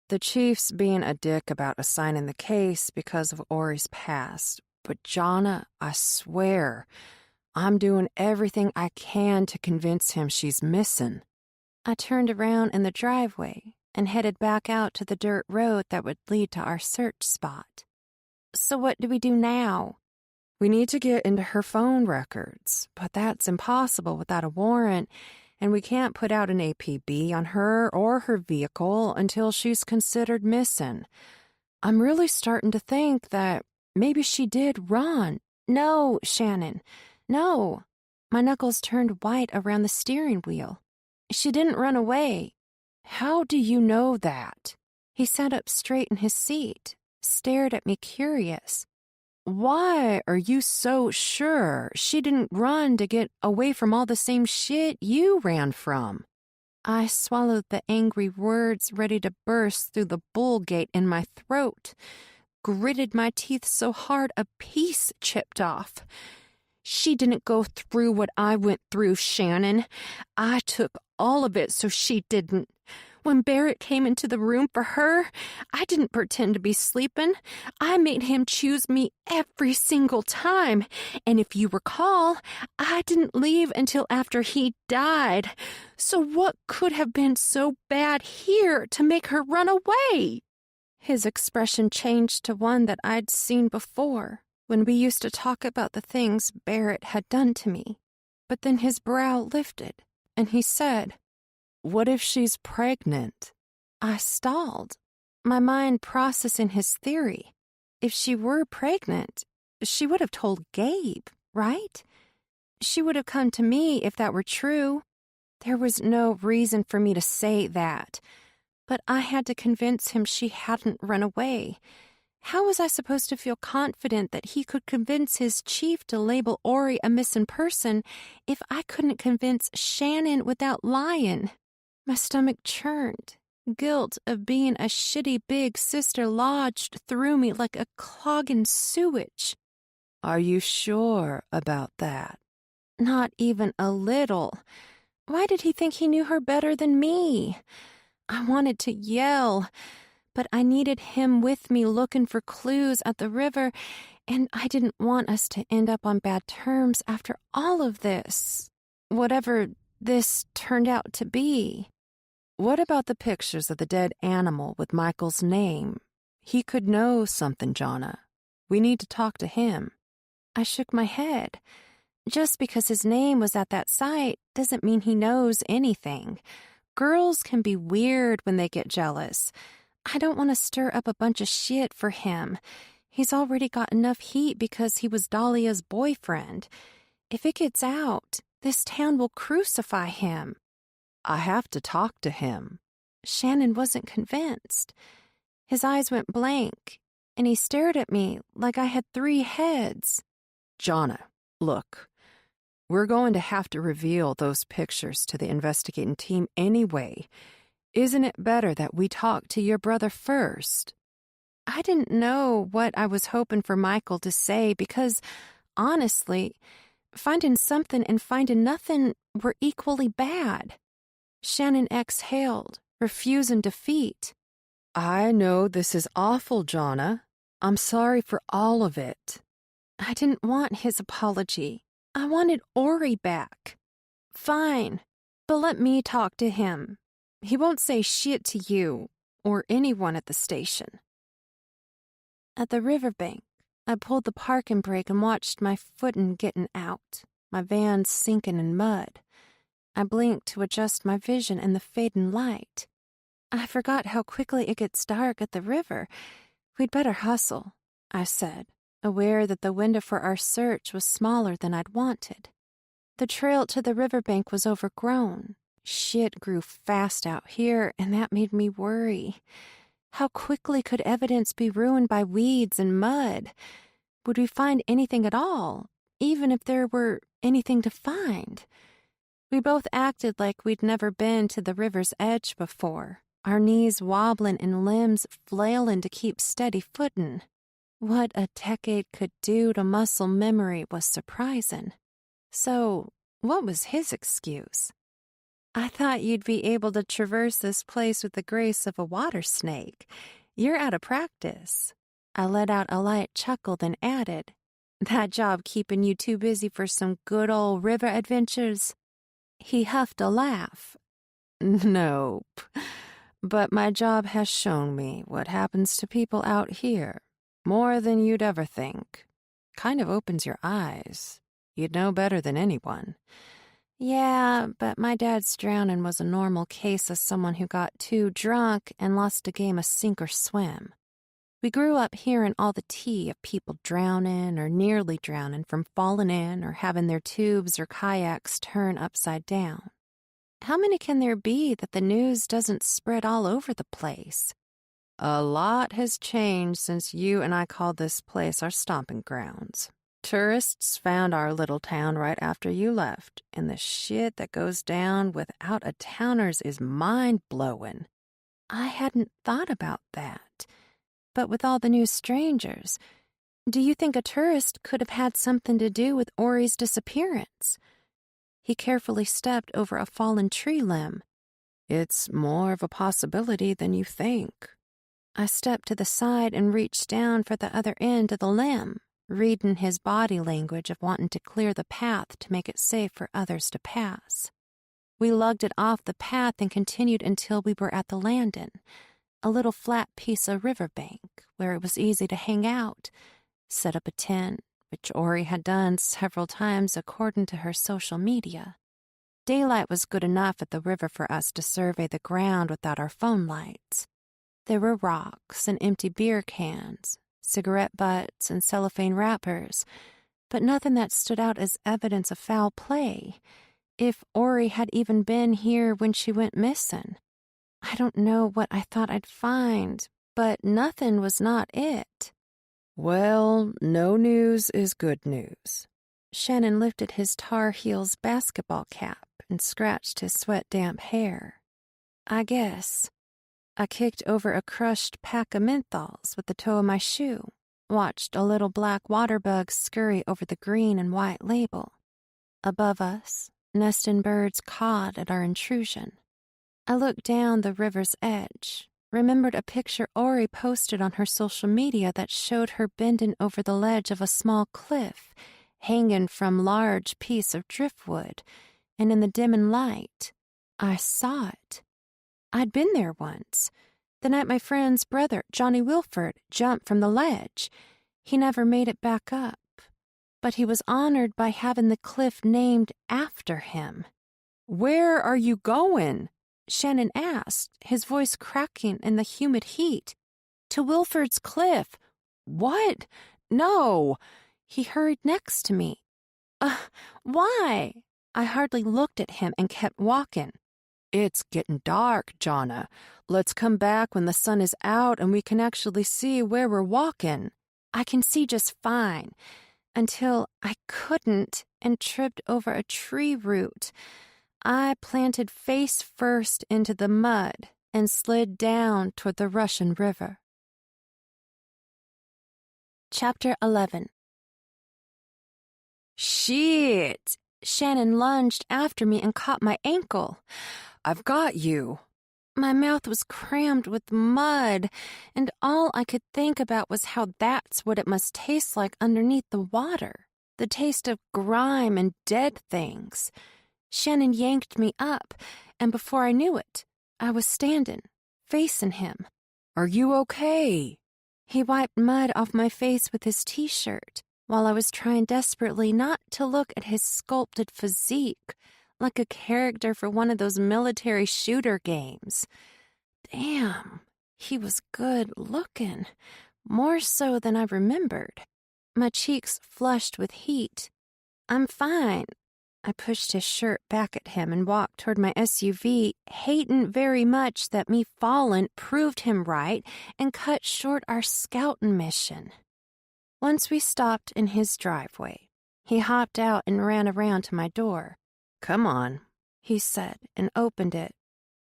"The chief's being a dick about assigning the case because of Ori's past, but Jonna, I swear, I'm doing everything I can to convince him she's missing." I turned around in the driveway and headed back out to the dirt road that would lead to our search spot. "So what do we do now?" "We need to get into her phone records, but that's impossible without a warrant, and we can't put out an APB on her or her vehicle until she's considered missing. I'm really starting to think that maybe she did run." "No, Shannon, no." My knuckles turned white around the steering wheel. "She didn't run away." "How do you know that?" He sat up straight in his seat, stared at me curious. Why are you so sure she didn't run to get away from all the same shit you ran from? I swallowed the angry words ready to burst through the bull gate in my throat, gritted my teeth so hard a piece chipped off. She didn't go through what I went through, Shannon. I took all of it so she didn't. When Barrett came into the room for her, I didn't pretend to be sleeping. I made him choose me every single time. And if you recall, I didn't leave until after he died. So what could have been so bad here to make her run away? His expression changed to one that I'd seen before, when we used to talk about the things Barrett had done to me. But then his brow lifted, and he said, "What if she's pregnant?" I stalled, my mind processing his theory. If she were pregnant, she would have told Gabe, right? She would have come to me if that were true. There was no reason for me to say that, but I had to convince him she hadn't run away. How was I supposed to feel confident that he could convince his chief to label Ori a missing person if I couldn't convince Shannon without lying? My stomach churned. Guilt of being a shitty big sister lodged through me like a clogging sewage. Are you sure about that? Not even a little. Why did he think he knew her better than me? I wanted to yell, but I needed him with me looking for clues at the river, and I didn't want us to end up on bad terms after all of this. Whatever this turned out to be. What about the pictures of the dead animal with Michael's name? He could know something, Jonna. We need to talk to him. I shook my head. Just because his name was at that site doesn't mean he knows anything. Girls can be weird when they get jealous. I don't want to stir up a bunch of shit for him. He's already got enough heat because he was Dahlia's boyfriend. If it gets out, this town will crucify him. I have to talk to him. Shannon wasn't convinced. His eyes went blank, and he stared at me like I had 3 heads. Jonna, look, we're going to have to reveal those pictures to the investigating team anyway. Isn't it better that we talk to your brother first? I didn't know what I was hoping for Michael to say because, honestly, finding something and finding nothing were equally bad. Shannon exhaled, refusing defeat. I know this is awful, Jonna. I'm sorry for all of it. I didn't want his apology. I wanted Ori back. Fine, but let me talk to him. He won't say shit to you or anyone at the station. At the riverbank, I pulled the parking brake and watched my footing getting out, my van sinking in mud. I blinked to adjust my vision in the fading light. I forgot how quickly it gets dark at the river. We'd better hustle, I said, aware that the window for our search was smaller than I'd wanted. The trail to the riverbank was overgrown. Shit grew fast out here, and that made me worry. How quickly could evidence be ruined by weeds and mud? Would we find anything at all, even if there were anything to find? We both acted like we'd never been to the river's edge before, our knees wobbling and limbs flailing to keep steady footing. What a decade could do to muscle memory was surprising. So, what was his excuse? I thought you'd be able to traverse this place with the grace of a water snake. You're out of practice. I let out a light chuckle, then added, That job keeping you too busy for some good old river adventures? He huffed a laugh. Nope. But my job has shown me what happens to people out here. More than you'd ever think. Kind of opens your eyes. You'd know better than anyone. Yeah, but my dad's drowning was a normal case of someone who got too drunk and lost a game of sink or swim. We grew up hearing all the tea of people drowning or nearly drowning from falling in or having their tubes or kayaks turn upside down. How many can there be that the news doesn't spread all over the place? A lot has changed since you and I called this place our stomping grounds. Tourists found our little town right after you left, and the shit that goes down with out-of-towners is mind-blowing. I hadn't thought about that. But with all the new strangers, do you think a tourist could have had something to do with Ori's disappearance? He carefully stepped over a fallen tree limb. It's more of a possibility than you think. I stepped to the side and reached down for the other end of the limb, reading his body language of wanting to clear the path to make it safe for others to pass. We lugged it off the path and continued until we were at the landing, a little flat piece of riverbank where it was easy to hang out, set up a tent, which Ori had done several times according to her social media. Daylight was good enough at the river for us to survey the ground without our phone lights. There were rocks and empty beer cans, cigarette butts and cellophane wrappers, but nothing that stood out as evidence of foul play, if Ori had even been here when she went missing. I don't know what I thought I'd find, but nothing was not it. Well, no news is good news. Shannon lifted his Tar Heels basketball cap and scratched his sweat-damp hair. I guess. I kicked over a crushed pack of menthols with the toe of my shoe, watched a little black water bug scurry over the green and white label. Above us, nesting birds cawed at our intrusion. I looked down the river's edge, remembered a picture Ori posted on her social media that showed her bending over the ledge of a small cliff, hanging from large piece of driftwood, and in the dimming light, I saw it. I'd been there once, the night my friend's brother, Johnny Wilford, jumped from the ledge. He never made it back up, but he was honored by having the cliff named after him. "Where are you going?" Shannon asked, his voice cracking in the humid heat. "To Wilford's cliff." "What? No!" He hurried next to me. Why?" I hardly looked at him and kept walking. "It's getting dark, Jonna. Let's come back when the sun is out and we can actually see where we're walking." I can see just fine, until I couldn't and tripped over a tree root. I planted face first into the mud and slid down toward the Russian River. Chapter 11. Shit! Shannon lunged after me and caught my ankle. "I've got you." My mouth was crammed with mud, and all I could think about was how that's what it must taste like underneath the water, the taste of grime and dead things. Shannon yanked me up, and before I knew it, I was standing, facing him. "Are you okay?" He wiped mud off my face with his t-shirt, while I was trying desperately not to look at his sculpted physique, like a character for one of those military shooter games. Damn, he was good looking, more so than I remembered. My cheeks flushed with heat. "I'm fine." I pushed his shirt back at him and walked toward my SUV, hating very much that me falling proved him right and cut short our scouting mission. Once we stopped in his driveway, he hopped out and ran around to my door. "Come on," he said, and opened it.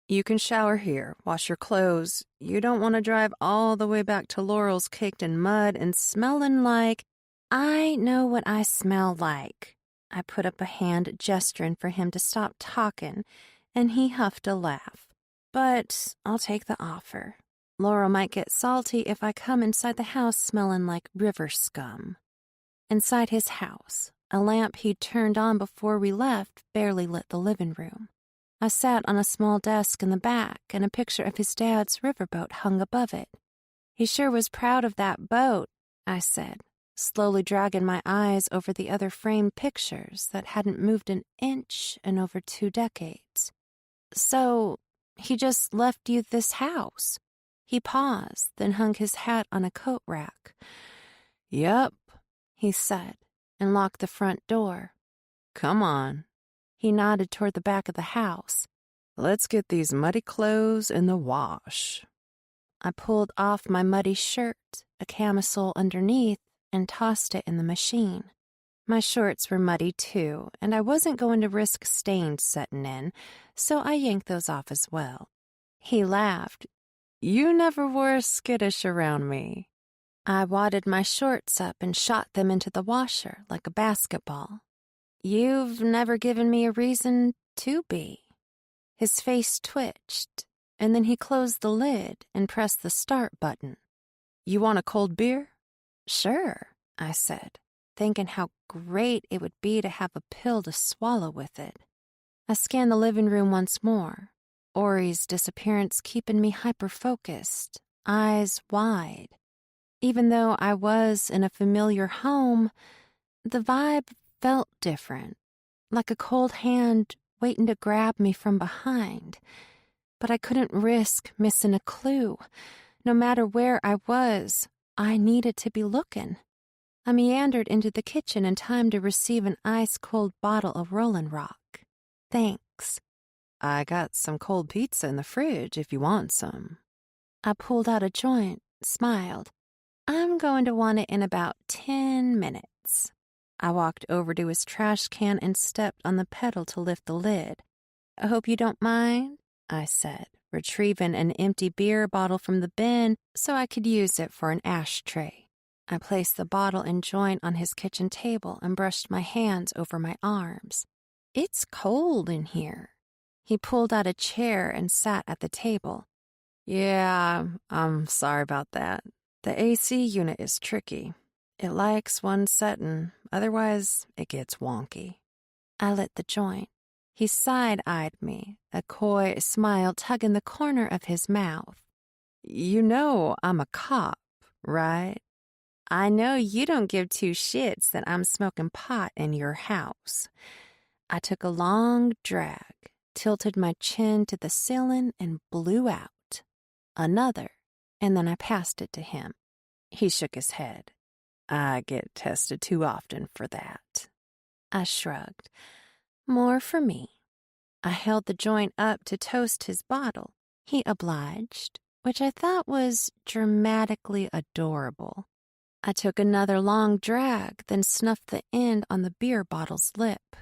"You can shower here, wash your clothes. You don't want to drive all the way back to Laurel's caked in mud and smelling like—" "I know what I smell like." I put up a hand gesturing for him to stop talking, and he huffed a laugh. "But I'll take the offer. Laurel might get salty if I come inside the house smelling like river scum." Inside his house, a lamp he'd turned on before we left barely lit the living room. I sat on a small desk in the back, and a picture of his dad's riverboat hung above it. "He sure was proud of that boat," I said, slowly dragging my eyes over the other framed pictures that hadn't moved an inch in over 2 decades. "So, he just left you this house?" He paused, then hung his hat on a coat rack. "Yep," he said, and locked the front door. "Come on." He nodded toward the back of the house. "Let's get these muddy clothes in the wash." I pulled off my muddy shirt, a camisole underneath, and tossed it in the machine. My shorts were muddy too, and I wasn't going to risk stains setting in, so I yanked those off as well. He laughed. You never were skittish around me. I wadded my shorts up and shot them into the washer like a basketball. You've never given me a reason to be. His face twitched, and then he closed the lid and pressed the start button. You want a cold beer? Sure, I said, thinking how great it would be to have a pill to swallow with it. I scanned the living room once more, Ori's disappearance keeping me hyper-focused, eyes wide. Even though I was in a familiar home, the vibe felt different, like a cold hand waiting to grab me from behind. But I couldn't risk missing a clue. No matter where I was, I needed to be looking. I meandered into the kitchen in time to receive an ice-cold bottle of Rollin' Rock. Thanks. I got some cold pizza in the fridge if you want some. I pulled out a joint, smiled. I'm going to want it in about 10 minutes. I walked over to his trash can and stepped on the pedal to lift the lid. I hope you don't mind, I said, retrieving an empty beer bottle from the bin so I could use it for an ashtray. I placed the bottle and joint on his kitchen table and brushed my hands over my arms. It's cold in here. He pulled out a chair and sat at the table. Yeah, I'm sorry about that. The AC unit is tricky. It likes one setting, otherwise it gets wonky. I lit the joint. He side-eyed me, a coy smile tugging the corner of his mouth. You know I'm a cop, right? I know you don't give two shits that I'm smoking pot in your house. I took a long drag, tilted my chin to the ceiling, and blew out. Another, and then I passed it to him. He shook his head. I get tested too often for that. I shrugged. More for me. I held the joint up to toast his bottle. He obliged, which I thought was dramatically adorable. I took another long drag, then snuffed the end on the beer bottle's lip.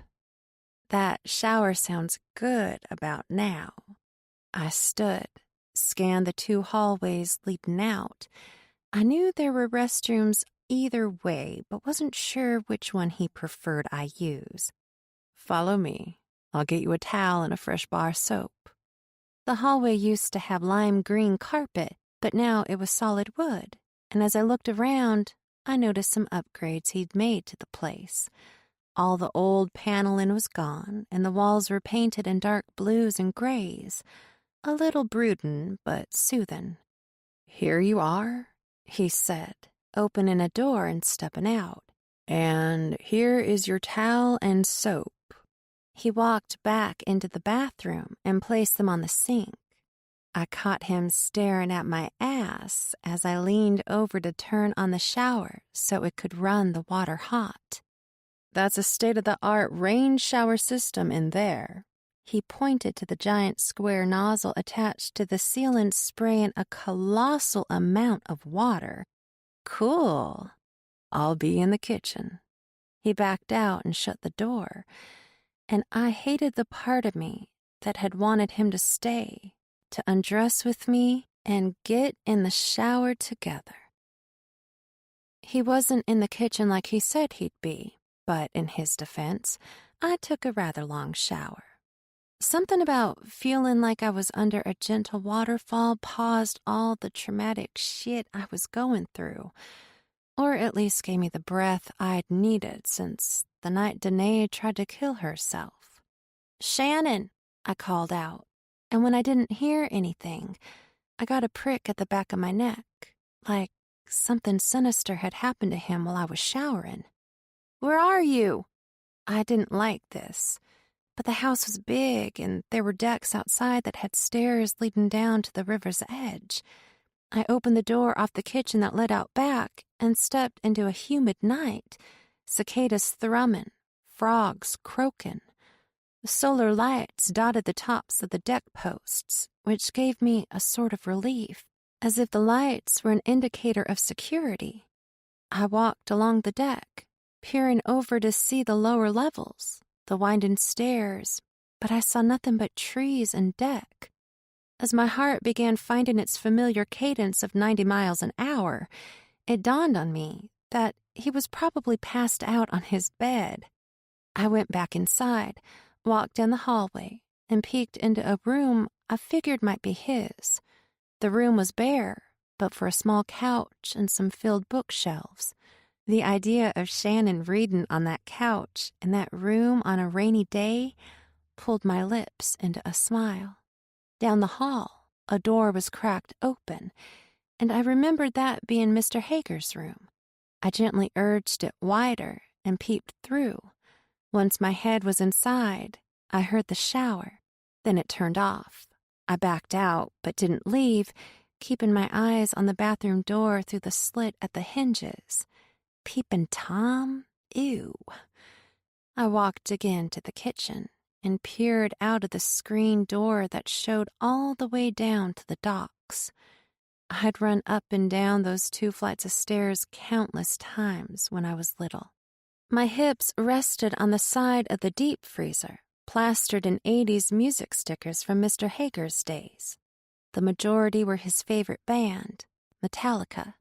That shower sounds good about now. I stood, scanned the 2 hallways leading out. I knew there were restrooms either way, but wasn't sure which one he preferred I use. Follow me. I'll get you a towel and a fresh bar soap. The hallway used to have lime green carpet, but now it was solid wood, and as I looked around, I noticed some upgrades he'd made to the place. All the old paneling was gone, and the walls were painted in dark blues and grays, a little brooding but soothing. Here you are, he said, opening a door and stepping out. And here is your towel and soap. He walked back into the bathroom and placed them on the sink. I caught him staring at my ass as I leaned over to turn on the shower so it could run the water hot. That's a state-of-the-art rain shower system in there. He pointed to the giant square nozzle attached to the ceiling, spraying a colossal amount of water. Cool. I'll be in the kitchen. He backed out and shut the door, and I hated the part of me that had wanted him to stay, to undress with me and get in the shower together. He wasn't in the kitchen like he said he'd be, but in his defense, I took a rather long shower. Something about feeling like I was under a gentle waterfall paused all the traumatic shit I was going through, or at least gave me the breath I'd needed since the night Danae tried to kill herself. Shannon, I called out, and when I didn't hear anything, I got a prick at the back of my neck, like something sinister had happened to him while I was showering. Where are you? I didn't like this, but the house was big and there were decks outside that had stairs leading down to the river's edge. I opened the door off the kitchen that led out back and stepped into a humid night, cicadas thrumming, frogs croaking. The solar lights dotted the tops of the deck posts, which gave me a sort of relief, as if the lights were an indicator of security. I walked along the deck, peering over to see the lower levels, the winding stairs, but I saw nothing but trees and deck. As my heart began finding its familiar cadence of 90 miles an hour, it dawned on me that he was probably passed out on his bed. I went back inside, walked down the hallway, and peeked into a room I figured might be his. The room was bare, but for a small couch and some filled bookshelves. The idea of Shannon reading on that couch in that room on a rainy day pulled my lips into a smile. Down the hall, a door was cracked open, and I remembered that being Mr. Hager's room. I gently urged it wider and peeped through. Once my head was inside, I heard the shower. Then it turned off. I backed out, but didn't leave, keeping my eyes on the bathroom door through the slit at the hinges. Peeping Tom? Ew. I walked again to the kitchen and peered out of the screen door that showed all the way down to the docks. I'd run up and down those 2 flights of stairs countless times when I was little. My hips rested on the side of the deep freezer, plastered in 80s music stickers from Mr. Hager's days. The majority were his favorite band, Metallica.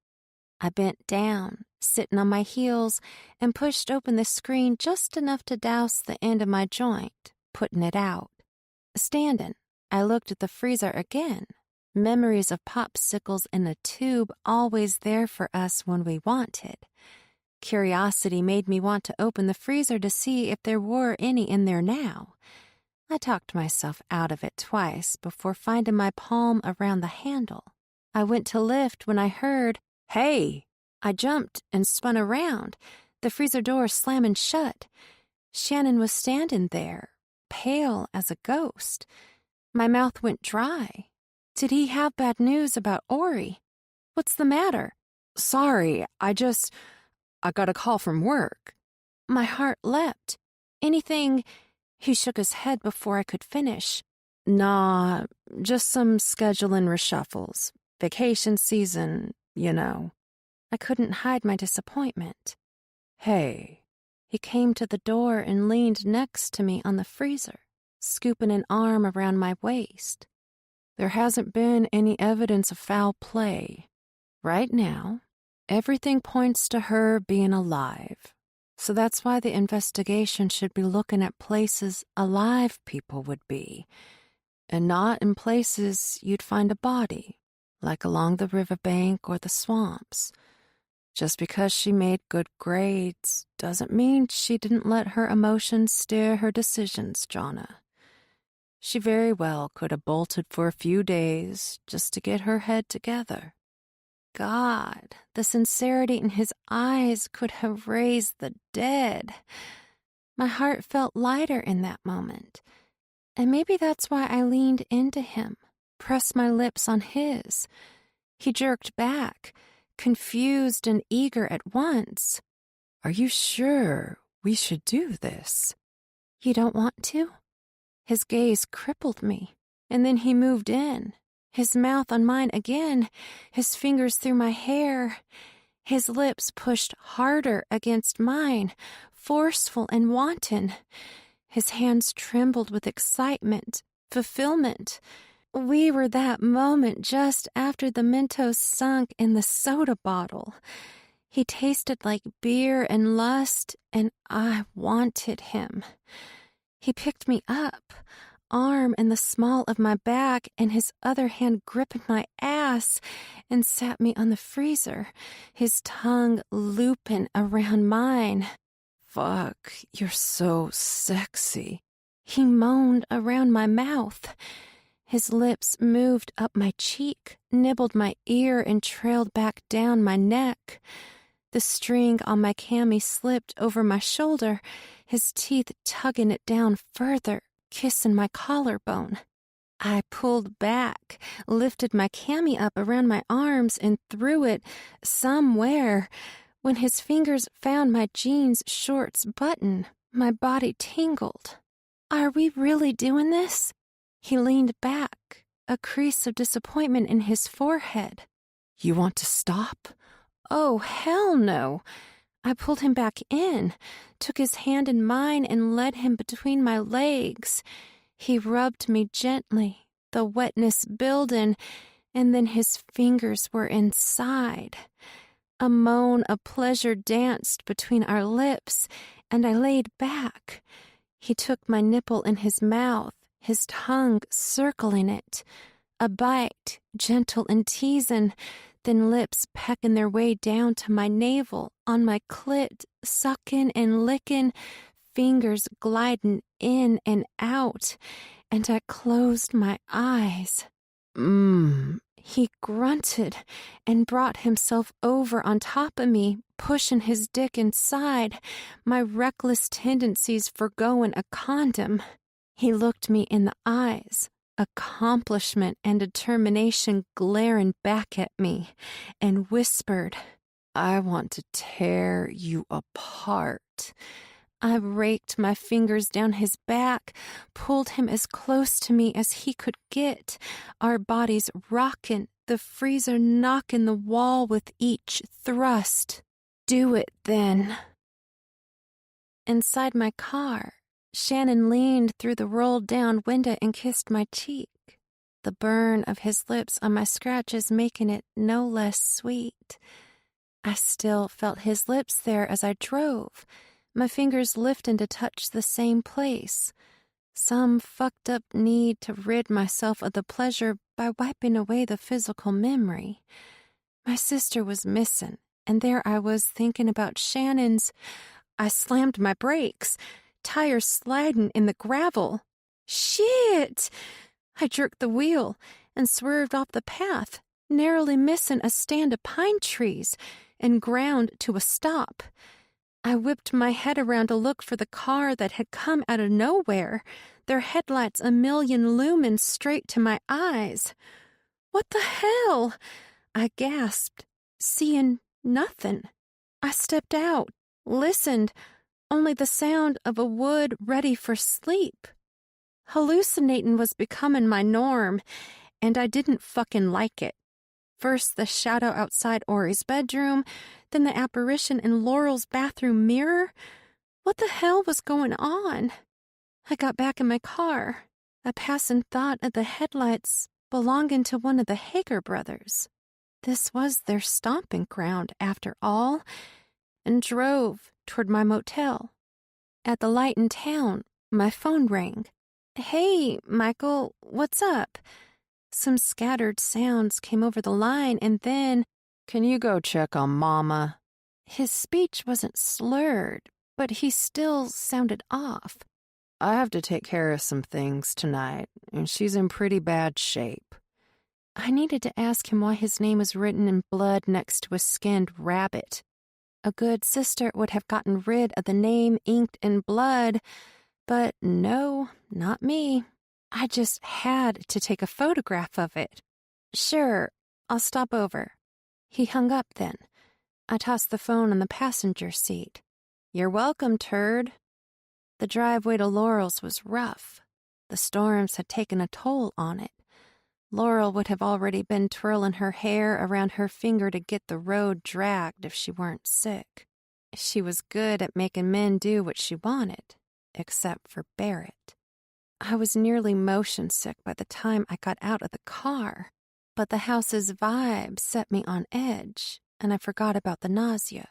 I bent down, sitting on my heels, and pushed open the screen just enough to douse the end of my joint, putting it out. Standing, I looked at the freezer again. Memories of popsicles in a tube always there for us when we wanted. Curiosity made me want to open the freezer to see if there were any in there now. I talked myself out of it twice before finding my palm around the handle. I went to lift when I heard, "Hey!" I jumped and spun around, the freezer door slamming shut. Shannon was standing there, pale as a ghost. My mouth went dry. Did he have bad news about Ori? What's the matter? Sorry, I got a call from work. My heart leapt. Anything... He shook his head before I could finish. Nah, just some scheduling reshuffles. Vacation season, you know. I couldn't hide my disappointment. Hey. He came to the door and leaned next to me on the freezer, scooping an arm around my waist. There hasn't been any evidence of foul play. Right now, everything points to her being alive. So that's why the investigation should be looking at places alive people would be, and not in places you'd find a body, like along the riverbank or the swamps. Just because she made good grades doesn't mean she didn't let her emotions steer her decisions, Jonna. She very well could have bolted for a few days just to get her head together. God, the sincerity in his eyes could have raised the dead. My heart felt lighter in that moment, and maybe that's why I leaned into him, pressed my lips on his. He jerked back, confused and eager at once. Are you sure we should do this? You don't want to? His gaze crippled me, and then he moved in. His mouth on mine again, his fingers through my hair. His lips pushed harder against mine, forceful and wanton. His hands trembled with excitement, fulfillment. We were that moment just after the Mentos sunk in the soda bottle. He tasted like beer and lust, and I wanted him. He picked me up, arm in the small of my back and his other hand gripping my ass, and sat me on the freezer, his tongue looping around mine. Fuck, you're so sexy. He moaned around my mouth. His lips moved up my cheek, nibbled my ear, and trailed back down my neck. The string on my cami slipped over my shoulder, his teeth tugging it down further, kissing my collarbone. I pulled back, lifted my cami up around my arms and threw it somewhere. When his fingers found my jeans shorts button, my body tingled. Are we really doing this? He leaned back, a crease of disappointment in his forehead. You want to stop? Oh, hell no. I pulled him back in, took his hand in mine, and led him between my legs. He rubbed me gently, the wetness building, and then his fingers were inside. A moan of pleasure danced between our lips, and I laid back. He took my nipple in his mouth, his tongue circling it. A bite, gentle and teasing, then lips pecking their way down to my navel, on my clit, sucking and licking, fingers gliding in and out, and I closed my eyes. He grunted and brought himself over on top of me, pushing his dick inside, my reckless tendencies forgoing a condom. He looked me in the eyes, accomplishment and determination glaring back at me, and whispered, I want to tear you apart. I raked my fingers down his back, pulled him as close to me as he could get, our bodies rocking, the freezer knocking the wall with each thrust. Do it, then. Inside my car, Shannon leaned through the rolled-down window and kissed my cheek, the burn of his lips on my scratches making it no less sweet. I still felt his lips there as I drove, my fingers lifting to touch the same place. Some fucked up need to rid myself of the pleasure by wiping away the physical memory. My sister was missing, and there I was thinking about Shannon's. I slammed my brakes, tires sliding in the gravel. Shit! I jerked the wheel and swerved off the path, narrowly missing a stand of pine trees, and ground to a stop. I whipped my head around to look for the car that had come out of nowhere, their headlights a million lumens straight to my eyes. What the hell? I gasped, seeing nothing. I stepped out, listened, only the sound of a wood ready for sleep. Hallucinating was becoming my norm, and I didn't fucking like it. First the shadow outside Ori's bedroom, then the apparition in Laurel's bathroom mirror. What the hell was going on? I got back in my car, a passing thought of the headlights belonging to one of the Hager brothers. This was their stomping ground, after all, and drove toward my motel. At the light in town, my phone rang. Hey, Michael, what's up? Some scattered sounds came over the line, and then, Can you go check on Mama? His speech wasn't slurred, but he still sounded off. I have to take care of some things tonight, and she's in pretty bad shape. I needed to ask him why his name was written in blood next to a skinned rabbit. A good sister would have gotten rid of the name inked in blood, but no, not me. I just had to take a photograph of it. Sure, I'll stop over. He hung up then. I tossed the phone on the passenger seat. You're welcome, turd. The driveway to Laurel's was rough. The storms had taken a toll on it. Laurel would have already been twirling her hair around her finger to get the road dragged if she weren't sick. She was good at making men do what she wanted, except for Barrett. I was nearly motion sick by the time I got out of the car, but the house's vibe set me on edge, and I forgot about the nausea.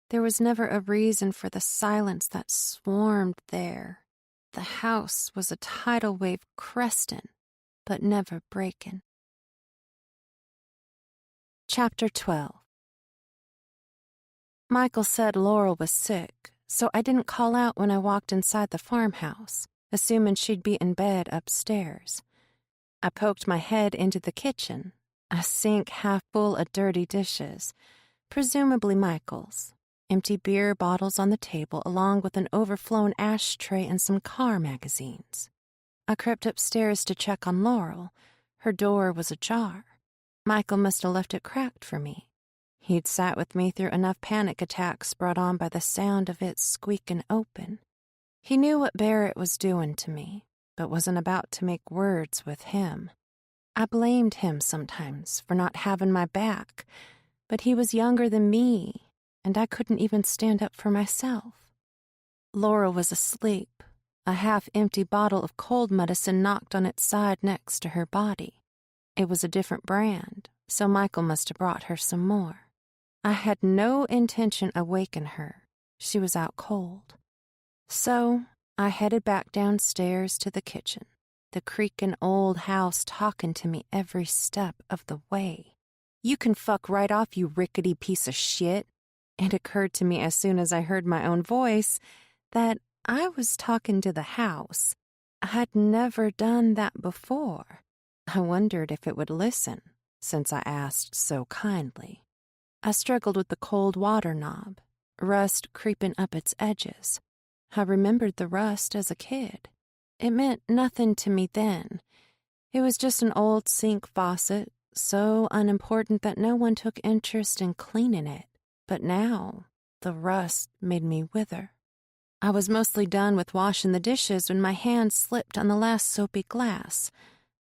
There was never a reason for the silence that swarmed there. The house was a tidal wave cresting, but never breaking. Chapter 12. Michael said Laurel was sick, so I didn't call out when I walked inside the farmhouse, assuming she'd be in bed upstairs. I poked my head into the kitchen, a sink half full of dirty dishes, presumably Michael's, empty beer bottles on the table along with an overflown ashtray and some car magazines. I crept upstairs to check on Laurel. Her door was ajar. Michael must have left it cracked for me. He'd sat with me through enough panic attacks brought on by the sound of it squeaking open. He knew what Barrett was doing to me, but wasn't about to make words with him. I blamed him sometimes for not having my back, but he was younger than me, and I couldn't even stand up for myself. Laurel was asleep, a half-empty bottle of cold medicine knocked on its side next to her body. It was a different brand, so Michael must have brought her some more. I had no intention of waking her. She was out cold. So I headed back downstairs to the kitchen, the creaking old house talking to me every step of the way. "You can fuck right off, you rickety piece of shit." It occurred to me as soon as I heard my own voice that I was talking to the house. I had never done that before. I wondered if it would listen, since I asked so kindly. I struggled with the cold water knob, rust creeping up its edges. I remembered the rust as a kid. It meant nothing to me then. It was just an old sink faucet, so unimportant that no one took interest in cleaning it. But now, the rust made me wither. I was mostly done with washing the dishes when my hand slipped on the last soapy glass.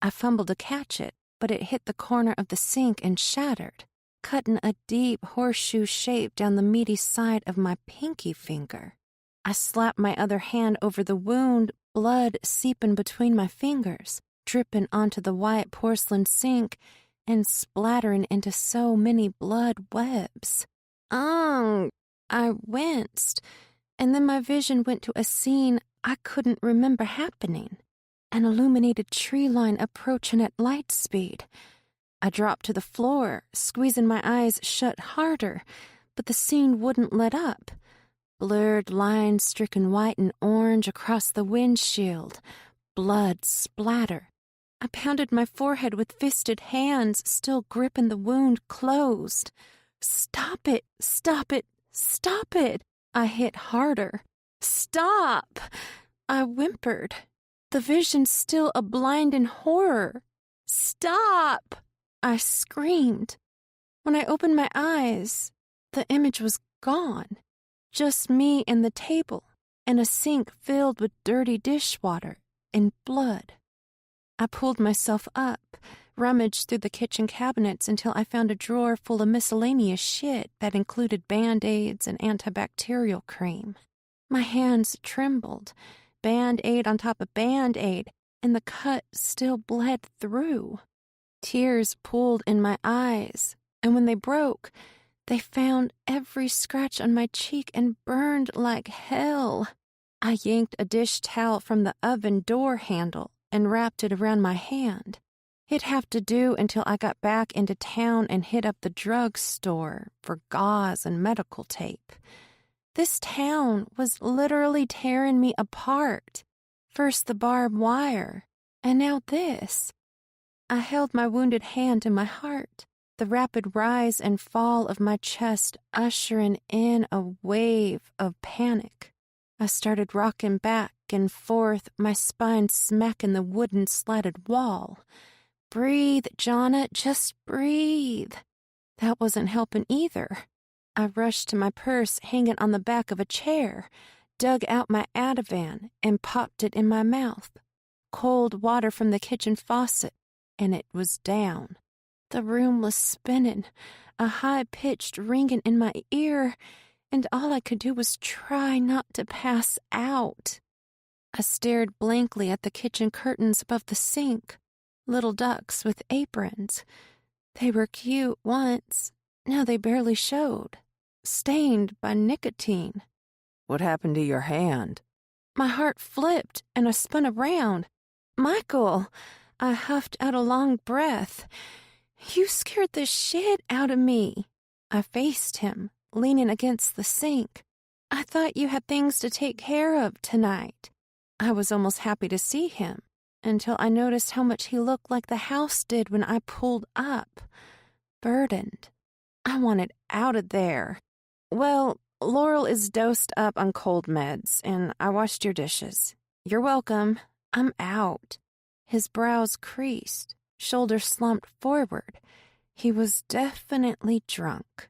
I fumbled to catch it, but it hit the corner of the sink and shattered, cutting a deep horseshoe shape down the meaty side of my pinky finger. I slapped my other hand over the wound, blood seeping between my fingers, dripping onto the white porcelain sink and splattering into so many blood webs. I winced, and then my vision went to a scene I couldn't remember happening. An illuminated tree line approaching at light speed. I dropped to the floor, squeezing my eyes shut harder, but the scene wouldn't let up. Blurred lines stricken white and orange across the windshield. Blood splatter. I pounded my forehead with fisted hands, still gripping the wound closed. "Stop it! Stop it! Stop it!" I hit harder. "Stop!" I whimpered. The vision still a blinding horror. "Stop!" I screamed. When I opened my eyes, the image was gone. Just me and the table, and a sink filled with dirty dishwater and blood. I pulled myself up, rummaged through the kitchen cabinets until I found a drawer full of miscellaneous shit that included Band-Aids and antibacterial cream. My hands trembled, Band-Aid on top of Band-Aid, and the cut still bled through. Tears pooled in my eyes, and when they broke, they found every scratch on my cheek and burned like hell. I yanked a dish towel from the oven door handle and wrapped it around my hand. It'd have to do until I got back into town and hit up the drugstore for gauze and medical tape. This town was literally tearing me apart. First the barbed wire, and now this. I held my wounded hand to my heart, the rapid rise and fall of my chest ushering in a wave of panic. I started rocking back and forth, my spine smacking the wooden slatted wall. "Breathe, Jonna, just breathe." That wasn't helping either. I rushed to my purse hanging on the back of a chair, dug out my Ativan, and popped it in my mouth. Cold water from the kitchen faucet, and it was down. The room was spinning, a high-pitched ringing in my ear, and all I could do was try not to pass out. I stared blankly at the kitchen curtains above the sink, little ducks with aprons. They were cute once, now they barely showed, stained by nicotine. "What happened to your hand?" My heart flipped, and I spun around. "Michael," I huffed out a long breath. "You scared the shit out of me." I faced him, leaning against the sink. "I thought you had things to take care of tonight." I was almost happy to see him, until I noticed how much he looked like the house did when I pulled up. Burdened. I wanted out of there. "Well, Laurel is dosed up on cold meds, and I washed your dishes. You're welcome. I'm out." His brows creased, shoulders slumped forward. He was definitely drunk.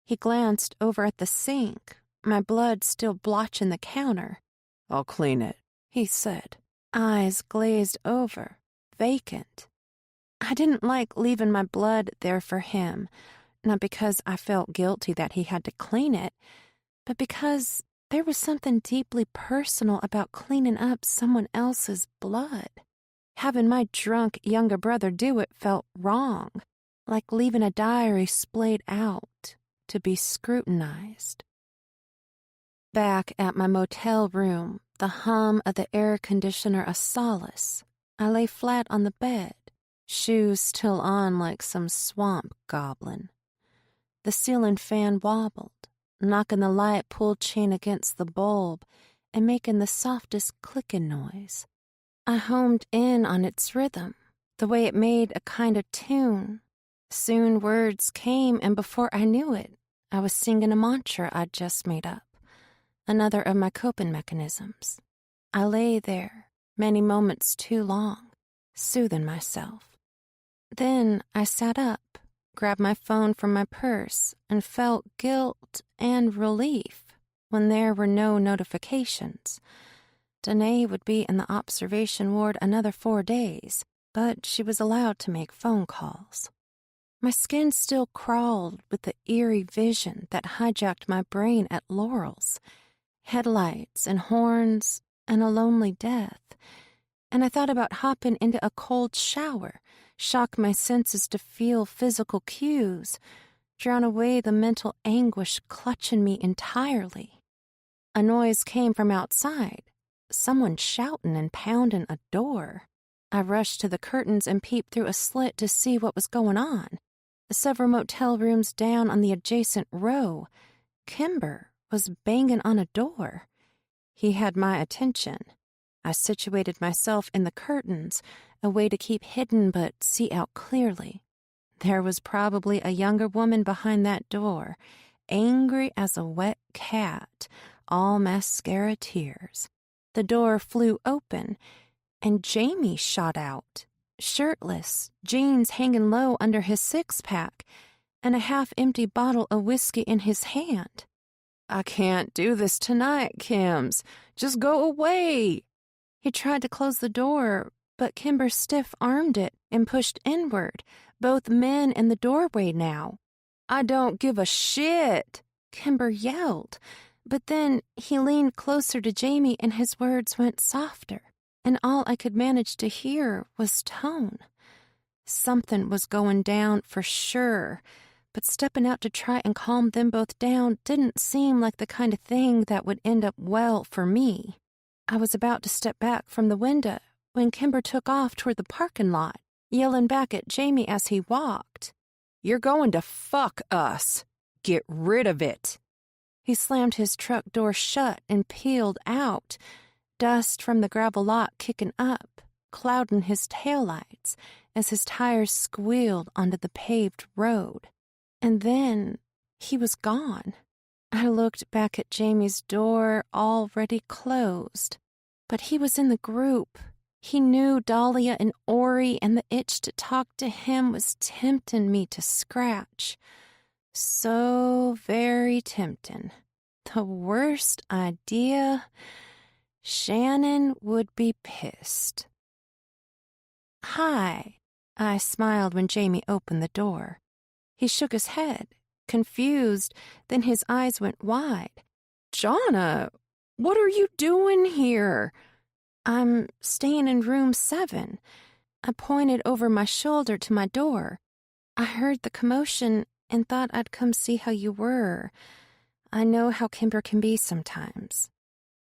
He glanced over at the sink, my blood still blotching the counter. "I'll clean it," he said, eyes glazed over, vacant. I didn't like leaving my blood there for him, not because I felt guilty that he had to clean it, but because there was something deeply personal about cleaning up someone else's blood. Having my drunk younger brother do it felt wrong, like leaving a diary splayed out to be scrutinized. Back at my motel room, the hum of the air conditioner a solace, I lay flat on the bed, shoes still on like some swamp goblin. The ceiling fan wobbled, knocking the light pull chain against the bulb and making the softest clicking noise. I homed in on its rhythm, the way it made a kind of tune. Soon words came, and before I knew it, I was singing a mantra I'd just made up, another of my coping mechanisms. I lay there, many moments too long, soothing myself. Then I sat up, grabbed my phone from my purse, and felt guilt and relief when there were no notifications. Danae would be in the observation ward another 4 days, but she was allowed to make phone calls. My skin still crawled with the eerie vision that hijacked my brain at Laurel's. Headlights and horns and a lonely death. And I thought about hopping into a cold shower, shock my senses to feel physical cues, drown away the mental anguish clutching me entirely. A noise came from outside, someone shouting and pounding a door. I rushed to the curtains and peeped through a slit to see what was going on. Several motel rooms down on the adjacent row, Kimber was banging on a door. He had my attention. I situated myself in the curtains, a way to keep hidden but see out clearly. There was probably a younger woman behind that door, angry as a wet cat, all mascara tears. The door flew open, and Jamie shot out, shirtless, jeans hanging low under his six-pack, and a half-empty bottle of whiskey in his hand. I can't do this tonight, Kims. Just go away. He tried to close the door, but Kimber stiff-armed it and pushed inward, both men in the doorway now. I don't give a shit, Kimber yelled, but then he leaned closer to Jamie and his words went softer, and all I could manage to hear was tone. Something was going down for sure, but stepping out to try and calm them both down didn't seem like the kind of thing that would end up well for me. I was about to step back from the window when Kimber took off toward the parking lot, yelling back at Jamie as he walked. You're going to fuck us. Get rid of it. He slammed his truck door shut and peeled out, dust from the gravel lot kicking up, clouding his taillights as his tires squealed onto the paved road. And then he was gone. I looked back at Jamie's door, already closed. But he was in the group. He knew Dahlia and Ori, and the itch to talk to him was tempting me to scratch. So very tempting. The worst idea. Shannon would be pissed. Hi, I smiled when Jamie opened the door. He shook his head, confused, then his eyes went wide. Jonna, what are you doing here? I'm staying in room 7. I pointed over my shoulder to my door. I heard the commotion and thought I'd come see how you were. I know how Kimber can be sometimes.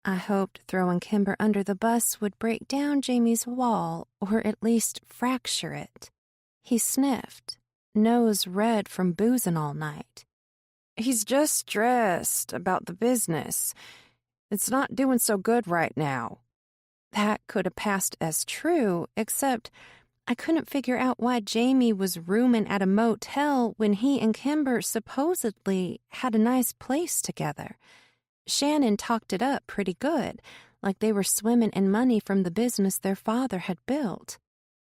I hoped throwing Kimber under the bus would break down Jamie's wall, or at least fracture it. He sniffed, nose red from boozing all night. He's just stressed about the business. It's not doing so good right now. That could have passed as true, except I couldn't figure out why Jamie was rooming at a motel when he and Kimber supposedly had a nice place together. Shannon talked it up pretty good, like they were swimming in money from the business their father had built.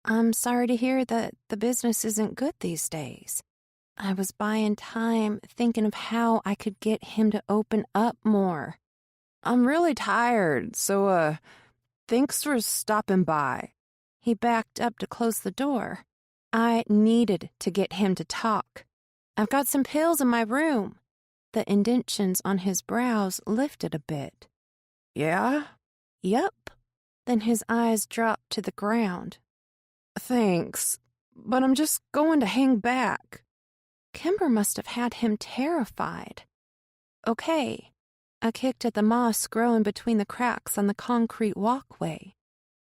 I'm sorry to hear that the business isn't good these days. I was buying time thinking of how I could get him to open up more. I'm really tired, so, thanks for stopping by. He backed up to close the door. I needed to get him to talk. I've got some pills in my room. The indentions on his brows lifted a bit. Yeah? Yup. Then his eyes dropped to the ground. Thanks, but I'm just going to hang back. Kimber must have had him terrified. Okay. I kicked at the moss growing between the cracks on the concrete walkway.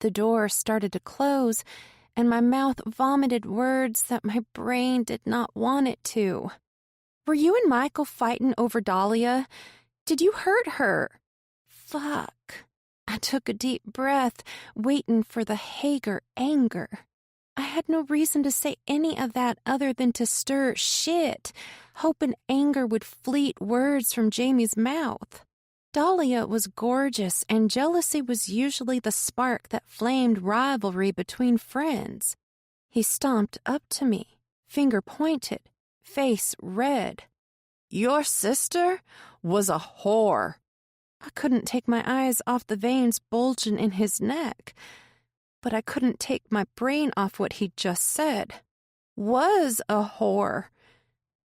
The door started to close, and my mouth vomited words that my brain did not want it to. Were you and Michael fighting over Dahlia? Did you hurt her? Fuck. I took a deep breath, waiting for the Hager anger. I had no reason to say any of that other than to stir shit, hoping anger would fleet words from Jamie's mouth. Dahlia was gorgeous, and jealousy was usually the spark that flamed rivalry between friends. He stomped up to me, finger pointed, face red. Your sister was a whore. I couldn't take my eyes off the veins bulging in his neck, but I couldn't take my brain off what he'd just said. Was a whore.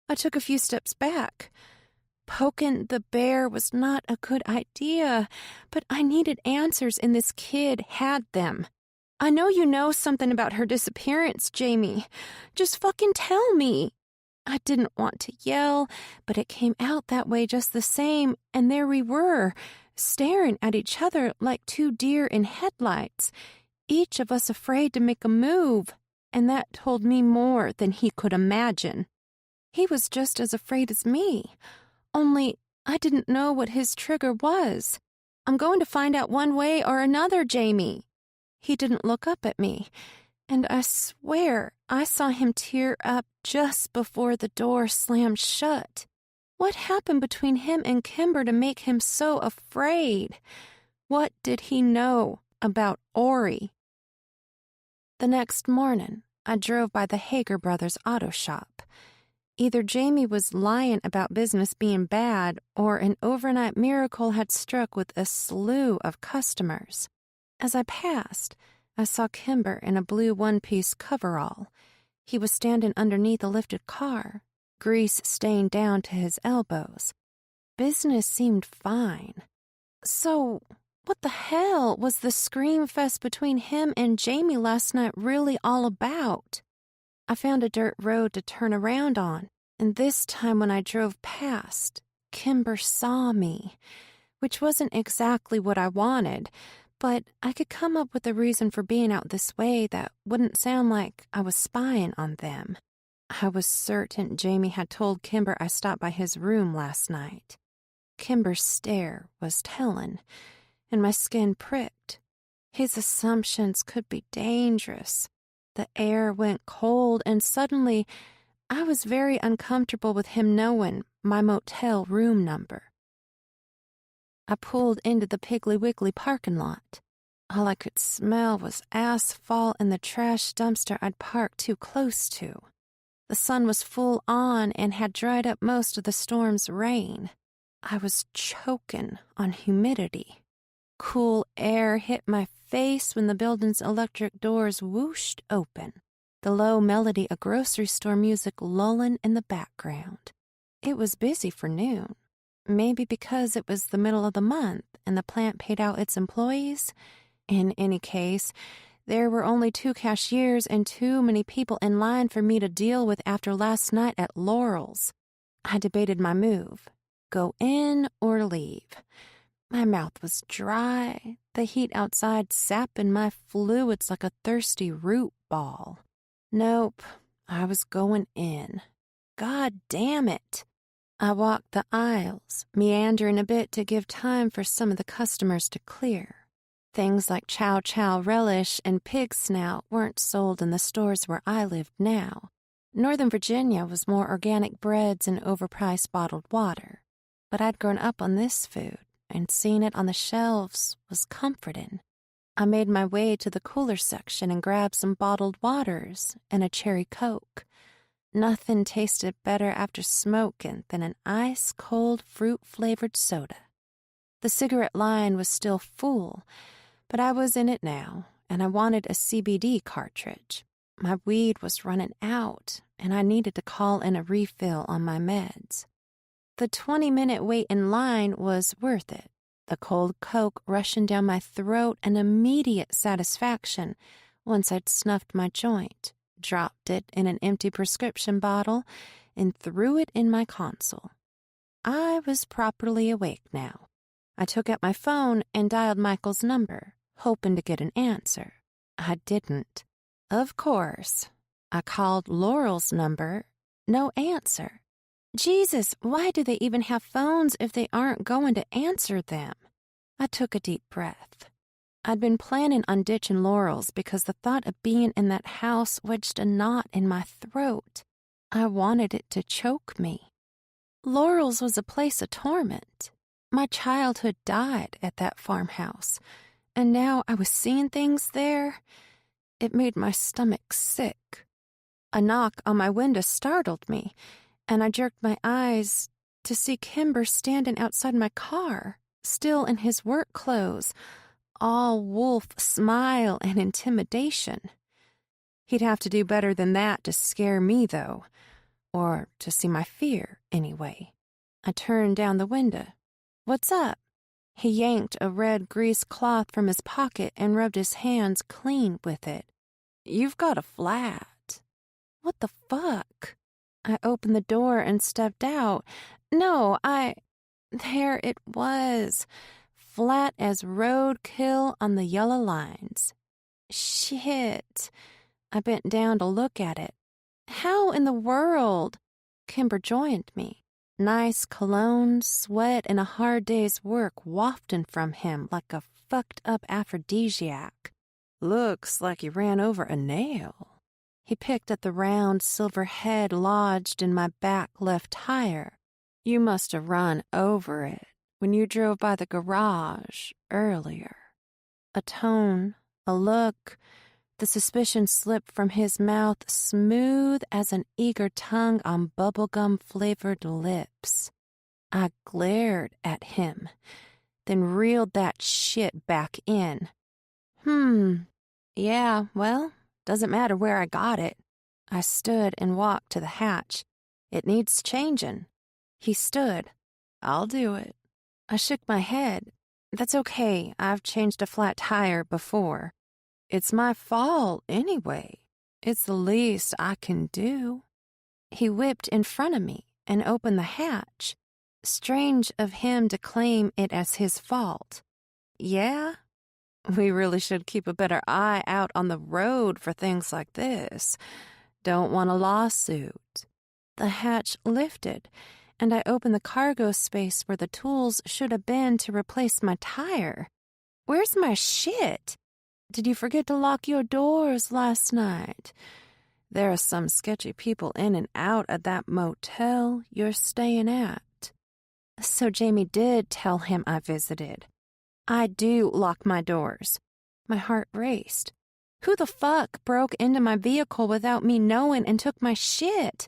I took a few steps back. Poking the bear was not a good idea, but I needed answers, and this kid had them. I know you know something about her disappearance, Jamie. Just fucking tell me. I didn't want to yell, but it came out that way just the same, and there we were, staring at each other like two deer in headlights, each of us afraid to make a move, and that told me more than he could imagine. He was just as afraid as me. Only I didn't know what his trigger was. I'm going to find out one way or another, Jamie. He didn't look up at me, and I swear I saw him tear up just before the door slammed shut. What happened between him and Kimber to make him so afraid? What did he know about Ori? The next morning, I drove by the Hager brothers' auto shop. Either Jamie was lying about business being bad, or an overnight miracle had struck with a slew of customers. As I passed, I saw Kimber in a blue one-piece coverall. He was standing underneath a lifted car, grease stained down to his elbows. Business seemed fine. So, what the hell was the scream fest between him and Jamie last night really all about? I found a dirt road to turn around on, and this time when I drove past, Kimber saw me, which wasn't exactly what I wanted, but I could come up with a reason for being out this way that wouldn't sound like I was spying on them. I was certain Jamie had told Kimber I stopped by his room last night. Kimber's stare was telling, and my skin pricked. His assumptions could be dangerous. The air went cold, and suddenly I was very uncomfortable with him knowing my motel room number. I pulled into the Piggly Wiggly parking lot. All I could smell was asphalt and the trash dumpster I'd parked too close to. The sun was full on and had dried up most of the storm's rain. I was choking on humidity. Cool air hit my face when the building's electric doors whooshed open, the low melody of grocery store music lulling in the background. It was busy for noon, maybe because it was the middle of the month and the plant paid out its employees. In any case, there were only 2 cashiers and too many people in line for me to deal with after last night at Laurel's. I debated my move, go in or leave. My mouth was dry, the heat outside sapping my fluids like a thirsty root ball. Nope, I was going in. God damn it. I walked the aisles, meandering a bit to give time for some of the customers to clear. Things like chow chow relish and pig snout weren't sold in the stores where I lived now. Northern Virginia was more organic breads and overpriced bottled water. But I'd grown up on this food, and seeing it on the shelves was comforting. I made my way to the cooler section and grabbed some bottled waters and a cherry Coke. Nothing tasted better after smoking than an ice-cold fruit-flavored soda. The cigarette line was still full, but I was in it now, and I wanted a CBD cartridge. My weed was running out, and I needed to call in a refill on my meds. The 20-minute wait in line was worth it. The cold Coke rushing down my throat, and immediate satisfaction once I'd snuffed my joint, dropped it in an empty prescription bottle, and threw it in my console. I was properly awake now. I took out my phone and dialed Michael's number, hoping to get an answer. I didn't. Of course. I called Laurel's number. No answer. Jesus, why do they even have phones if they aren't going to answer them? I took a deep breath. I'd been planning on ditching Laurel's because the thought of being in that house wedged a knot in my throat. I wanted it to choke me. Laurel's was a place of torment. My childhood died at that farmhouse, and now I was seeing things there. It made my stomach sick. A knock on my window startled me, and I jerked my eyes to see Kimber standing outside my car, still in his work clothes, all wolf smile and intimidation. He'd have to do better than that to scare me, though, or to see my fear, anyway. I turned down the window. "What's up?" He yanked a red grease cloth from his pocket and rubbed his hands clean with it. "You've got a flat." "What the fuck?" I opened the door and stepped out. No, There it was. Flat as roadkill on the yellow lines. Shit. I bent down to look at it. How in the world? Kimber joined me. Nice cologne, sweat, and a hard day's work wafting from him like a fucked up aphrodisiac. "Looks like you ran over a nail." He picked at the round silver head lodged in my back left tire. "You must have run over it when you drove by the garage earlier." A tone, a look, the suspicion slipped from his mouth smooth as an eager tongue on bubblegum-flavored lips. I glared at him, then reeled that shit back in. Yeah, well, doesn't matter where I got it. I stood and walked to the hatch. "It needs changing." He stood. "I'll do it." I shook my head. "That's okay. I've changed a flat tire before." "It's my fault anyway. It's the least I can do." He whipped in front of me and opened the hatch. Strange of him to claim it as his fault. "Yeah? We really should keep a better eye out on the road for things like this. Don't want a lawsuit." The hatch lifted, and I opened the cargo space where the tools should have been to replace my tire. "Where's my shit? Did you forget to lock your doors last night? There are some sketchy people in and out at that motel you're staying at." So Jamie did tell him I visited. I do lock my doors. My heart raced. Who the fuck broke into my vehicle without me knowing and took my shit?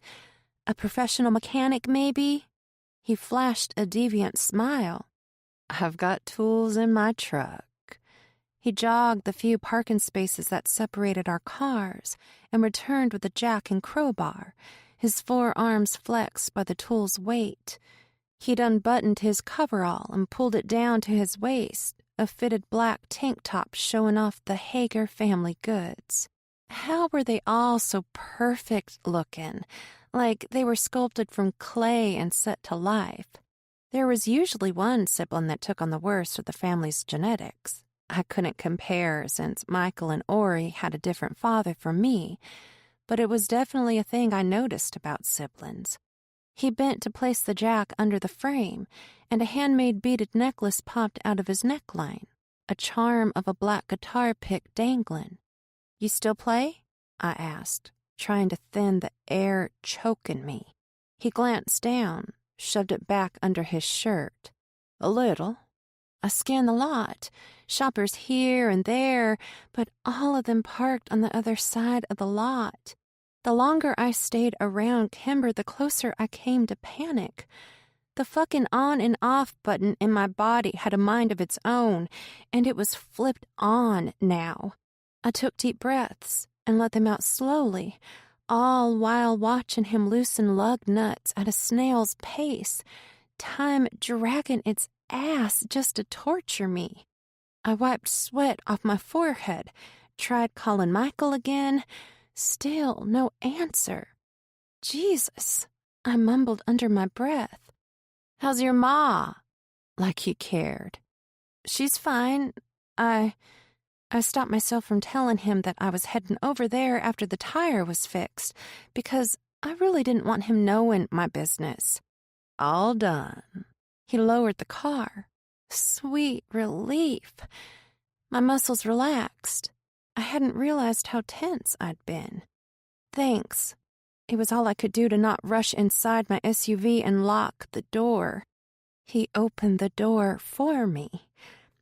A professional mechanic, maybe? He flashed a deviant smile. "I've got tools in my truck." He jogged the few parking spaces that separated our cars and returned with a jack and crowbar, his forearms flexed by the tool's weight. He'd unbuttoned his coverall and pulled it down to his waist, a fitted black tank top showing off the Hager family goods. How were they all so perfect looking, like they were sculpted from clay and set to life? There was usually one sibling that took on the worst of the family's genetics. I couldn't compare since Michael and Ori had a different father from me, but it was definitely a thing I noticed about siblings. He bent to place the jack under the frame, and a handmade beaded necklace popped out of his neckline, a charm of a black guitar pick dangling. "You still play?" I asked, trying to thin the air choking me. He glanced down, shoved it back under his shirt. "A little." I scanned the lot, shoppers here and there, but all of them parked on the other side of the lot. The longer I stayed around Kimber, the closer I came to panic. The fucking on and off button in my body had a mind of its own, and it was flipped on now. I took deep breaths and let them out slowly, all while watching him loosen lug nuts at a snail's pace, time dragging its ass just to torture me. I wiped sweat off my forehead, tried calling Michael again. Still no answer. Jesus, I mumbled under my breath. How's your ma? Like he cared. She's fine. I stopped myself from telling him that I was heading over there after the tire was fixed, because I really didn't want him knowing my business. All done. He lowered the car. Sweet relief. My muscles relaxed. I hadn't realized how tense I'd been. Thanks. It was all I could do to not rush inside my SUV and lock the door. He opened the door for me,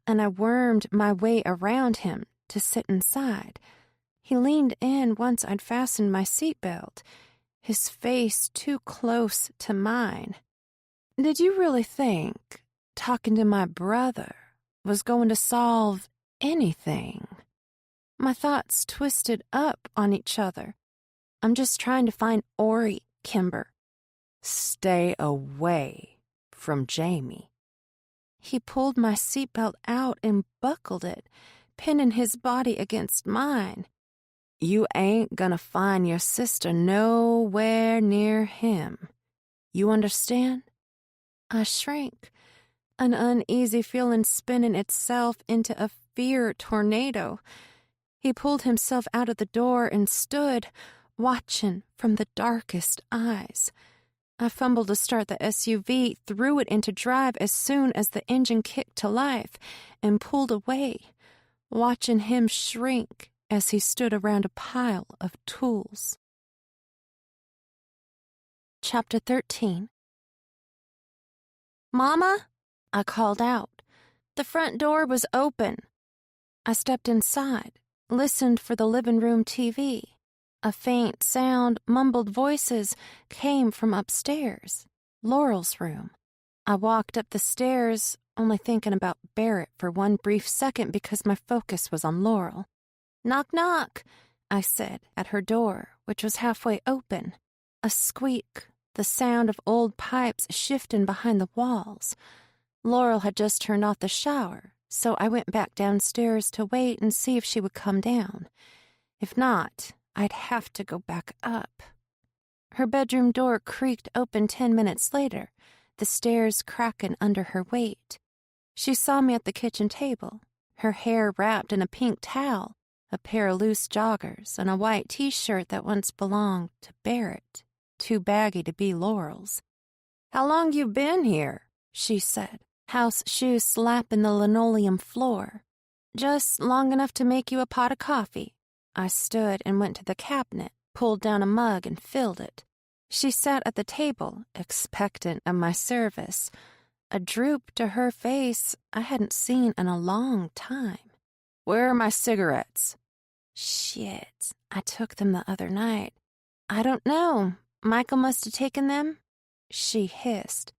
and I wormed my way around him to sit inside. He leaned in once I'd fastened my seatbelt, his face too close to mine. Did you really think talking to my brother was going to solve anything? My thoughts twisted up on each other. I'm just trying to find Ori, Kimber. Stay away from Jamie. He pulled my seatbelt out and buckled it, pinning his body against mine. You ain't gonna find your sister nowhere near him. You understand? I shrank, an uneasy feeling spinning itself into a fear tornado. He pulled himself out of the door and stood, watching from the darkest eyes. I fumbled to start the SUV, threw it into drive as soon as the engine kicked to life, and pulled away, watching him shrink as he stood around a pile of tools. Chapter 13. Mama? I called out. The front door was open. I stepped inside, listened for the living room TV. A faint sound, mumbled voices came from upstairs, Laurel's room. I walked up the stairs, only thinking about Barrett for one brief second because my focus was on Laurel. Knock, knock, I said at her door, which was halfway open. A squeak, the sound of old pipes shifting behind the walls. Laurel had just turned off the shower, so I went back downstairs to wait and see if she would come down. If not, I'd have to go back up. Her bedroom door creaked open 10 minutes later, the stairs cracking under her weight. She saw me at the kitchen table, her hair wrapped in a pink towel, a pair of loose joggers, and a white T-shirt that once belonged to Barrett, too baggy to be Laurel's. "How long you been here?" she said, house shoes slapping the linoleum floor. "Just long enough to make you a pot of coffee." I stood and went to the cabinet, pulled down a mug and filled it. She sat at the table, expectant of my service, a droop to her face I hadn't seen in a long time. "Where are my cigarettes?" Shit, I took them the other night. "I don't know. Michael must have taken them," she hissed.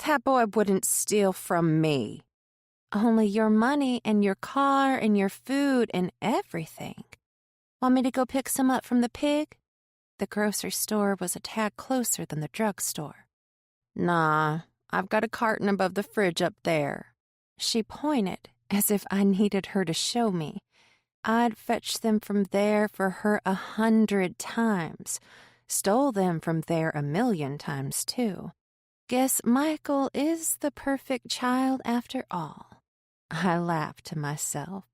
"That boy wouldn't steal from me." "Only your money and your car and your food and everything. Want me to go pick some up from the pig?" The grocery store was a tad closer than the drugstore. "Nah, I've got a carton above the fridge up there." She pointed, as if I needed her to show me. I'd fetched them from there for her 100 times. Stole them from there 1,000,000 times, too. Guess Michael is the perfect child after all. I laughed to myself.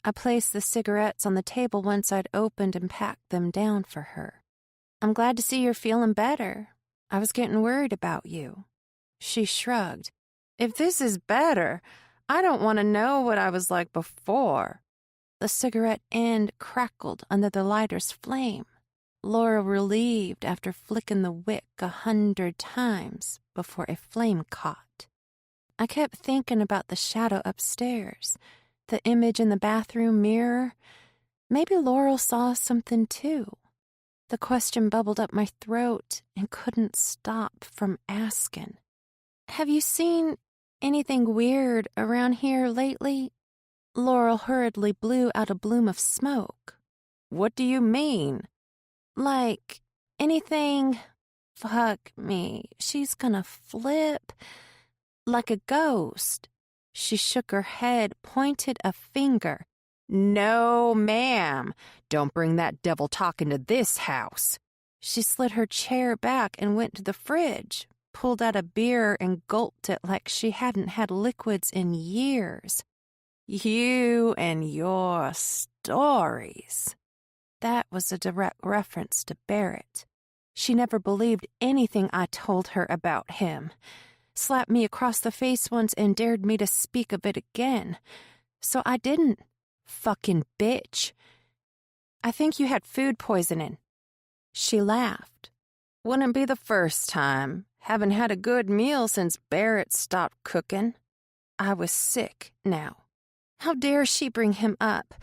I placed the cigarettes on the table once I'd opened and packed them down for her. "I'm glad to see you're feeling better. I was getting worried about you." She shrugged. "If this is better, I don't want to know what I was like before." The cigarette end crackled under the lighter's flame. Laura relieved after flicking the wick 100 times before a flame caught. I kept thinking about the shadow upstairs, the image in the bathroom mirror. Maybe Laurel saw something too. The question bubbled up my throat and couldn't stop from asking. "Have you seen anything weird around here lately?" Laurel hurriedly blew out a bloom of smoke. What do you mean? Like, anything... Fuck me, she's gonna flip. Like a ghost. She shook her head, pointed a finger. No, ma'am. Don't bring that devil talk into this house. She slid her chair back and went to the fridge, pulled out a beer and gulped it like she hadn't had liquids in years. You and your stories. That was a direct reference to Barrett. She never believed anything I told her about him. Slapped me across the face once and dared me to speak of it again. So I didn't. Fucking bitch. I think you had food poisoning. She laughed. Wouldn't be the first time. Haven't had a good meal since Barrett stopped cooking. I was sick now. How dare she bring him up?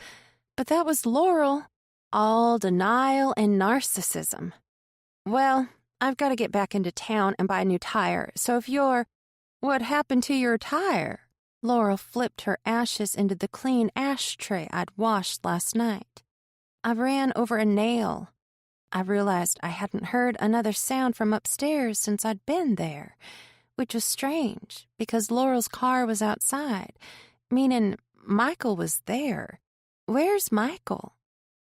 But that was Laurel. All denial and narcissism. Well, I've got to get back into town and buy a new tire, so if you're... What happened to your tire? Laurel flipped her ashes into the clean ashtray I'd washed last night. I ran over a nail. I realized I hadn't heard another sound from upstairs since I'd been there, which was strange because Laurel's car was outside, meaning Michael was there. Where's Michael?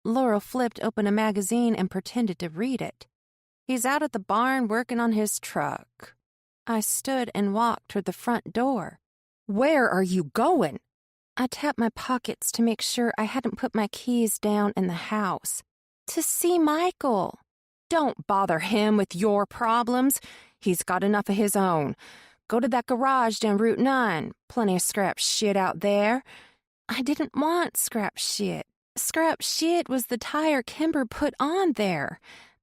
Laurel flipped open a magazine and pretended to read it. He's out at the barn working on his truck. I stood and walked toward the front door. Where are you going? I tapped my pockets to make sure I hadn't put my keys down in the house. To see Michael. Don't bother him with your problems. He's got enough of his own. Go to that garage down Route 9. Plenty of scrap shit out there. I didn't want scrap shit. Scrap shit was the tire Kimber put on there.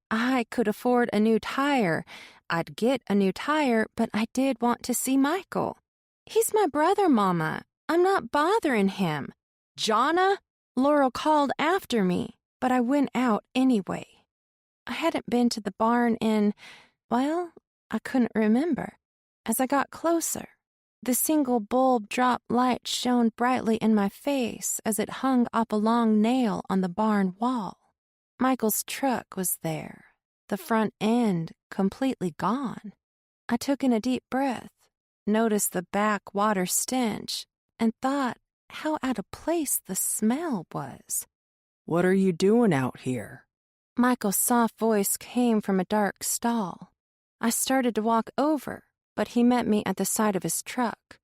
I could afford a new tire. I'd get a new tire, but I did want to see Michael. He's my brother, Mama. I'm not bothering him. Jonna? Laurel called after me, but I went out anyway. I hadn't been to the barn in, well, I couldn't remember. As I got closer, the single bulb drop light shone brightly in my face as it hung off a long nail on the barn wall. Michael's truck was there, the front end completely gone. I took in a deep breath, noticed the back water stench, and thought how out of place the smell was. What are you doing out here? Michael's soft voice came from a dark stall. I started to walk over, but he met me at the side of his truck.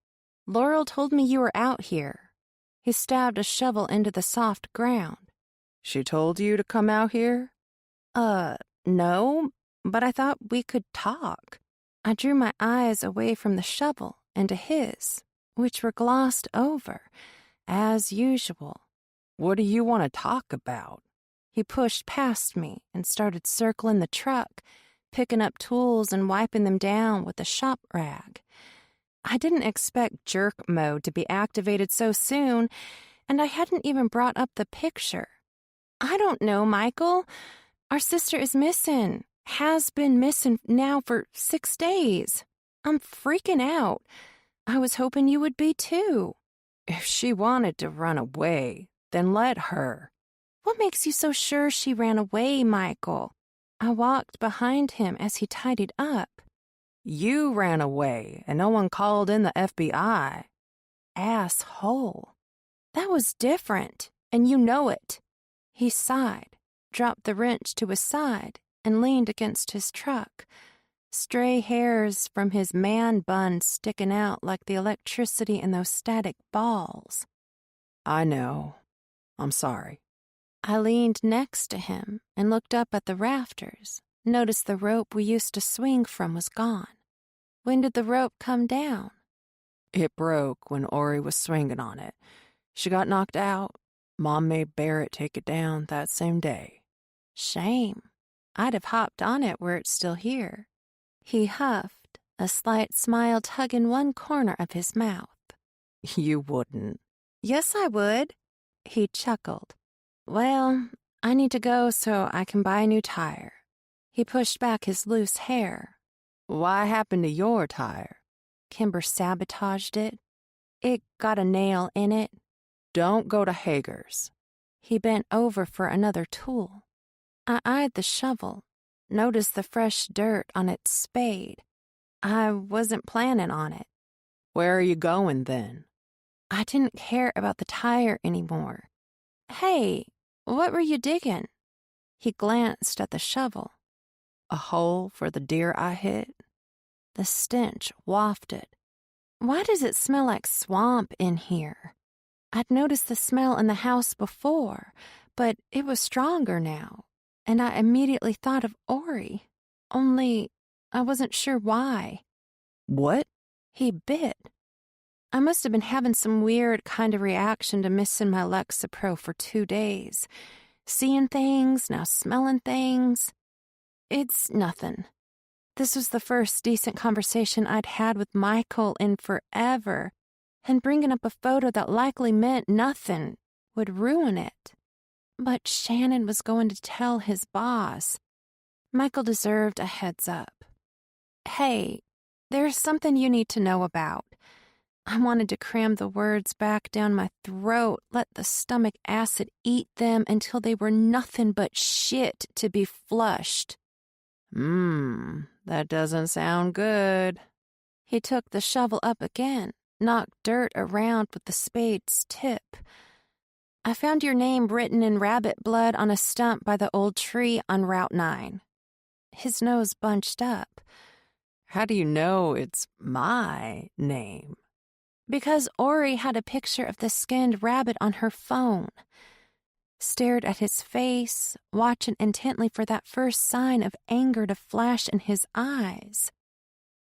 Laurel told me you were out here. He stabbed a shovel into the soft ground. She told you to come out here? No, but I thought we could talk. I drew my eyes away from the shovel and to his, which were glossed over, as usual. What do you want to talk about? He pushed past me and started circling the truck, picking up tools and wiping them down with a shop rag. I didn't expect jerk mode to be activated so soon, and I hadn't even brought up the picture. I don't know, Michael. Our sister is missing. Has been missing now for 6 days. I'm freaking out. I was hoping you would be too. If she wanted to run away, then let her. What makes you so sure she ran away, Michael? I walked behind him as he tidied up. You ran away, and no one called in the FBI. Asshole. That was different, and you know it. He sighed, dropped the wrench to his side, and leaned against his truck. Stray hairs from his man bun sticking out like the electricity in those static balls. I know. I'm sorry. I leaned next to him and looked up at the rafters, noticed the rope we used to swing from was gone. When did the rope come down? It broke when Ori was swinging on it. She got knocked out. Mom made Barrett take it down that same day. Shame. I'd have hopped on it were it still here. He huffed, a slight smile tugging one corner of his mouth. You wouldn't. Yes, I would. He chuckled. Well, I need to go so I can buy a new tire. He pushed back his loose hair. What happened to your tire? Kimber sabotaged it. It got a nail in it. Don't go to Hager's. He bent over for another tool. I eyed the shovel, noticed the fresh dirt on its spade. I wasn't planning on it. Where are you going then? I didn't care about the tire anymore. Hey, what were you digging? He glanced at the shovel. A hole for the deer I hit? The stench wafted. Why does it smell like swamp in here? I'd noticed the smell in the house before, but it was stronger now, and I immediately thought of Ori. Only I wasn't sure why. What? He bit. I must have been having some weird kind of reaction to missing my Lexapro for 2 days. Seeing things, now smelling things. It's nothing. This was the first decent conversation I'd had with Michael in forever, and bringing up a photo that likely meant nothing would ruin it. But Shannon was going to tell his boss. Michael deserved a heads up. Hey, there's something you need to know about. I wanted to cram the words back down my throat, let the stomach acid eat them until they were nothing but shit to be flushed. That doesn't sound good. He took the shovel up again, knocked dirt around with the spade's tip. I found your name written in rabbit blood on a stump by the old tree on Route 9. His nose bunched up. How do you know it's my name? Because Ori had a picture of the skinned rabbit on her phone. Stared at his face, watching intently for that first sign of anger to flash in his eyes.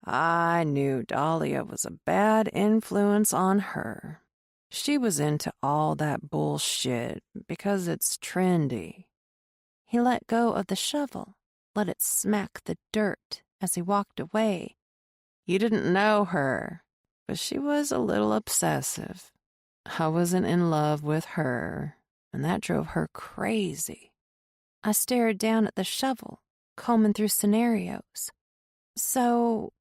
I knew Dahlia was a bad influence on her. She was into all that bullshit because it's trendy. He let go of the shovel, let it smack the dirt as he walked away. You didn't know her, but she was a little obsessive. I wasn't in love with her, and that drove her crazy. I stared down at the shovel, combing through scenarios. So,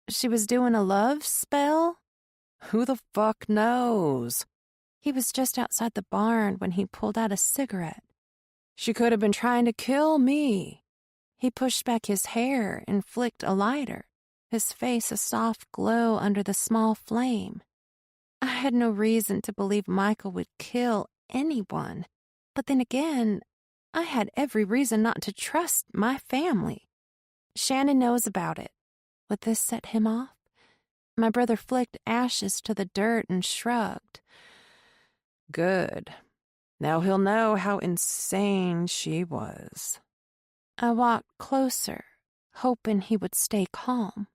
she was doing a love spell? Who the fuck knows? He was just outside the barn when he pulled out a cigarette. She could have been trying to kill me. He pushed back his hair and flicked a lighter, his face a soft glow under the small flame. I had no reason to believe Michael would kill anyone, but then again, I had every reason not to trust my family. Shannon knows about it. Would this set him off? My brother flicked ashes to the dirt and shrugged. Good. Now he'll know how insane she was. I walked closer, hoping he would stay calm.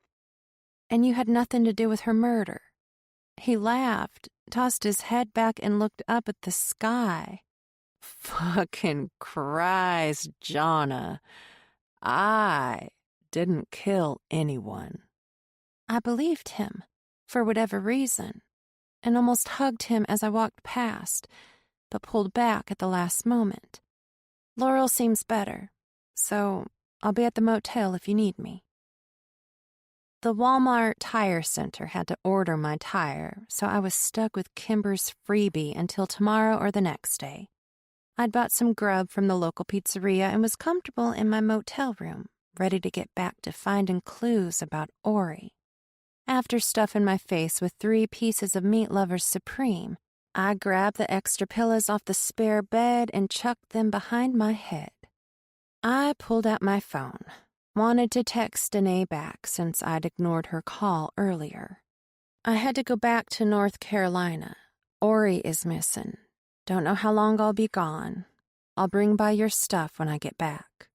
And you had nothing to do with her murder. He laughed, tossed his head back, and looked up at the sky. Fucking Christ, Jonna. I didn't kill anyone. I believed him, for whatever reason, and almost hugged him as I walked past, but pulled back at the last moment. Laurel seems better, so I'll be at the motel if you need me. The Walmart tire center had to order my tire, so I was stuck with Kimber's freebie until tomorrow or the next day. I'd bought some grub from the local pizzeria and was comfortable in my motel room, ready to get back to finding clues about Ori. After stuffing my face with 3 pieces of Meat Lovers Supreme, I grabbed the extra pillows off the spare bed and chucked them behind my head. I pulled out my phone. Wanted to text Danae back since I'd ignored her call earlier. I had to go back to North Carolina. Ori is missing. Don't know how long I'll be gone. I'll bring by your stuff when I get back.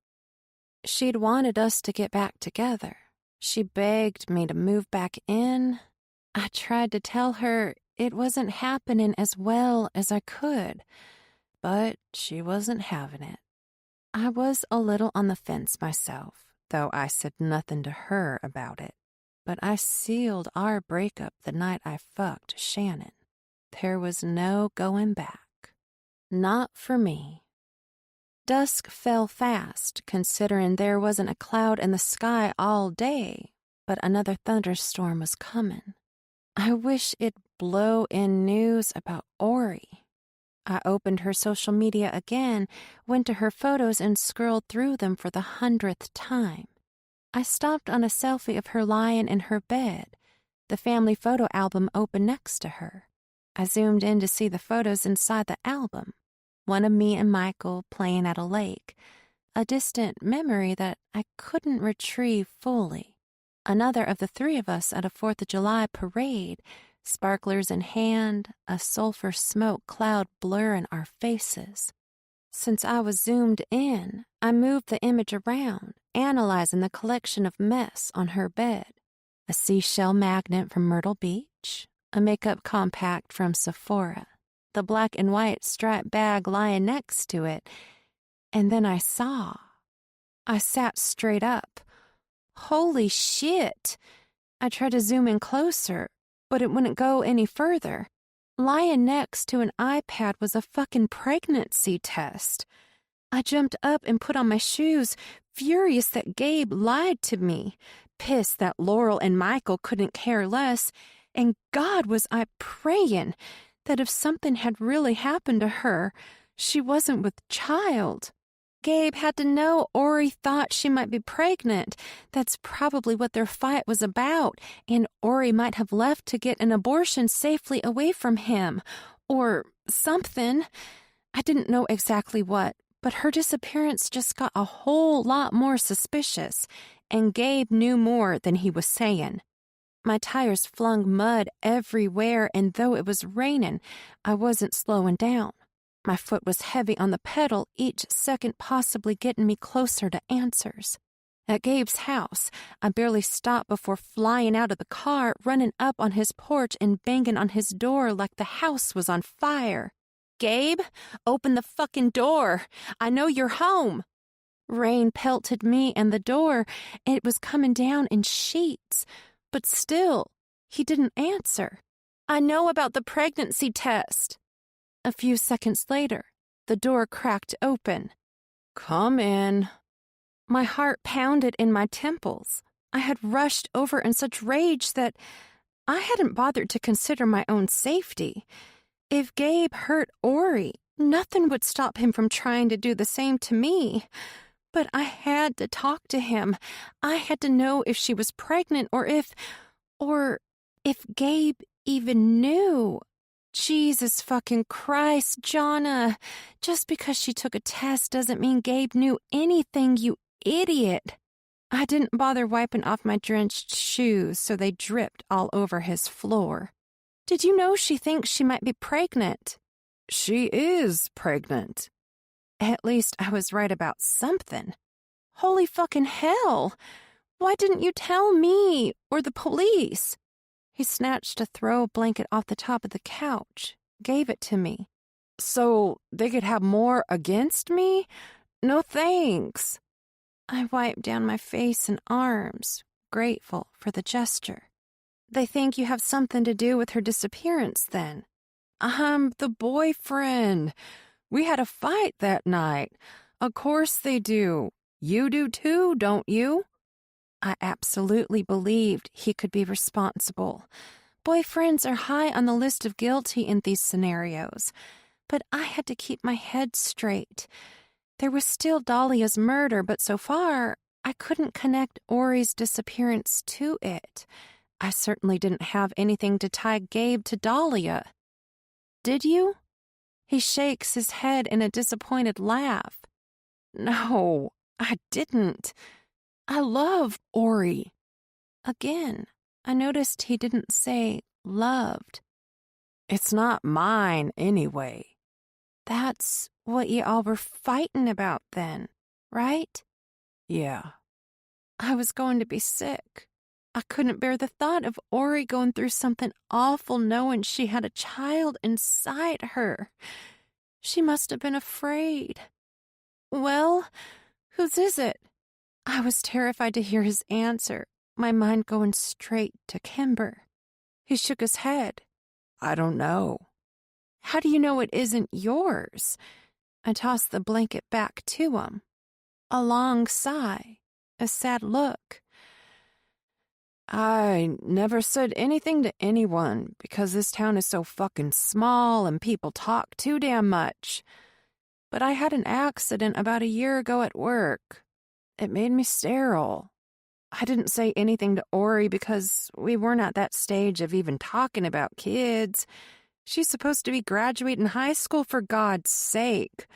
She'd wanted us to get back together. She begged me to move back in. I tried to tell her it wasn't happening as well as I could, but she wasn't having it. I was a little on the fence myself, though I said nothing to her about it. But I sealed our breakup the night I fucked Shannon. There was no going back. Not for me. Dusk fell fast, considering there wasn't a cloud in the sky all day, but another thunderstorm was coming. I wish it'd blow in news about Ori. I opened her social media again, went to her photos, and scrolled through them for the 100th time. I stopped on a selfie of her lying in her bed, the family photo album open next to her. I zoomed in to see the photos inside the album. One of me and Michael playing at a lake, a distant memory that I couldn't retrieve fully. Another of the three of us at a 4th of July parade, sparklers in hand, a sulfur smoke cloud blurring our faces. Since I was zoomed in, I moved the image around, analyzing the collection of mess on her bed. A seashell magnet from Myrtle Beach, a makeup compact from Sephora, the black and white striped bag lying next to it, and then I saw. I sat straight up. Holy shit! I tried to zoom in closer, but it wouldn't go any further. Lying next to an iPad was a fucking pregnancy test. I jumped up and put on my shoes, furious that Gabe lied to me, pissed that Laurel and Michael couldn't care less, and God was I praying that if something had really happened to her, she wasn't with child. Gabe had to know Ori thought she might be pregnant. That's probably what their fight was about, and Ori might have left to get an abortion safely away from him. Or something. I didn't know exactly what, but her disappearance just got a whole lot more suspicious, and Gabe knew more than he was saying. My tires flung mud everywhere, and though it was raining, I wasn't slowing down. My foot was heavy on the pedal, each second possibly getting me closer to answers. At Gabe's house, I barely stopped before flying out of the car, running up on his porch and banging on his door like the house was on fire. "Gabe, open the fucking door. I know you're home." Rain pelted me and the door, and it was coming down in sheets. But still, he didn't answer. "I know about the pregnancy test." A few seconds later, the door cracked open. "Come in." My heart pounded in my temples. I had rushed over in such rage that I hadn't bothered to consider my own safety. If Gabe hurt Ori, nothing would stop him from trying to do the same to me. But I had to talk to him. I had to know if she was pregnant or if Gabe even knew. Jesus fucking Christ, Jonna. Just because she took a test doesn't mean Gabe knew anything, you idiot. I didn't bother wiping off my drenched shoes, so they dripped all over his floor. "Did you know she thinks she might be pregnant?" "She is pregnant." At least I was right about something. Holy fucking hell! Why didn't you tell me or the police? He snatched a throw blanket off the top of the couch, gave it to me. "So they could have more against me? No thanks." I wiped down my face and arms, grateful for the gesture. "They think you have something to do with her disappearance, then?" "I'm the boyfriend. We had a fight that night. Of course they do. You do too, don't you?" I absolutely believed he could be responsible. Boyfriends are high on the list of guilty in these scenarios. But I had to keep my head straight. There was still Dahlia's murder, but so far, I couldn't connect Ori's disappearance to it. I certainly didn't have anything to tie Gabe to Dahlia. "Did you?" He shakes his head in a disappointed laugh. "No, I didn't. I love Ori." Again, I noticed he didn't say loved. "It's not mine anyway." That's what you all were fighting about then, right? "Yeah." I was going to be sick. I couldn't bear the thought of Ori going through something awful knowing she had a child inside her. She must have been afraid. "Well, whose is it?" I was terrified to hear his answer, my mind going straight to Kimber. He shook his head. "I don't know." "How do you know it isn't yours?" I tossed the blanket back to him. A long sigh, a sad look. I never said anything to anyone because this town is so fucking small and people talk too damn much. But I had an accident about a year ago at work. It made me sterile. I didn't say anything to Ori because we weren't at that stage of even talking about kids. She's supposed to be graduating high school, for God's sake.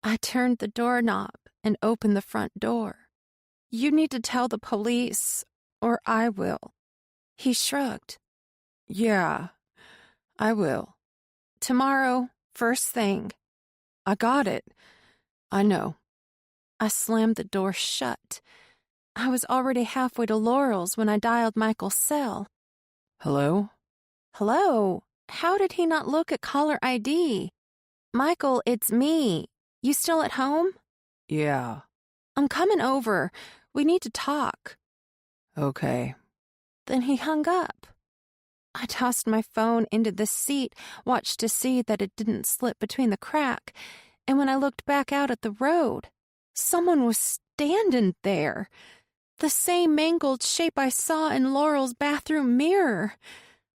I turned the doorknob and opened the front door. You need to tell the police, or I will. He shrugged. Yeah, I will. Tomorrow, first thing. I got it. I know. I slammed the door shut. I was already halfway to Laurel's when I dialed Michael's cell. Hello? Hello? How did he not look at caller ID? Michael, it's me. You still at home? Yeah. I'm coming over. We need to talk. Okay. Then he hung up. I tossed my phone into the seat, watched to see that it didn't slip between the crack, and when I looked back out at the road, someone was standing there. The same mangled shape I saw in Laurel's bathroom mirror.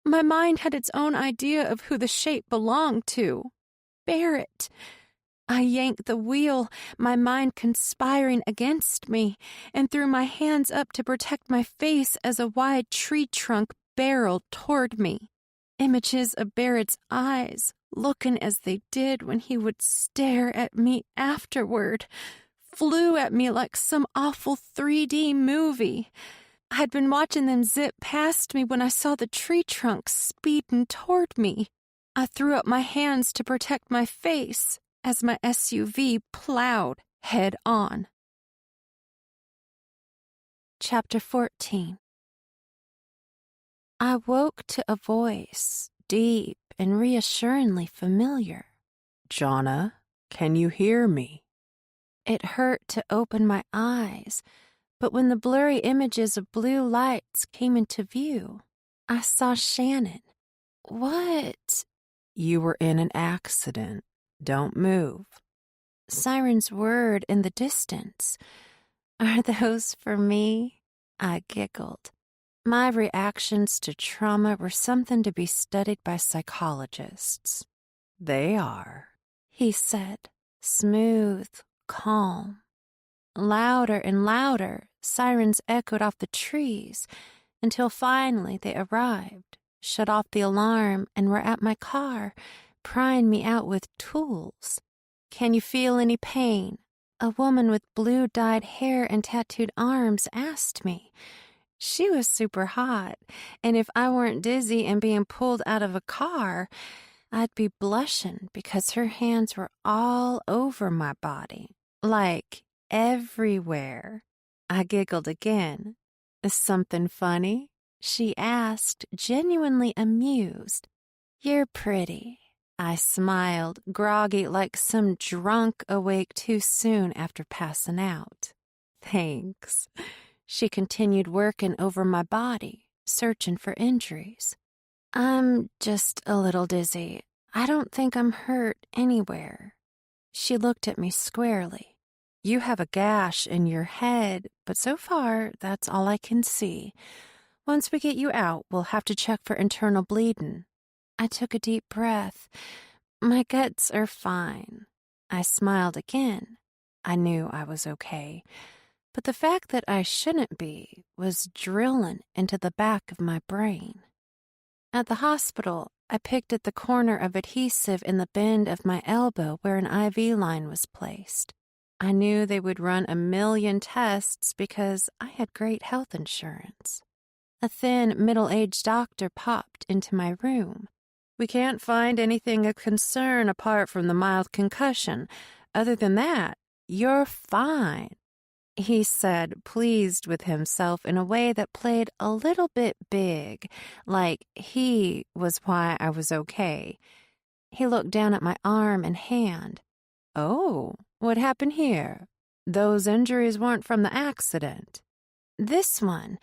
My mind had its own idea of who the shape belonged to. Barrett. I yanked the wheel, my mind conspiring against me, and threw my hands up to protect my face as a wide tree trunk barreled toward me. Images of Barrett's eyes, looking as they did when he would stare at me afterward, flew at me like some awful 3D movie. I'd been watching them zip past me when I saw the tree trunk speeding toward me. I threw up my hands to protect my face as my SUV plowed head on. Chapter 14. I woke to a voice, deep and reassuringly familiar. Jonna, can you hear me? It hurt to open my eyes, but when the blurry images of blue lights came into view, I saw Shannon. What? You were in an accident. Don't move. Siren's word in the distance. Are those for me? I giggled. My reactions to trauma were something to be studied by psychologists. They are, he said, smooth, calm. Louder and louder, sirens echoed off the trees until finally they arrived, shut off the alarm, and were at my car, prying me out with tools. Can you feel any pain? A woman with blue-dyed hair and tattooed arms asked me. She was super hot, and if I weren't dizzy and being pulled out of a car, I'd be blushing because her hands were all over my body, like everywhere. I giggled again. Something funny? She asked, genuinely amused. You're pretty. I smiled, groggy like some drunk awake too soon after passing out. Thanks. She continued working over my body, searching for injuries. I'm just a little dizzy. I don't think I'm hurt anywhere. She looked at me squarely. You have a gash in your head, but so far, that's all I can see. Once we get you out, we'll have to check for internal bleeding. I took a deep breath. My guts are fine. I smiled again. I knew I was okay. But the fact that I shouldn't be was drilling into the back of my brain. At the hospital, I picked at the corner of adhesive in the bend of my elbow where an IV line was placed. I knew they would run 1,000,000 tests because I had great health insurance. A thin, middle-aged doctor popped into my room. We can't find anything of concern apart from the mild concussion. Other than that, you're fine, he said, pleased with himself in a way that played a little bit big, like he was why I was okay. He looked down at my arm and hand. Oh, what happened here? Those injuries weren't from the accident. This one,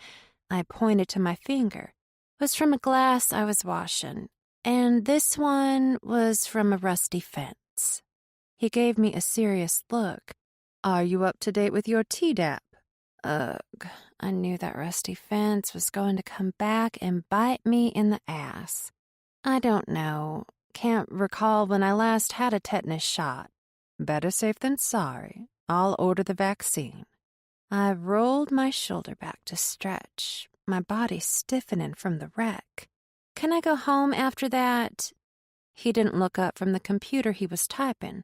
I pointed to my finger, was from a glass I was washing, and this one was from a rusty fence. He gave me a serious look. Are you up to date with your Tdap? Ugh, I knew that rusty fence was going to come back and bite me in the ass. I don't know. Can't recall when I last had a tetanus shot. Better safe than sorry. I'll order the vaccine. I rolled my shoulder back to stretch, my body stiffening from the wreck. Can I go home after that? He didn't look up from the computer he was typing.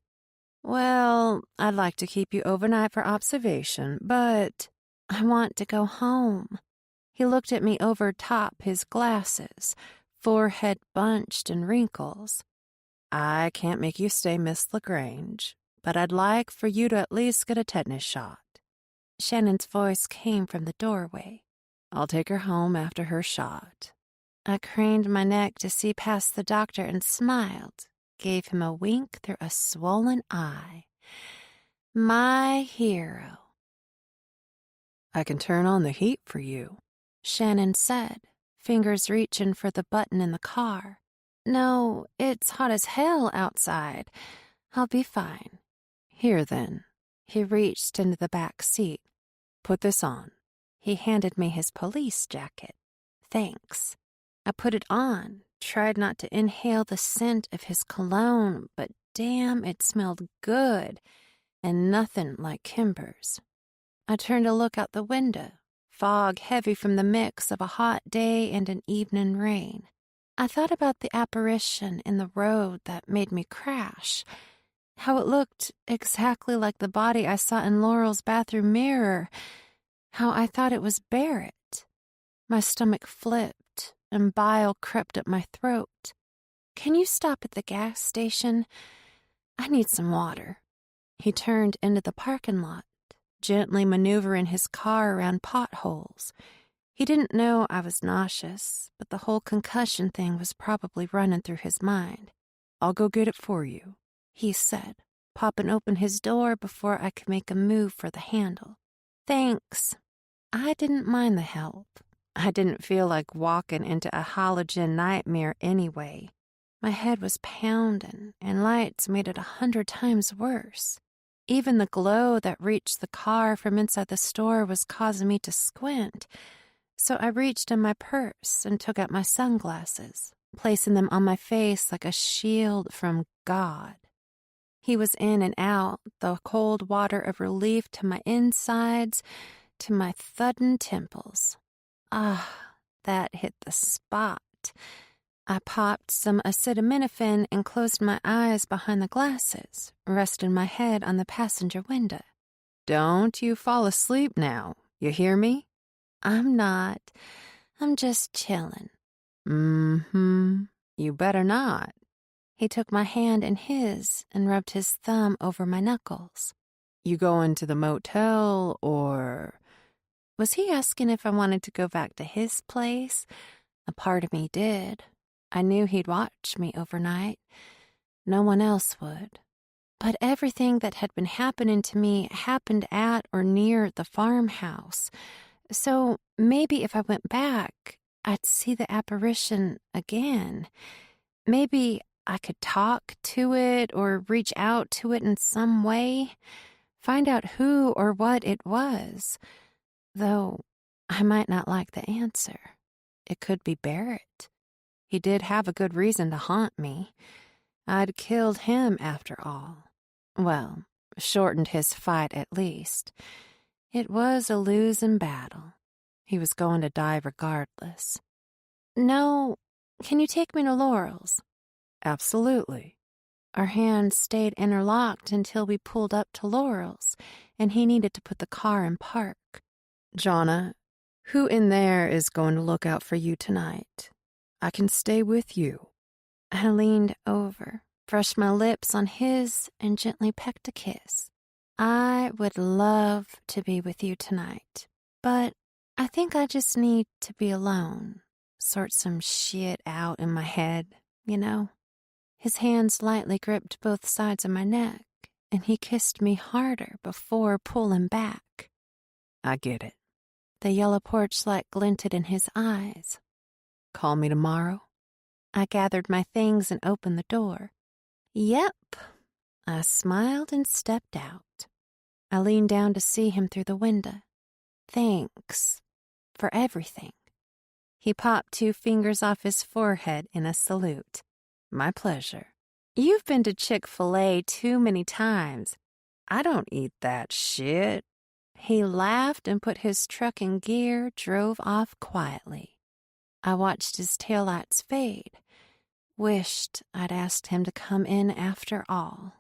Well, I'd like to keep you overnight for observation, but I want to go home. He looked at me over top his glasses, forehead bunched in wrinkles. I can't make you stay, Miss LaGrange, but I'd like for you to at least get a tetanus shot. Shannon's voice came from the doorway. I'll take her home after her shot. I craned my neck to see past the doctor and smiled, gave him a wink through a swollen eye. My hero. I can turn on the heat for you, Shannon said, fingers reaching for the button in the car. No, it's hot as hell outside. I'll be fine. Here then. He reached into the back seat. Put this on. He handed me his police jacket. Thanks. I put it on, tried not to inhale the scent of his cologne, but damn, it smelled good, and nothing like Kimber's. I turned to look out the window, fog heavy from the mix of a hot day and an evening rain. I thought about the apparition in the road that made me crash, how it looked exactly like the body I saw in Laurel's bathroom mirror, how I thought it was Barrett. My stomach flipped, and bile crept up my throat. Can you stop at the gas station? I need some water. He turned into the parking lot, gently maneuvering his car around potholes. He didn't know I was nauseous, but the whole concussion thing was probably running through his mind. I'll go get it for you, he said, popping open his door before I could make a move for the handle. Thanks. I didn't mind the help. I didn't feel like walking into a halogen nightmare anyway. My head was pounding, and lights made it 100 times worse. Even the glow that reached the car from inside the store was causing me to squint. So I reached in my purse and took out my sunglasses, placing them on my face like a shield from God. He was in and out, the cold water of relief to my insides, to my thudding temples. Ah, that hit the spot. I popped some acetaminophen and closed my eyes behind the glasses, resting my head on the passenger window. Don't you fall asleep now, you hear me? I'm not. I'm just chilling. You better not. He took my hand in his and rubbed his thumb over my knuckles. You going to the motel, or... Was he asking if I wanted to go back to his place? A part of me did. I knew he'd watch me overnight. No one else would. But everything that had been happening to me happened at or near the farmhouse. So maybe if I went back, I'd see the apparition again. Maybe I could talk to it or reach out to it in some way, find out who or what it was. Though I might not like the answer. It could be Barrett. He did have a good reason to haunt me. I'd killed him after all. Well, shortened his fight at least. It was a losing battle. He was going to die regardless. No, can you take me to Laurel's? Absolutely. Our hands stayed interlocked until we pulled up to Laurel's, and he needed to put the car in park. Jonna, who in there is going to look out for you tonight? I can stay with you. I leaned over, brushed my lips on his, and gently pecked a kiss. I would love to be with you tonight, but I think I just need to be alone, sort some shit out in my head, you know? His hands lightly gripped both sides of my neck, and he kissed me harder before pulling back. I get it. The yellow porch light glinted in his eyes. Call me tomorrow? I gathered my things and opened the door. Yep. I smiled and stepped out. I leaned down to see him through the window. Thanks for everything. He popped 2 fingers off his forehead in a salute. My pleasure. You've been to Chick-fil-A too many times. I don't eat that shit. He laughed and put his truck in gear, drove off quietly. I watched his taillights fade. Wished I'd asked him to come in after all.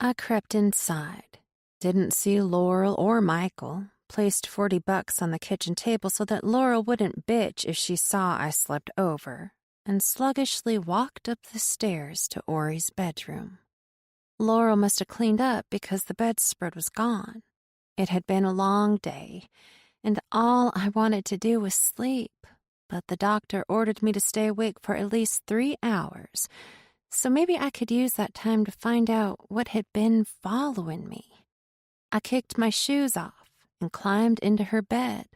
I crept inside. Didn't see Laurel or Michael. Placed $40 on the kitchen table so that Laurel wouldn't bitch if she saw I slept over, and sluggishly walked up the stairs to Ori's bedroom. Laurel must have cleaned up because the bedspread was gone. It had been a long day, and all I wanted to do was sleep, but the doctor ordered me to stay awake for at least 3 hours, so maybe I could use that time to find out what had been following me. I kicked my shoes off and climbed into her bed,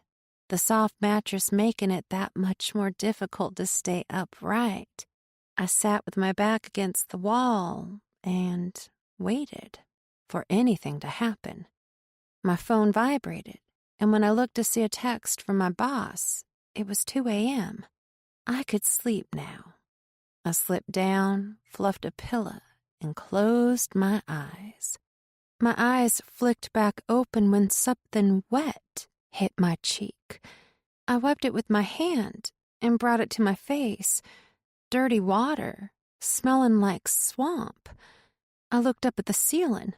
the soft mattress making it that much more difficult to stay upright. I sat with my back against the wall and waited for anything to happen. My phone vibrated, and when I looked to see a text from my boss, it was 2 a.m. I could sleep now. I slipped down, fluffed a pillow, and closed my eyes. My eyes flicked back open when something wet hit my cheek. I wiped it with my hand and brought it to my face. Dirty water, smelling like swamp. I looked up at the ceiling.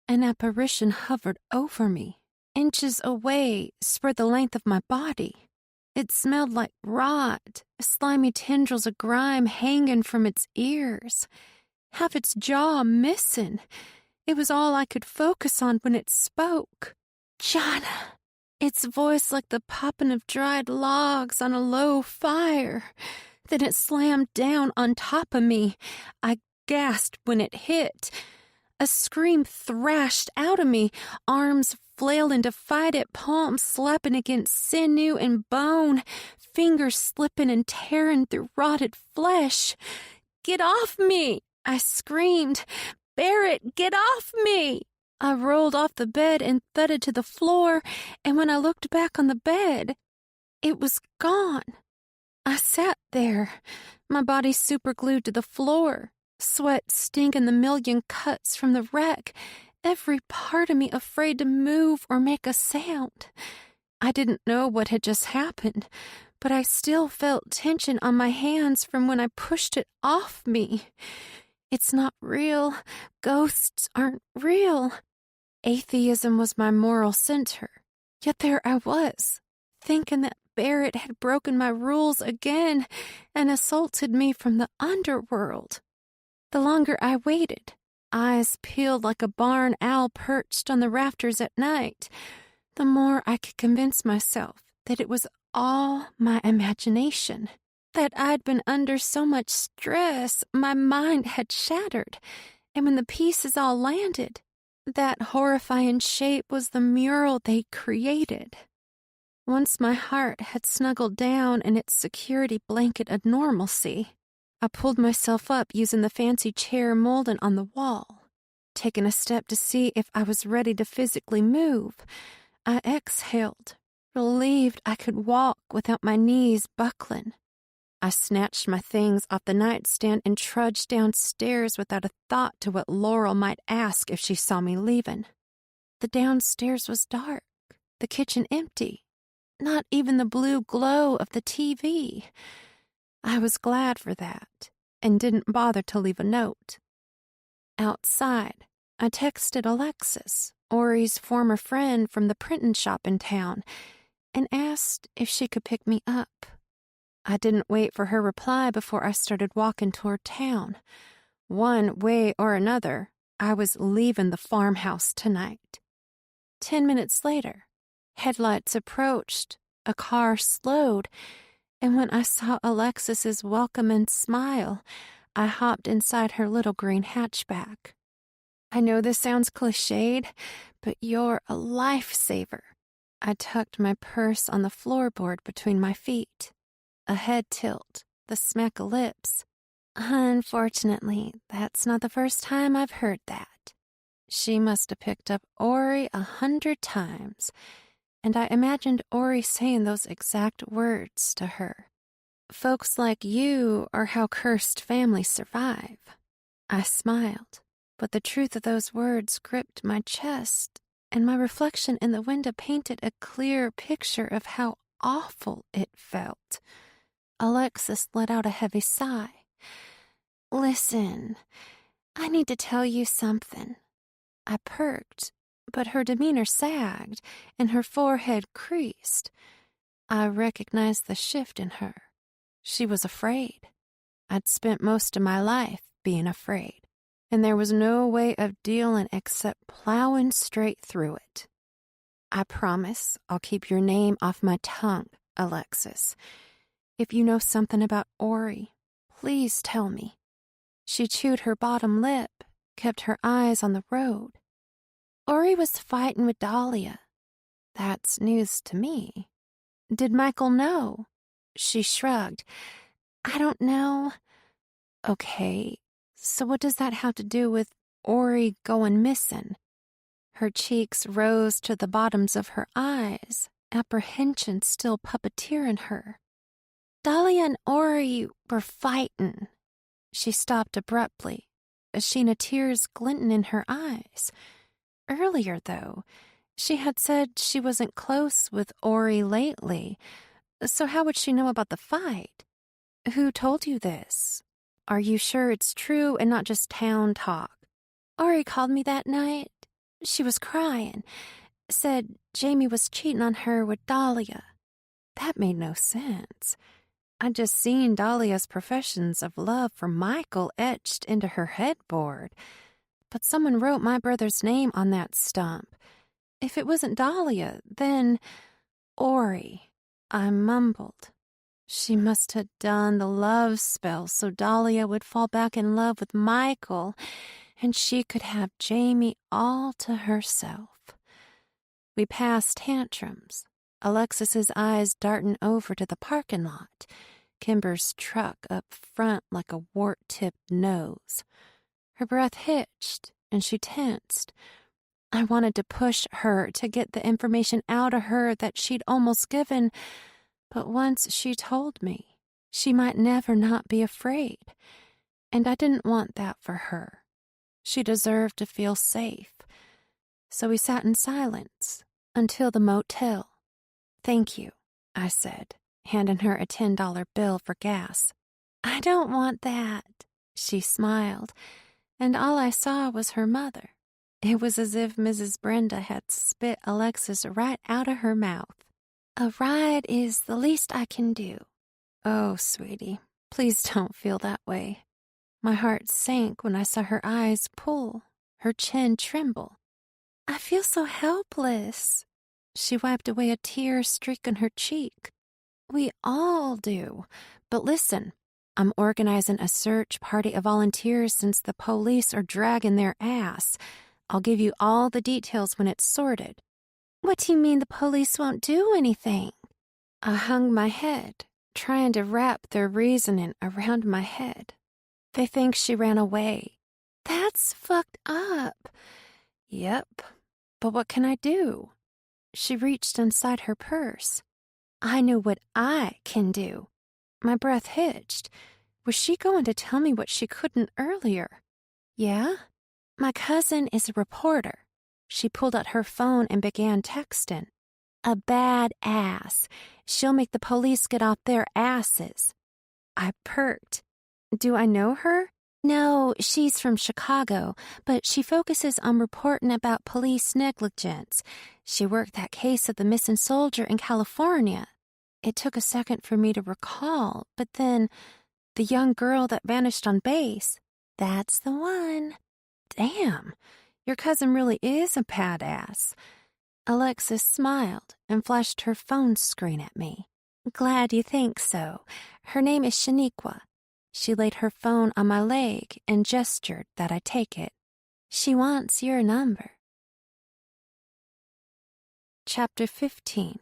An apparition hovered over me, inches away, spread the length of my body. It smelled like rot, slimy tendrils of grime hanging from its ears, half its jaw missing. It was all I could focus on when it spoke. Jana. Its voice like the popping of dried logs on a low fire. Then it slammed down on top of me. I gasped when it hit. A scream thrashed out of me, arms flailing to fight it, palms slapping against sinew and bone, fingers slipping and tearing through rotted flesh. "Get off me!" I screamed. "Barrett, get off me!" I rolled off the bed and thudded to the floor, and when I looked back on the bed, it was gone. I sat there, my body superglued to the floor, sweat stinking the million cuts from the wreck, every part of me afraid to move or make a sound. I didn't know what had just happened, but I still felt tension on my hands from when I pushed it off me. It's not real. Ghosts aren't real. Atheism was my moral center. Yet there I was, thinking that Barrett had broken my rules again and assaulted me from the underworld. The longer I waited, eyes peeled like a barn owl perched on the rafters at night, the more I could convince myself that it was all my imagination, that I'd been under so much stress my mind had shattered, and when the pieces all landed, that horrifying shape was the mural they created. Once my heart had snuggled down in its security blanket of normalcy, I pulled myself up using the fancy chair molded on the wall. Taking a step to see if I was ready to physically move, I exhaled, relieved I could walk without my knees buckling. I snatched my things off the nightstand and trudged downstairs without a thought to what Laurel might ask if she saw me leaving. The downstairs was dark, the kitchen empty, not even the blue glow of the TV. I was glad for that and didn't bother to leave a note. Outside, I texted Alexis, Ori's former friend from the printing shop in town, and asked if she could pick me up. I didn't wait for her reply before I started walking toward town. One way or another, I was leaving the farmhouse tonight. 10 minutes later, headlights approached, a car slowed, and when I saw Alexis's welcoming smile, I hopped inside her little green hatchback. I know this sounds cliched, but you're a lifesaver. I tucked my purse on the floorboard between my feet. A head tilt, the smack of lips. Unfortunately, that's not the first time I've heard that. She must have picked up Ori 100 times. and I imagined Ori saying those exact words to her. Folks like you are how cursed families survive. I smiled, but the truth of those words gripped my chest, and my reflection in the window painted a clear picture of how awful it felt. Alexis let out a heavy sigh. Listen, I need to tell you something. I perked, but her demeanor sagged and her forehead creased. I recognized the shift in her. She was afraid. I'd spent most of my life being afraid, and there was no way of dealing except plowing straight through it. I promise I'll keep your name off my tongue, Alexis. If you know something about Ori, please tell me. She chewed her bottom lip, kept her eyes on the road. Ori was fighting with Dahlia. That's news to me. Did Michael know? She shrugged. I don't know. Okay, so what does that have to do with Ori going missing? Her cheeks rose to the bottoms of her eyes, apprehension still puppeteering her. Dahlia and Ori were fighting. She stopped abruptly, a sheen of tears glinting in her eyes. Earlier, though, she had said she wasn't close with Ori lately, so how would she know about the fight? Who told you this? Are you sure it's true and not just town talk? Ori called me that night. She was crying. Said Jamie was cheating on her with Dahlia. That made no sense. I'd just seen Dahlia's professions of love for Michael etched into her headboard. But someone wrote my brother's name on that stump. If it wasn't Dahlia, then Ori. I mumbled. She must have done the love spell so Dahlia would fall back in love with Michael and she could have Jamie all to herself. We passed Tantrums, Alexis's eyes darting over to the parking lot, Kimber's truck up front like a wart-tipped nose. Her breath hitched and she tensed. I wanted to push her to get the information out of her that she'd almost given, but once she told me, she might never not be afraid, and I didn't want that for her. She deserved to feel safe. So we sat in silence until the motel. Thank you, I said, handing her a $10 bill for gas. I don't want that, she smiled, and all I saw was her mother. It was as if Mrs. Brenda had spit Alexis right out of her mouth. A ride is the least I can do. Oh, sweetie, please don't feel that way. My heart sank when I saw her eyes pull, her chin tremble. I feel so helpless. She wiped away a tear streaking her cheek. We all do. But listen, I'm organizing a search party of volunteers since the police are dragging their ass. I'll give you all the details when it's sorted. What do you mean the police won't do anything? I hung my head, trying to wrap their reasoning around my head. They think she ran away. That's fucked up. Yep, but what can I do? She reached inside her purse. I knew what I can do. My breath hitched. Was she going to tell me what she couldn't earlier? Yeah? My cousin is a reporter. She pulled out her phone and began texting. A bad ass. She'll make the police get off their asses. I perked. Do I know her? No, she's from Chicago, but she focuses on reporting about police negligence. She worked that case of the missing soldier in California. It took a second for me to recall, but then the young girl that vanished on base, that's the one. Damn, your cousin really is a badass. Alexis smiled and flashed her phone screen at me. Glad you think so. Her name is Shaniqua. She laid her phone on my leg and gestured that I take it. She wants your number. Chapter 15.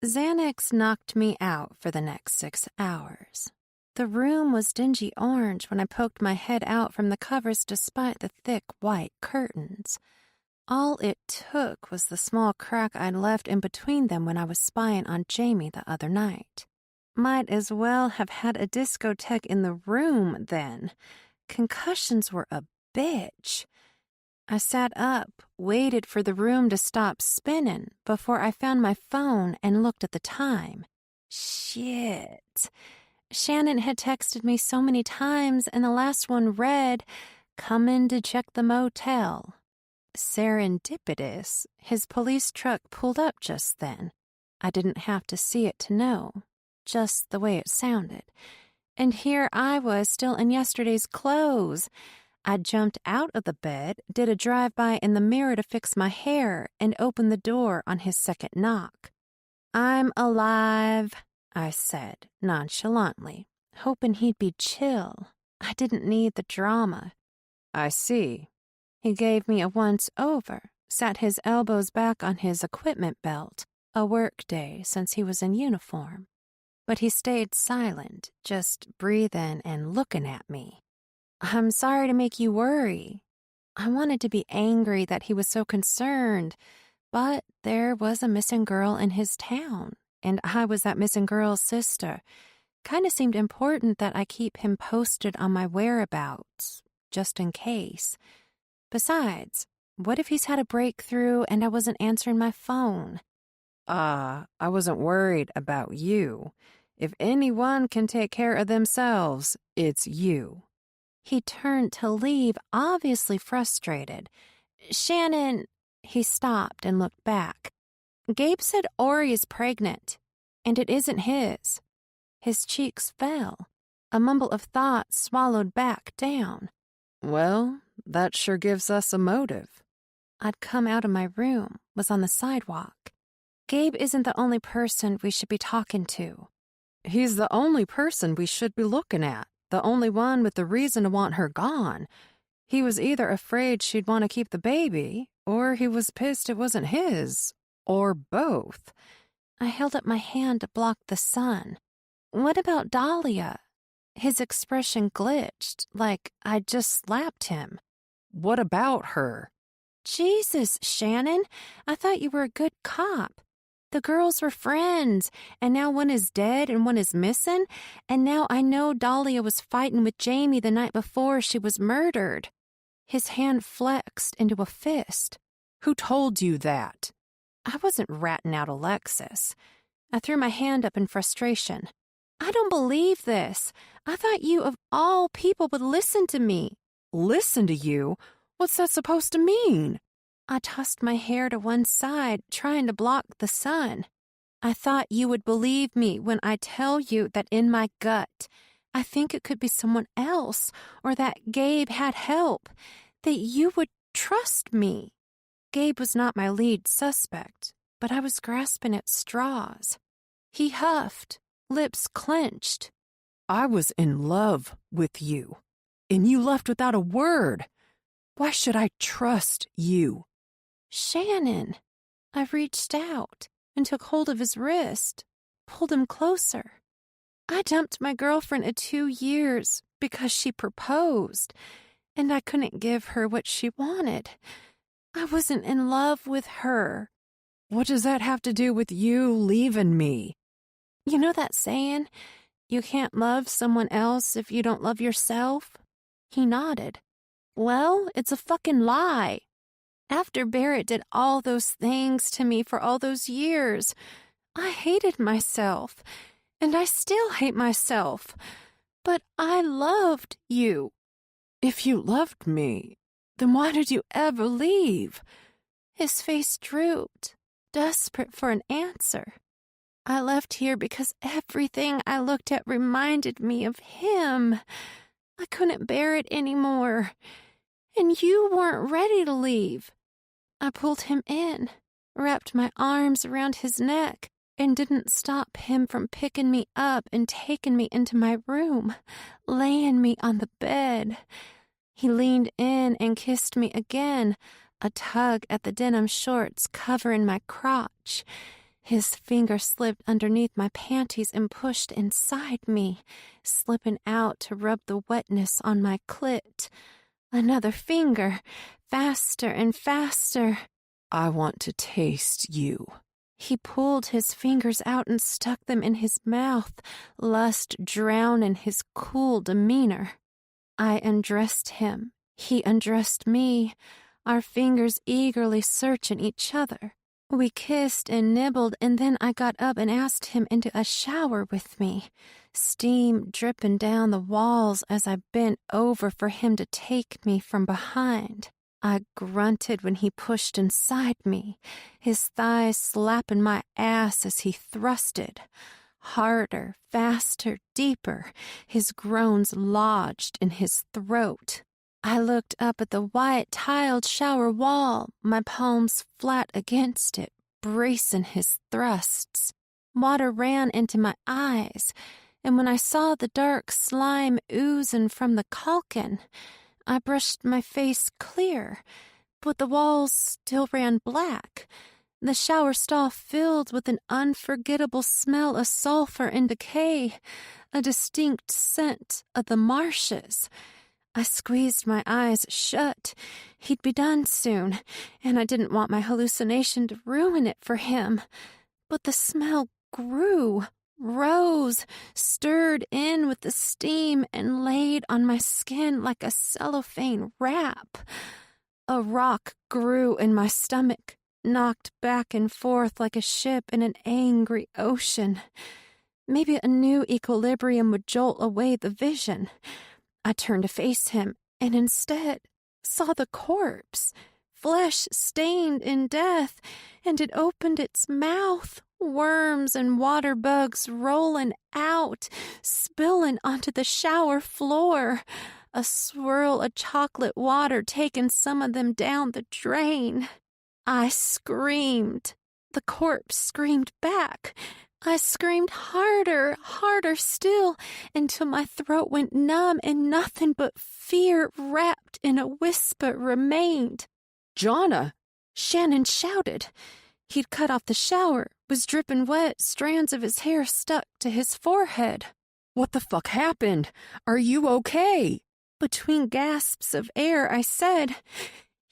Xanax knocked me out for the next 6 hours. The room was dingy orange when I poked my head out from the covers despite the thick white curtains. All it took was the small crack I'd left in between them when I was spying on Jamie the other night. Might as well have had a discotheque in the room then. Concussions were a bitch. I sat up, waited for the room to stop spinning before I found my phone and looked at the time. Shit. Shannon had texted me so many times, and the last one read, "Coming to check the motel." Serendipitous, his police truck pulled up just then. I didn't have to see it to know, just the way it sounded. And here I was still in yesterday's clothes. I jumped out of the bed, did a drive-by in the mirror to fix my hair, and opened the door on his second knock. "I'm alive," I said nonchalantly, hoping he'd be chill. I didn't need the drama. I see. He gave me a once-over, sat his elbows back on his equipment belt, a work day since he was in uniform. But he stayed silent, just breathing and looking at me. "I'm sorry to make you worry." I wanted to be angry that he was so concerned, but there was a missing girl in his town, and I was that missing girl's sister. Kinda seemed important that I keep him posted on my whereabouts, just in case. Besides, what if he's had a breakthrough and I wasn't answering my phone? I wasn't worried about you. If anyone can take care of themselves, it's you. He turned to leave, obviously frustrated. "Shannon," he stopped and looked back. "Gabe said Ori is pregnant, and it isn't his." His cheeks fell. A mumble of thought swallowed back down. Well, that sure gives us a motive. I'd come out of my room, was on the sidewalk. Gabe isn't the only person we should be talking to. He's the only person we should be looking at, the only one with the reason to want her gone. He was either afraid she'd want to keep the baby, or he was pissed it wasn't his, or both. I held up my hand to block the sun. "What about Dahlia?" His expression glitched, like I'd just slapped him. What about her? "Jesus, Shannon, I thought you were a good cop. The girls were friends, and now one is dead and one is missing, and now I know Dahlia was fighting with Jamie the night before she was murdered." His hand flexed into a fist. Who told you that? I wasn't ratting out Alexis. I threw my hand up in frustration. "I don't believe this. I thought you, of all people, would listen to me." Listen to you? What's that supposed to mean? I tossed my hair to one side, trying to block the sun. "I thought you would believe me when I tell you that in my gut, I think it could be someone else, or that Gabe had help, that you would trust me." Gabe was not my lead suspect, but I was grasping at straws. He huffed, lips clenched. I was in love with you, and you left without a word. Why should I trust you? "Shannon." I reached out and took hold of his wrist, pulled him closer. "I dumped my girlfriend of 2 years because she proposed, and I couldn't give her what she wanted. I wasn't in love with her." What does that have to do with you leaving me? You know that saying, you can't love someone else if you don't love yourself? He nodded. "Well, it's a fucking lie. After Barrett did all those things to me for all those years, I hated myself, and I still hate myself. But I loved you." If you loved me, then why did you ever leave? His face drooped, desperate for an answer. "I left here because everything I looked at reminded me of him. I couldn't bear it anymore. And you weren't ready to leave." I pulled him in, wrapped my arms around his neck, and didn't stop him from picking me up and taking me into my room, laying me on the bed. He leaned in and kissed me again, a tug at the denim shorts covering my crotch. His finger slipped underneath my panties and pushed inside me, slipping out to rub the wetness on my clit. Another finger, faster and faster. I want to taste you. He pulled his fingers out and stuck them in his mouth, lust drowned in his cool demeanor. I undressed him. He undressed me, our fingers eagerly searching each other. We kissed and nibbled, and then I got up and asked him into a shower with me, steam dripping down the walls as I bent over for him to take me from behind. I grunted when he pushed inside me, his thighs slapping my ass as he thrusted. Harder, faster, deeper, his groans lodged in his throat. I looked up at the white tiled shower wall, my palms flat against it, bracing his thrusts. Water ran into my eyes, and when I saw the dark slime oozing from the caulking, I brushed my face clear, but the walls still ran black. The shower stall filled with an unforgettable smell of sulfur and decay, a distinct scent of the marshes. I squeezed my eyes shut. He'd be done soon, and I didn't want my hallucination to ruin it for him. But the smell grew, rose, stirred in with the steam, and laid on my skin like a cellophane wrap. A rock grew in my stomach, knocked back and forth like a ship in an angry ocean. Maybe a new equilibrium would jolt away the vision. I turned to face him, and instead saw the corpse, flesh stained in death, and it opened its mouth, worms and water bugs rolling out, spilling onto the shower floor, a swirl of chocolate water taking some of them down the drain. I screamed. The corpse screamed back. I screamed harder, harder still, until my throat went numb and nothing but fear wrapped in a whisper remained. Jonna! Shannon shouted. He'd cut off the shower, was dripping wet, strands of his hair stuck to his forehead. What the fuck happened? Are you okay? Between gasps of air, I said,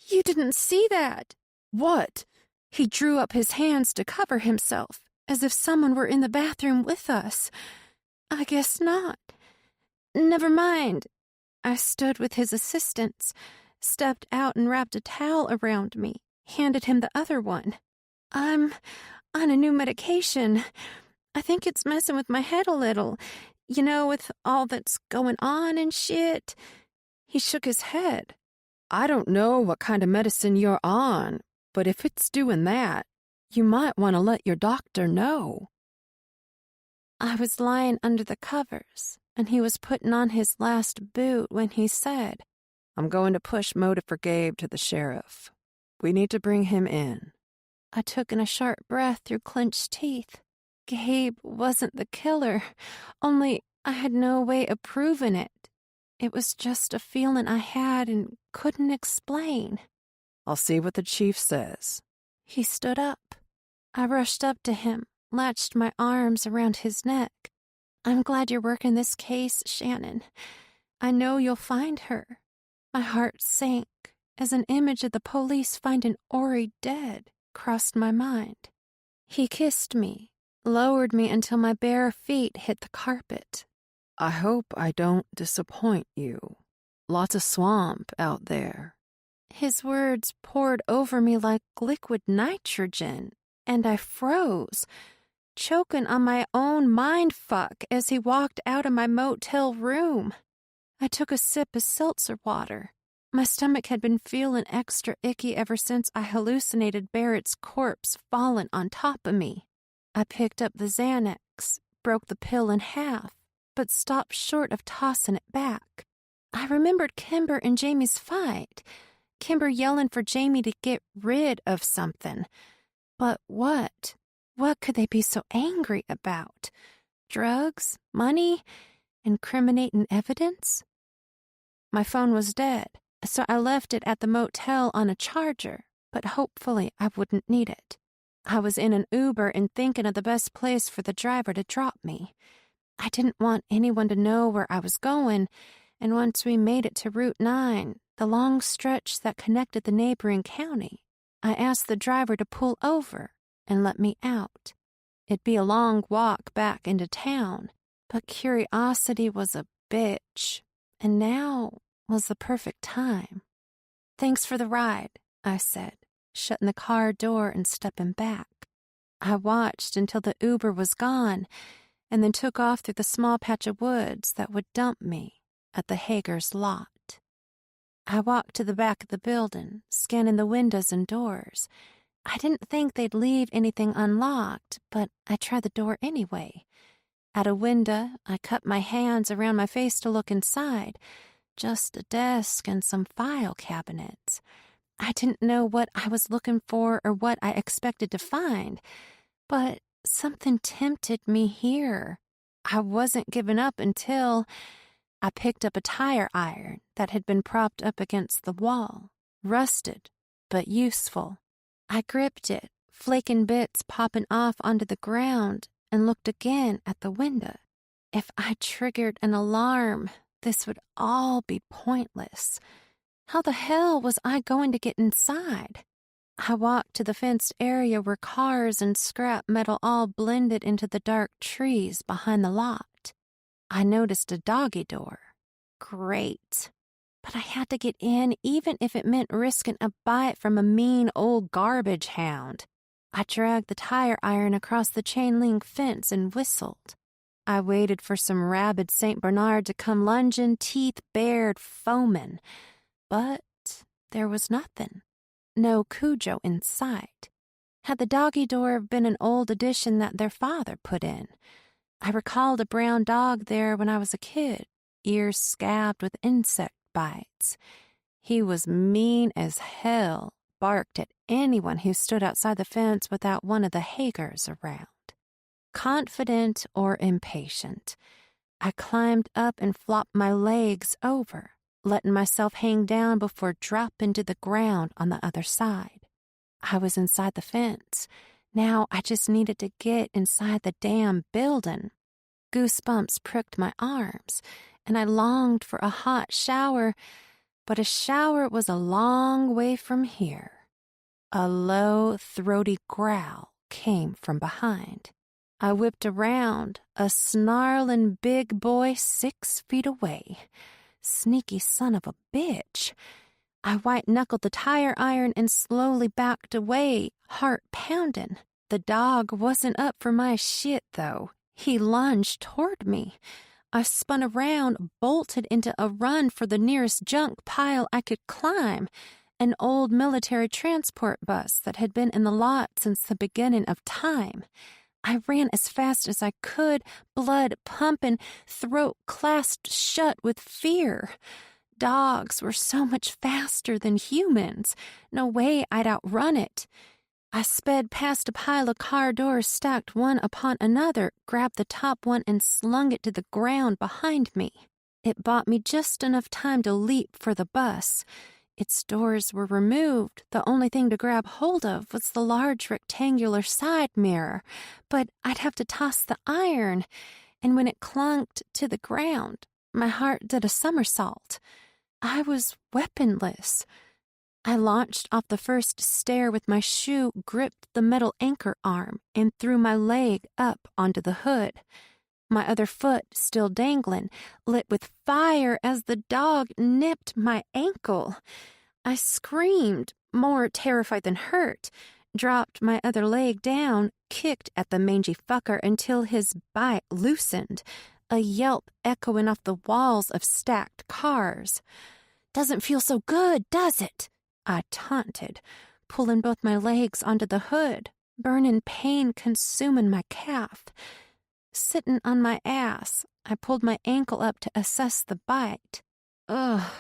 "You didn't see that." What? He drew up his hands to cover himself, as if someone were in the bathroom with us. I guess not. Never mind. I stood with his assistants, stepped out and wrapped a towel around me, handed him the other one. I'm on a new medication. I think it's messing with my head a little, with all that's going on and shit. He shook his head. I don't know what kind of medicine you're on, but if it's doing that, you might want to let your doctor know. I was lying under the covers, and he was putting on his last boot when he said, I'm going to push motive for Gabe to the sheriff. We need to bring him in. I took in a sharp breath through clenched teeth. Gabe wasn't the killer, only I had no way of proving it. It was just a feeling I had and couldn't explain. I'll see what the chief says. He stood up. I rushed up to him, latched my arms around his neck. I'm glad you're working this case, Shannon. I know you'll find her. My heart sank as an image of the police finding Ori dead crossed my mind. He kissed me, lowered me until my bare feet hit the carpet. I hope I don't disappoint you. Lots of swamp out there. His words poured over me like liquid nitrogen, and I froze, choking on my own mindfuck as he walked out of my motel room. I took a sip of seltzer water. My stomach had been feeling extra icky ever since I hallucinated Barrett's corpse falling on top of me. I picked up the Xanax, broke the pill in half, but stopped short of tossing it back. I remembered Kimber and Jamie's fight. Kimber yelling for Jamie to get rid of something. But what? What could they be so angry about? Drugs? Money? Incriminating evidence? My phone was dead, so I left it at the motel on a charger, but hopefully I wouldn't need it. I was in an Uber and thinking of the best place for the driver to drop me. I didn't want anyone to know where I was going, and once we made it to Route 9, the long stretch that connected the neighboring county. I asked the driver to pull over and let me out. It'd be a long walk back into town, but curiosity was a bitch, and now was the perfect time. "Thanks for the ride," I said, shutting the car door and stepping back. I watched until the Uber was gone, and then took off through the small patch of woods that would dump me at the Hager's lot. I walked to the back of the building, scanning the windows and doors. I didn't think they'd leave anything unlocked, but I tried the door anyway. At a window, I cupped my hands around my face to look inside. Just a desk and some file cabinets. I didn't know what I was looking for or what I expected to find, but something tempted me here. I wasn't giving up until I picked up a tire iron that had been propped up against the wall, rusted but useful. I gripped it, flaking bits popping off onto the ground, and looked again at the window. If I triggered an alarm, this would all be pointless. How the hell was I going to get inside? I walked to the fenced area where cars and scrap metal all blended into the dark trees behind the lot. I noticed a doggy door. Great. But I had to get in even if it meant risking a bite from a mean old garbage hound. I dragged the tire iron across the chain-link fence and whistled. I waited for some rabid St. Bernard to come lunging, teeth bared, foaming. But there was nothing. No Cujo in sight. Had the doggy door been an old addition that their father put in? I recalled a brown dog there when I was a kid, ears scabbed with insect bites. He was mean as hell, barked at anyone who stood outside the fence without one of the Hagers around. Confident or impatient, I climbed up and flopped my legs over, letting myself hang down before dropping to the ground on the other side. I was inside the fence. Now I just needed to get inside the damn building. Goosebumps pricked my arms, and I longed for a hot shower, but a shower was a long way from here. A low, throaty growl came from behind. I whipped around, a snarling big boy 6 feet away. Sneaky son of a bitch. I white-knuckled the tire iron and slowly backed away, heart pounding. The dog wasn't up for my shit, though. He lunged toward me. I spun around, bolted into a run for the nearest junk pile I could climb, an old military transport bus that had been in the lot since the beginning of time. I ran as fast as I could, blood pumping, throat clasped shut with fear. Dogs were so much faster than humans. No way I'd outrun it. I sped past a pile of car doors stacked one upon another, grabbed the top one and slung it to the ground behind me. It bought me just enough time to leap for the bus. Its doors were removed. The only thing to grab hold of was the large rectangular side mirror, but I'd have to toss the iron, and when it clunked to the ground, my heart did a somersault. I was weaponless. I launched off the first stair with my shoe, gripped the metal anchor arm, and threw my leg up onto the hood. My other foot, still dangling, lit with fire as the dog nipped my ankle. I screamed, more terrified than hurt, dropped my other leg down, kicked at the mangy fucker until his bite loosened, a yelp echoing off the walls of stacked cars. "Doesn't feel so good, does it?" I taunted, pulling both my legs onto the hood, burning pain consuming my calf. Sitting on my ass, I pulled my ankle up to assess the bite. Ugh,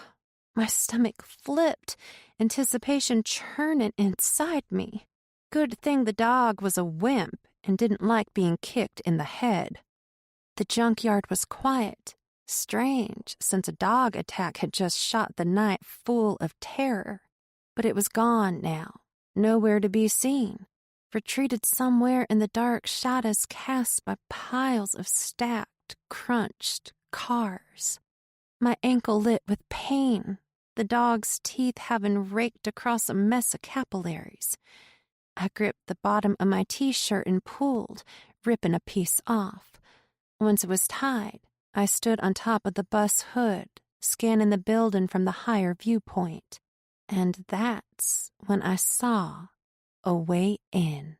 my stomach flipped, anticipation churning inside me. Good thing the dog was a wimp and didn't like being kicked in the head. The junkyard was quiet. Strange, since a dog attack had just shot the night full of terror. But it was gone now, nowhere to be seen, retreated somewhere in the dark shadows cast by piles of stacked, crunched cars. My ankle lit with pain. the dog's teeth having raked across a mess of capillaries. I gripped the bottom of my t-shirt and pulled, ripping a piece off. Once it was tied, I stood on top of the bus hood, scanning the building from the higher viewpoint. And that's when I saw a way in.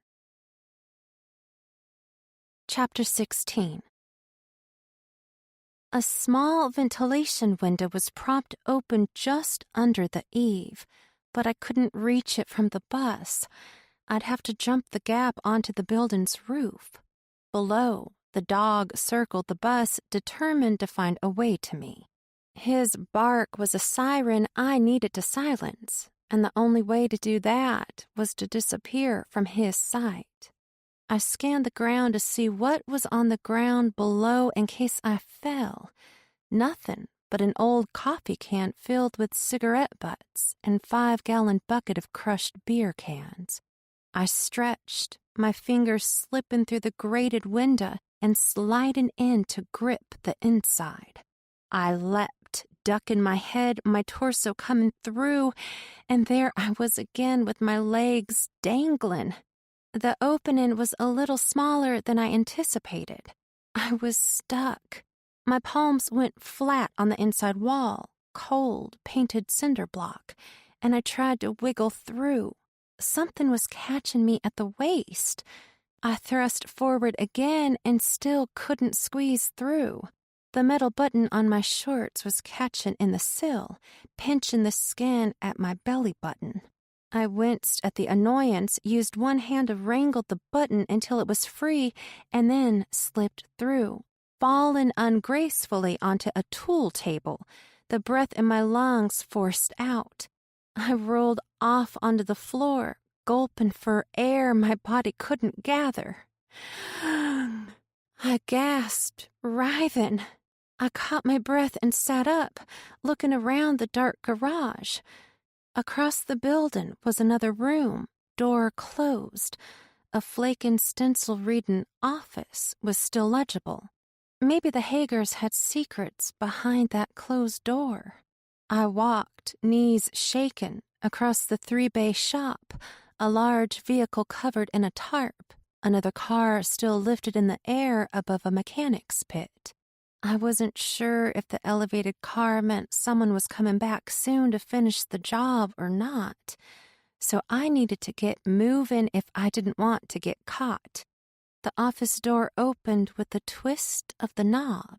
Chapter 16. A small ventilation window was propped open just under the eave, but I couldn't reach it from the bus. I'd have to jump the gap onto the building's roof. Below, the dog circled the bus, determined to find a way to me. His bark was a siren I needed to silence, and the only way to do that was to disappear from his sight. I scanned the ground to see what was on the ground below in case I fell. Nothing but an old coffee can filled with cigarette butts and 5-gallon bucket of crushed beer cans. I stretched, my fingers slipping through the grated window and sliding in to grip the inside. I leapt, ducking my head, my torso coming through, and there I was again with my legs dangling. The opening was a little smaller than I anticipated. I was stuck. My palms went flat on the inside wall, cold, painted cinder block, and I tried to wiggle through. Something was catching me at the waist. I thrust forward again and still couldn't squeeze through. The metal button on my shorts was catching in the sill, pinching the skin at my belly button. I winced at the annoyance, used one hand to wrangle the button until it was free, and then slipped through, falling ungracefully onto a tool table, the breath in my lungs forced out. I rolled off onto the floor, gulping for air my body couldn't gather. I gasped, writhing. I caught my breath and sat up, looking around the dark garage. Across the building was another room, door closed. A flaking stencil reading "office" was still legible. Maybe the Hagers had secrets behind that closed door. I walked, knees shaken, across the 3-bay shop, a large vehicle covered in a tarp, another car still lifted in the air above a mechanic's pit. I wasn't sure if the elevated car meant someone was coming back soon to finish the job or not, so I needed to get moving if I didn't want to get caught. The office door opened with the twist of the knob.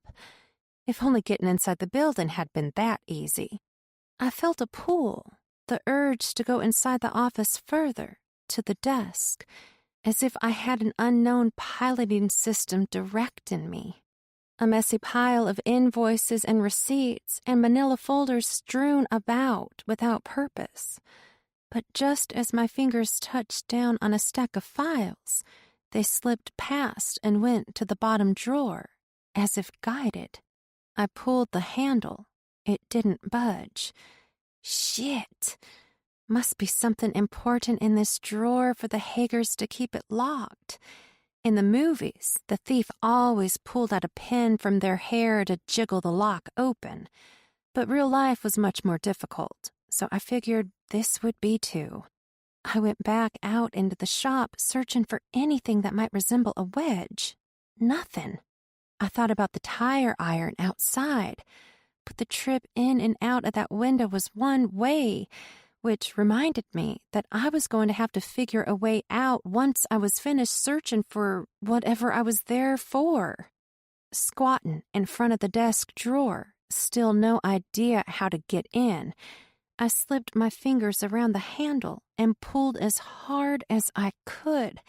If only getting inside the building had been that easy. I felt a pull, the urge to go inside the office further, to the desk, as if I had an unknown piloting system directing me. A messy pile of invoices and receipts and manila folders strewn about without purpose. But just as my fingers touched down on a stack of files, they slipped past and went to the bottom drawer, as if guided. I pulled the handle. It didn't budge. Shit! Must be something important in this drawer for the Hagers to keep it locked. In the movies, the thief always pulled out a pin from their hair to jiggle the lock open. But real life was much more difficult, so I figured this would be too. I went back out into the shop, searching for anything that might resemble a wedge. Nothing. I thought about the tire iron outside, but the trip in and out of that window was one way, which reminded me that I was going to have to figure a way out once I was finished searching for whatever I was there for. Squatting in front of the desk drawer, still no idea how to get in, I slipped my fingers around the handle and pulled as hard as I could,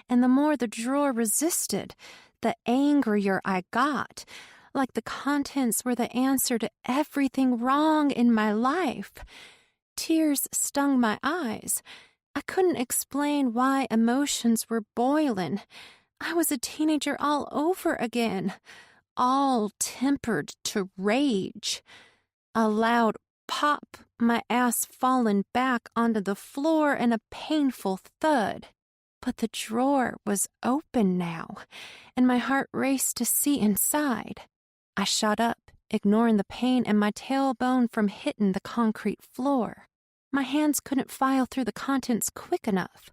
and the more the drawer resisted, the angrier I got, like the contents were the answer to everything wrong in my life. Tears stung my eyes. I couldn't explain why emotions were boiling. I was a teenager all over again, all tempered to rage. A loud pop, my ass fallen back onto the floor, and a painful thud. But the drawer was open now, and my heart raced to see inside. I shot up, ignoring the pain and my tailbone from hitting the concrete floor. My hands couldn't file through the contents quick enough.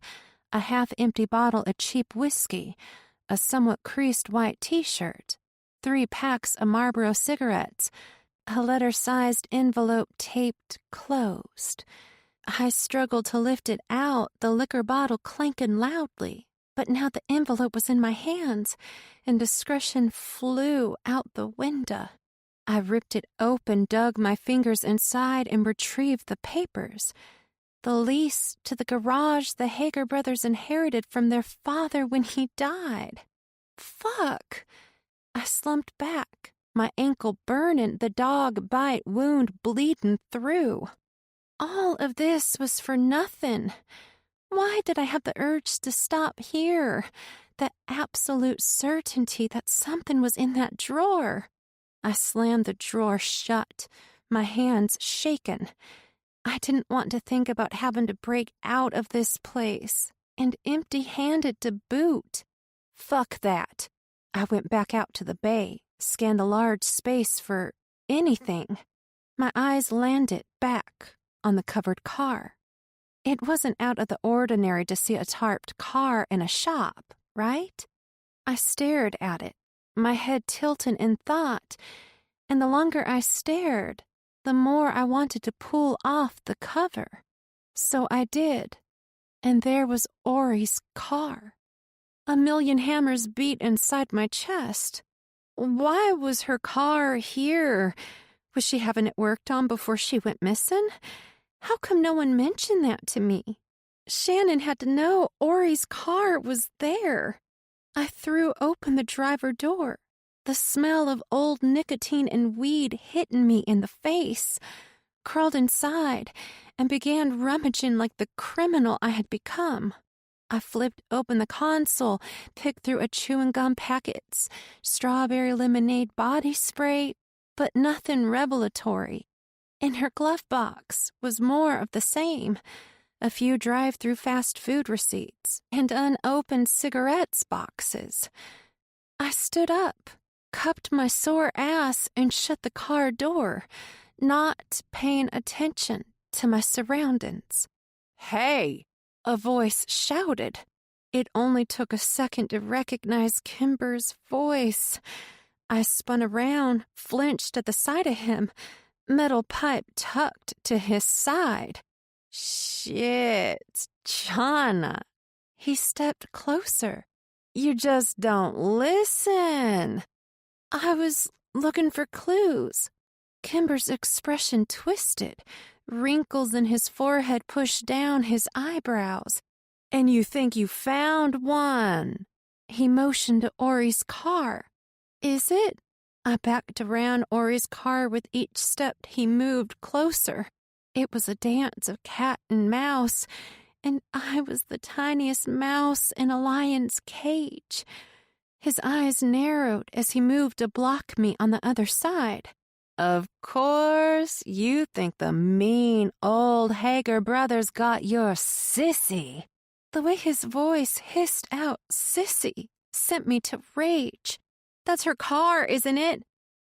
A half-empty bottle of cheap whiskey, a somewhat creased white t-shirt, 3 packs of Marlboro cigarettes, a letter-sized envelope taped closed. I struggled to lift it out, the liquor bottle clanking loudly. But now the envelope was in my hands, and discretion flew out the window. I ripped it open, dug my fingers inside, and retrieved the papers. The lease to the garage the Hager brothers inherited from their father when he died. Fuck! I slumped back, my ankle burning, the dog bite wound bleeding through. All of this was for nothing. Why did I have the urge to stop here? The absolute certainty that something was in that drawer. I slammed the drawer shut, my hands shaken. I didn't want to think about having to break out of this place, and empty-handed to boot. Fuck that. I went back out to the bay, scanned the large space for anything. My eyes landed back on the covered car. It wasn't out of the ordinary to see a tarped car in a shop, right? I stared at it, my head tilting in thought, and the longer I stared, the more I wanted to pull off the cover. So I did, and there was Ori's car. A million hammers beat inside my chest. Why was her car here? Was she having it worked on before she went missing? How come no one mentioned that to me? Shannon had to know Ori's car was there. I threw open the driver door, the smell of old nicotine and weed hitting me in the face, crawled inside, and began rummaging like the criminal I had become. I flipped open the console, picked through a chewing gum packets, strawberry lemonade body spray, but nothing revelatory. In her glove box was more of the same, a few drive-through fast food receipts and unopened cigarettes boxes. I stood up, cupped my sore ass, and shut the car door, not paying attention to my surroundings. "Hey!" a voice shouted. It only took a second to recognize Kimber's voice. I spun around, flinched at the sight of him, metal pipe tucked to his side. "Shit, Chana." He stepped closer. "You just don't listen." I was looking for clues. Kimber's expression twisted, wrinkles in his forehead pushed down his eyebrows. "And you think you found one?" He motioned to Ori's car. "Is it?" I backed around Ori's car with each step he moved closer. It was a dance of cat and mouse, and I was the tiniest mouse in a lion's cage. His eyes narrowed as he moved to block me on the other side. "Of course, you think the mean old Hager brothers got your sissy." The way his voice hissed out "sissy" sent me to rage. "That's her car, isn't it?"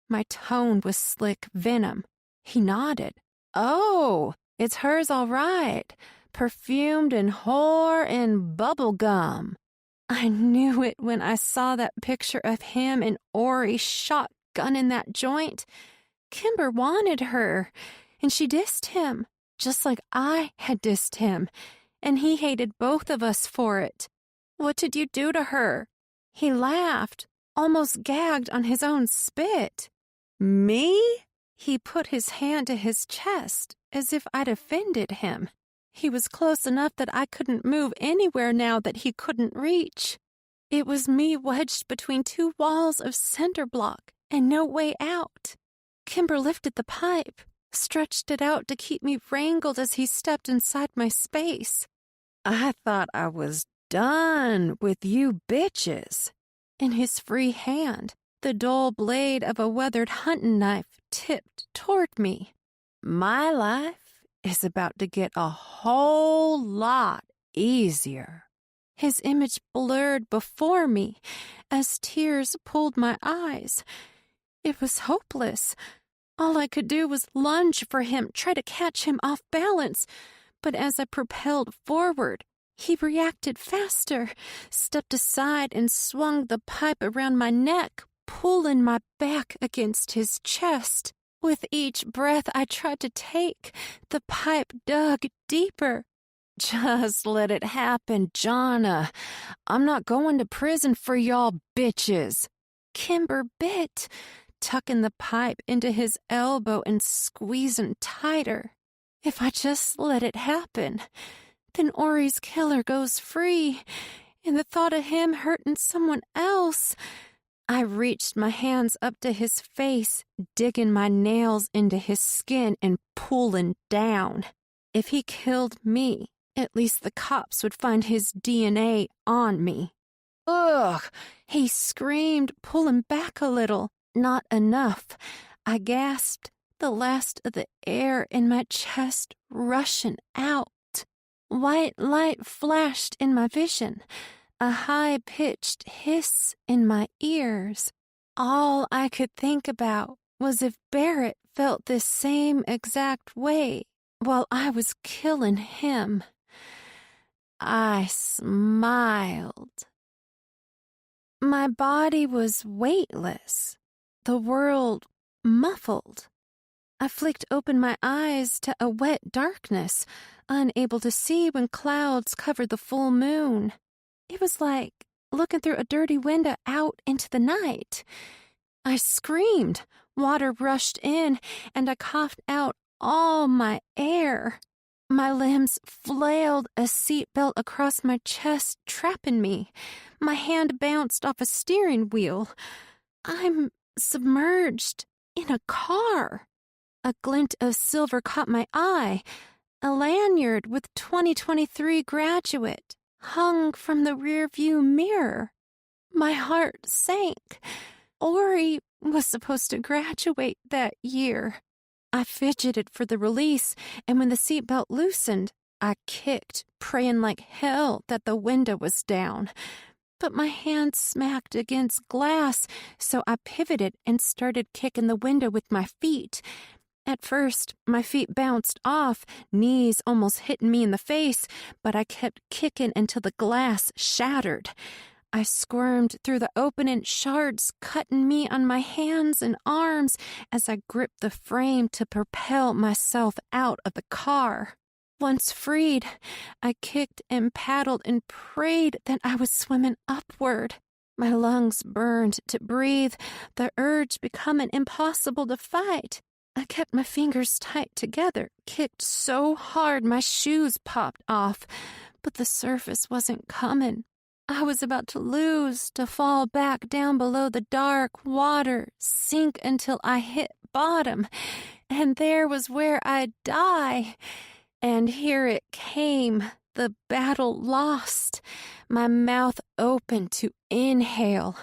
My tone was slick venom. He nodded. "Oh, it's hers all right. Perfumed and whore and bubble gum." I knew it when I saw that picture of him and Ori shotgunning that joint. Kimber wanted her, and she dissed him, just like I had dissed him, and he hated both of us for it. "What did you do to her?" He laughed, almost gagged on his own spit. "Me?" He put his hand to his chest, as if I'd offended him. He was close enough that I couldn't move anywhere now that he couldn't reach. It was me wedged between two walls of cinder block and no way out. Kimber lifted the pipe, stretched it out to keep me wrangled as he stepped inside my space. "I thought I was done with you bitches." In his free hand, the dull blade of a weathered hunting knife tipped toward me. "My life is about to get a whole lot easier." His image blurred before me as tears pulled my eyes. It was hopeless. All I could do was lunge for him, try to catch him off balance. But as I propelled forward, he reacted faster, stepped aside and swung the pipe around my neck, pulling my back against his chest. With each breath I tried to take, the pipe dug deeper. Just let it happen, Jonna. I'm not going to prison for y'all bitches. Kimber bit, tucking the pipe into his elbow and squeezing tighter. If I just let it happen, then Ori's killer goes free, and the thought of him hurting someone else. I reached my hands up to his face, digging my nails into his skin and pulling down. If he killed me, at least the cops would find his DNA on me. Ugh! He screamed, pulling back a little. Not enough. I gasped, the last of the air in my chest rushing out. White light flashed in my vision, a high-pitched hiss in my ears. All I could think about was if Barrett felt this same exact way while I was killing him. I smiled. My body was weightless, the world muffled. I flicked open my eyes to a wet darkness, unable to see when clouds covered the full moon. It was like looking through a dirty window out into the night. I screamed, water rushed in, and I coughed out all my air. My limbs flailed a seatbelt across my chest, trapping me. My hand bounced off a steering wheel. I'm submerged in a car. A glint of silver caught my eye. A lanyard with 2023 graduate hung from the rearview mirror. My heart sank. Ori was supposed to graduate that year. I fidgeted for the release, and when the seatbelt loosened, I kicked, praying like hell that the window was down. But my hand smacked against glass, so I pivoted and started kicking the window with my feet. At first, my feet bounced off, knees almost hitting me in the face, but I kept kicking until the glass shattered. I squirmed through the opening, shards cutting me on my hands and arms as I gripped the frame to propel myself out of the car. Once freed, I kicked and paddled and prayed that I was swimming upward. My lungs burned to breathe, the urge becoming impossible to fight. I kept my fingers tight together, kicked so hard my shoes popped off, but the surface wasn't coming. I was about to lose, to fall back down below the dark water, sink until I hit bottom, and there was where I'd die. And here it came, the battle lost, my mouth open to inhale.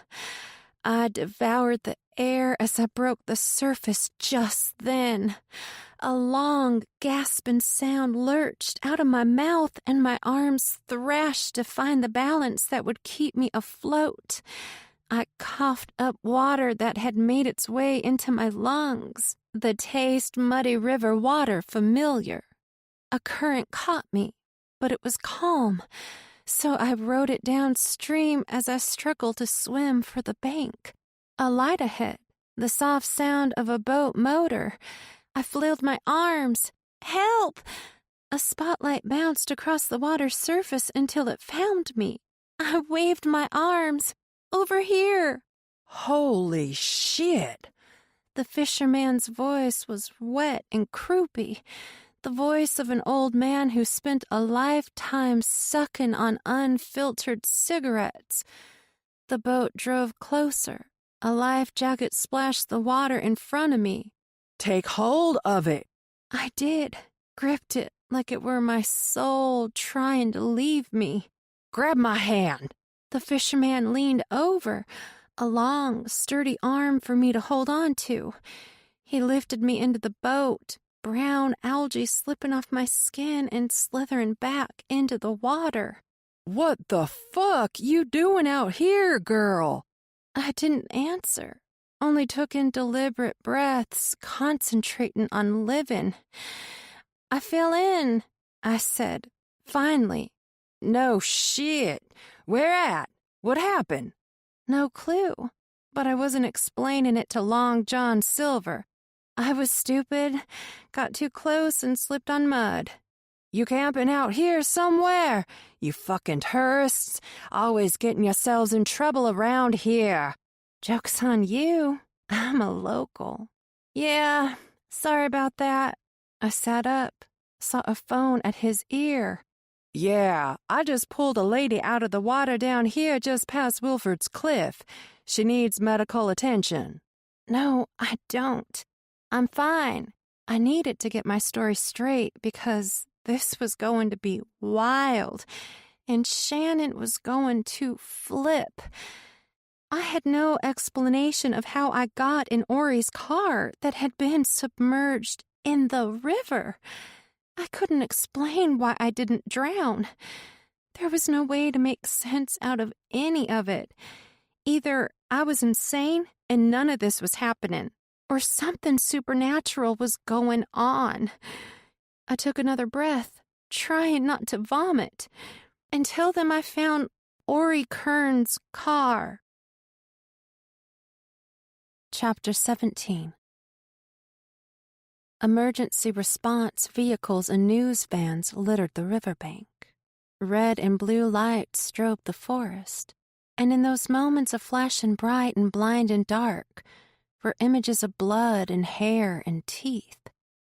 I devoured the air as I broke the surface just then. A long, gasping sound lurched out of my mouth, and my arms thrashed to find the balance that would keep me afloat. I coughed up water that had made its way into my lungs, the taste muddy river water familiar. A current caught me, but it was calm, so I rode it downstream as I struggled to swim for the bank. A light ahead, the soft sound of a boat motor. I flailed my arms. Help! A spotlight bounced across the water's surface until it found me. I waved my arms. Over here! Holy shit! The fisherman's voice was wet and croupy, the voice of an old man who spent a lifetime sucking on unfiltered cigarettes. The boat drove closer. A life jacket splashed the water in front of me. Take hold of it. I did, gripped it like it were my soul trying to leave me. Grab my hand. The fisherman leaned over, a long, sturdy arm for me to hold on to. He lifted me into the boat, brown algae slipping off my skin and slithering back into the water. What the fuck you doing out here, girl? I didn't answer. only took in deliberate breaths, concentrating on living. I fell in, I said, finally. No shit. Where at? What happened? No clue, but I wasn't explaining it to Long John Silver. I was stupid, got too close and slipped on mud. You camping out here somewhere? You fucking tourists. Always getting yourselves in trouble around here. Joke's on you. I'm a local. Yeah, sorry about that. I sat up, saw a phone at his ear. Yeah, I just pulled a lady out of the water down here just past Wilford's Cliff. She needs medical attention. No, I don't. I'm fine. I needed to get my story straight because this was going to be wild, and Shannon was going to flip. I had no explanation of how I got in Ori's car that had been submerged in the river. I couldn't explain why I didn't drown. There was no way to make sense out of any of it. Either I was insane and none of this was happening, or something supernatural was going on. I took another breath, trying not to vomit, until then I found Ori Kern's car. Chapter 17. Emergency response vehicles and news vans littered the riverbank. Red and blue lights strobed the forest, and in those moments of flashing bright and blind and dark were images of blood and hair and teeth.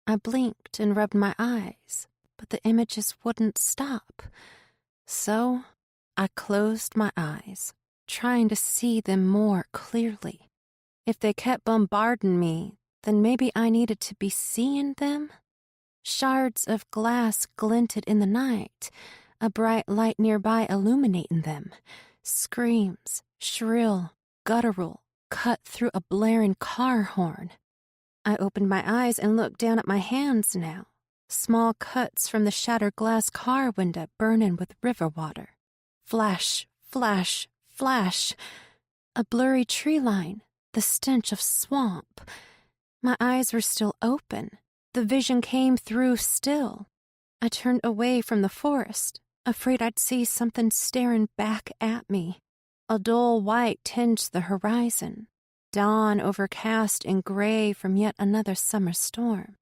I blinked and rubbed my eyes, but the images wouldn't stop. So I closed my eyes, trying to see them more clearly. If they kept bombarding me, then maybe I needed to be seeing them. Shards of glass glinted in the night, a bright light nearby illuminating them. Screams, shrill, guttural, cut through a blaring car horn. I opened my eyes and looked down at my hands now. Small cuts from the shattered glass car window burning with river water. Flash, flash, flash. A blurry tree line, the stench of swamp. My eyes were still open. The vision came through still. I turned away from the forest, afraid I'd see something staring back at me. A dull white tinged the horizon. Dawn overcast and gray from yet another summer storm.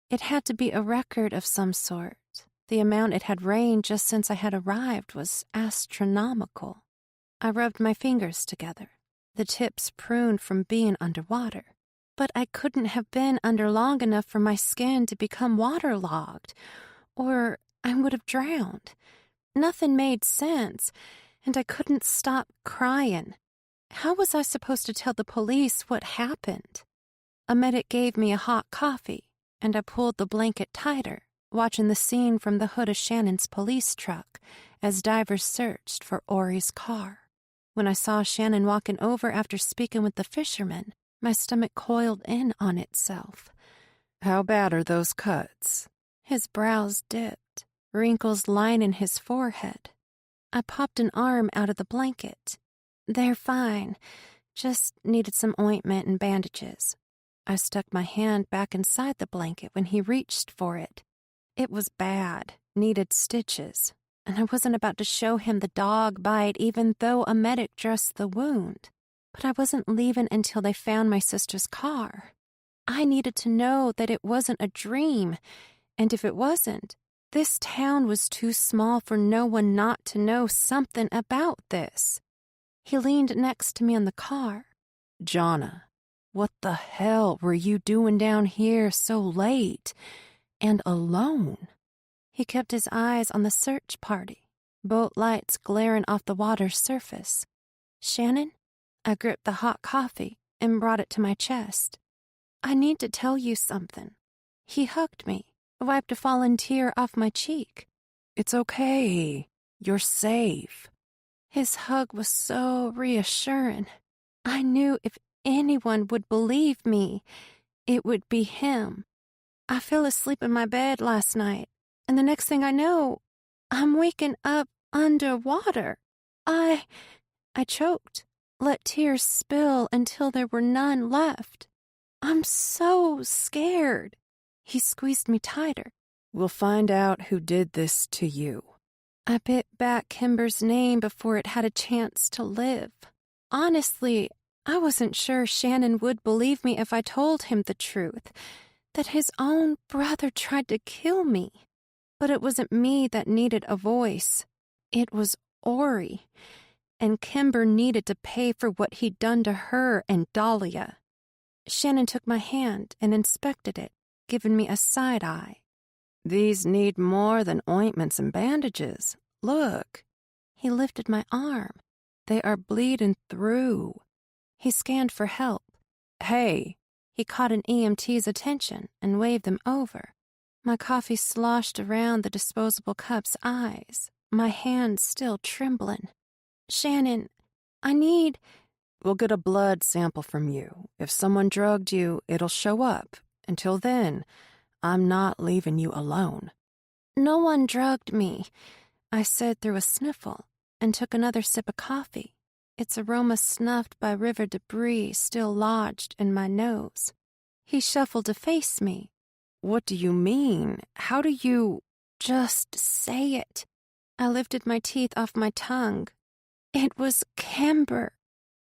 It had to be a record of some sort. The amount it had rained just since I had arrived was astronomical. I rubbed my fingers together, the tips pruned from being underwater. But I couldn't have been under long enough for my skin to become waterlogged, or I would have drowned. Nothing made sense, and I couldn't stop crying. How was I supposed to tell the police what happened? A medic gave me a hot coffee, and I pulled the blanket tighter, watching the scene from the hood of Shannon's police truck as divers searched for Ori's car. When I saw Shannon walking over after speaking with the fisherman, my stomach coiled in on itself. How bad are those cuts? His brows dipped, wrinkles lining his forehead. I popped an arm out of the blanket. They're fine, just needed some ointment and bandages. I stuck my hand back inside the blanket when he reached for it. It was bad, needed stitches, and I wasn't about to show him the dog bite even though a medic dressed the wound. But I wasn't leaving until they found my sister's car. I needed to know that it wasn't a dream, and if it wasn't, this town was too small for no one not to know something about this. He leaned next to me in the car. Jonna, what the hell were you doing down here so late and alone? He kept his eyes on the search party, boat lights glaring off the water's surface. Shannon? I gripped the hot coffee and brought it to my chest. I need to tell you something. He hugged me, wiped a fallen tear off my cheek. It's okay. You're safe. His hug was so reassuring. I knew if anyone would believe me, it would be him. I fell asleep in my bed last night, and the next thing I know, I'm waking up underwater. I choked, let tears spill until there were none left. I'm so scared. He squeezed me tighter. We'll find out who did this to you. I bit back Kimber's name before it had a chance to live. Honestly, I wasn't sure Shannon would believe me if I told him the truth, that his own brother tried to kill me. But it wasn't me that needed a voice. It was Ori. And Kimber needed to pay for what he'd done to her and Dahlia. Shannon took my hand and inspected it, giving me a side eye. These need more than ointments and bandages. Look. He lifted my arm. They are bleeding through. He scanned for help. Hey. He caught an EMT's attention and waved them over. My coffee sloshed around the disposable cup's eyes, my hands still trembling. Shannon, I need... We'll get a blood sample from you. If someone drugged you, it'll show up. Until then, I'm not leaving you alone. No one drugged me, I said through a sniffle, and took another sip of coffee, its aroma snuffed by river debris still lodged in my nose. He shuffled to face me. What do you mean? How do you... Just say it. I lifted my teeth off my tongue. It was Kimber.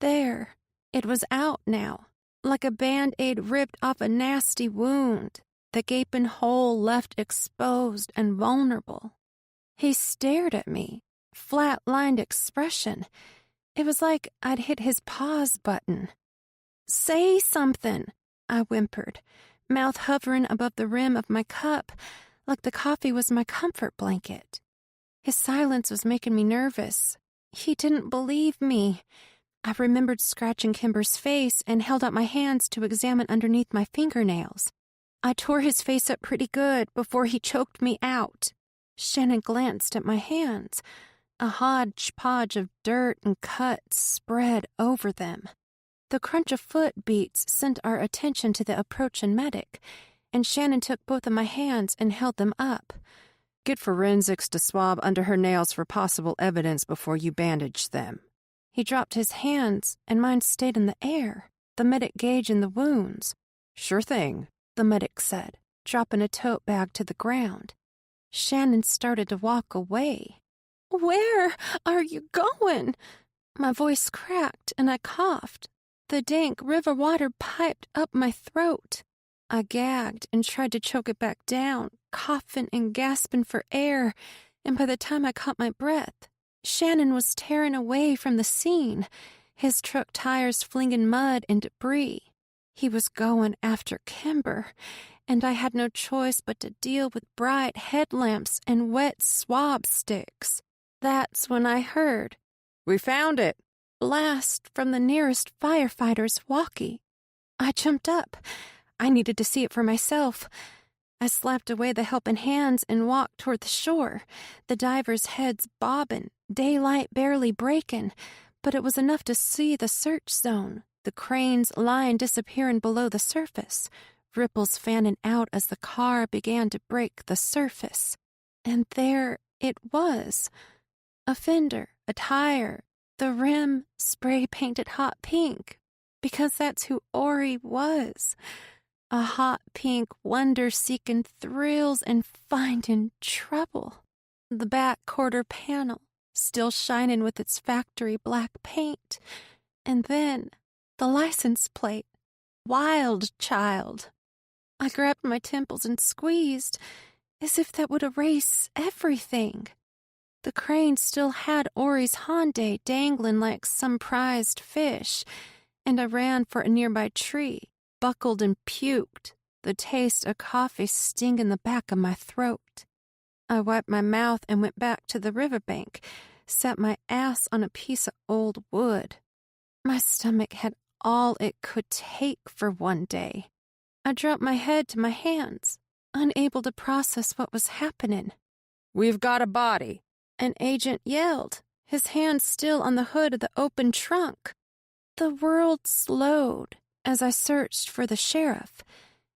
There. It was out now, like a Band-Aid ripped off a nasty wound, the gaping hole left exposed and vulnerable. He stared at me, flat-lined expression. It was like I'd hit his pause button. Say something, I whimpered, mouth hovering above the rim of my cup, like the coffee was my comfort blanket. His silence was making me nervous. He didn't believe me. I remembered scratching Kimber's face and held out my hands to examine underneath my fingernails. I tore his face up pretty good before he choked me out. Shannon glanced at my hands. A hodgepodge of dirt and cuts spread over them. The crunch of foot beats sent our attention to the approaching medic, and Shannon took both of my hands and held them up. Get forensics to swab under her nails for possible evidence before you bandage them. He dropped his hands, and mine stayed in the air, the medic gauging the wounds. Sure thing, the medic said, dropping a tote bag to the ground. Shannon started to walk away. Where are you going? My voice cracked, and I coughed. The dank river water piped up my throat. I gagged and tried to choke it back down, coughing and gasping for air, and by the time I caught my breath, Shannon was tearing away from the scene, his truck tires flinging mud and debris. He was going after Kimber, and I had no choice but to deal with bright headlamps and wet swab sticks. That's when I heard, "We found it!" blast from the nearest firefighter's walkie. I jumped up. I needed to see it for myself. I slapped away the helping hands and walked toward the shore, the divers' heads bobbing, daylight barely breaking, but it was enough to see the search zone, the crane's line disappearing below the surface, ripples fanning out as the car began to break the surface. And there it was. A fender, a tire, the rim spray-painted hot pink, because that's who Ori was. A hot pink wonder seeking thrills and finding trouble. The back quarter panel, still shining with its factory black paint. And then the license plate, Wild Child. I grabbed my temples and squeezed, as if that would erase everything. The crane still had Ori's Hyundai dangling like some prized fish, and I ran for a nearby tree, buckled and puked, the taste of coffee stinging the back of my throat. I wiped my mouth and went back to the riverbank, sat my ass on a piece of old wood. My stomach had all it could take for one day. I dropped my head to my hands, unable to process what was happening. "We've got a body," an agent yelled, his hand still on the hood of the open trunk. The world slowed as I searched for the sheriff.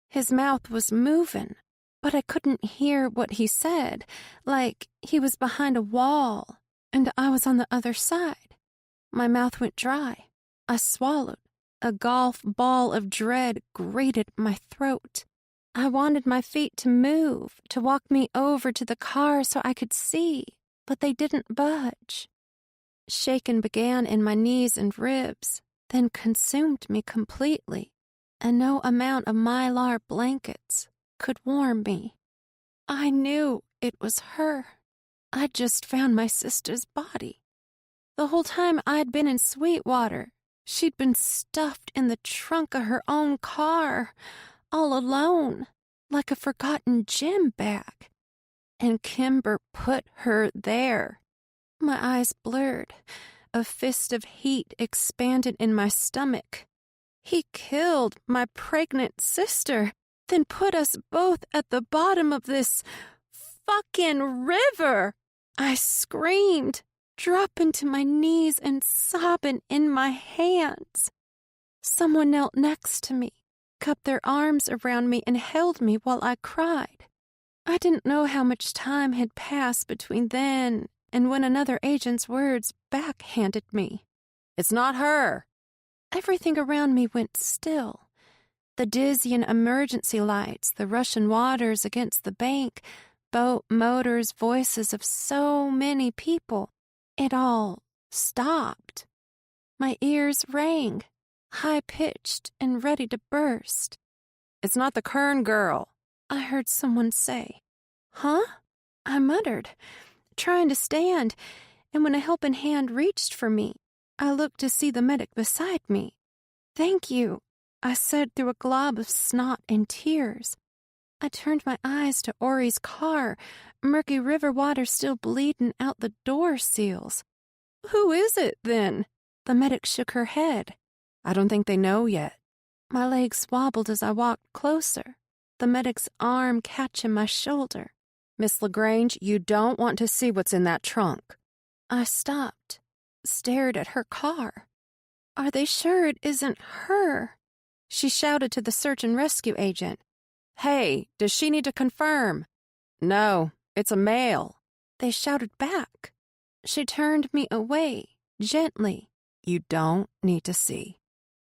His mouth was moving, but I couldn't hear what he said, like he was behind a wall and I was on the other side. My mouth went dry. I swallowed. A golf ball of dread grated my throat. I wanted my feet to move, to walk me over to the car so I could see, but they didn't budge. Shaking began in my knees and ribs, then consumed me completely, and no amount of mylar blankets could warm me. I knew it was her. I'd just found my sister's body. The whole time I'd been in Sweetwater, she'd been stuffed in the trunk of her own car, all alone, like a forgotten gym bag. And Kimber put her there. My eyes blurred. A fist of heat expanded in my stomach. He killed my pregnant sister, then put us both at the bottom of this fucking river. I screamed, dropping to my knees and sobbing in my hands. Someone knelt next to me, cupped their arms around me, and held me while I cried. I didn't know how much time had passed between then and when another agent's words backhanded me. It's not her. Everything around me went still. The dizzying emergency lights, the rushing waters against the bank, boat motors, voices of so many people. It all stopped. My ears rang, high-pitched and ready to burst. It's not the Kern girl, I heard someone say. Huh? I muttered, trying to stand, and when a helping hand reached for me, I looked to see the medic beside me. Thank you, I said through a glob of snot and tears. I turned my eyes to Ori's car, murky river water still bleeding out the door seals. Who is it, then? The medic shook her head. I don't think they know yet. My legs wobbled as I walked closer, the medic's arm catching my shoulder. Miss LaGrange, you don't want to see what's in that trunk. I stopped, stared at her car. Are they sure it isn't her? She shouted to the search and rescue agent. Hey, does she need to confirm? No, it's a male. They shouted back. She turned me away, gently. You don't need to see.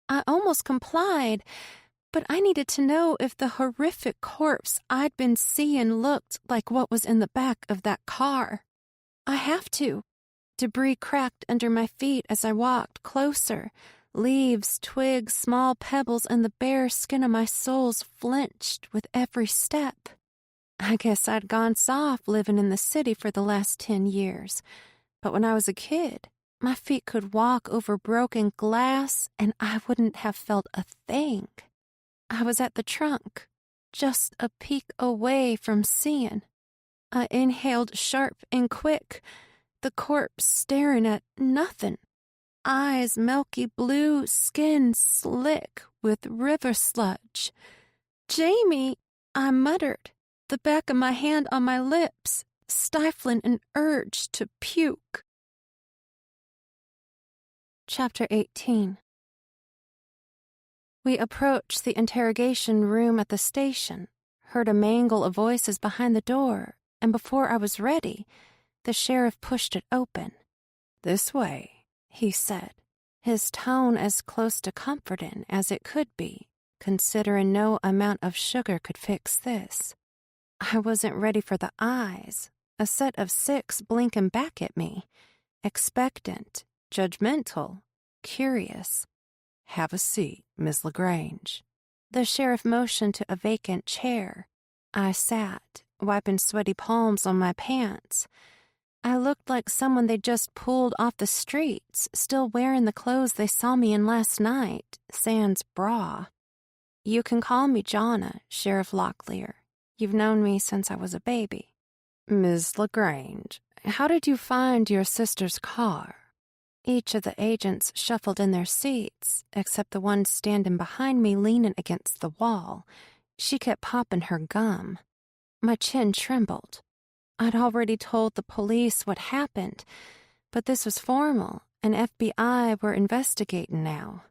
I almost complied, but I needed to know if the horrific corpse I'd been seeing looked like what was in the back of that car. I have to. Debris cracked under my feet as I walked closer. Leaves, twigs, small pebbles, and the bare skin of my soles flinched with every step. I guess I'd gone soft living in the city for the last 10 years. But when I was a kid, my feet could walk over broken glass and I wouldn't have felt a thing. I was at the trunk, just a peek away from seeing. I inhaled sharp and quick, the corpse staring at nothing. Eyes milky blue, skin slick with river sludge. Jamie, I muttered, the back of my hand on my lips, stifling an urge to puke. Chapter 18. We approached the interrogation room at the station, heard a mangle of voices behind the door, and before I was ready, the sheriff pushed it open. This way, he said, his tone as close to comforting as it could be, considering no amount of sugar could fix this. I wasn't ready for the eyes, a set of 6 blinking back at me, expectant, judgmental, curious. Have a seat, Miss LaGrange. The sheriff motioned to a vacant chair. I sat, wiping sweaty palms on my pants. I looked like someone they'd just pulled off the streets, still wearing the clothes they saw me in last night, sans bra. You can call me Jonna, Sheriff Locklear. You've known me since I was a baby. Miss LaGrange, how did you find your sister's car? Each of the agents shuffled in their seats, except the one standing behind me leaning against the wall. She kept popping her gum. My chin trembled. I'd already told the police what happened, but this was formal, and FBI were investigating now.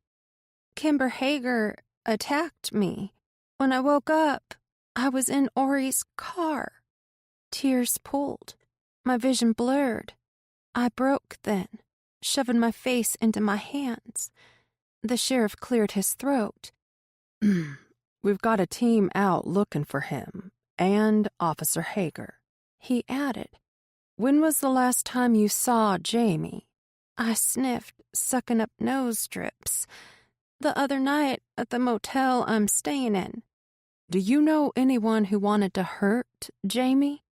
Kimber Hager attacked me. When I woke up, I was in Ori's car. Tears pooled. My vision blurred. I broke then, shoving my face into my hands. The sheriff cleared his throat. We've got a team out looking for him, and Officer Hager. He added, "When was the last time you saw Jamie?" I sniffed, sucking up nose strips. "The other night at the motel I'm staying in." "Do you know anyone who wanted to hurt Jamie?"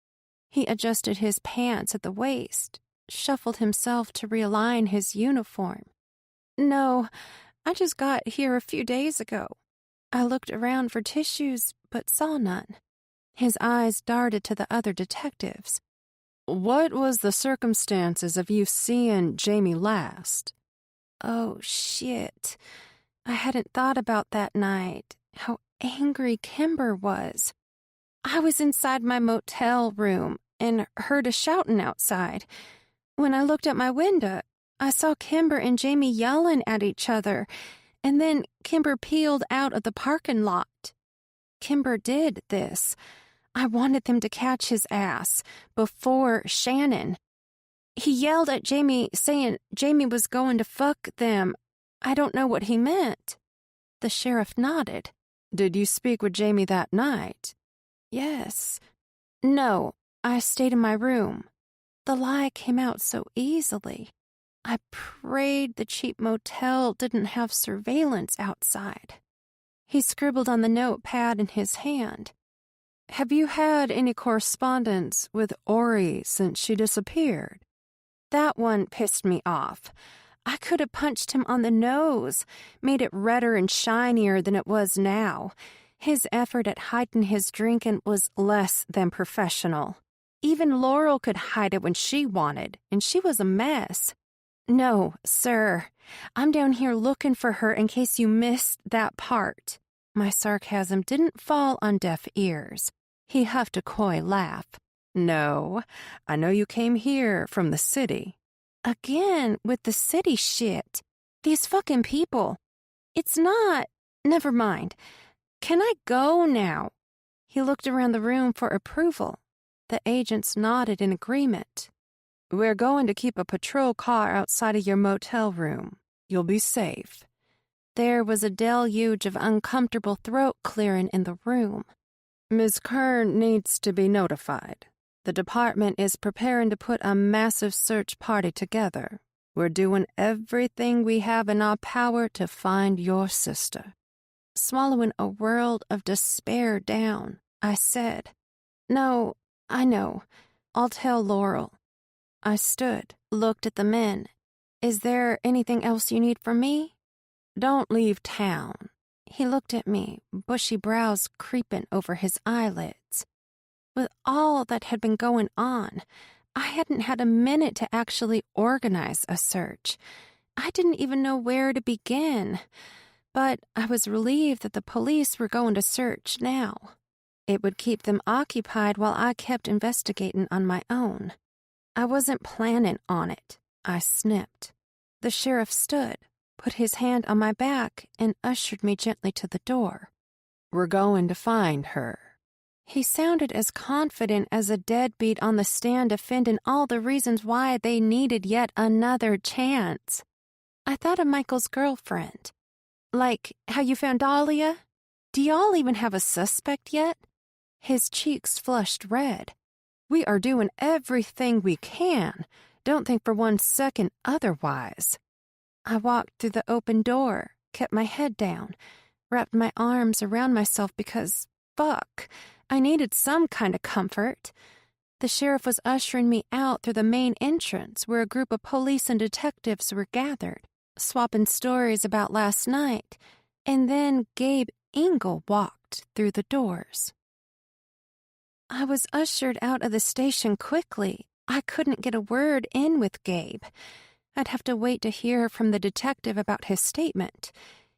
He adjusted his pants at the waist, shuffled himself to realign his uniform. "No, I just got here a few days ago." I looked around for tissues, but saw none. His eyes darted to the other detectives. "What was the circumstances of you seeing Jamie last?" Oh, shit. I hadn't thought about that night, how angry Kimber was. I was inside my motel room and heard a shouting outside. When I looked at my window, I saw Kimber and Jamie yelling at each other, and then Kimber peeled out of the parking lot. Kimber did this. I wanted them to catch his ass before Shannon. He yelled at Jamie, saying Jamie was going to fuck them. I don't know what he meant. The sheriff nodded. "Did you speak with Jamie that night?" "Yes." "No, I stayed in my room." The lie came out so easily. I prayed the cheap motel didn't have surveillance outside. He scribbled on the notepad in his hand. "Have you had any correspondence with Ori since she disappeared?" That one pissed me off. I could have punched him on the nose, made it redder and shinier than it was now. His effort at hiding his drinking was less than professional. Even Laurel could hide it when she wanted, and she was a mess. "No, sir. I'm down here looking for her in case you missed that part." My sarcasm didn't fall on deaf ears. He huffed a coy laugh. "No, I know you came here from the city." Again with the city shit. These fucking people. It's not... Never mind. Can I go now? He looked around the room for approval. The agents nodded in agreement. "We're going to keep a patrol car outside of your motel room. You'll be safe." There was a deluge of uncomfortable throat clearing in the room. "Ms. Kern needs to be notified. The department is preparing to put a massive search party together. We're doing everything we have in our power to find your sister." Swallowing a world of despair down, I said, "No, I know. I'll tell Laurel." I stood, looked at the men. "Is there anything else you need from me?" "Don't leave town." He looked at me, bushy brows creeping over his eyelids. With all that had been going on, I hadn't had a minute to actually organize a search. I didn't even know where to begin, but I was relieved that the police were going to search now. It would keep them occupied while I kept investigating on my own. I wasn't planning on it. I snipped. The sheriff stood, put his hand on my back, and ushered me gently to the door. "We're going to find her." He sounded as confident as a deadbeat on the stand defending all the reasons why they needed yet another chance. I thought of Michael's girlfriend. Like how you found Dahlia? Do y'all even have a suspect yet? His cheeks flushed red. "We are doing everything we can. Don't think for 1 second otherwise." I walked through the open door, kept my head down, wrapped my arms around myself because, fuck, I needed some kind of comfort. The sheriff was ushering me out through the main entrance where a group of police and detectives were gathered, swapping stories about last night, and then Gabe Engel walked through the doors. I was ushered out of the station quickly. I couldn't get a word in with Gabe. I'd have to wait to hear from the detective about his statement.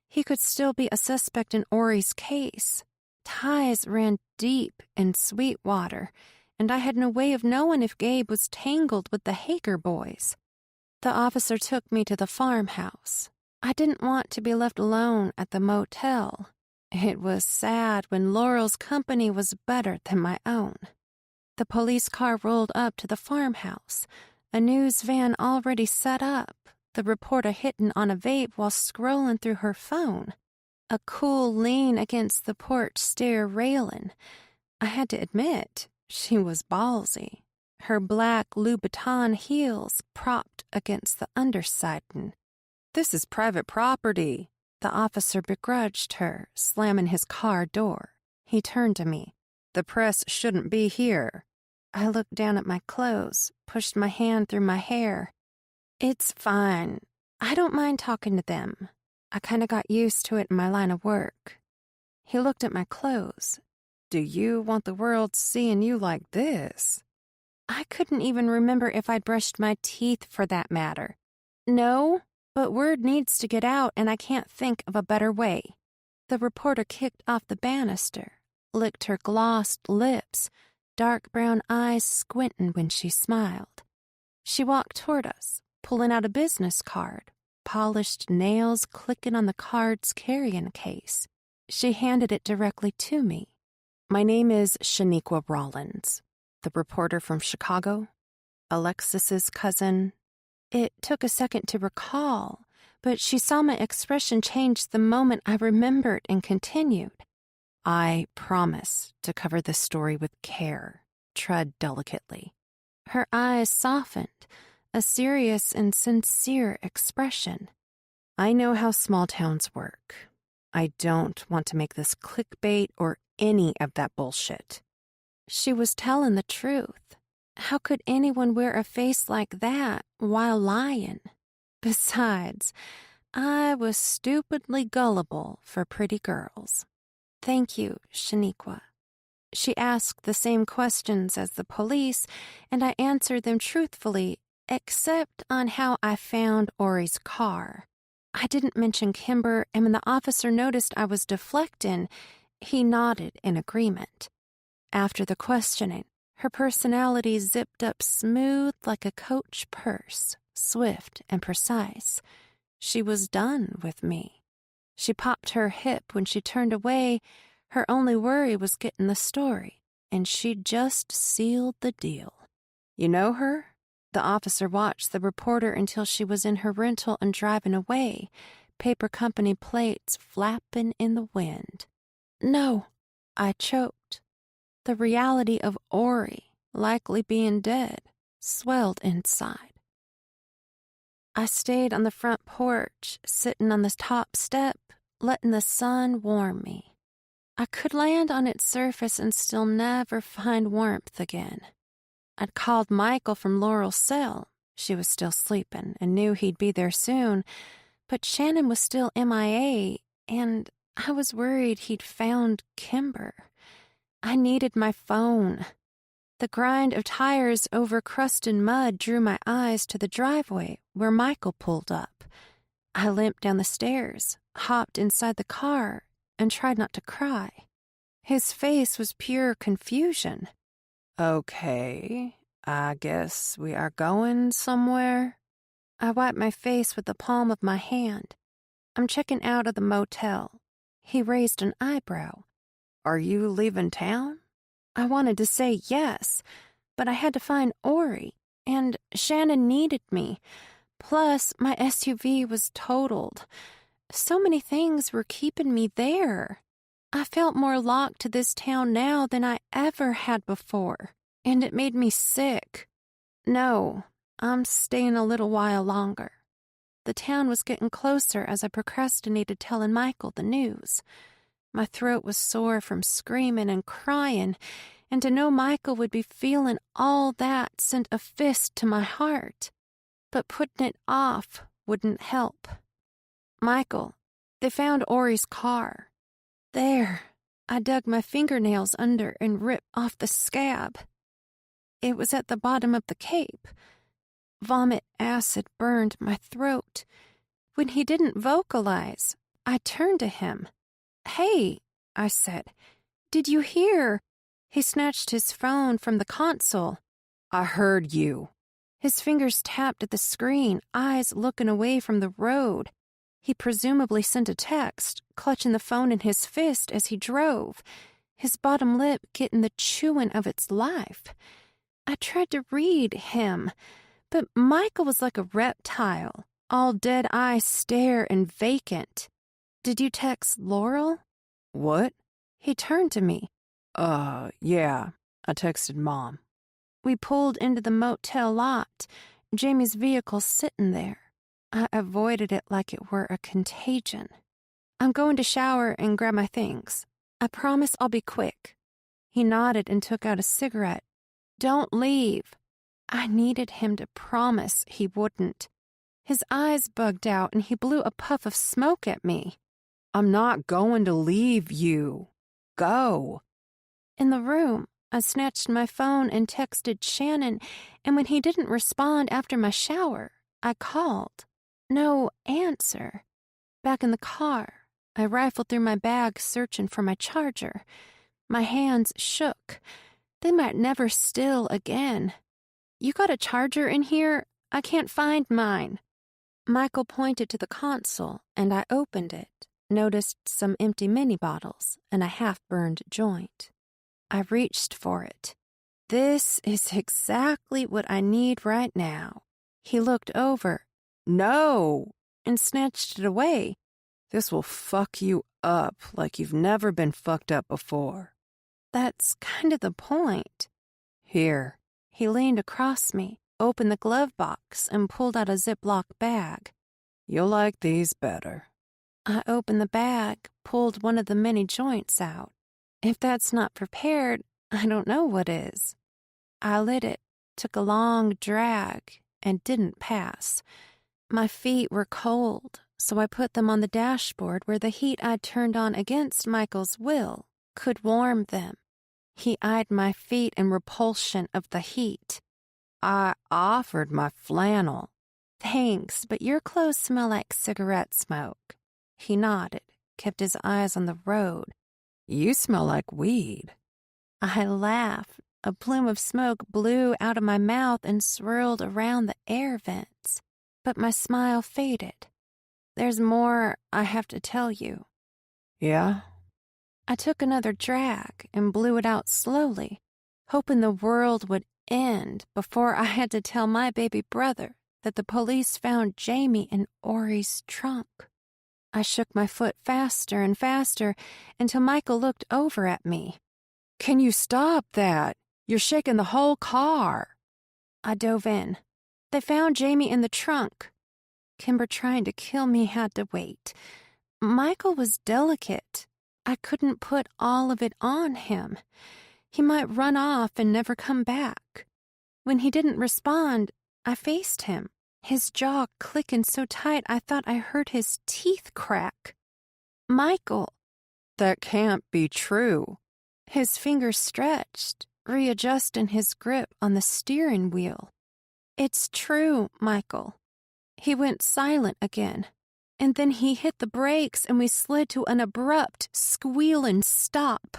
He could still be a suspect in Ori's case. Ties ran deep in Sweetwater, and I had no way of knowing if Gabe was tangled with the Hager boys. The officer took me to the farmhouse. I didn't want to be left alone at the motel. It was sad when Laurel's company was better than my own. The police car rolled up to the farmhouse, a news van already set up, the reporter hitting on a vape while scrolling through her phone. A cool lean against the porch stair railing. I had to admit, she was ballsy. Her black Louboutin heels propped against the undersiding. "This is private property," the officer begrudged her, slamming his car door. He turned to me. "The press shouldn't be here." I looked down at my clothes, pushed my hand through my hair. "It's fine. I don't mind talking to them. I kind of got used to it in my line of work." He looked at my clothes. "Do you want the world seeing you like this?" I couldn't even remember if I'd brushed my teeth for that matter. "No, but word needs to get out and I can't think of a better way." The reporter kicked off the banister, licked her glossed lips, dark brown eyes squinting when she smiled. She walked toward us, pulling out a business card, polished nails clicking on the card's carrying case. She handed it directly to me. "My name is Shaniqua Rollins, the reporter from Chicago, Alexis's cousin." It took a second to recall, but she saw my expression change the moment I remembered and continued. "I promise to cover this story with care. Tread delicately." Her eyes softened, a serious and sincere expression. "I know how small towns work. I don't want to make this clickbait or any of that bullshit." She was telling the truth. How could anyone wear a face like that while lying? Besides, I was stupidly gullible for pretty girls. "Thank you, Shaniqua." She asked the same questions as the police, and I answered them truthfully, except on how I found Ori's car. I didn't mention Kimber, and when the officer noticed I was deflecting, he nodded in agreement. After the questioning, her personality zipped up smooth like a Coach purse, swift and precise. She was done with me. She popped her hip when she turned away. Her only worry was getting the story, and she just sealed the deal. "You know her?" The officer watched the reporter until she was in her rental and driving away, paper company plates flapping in the wind. "No," I choked. The reality of Ori likely being dead swelled inside. I stayed on the front porch, sitting on the top step, letting the sun warm me. I could land on its surface and still never find warmth again. I'd called Michael from Laurel's cell. She was still sleeping and knew he'd be there soon, but Shannon was still MIA, and I was worried he'd found Kimber. I needed my phone. The grind of tires over crusted mud drew my eyes to the driveway where Michael pulled up. I limped down the stairs, hopped inside the car, and tried not to cry. His face was pure confusion. "Okay, I guess we are going somewhere." I wiped my face with the palm of my hand. "I'm checking out of the motel." He raised an eyebrow. "Are you leaving town?" I wanted to say yes, but I had to find Ori, and Shannon needed me. Plus, my SUV was totaled. So many things were keeping me there. I felt more locked to this town now than I ever had before, and it made me sick. "No, I'm staying a little while longer." The town was getting closer as I procrastinated telling Michael the news. My throat was sore from screaming and crying, and to know Michael would be feeling all that sent a fist to my heart. But putting it off wouldn't help. "Michael, they found Ori's car." There, I dug my fingernails under and ripped off the scab. It was at the bottom of the cape. Vomit acid burned my throat. When he didn't vocalize, I turned to him. "Hey," I said, "did you hear?" He snatched his phone from the console. "I heard you." His fingers tapped at the screen, eyes looking away from the road. He presumably sent a text, clutching the phone in his fist as he drove, his bottom lip getting the chewing of its life. I tried to read him, but Michael was like a reptile, all dead-eye stare and vacant. "Did you text Laurel?" What? He turned to me. Yeah, I texted Mom. We pulled into the motel lot. Jamie's vehicle sitting there. I avoided it like it were a contagion. "I'm going to shower and grab my things. I promise I'll be quick." He nodded and took out a cigarette. "Don't leave." I needed him to promise he wouldn't. His eyes bugged out and he blew a puff of smoke at me. "I'm not going to leave you. Go." In the room, I snatched my phone and texted Shannon, and when he didn't respond after my shower, I called. No answer. Back in the car, I rifled through my bag searching for my charger. My hands shook. They might never still again. "You got a charger in here? I can't find mine." Michael pointed to the console, and I opened it, noticed some empty mini bottles and a half-burned joint. I reached for it. "This is exactly what I need right now." He looked over. "No!" and snatched it away. "This will fuck you up like you've never been fucked up before." "That's kind of the point." "Here." He leaned across me, opened the glove box, and pulled out a Ziploc bag. "You'll like these better." I opened the bag, pulled one of the many joints out. If that's not prepared, I don't know what is. I lit it, took a long drag, and didn't pass. My feet were cold, so I put them on the dashboard where the heat I'd turned on against Michael's will could warm them. He eyed my feet in repulsion of the heat. "I offered my flannel." "Thanks, but your clothes smell like cigarette smoke." He nodded, kept his eyes on the road. "You smell like weed." I laughed. A plume of smoke blew out of my mouth and swirled around the air vents, but my smile faded. "There's more I have to tell you." "Yeah?" I took another drag and blew it out slowly, hoping the world would end before I had to tell my baby brother that the police found Jamie in Ori's trunk. I shook my foot faster and faster until Michael looked over at me. "Can you stop that? You're shaking the whole car." I dove in. "They found Jamie in the trunk." Kimber trying to kill me had to wait. Michael was delicate. I couldn't put all of it on him. He might run off and never come back. When he didn't respond, I faced him, his jaw clicking so tight I thought I heard his teeth crack. "Michael." "That can't be true." His fingers stretched, readjusting his grip on the steering wheel. "It's true, Michael." He went silent again, and then he hit the brakes and we slid to an abrupt, squealing stop.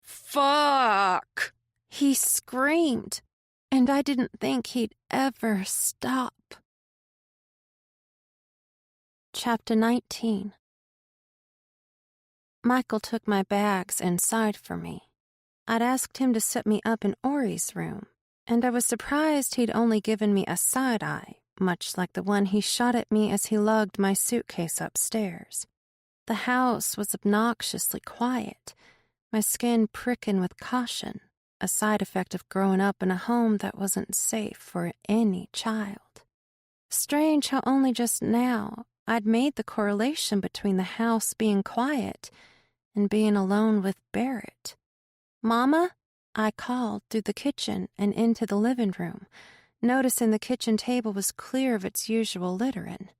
"Fuck!" He screamed, and I didn't think he'd ever stop. Chapter 19. Michael took my bags inside for me. I'd asked him to set me up in Ori's room, and I was surprised he'd only given me a side eye, much like the one he shot at me as he lugged my suitcase upstairs. The house was obnoxiously quiet, my skin pricking with caution, a side effect of growing up in a home that wasn't safe for any child. Strange how only just now I'd made the correlation between the house being quiet and being alone with Barrett. "Mama?" I called through the kitchen and into the living room, noticing the kitchen table was clear of its usual littering.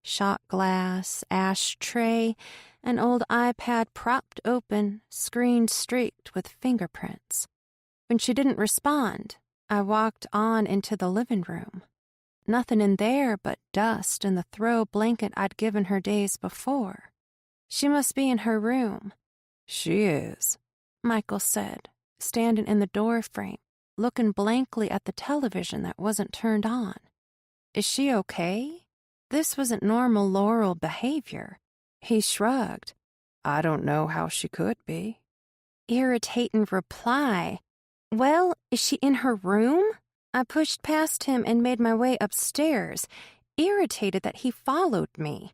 Shot glass, ashtray, an old iPad propped open, screen streaked with fingerprints. When she didn't respond, I walked on into the living room. Nothing in there but dust and the throw blanket I'd given her days before. She must be in her room. "She is," Michael said, standing in the doorframe, looking blankly at the television that wasn't turned on. "Is she okay?" This wasn't normal Laurel behavior. He shrugged. "I don't know how she could be." Irritating reply. "Well, is she in her room?" I pushed past him and made my way upstairs. irritated that he followed me.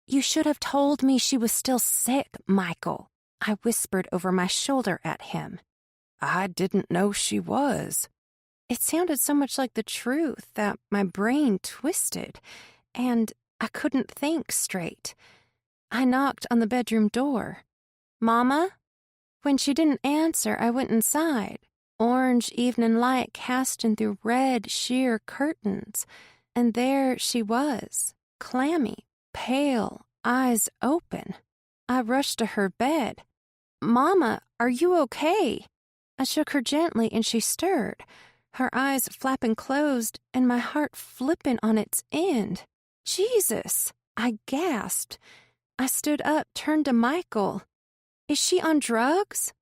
"You should have told me she was still sick, Michael," I whispered over my shoulder at him. I didn't know she was. It sounded so much like the truth that my brain twisted, and I couldn't think straight. I knocked on the bedroom door. "Mama?" When she didn't answer, I went inside. Orange evening light casting through red, sheer curtains. And there she was, clammy, pale, eyes open. I rushed to her bed. "Mama, are you okay?" I shook her gently and she stirred, her eyes flapping closed and my heart flipping on its end. "Jesus!" I gasped. I stood up, turned to Michael. "Is she on drugs?"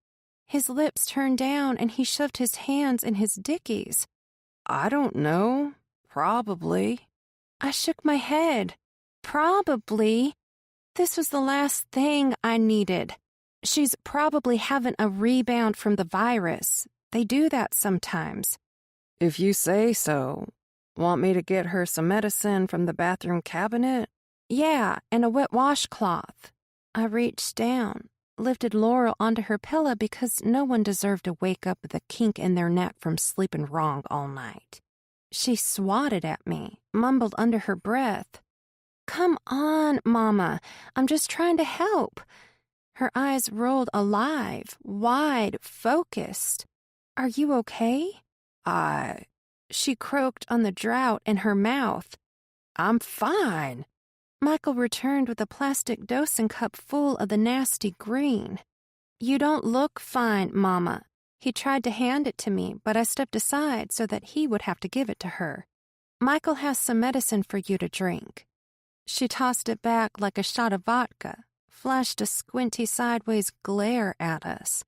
His lips turned down and he shoved his hands in his dickies. I don't know. Probably. I shook my head. Probably. This was the last thing I needed. She's probably having a rebound from the virus. They do that sometimes. If you say so. Want me to get her some medicine from the bathroom cabinet? Yeah, and a wet washcloth. I reached down, lifted Laurel onto her pillow because no one deserved to wake up with a kink in their neck from sleeping wrong all night. She swatted at me, mumbled under her breath. "Come on, Mama. I'm just trying to help." Her eyes rolled alive, wide, focused. "Are you okay?" She croaked on the drought in her mouth. I'm fine. Michael returned with a plastic dosing cup full of the nasty green. "You don't look fine, Mama." He tried to hand it to me, but I stepped aside so that he would have to give it to her. "Michael has some medicine for you to drink." She tossed it back like a shot of vodka, flashed a squinty sideways glare at us.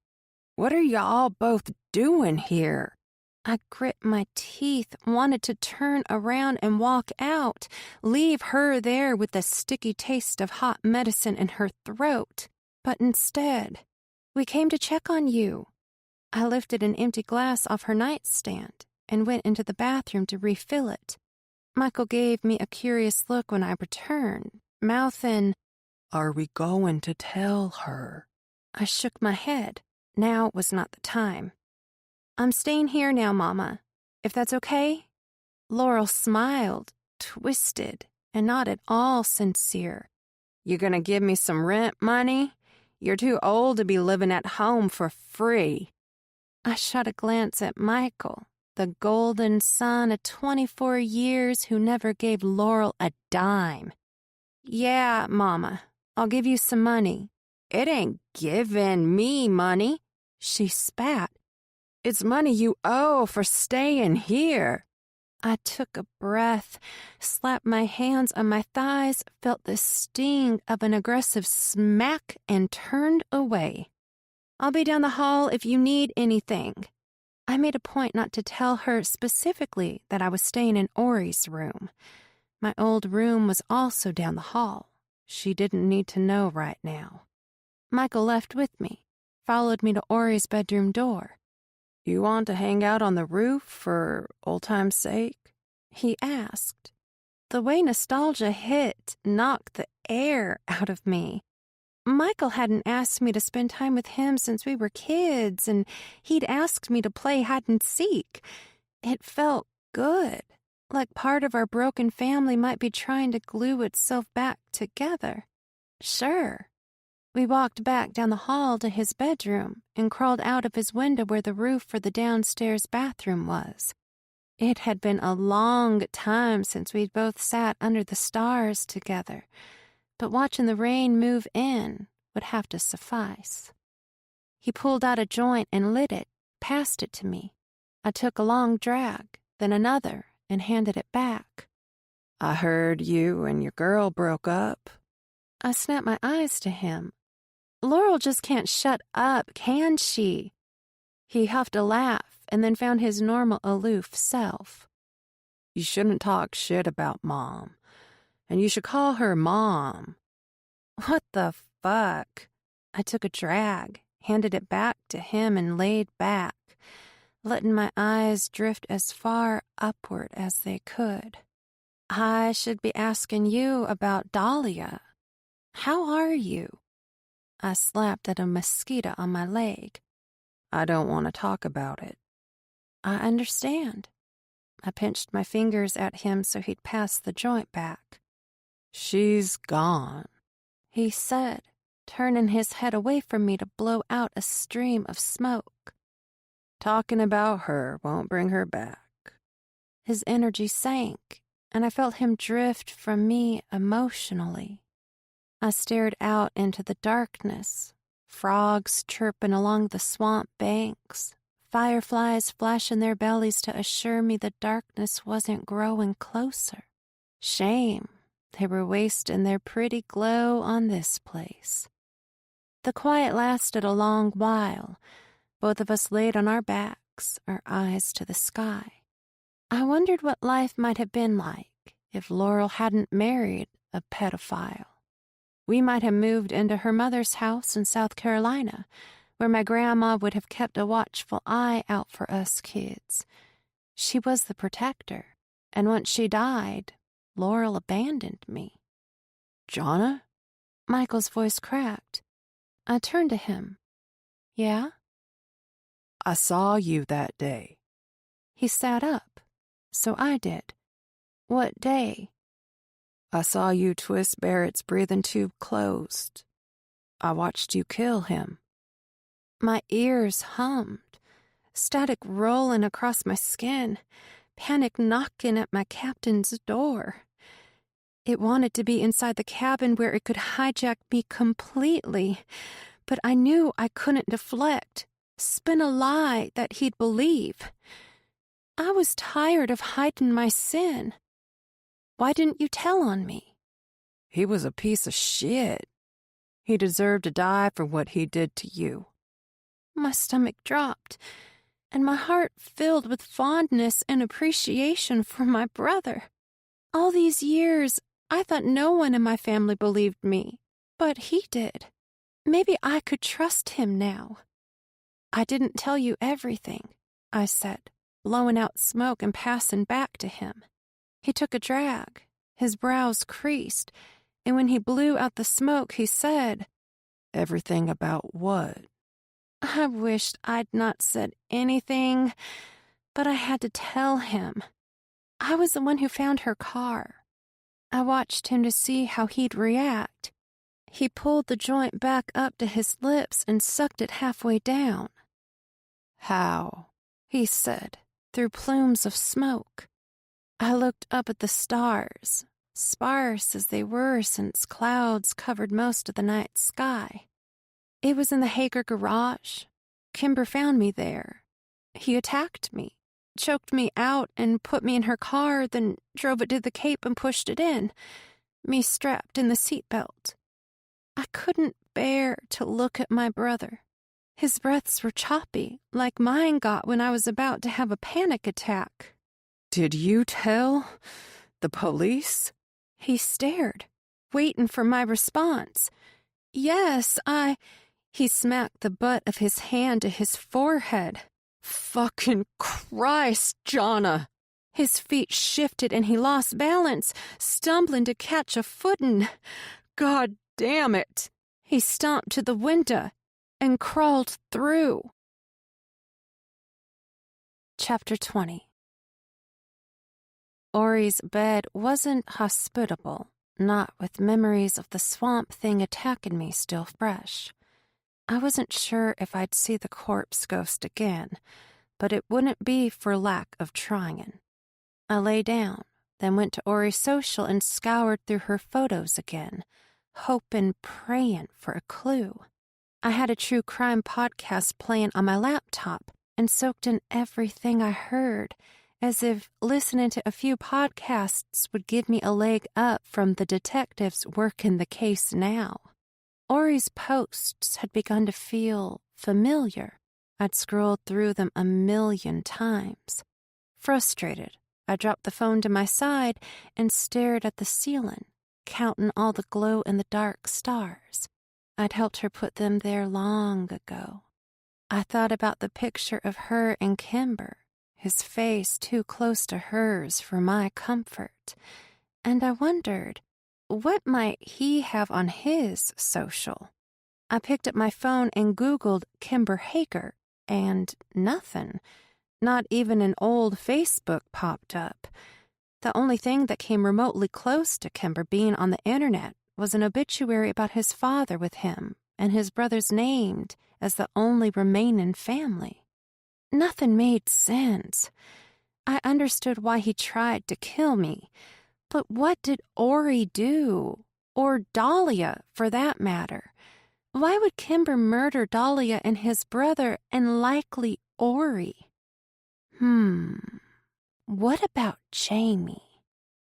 What are y'all both doing here? I grit my teeth, wanted to turn around and walk out, leave her there with the sticky taste of hot medicine in her throat. But instead, "We came to check on you." I lifted an empty glass off her nightstand and went into the bathroom to refill it. Michael gave me a curious look when I returned, mouthing, Are we going to tell her? I shook my head. Now was not the time. "I'm staying here now, Mama, if that's okay." Laurel smiled, twisted, and not at all sincere. You gonna give me some rent money? You're too old to be living at home for free. I shot a glance at Michael, the golden son of 24 years who never gave Laurel a dime. "Yeah, Mama, I'll give you some money." It ain't giving me money, she spat. It's money you owe for staying here. I took a breath, slapped my hands on my thighs, felt the sting of an aggressive smack, and turned away. "I'll be down the hall if you need anything." I made a point not to tell her specifically that I was staying in Ori's room. My old room was also down the hall. She didn't need to know right now. Michael left with me, followed me to Ori's bedroom door. You want to hang out on the roof for old time's sake? He asked. The way nostalgia hit knocked the air out of me. Michael hadn't asked me to spend time with him since we were kids, and he'd asked me to play hide and seek. It felt good, like part of our broken family might be trying to glue itself back together. Sure. We walked back down the hall to his bedroom and crawled out of his window where the roof for the downstairs bathroom was. It had been a long time since we'd both sat under the stars together, but watching the rain move in would have to suffice. He pulled out a joint and lit it, passed it to me. I took a long drag, then another, and handed it back. I heard you and your girl broke up. I snapped my eyes to him. Laurel just can't shut up, can she? He huffed a laugh and then found his normal aloof self. You shouldn't talk shit about Mom. And you should call her Mom. What the fuck? I took a drag, handed it back to him and laid back, letting my eyes drift as far upward as they could. I should be asking you about Dahlia. How are you? I slapped at a mosquito on my leg. I don't want to talk about it. I understand. I pinched my fingers at him so he'd pass the joint back. She's gone, he said, turning his head away from me to blow out a stream of smoke. Talking about her won't bring her back. His energy sank, and I felt him drift from me emotionally. I stared out into the darkness, frogs chirping along the swamp banks, fireflies flashing their bellies to assure me the darkness wasn't growing closer. Shame, they were wasting their pretty glow on this place. The quiet lasted a long while. Both of us laid on our backs, our eyes to the sky. I wondered what life might have been like if Laurel hadn't married a pedophile. We might have moved into her mother's house in South Carolina, where my grandma would have kept a watchful eye out for us kids. She was the protector, and once she died, Laurel abandoned me. Jonna? Michael's voice cracked. I turned to him. Yeah? I saw you that day. He sat up. So I did. What day? I saw you twist Barrett's breathing tube closed. I watched you kill him. My ears hummed, static rolling across my skin, panic knocking at my captain's door. It wanted to be inside the cabin where it could hijack me completely, but I knew I couldn't deflect, spin a lie that he'd believe. I was tired of hiding my sin. Why didn't you tell on me? He was a piece of shit. He deserved to die for what he did to you. My stomach dropped, and my heart filled with fondness and appreciation for my brother. All these years, I thought no one in my family believed me, but he did. Maybe I could trust him now. I didn't tell you everything, I said, blowing out smoke and passing back to him. He took a drag, his brows creased, and when he blew out the smoke, he said, Everything about what? I wished I'd not said anything, but I had to tell him. I was the one who found her car. I watched him to see how he'd react. He pulled the joint back up to his lips and sucked it halfway down. How? He said, through plumes of smoke. I looked up at the stars, sparse as they were since clouds covered most of the night sky. It was in the Hager garage. Kimber found me there. He attacked me, choked me out, and put me in her car, then drove it to the Cape and pushed it in, me strapped in the seatbelt. I couldn't bear to look at my brother. His breaths were choppy, like mine got when I was about to have a panic attack. Did you tell the police? He stared, waiting for my response. Yes, He smacked the butt of his hand to his forehead. Fucking Christ, Jonna! His feet shifted and he lost balance, stumbling to catch a footing. God damn it! He stomped to the window and crawled through. Chapter 20. Ori's bed wasn't hospitable, not with memories of the swamp thing attacking me still fresh. I wasn't sure if I'd see the corpse ghost again, but it wouldn't be for lack of trying. I lay down, then went to Ori's social and scoured through her photos again, hoping, praying for a clue. I had a true crime podcast playing on my laptop and soaked in everything I heard, as if listening to a few podcasts would give me a leg up from the detectives working the case now. Ori's posts had begun to feel familiar. I'd scrolled through them 1,000,000 times. Frustrated, I dropped the phone to my side and stared at the ceiling, counting all the glow-in-the-dark stars. I'd helped her put them there long ago. I thought about the picture of her and Kimber, his face too close to hers for my comfort, and I wondered, what might he have on his social? I picked up my phone and Googled Kimber Hager, and nothing. Not even an old Facebook popped up. The only thing that came remotely close to Kimber being on the internet was an obituary about his father with him and his brothers named as the only remaining family. Nothing made sense. I understood why he tried to kill me, but what did Ori do? Or Dahlia, for that matter? Why would Kimber murder Dahlia and his brother and likely Ori? What about Jamie?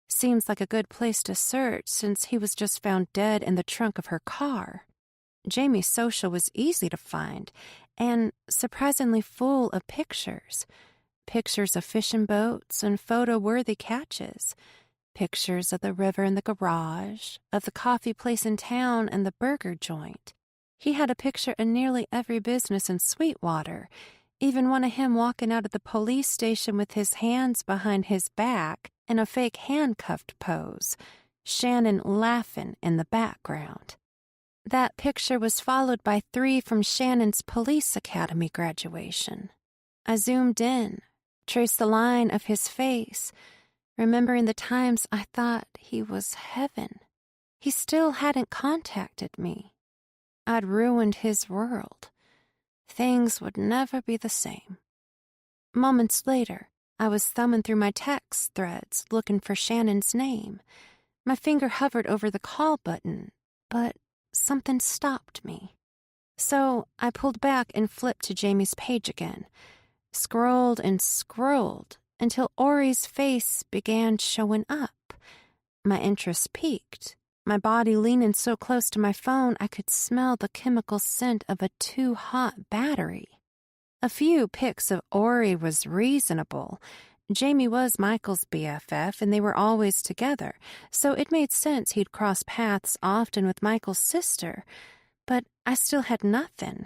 Seems like a good place to search since he was just found dead in the trunk of her car. Jamie's social was easy to find and surprisingly full of pictures. Pictures of fishing boats and photo-worthy catches. Pictures of the river and the garage, of the coffee place in town and the burger joint. He had a picture in nearly every business in Sweetwater, even one of him walking out of the police station with his hands behind his back in a fake handcuffed pose, Shannon laughing in the background. That picture was followed by 3 from Shannon's police academy graduation. I zoomed in, traced the line of his face, remembering the times I thought he was heaven. He still hadn't contacted me. I'd ruined his world. Things would never be the same. Moments later, I was thumbing through my text threads looking for Shannon's name. My finger hovered over the call button, but something stopped me. So I pulled back and flipped to Jamie's page again, scrolled and scrolled until Ori's face began showing up. My interest peaked, my body leaning so close to my phone I could smell the chemical scent of a too-hot battery. A few pics of Ori was reasonable. Jamie was Michael's BFF, and they were always together, so it made sense he'd cross paths often with Michael's sister. But I still had nothing.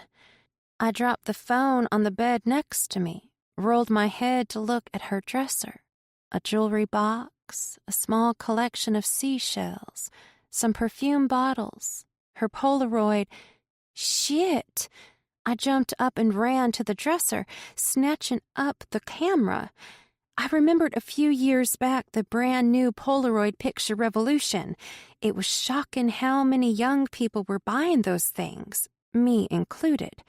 I dropped the phone on the bed next to me, rolled my head to look at her dresser. A jewelry box, a small collection of seashells, some perfume bottles, her Polaroid. Shit! I jumped up and ran to the dresser, snatching up the camera. I remembered a few years back the brand new Polaroid picture revolution. It was shocking how many young people were buying those things, me included.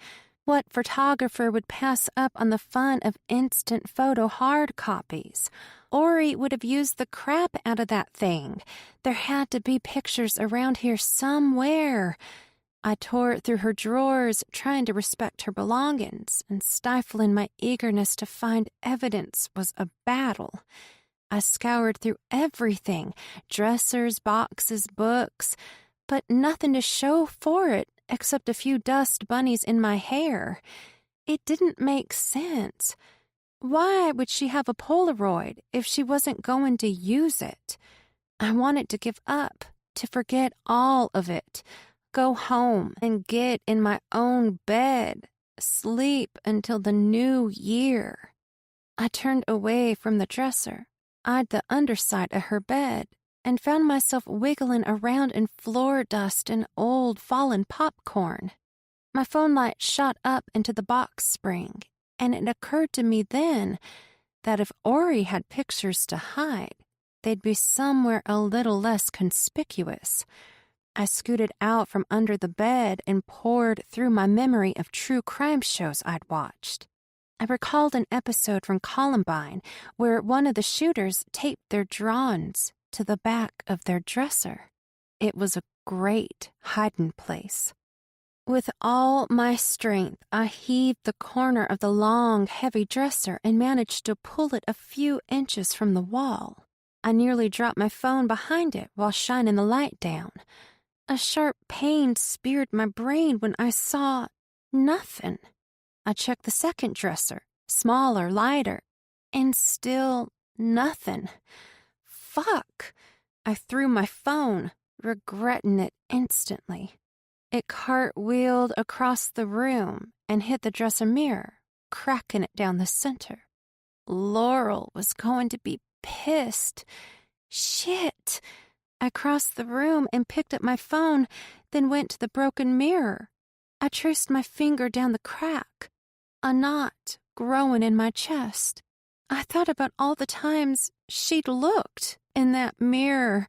What photographer would pass up on the fun of instant photo hard copies? Ori would have used the crap out of that thing. There had to be pictures around here somewhere. I tore through her drawers, trying to respect her belongings, and stifling my eagerness to find evidence was a battle. I scoured through everything, dressers, boxes, books, but nothing to show for it except a few dust bunnies in my hair. It didn't make sense. Why would she have a Polaroid if she wasn't going to use it? I wanted to give up, to forget all of it, go home and get in my own bed, sleep until the new year. I turned away from the dresser, eyed the underside of her bed, and found myself wiggling around in floor dust and old fallen popcorn. My phone light shot up into the box spring, and it occurred to me then that if Ori had pictures to hide, they'd be somewhere a little less conspicuous. I scooted out from under the bed and pored through my memory of true crime shows I'd watched. I recalled an episode from Columbine where one of the shooters taped their drawings to the back of their dresser. It was a great hiding place. With all my strength, I heaved the corner of the long, heavy dresser and managed to pull it a few inches from the wall. I nearly dropped my phone behind it while shining the light down. A sharp pain speared my brain when I saw nothing. I checked the second dresser, smaller, lighter, and still nothing. Fuck! I threw my phone, regretting it instantly. It cartwheeled across the room and hit the dresser mirror, cracking it down the center. Laurel was going to be pissed. Shit! I crossed the room and picked up my phone, then went to the broken mirror. I traced my finger down the crack. A knot growing in my chest. I thought about all the times she'd looked in that mirror,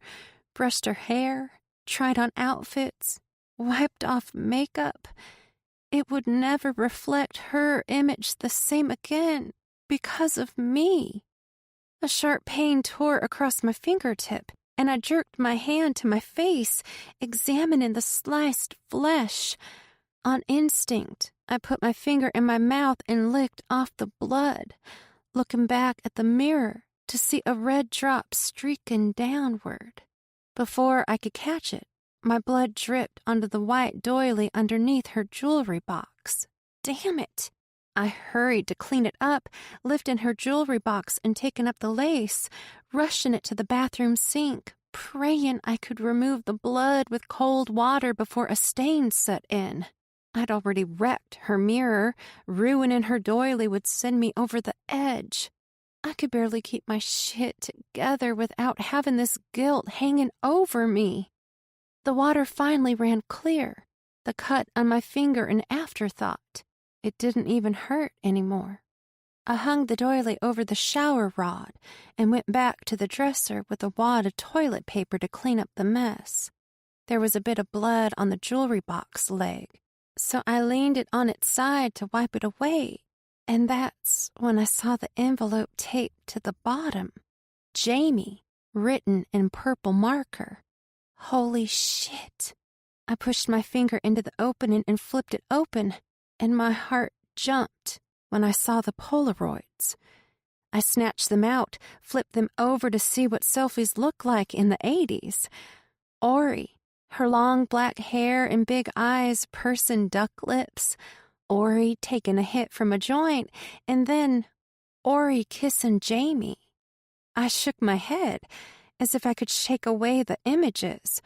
brushed her hair, tried on outfits, wiped off makeup. It would never reflect her image the same again because of me. A sharp pain tore across my fingertip, and I jerked my hand to my face, examining the sliced flesh. On instinct, I put my finger in my mouth and licked off the blood, looking back at the mirror to see a red drop streaking downward. Before I could catch it, my blood dripped onto the white doily underneath her jewelry box. Damn it! I hurried to clean it up, lifting her jewelry box and taking up the lace, rushing it to the bathroom sink, praying I could remove the blood with cold water before a stain set in. I'd already wrecked her mirror. Ruining her doily would send me over the edge. I could barely keep my shit together without having this guilt hanging over me. The water finally ran clear, the cut on my finger an afterthought. It didn't even hurt anymore. I hung the doily over the shower rod and went back to the dresser with a wad of toilet paper to clean up the mess. There was a bit of blood on the jewelry box leg, so I leaned it on its side to wipe it away, and that's when I saw the envelope taped to the bottom. Jamie, written in purple marker. Holy shit. I pushed my finger into the opening and flipped it open, and my heart jumped when I saw the Polaroids. I snatched them out, flipped them over to see what selfies look like in the 80s. Ori, her long black hair and big eyes, pursing duck lips. Ori taking a hit from a joint, and then Ori kissing Jamie. I shook my head, as if I could shake away the images.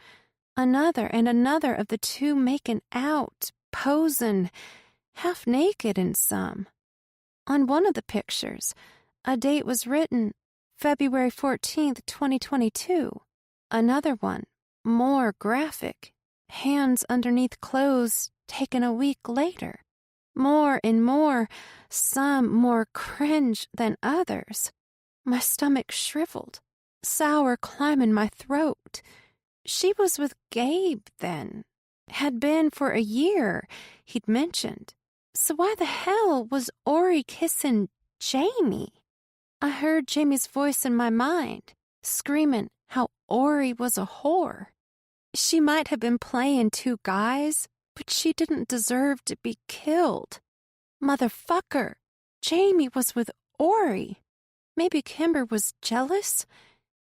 Another and another of the two making out, posing, half naked in some. On one of the pictures, a date was written, February 14th, 2022. Another one, more graphic, hands underneath clothes taken a week later. More and more, some more cringe than others. My stomach shriveled, sour climbing my throat. She was with Gabe then. Had been for a year, he'd mentioned. So why the hell was Ori kissing Jamie? I heard Jamie's voice in my mind, screaming how Ori was a whore. She might have been playing two guys, but she didn't deserve to be killed. Motherfucker, Jamie was with Ori. Maybe Kimber was jealous?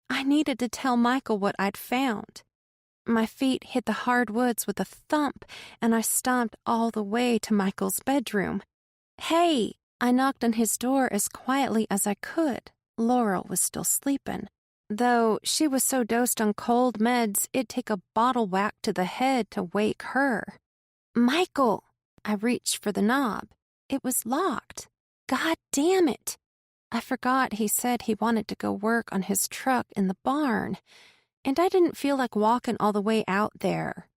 I needed to tell Michael what I'd found. My feet hit the hard woods with a thump, and I stomped all the way to Michael's bedroom. Hey! I knocked on his door as quietly as I could. Laurel was still sleeping, though she was so dosed on cold meds it'd take a bottle whack to the head to wake her. Michael! I reached for the knob. It was locked. God damn it! I forgot he said he wanted to go work on his truck in the barn, and I didn't feel like walking all the way out there.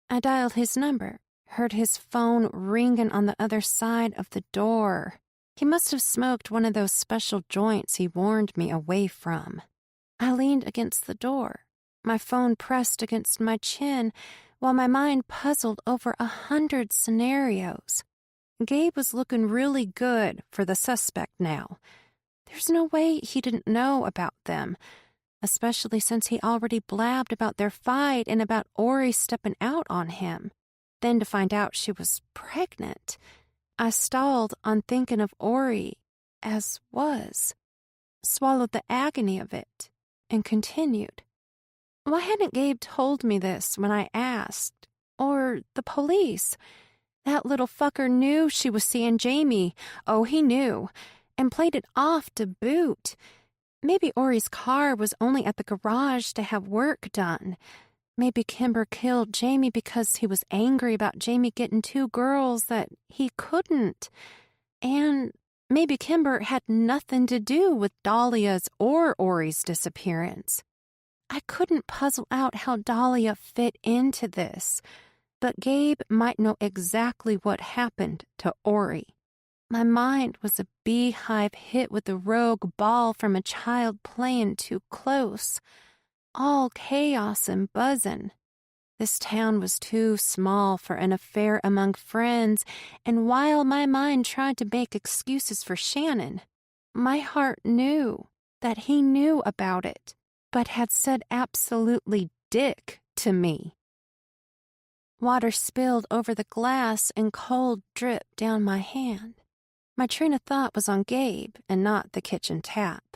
I dialed his number, heard his phone ringing on the other side of the door. He must have smoked one of those special joints he warned me away from. I leaned against the door, my phone pressed against my chin, while my mind puzzled over 100 scenarios. Gabe was looking really good for the suspect now. There's no way he didn't know about them, especially since he already blabbed about their fight and about Ori stepping out on him. Then to find out she was pregnant, I stalled on thinking of Ori as was, swallowed the agony of it, and continued. Why hadn't Gabe told me this when I asked? Or the police? That little fucker knew she was seeing Jamie. Oh, he knew, and played it off to boot. Maybe Ori's car was only at the garage to have work done. Maybe Kimber killed Jamie because he was angry about Jamie getting two girls that he couldn't. And maybe Kimber had nothing to do with Dahlia's or Ori's disappearance. I couldn't puzzle out how Dahlia fit into this, but Gabe might know exactly what happened to Ori. My mind was a beehive hit with a rogue ball from a child playing too close. All chaos and buzzing. This town was too small for an affair among friends, and while my mind tried to make excuses for Shannon, my heart knew that he knew about it, but had said absolutely dick to me. Water spilled over the glass and cold dripped down my hand. My train of thought was on Gabe and not the kitchen tap.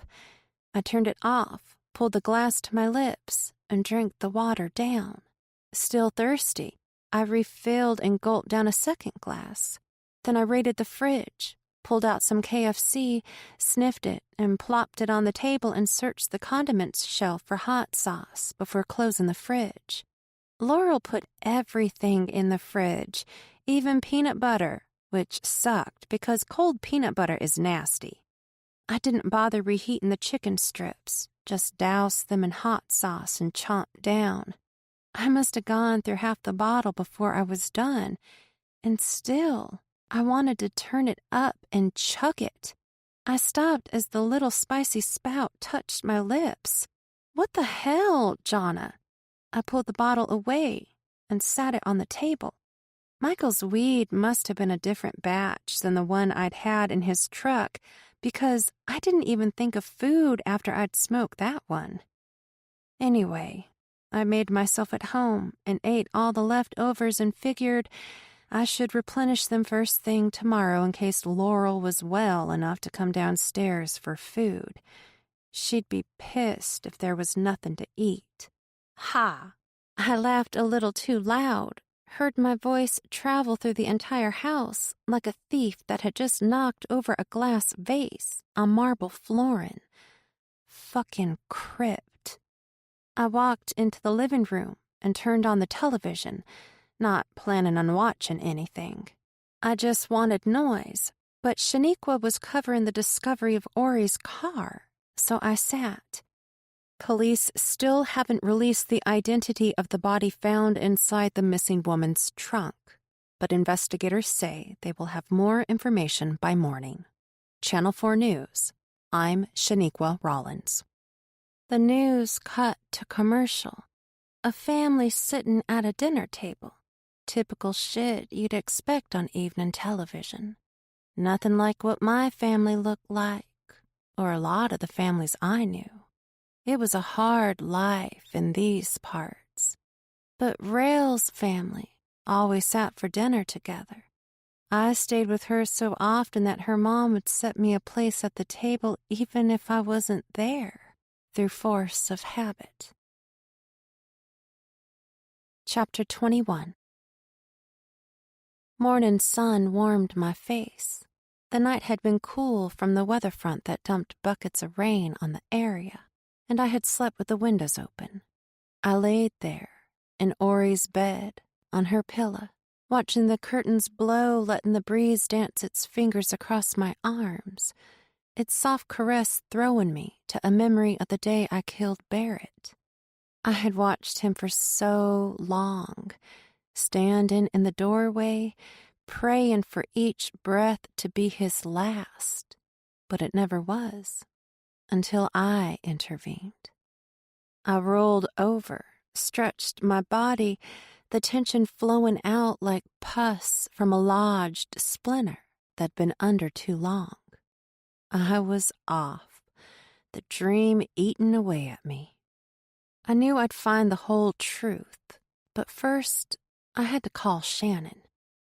I turned it off, pulled the glass to my lips, and drank the water down. Still thirsty, I refilled and gulped down a second glass. Then I raided the fridge, pulled out some KFC, sniffed it, and plopped it on the table and searched the condiments shelf for hot sauce before closing the fridge. Laurel put everything in the fridge, even peanut butter, which sucked because cold peanut butter is nasty. I didn't bother reheating the chicken strips, just doused them in hot sauce and chomped down. I must have gone through half the bottle before I was done, and still, I wanted to turn it up and chug it. I stopped as the little spicy spout touched my lips. What the hell, Jonna? I pulled the bottle away and sat it on the table. Michael's weed must have been a different batch than the one I'd had in his truck, because I didn't even think of food after I'd smoked that one. Anyway, I made myself at home and ate all the leftovers and figured I should replenish them first thing tomorrow in case Laurel was well enough to come downstairs for food. She'd be pissed if there was nothing to eat. Ha! I laughed a little too loud, heard my voice travel through the entire house like a thief that had just knocked over a glass vase on marble flooring. Fucking crypt. I walked into the living room and turned on the television, not planning on watching anything. I just wanted noise, but Shaniqua was covering the discovery of Ori's car, so I sat. Police still haven't released the identity of the body found inside the missing woman's trunk, but investigators say they will have more information by morning. Channel 4 News. I'm Shaniqua Rollins. The news cut to commercial. A family sitting at a dinner table. Typical shit you'd expect on evening television. Nothing like what my family looked like, or a lot of the families I knew. It was a hard life in these parts. But Rail's family always sat for dinner together. I stayed with her so often that her mom would set me a place at the table even if I wasn't there, through force of habit. Chapter 21. Morning sun warmed my face. The night had been cool from the weather front that dumped buckets of rain on the area, and I had slept with the windows open. I laid there, in Ori's bed, on her pillow, watching the curtains blow, letting the breeze dance its fingers across my arms, its soft caress throwing me to a memory of the day I killed Barrett. I had watched him for so long, standing in the doorway, praying for each breath to be his last, but it never was, until I intervened. I rolled over, stretched my body, the tension flowing out like pus from a lodged splinter that'd been under too long. I was off, the dream eating away at me. I knew I'd find the whole truth, but first I had to call Shannon.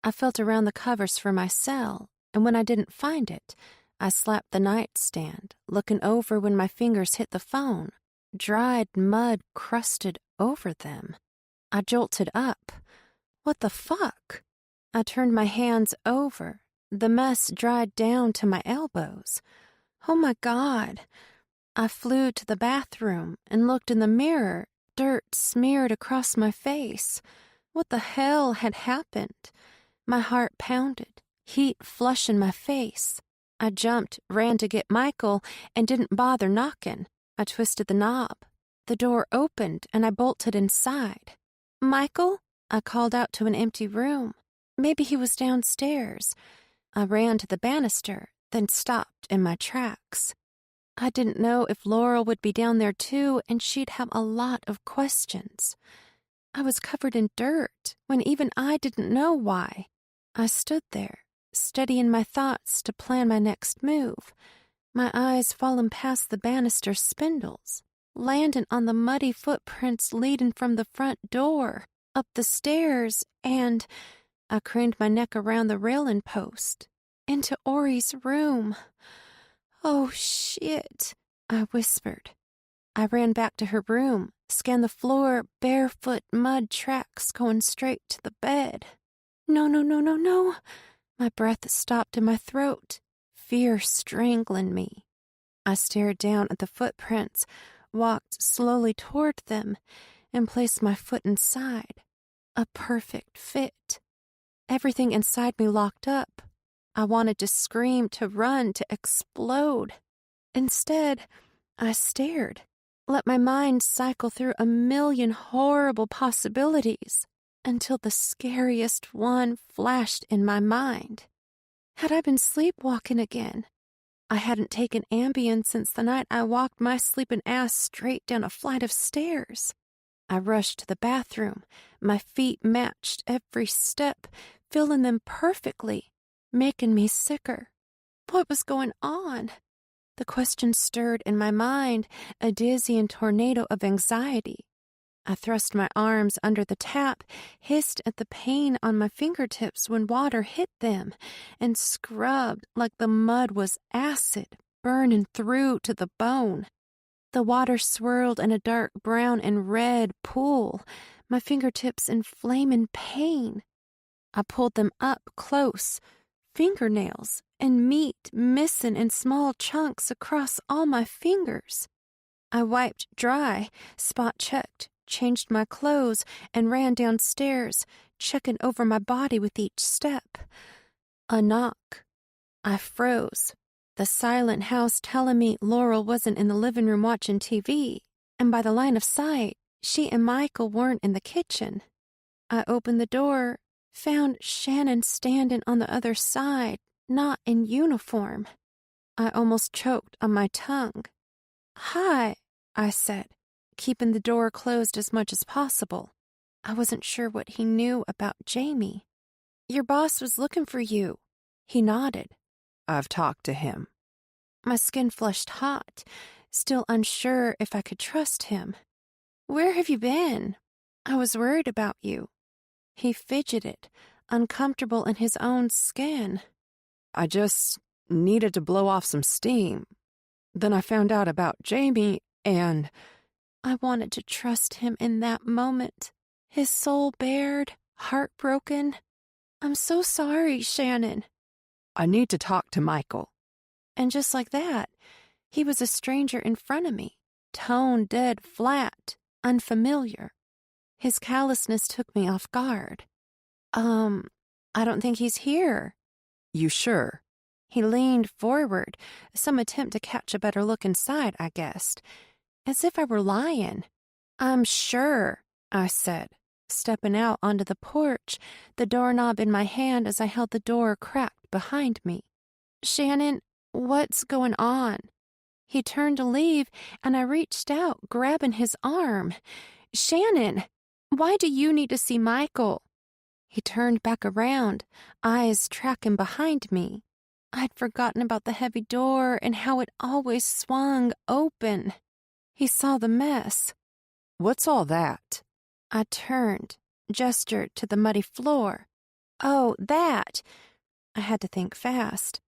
I felt around the covers for my cell, and when I didn't find it, I slapped the nightstand, looking over when my fingers hit the phone. Dried mud crusted over them. I jolted up. What the fuck? I turned my hands over. The mess dried down to my elbows. Oh my God. I flew to the bathroom and looked in the mirror, dirt smeared across my face. What the hell had happened? My heart pounded, heat flushing my face. I jumped, ran to get Michael, and didn't bother knocking. I twisted the knob. The door opened and I bolted inside. "Michael?" I called out to an empty room. Maybe he was downstairs. I ran to the banister, then stopped in my tracks. I didn't know if Laurel would be down there too, and she'd have a lot of questions. I was covered in dirt when even I didn't know why. I stood there, steadying my thoughts to plan my next move, my eyes falling past the banister spindles, landing on the muddy footprints leading from the front door, up the stairs, and I craned my neck around the railing post, into Ori's room. "Oh, shit," I whispered. I ran back to her room, scanned the floor, barefoot mud tracks going straight to the bed. No, no, no, no, no. My breath stopped in my throat, fear strangling me. I stared down at the footprints, walked slowly toward them, and placed my foot inside. A perfect fit. Everything inside me locked up. I wanted to scream, to run, to explode. Instead, I stared, let my mind cycle through a million horrible possibilities until the scariest one flashed in my mind. Had I been sleepwalking again? I hadn't taken Ambien since the night I walked my sleeping ass straight down a flight of stairs. I rushed to the bathroom. My feet matched every step, filling them perfectly, making me sicker. What was going on? The question stirred in my mind, a dizzying tornado of anxiety. I thrust my arms under the tap, hissed at the pain on my fingertips when water hit them, and scrubbed like the mud was acid, burning through to the bone. The water swirled in a dark brown and red pool, my fingertips in flaming pain. I pulled them up close, fingernails and meat missing in small chunks across all my fingers. I wiped dry, spot-checked, changed my clothes, and ran downstairs, checking over my body with each step. A knock. I froze. The silent house telling me Laurel wasn't in the living room watching TV, and by the line of sight, she and Michael weren't in the kitchen. I opened the door, found Shannon standing on the other side, not in uniform. I almost choked on my tongue. "Hi," I said, keeping the door closed as much as possible. I wasn't sure what he knew about Jamie. "Your boss was looking for you." He nodded. "I've talked to him." My skin flushed hot, still unsure if I could trust him. "Where have you been? I was worried about you." He fidgeted, uncomfortable in his own skin. "I just needed to blow off some steam. Then I found out about Jamie and—" I wanted to trust him in that moment, his soul bared, heartbroken. "I'm so sorry, Shannon." "I need to talk to Michael." And just like that, he was a stranger in front of me, tone dead flat, unfamiliar. His callousness took me off guard. I don't think he's here." "You sure?" He leaned forward, some attempt to catch a better look inside, I guessed, as if I were lying. "I'm sure," I said, stepping out onto the porch, the doorknob in my hand as I held the door cracked behind me. "Shannon, what's going on?" He turned to leave, and I reached out, grabbing his arm. "Shannon, why do you need to see Michael?" He turned back around, eyes tracking behind me. I'd forgotten about the heavy door and how it always swung open. He saw the mess. "What's all that?" I turned, gestured to the muddy floor. "Oh, that!" I had to think fast.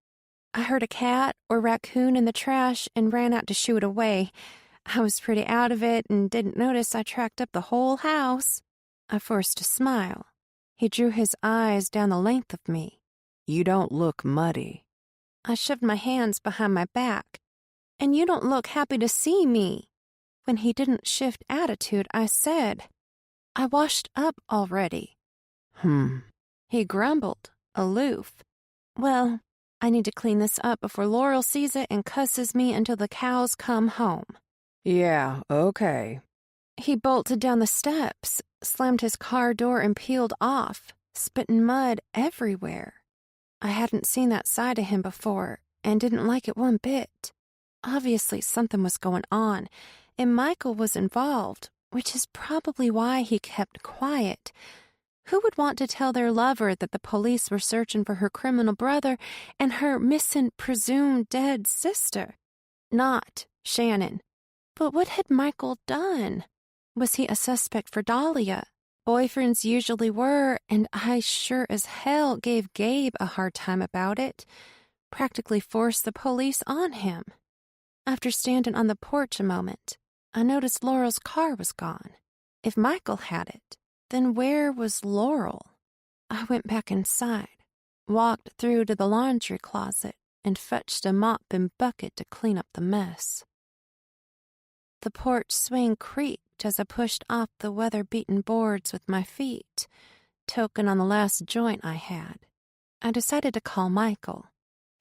I heard a cat or raccoon in the trash and ran out to shoo it away. I was pretty out of it and didn't notice I tracked up the whole house. I forced a smile. He drew his eyes down the length of me. "You don't look muddy." I shoved my hands behind my back. "And you don't look happy to see me." When he didn't shift attitude, I said, "I washed up already." He grumbled, aloof. "Well, I need to clean this up before Laurel sees it and cusses me until the cows come home." "Yeah, okay." He bolted down the steps, slammed his car door, and peeled off, spitting mud everywhere. I hadn't seen that side of him before and didn't like it one bit. Obviously, something was going on, and Michael was involved, which is probably why he kept quiet. Who would want to tell their lover that the police were searching for her criminal brother and her missing, presumed dead sister? Not Shannon. But what had Michael done? Was he a suspect for Dahlia? Boyfriends usually were, and I sure as hell gave Gabe a hard time about it. Practically forced the police on him. After standing on the porch a moment, I noticed Laurel's car was gone. If Michael had it, then where was Laurel? I went back inside, walked through to the laundry closet, and fetched a mop and bucket to clean up the mess. The porch swing creaked as I pushed off the weather-beaten boards with my feet, token on the last joint I had. I decided to call Michael.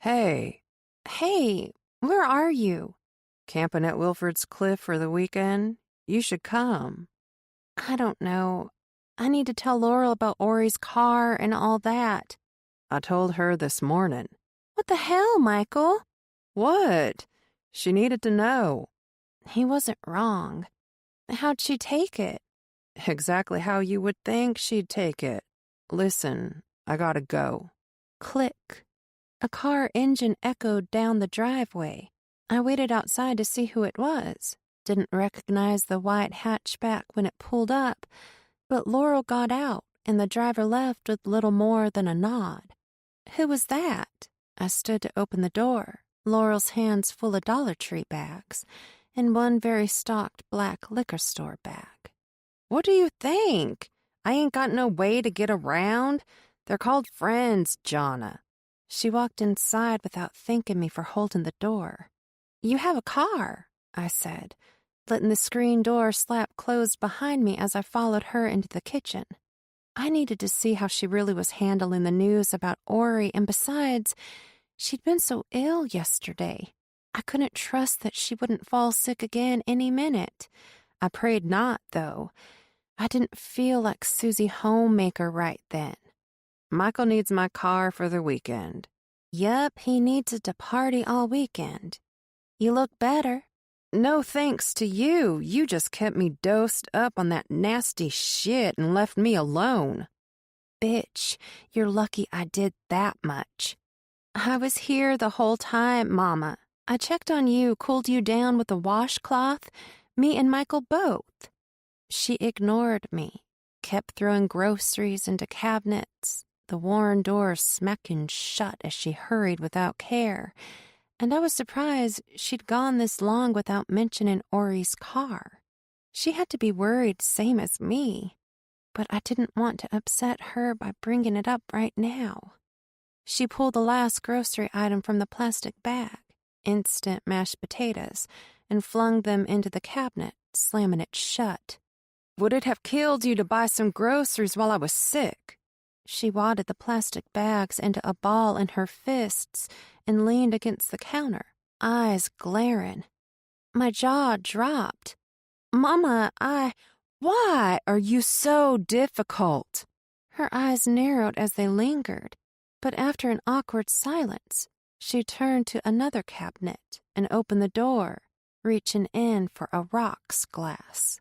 Hey. Hey, where are you? Camping at Wilford's Cliff for the weekend? You should come. I don't know. I need to tell Laurel about Ori's car and all that. I told her this morning. What the hell, Michael? What? She needed to know. He wasn't wrong. How'd she take it? Exactly how you would think she'd take it. Listen, I gotta go. Click. A car engine echoed down the driveway. I waited outside to see who it was. Didn't recognize the white hatchback when it pulled up, but Laurel got out and the driver left with little more than a nod. Who was that? I stood to open the door, Laurel's hands full of Dollar Tree bags and one very stocked black liquor store bag. What do you think? I ain't got no way to get around. They're called friends, Jonna. She walked inside without thanking me for holding the door. You have a car, I said, letting the screen door slap closed behind me as I followed her into the kitchen. I needed to see how she really was handling the news about Ori, and besides, she'd been so ill yesterday. I couldn't trust that she wouldn't fall sick again any minute. I prayed not, though. I didn't feel like Susie Homemaker right then. Michael needs my car for the weekend. Yup, he needs it to party all weekend. You look better. No thanks to you. You just kept me dosed up on that nasty shit and left me alone. Bitch, you're lucky I did that much. I was here the whole time, Mama. I checked on you, cooled you down with a washcloth, me and Michael both. She ignored me, kept throwing groceries into cabinets, the worn doors smacking shut as she hurried without care, and I was surprised she'd gone this long without mentioning Ori's car. She had to be worried same as me, but I didn't want to upset her by bringing it up right now. She pulled the last grocery item from the plastic bag, instant mashed potatoes, and flung them into the cabinet, slamming it shut. Would it have killed you to buy some groceries while I was sick? She wadded the plastic bags into a ball in her fists and leaned against the counter, eyes glaring. My jaw dropped. Mama, why are you so difficult? Her eyes narrowed as they lingered, but after an awkward silence, she turned to another cabinet and opened the door, reaching in for a rocks glass.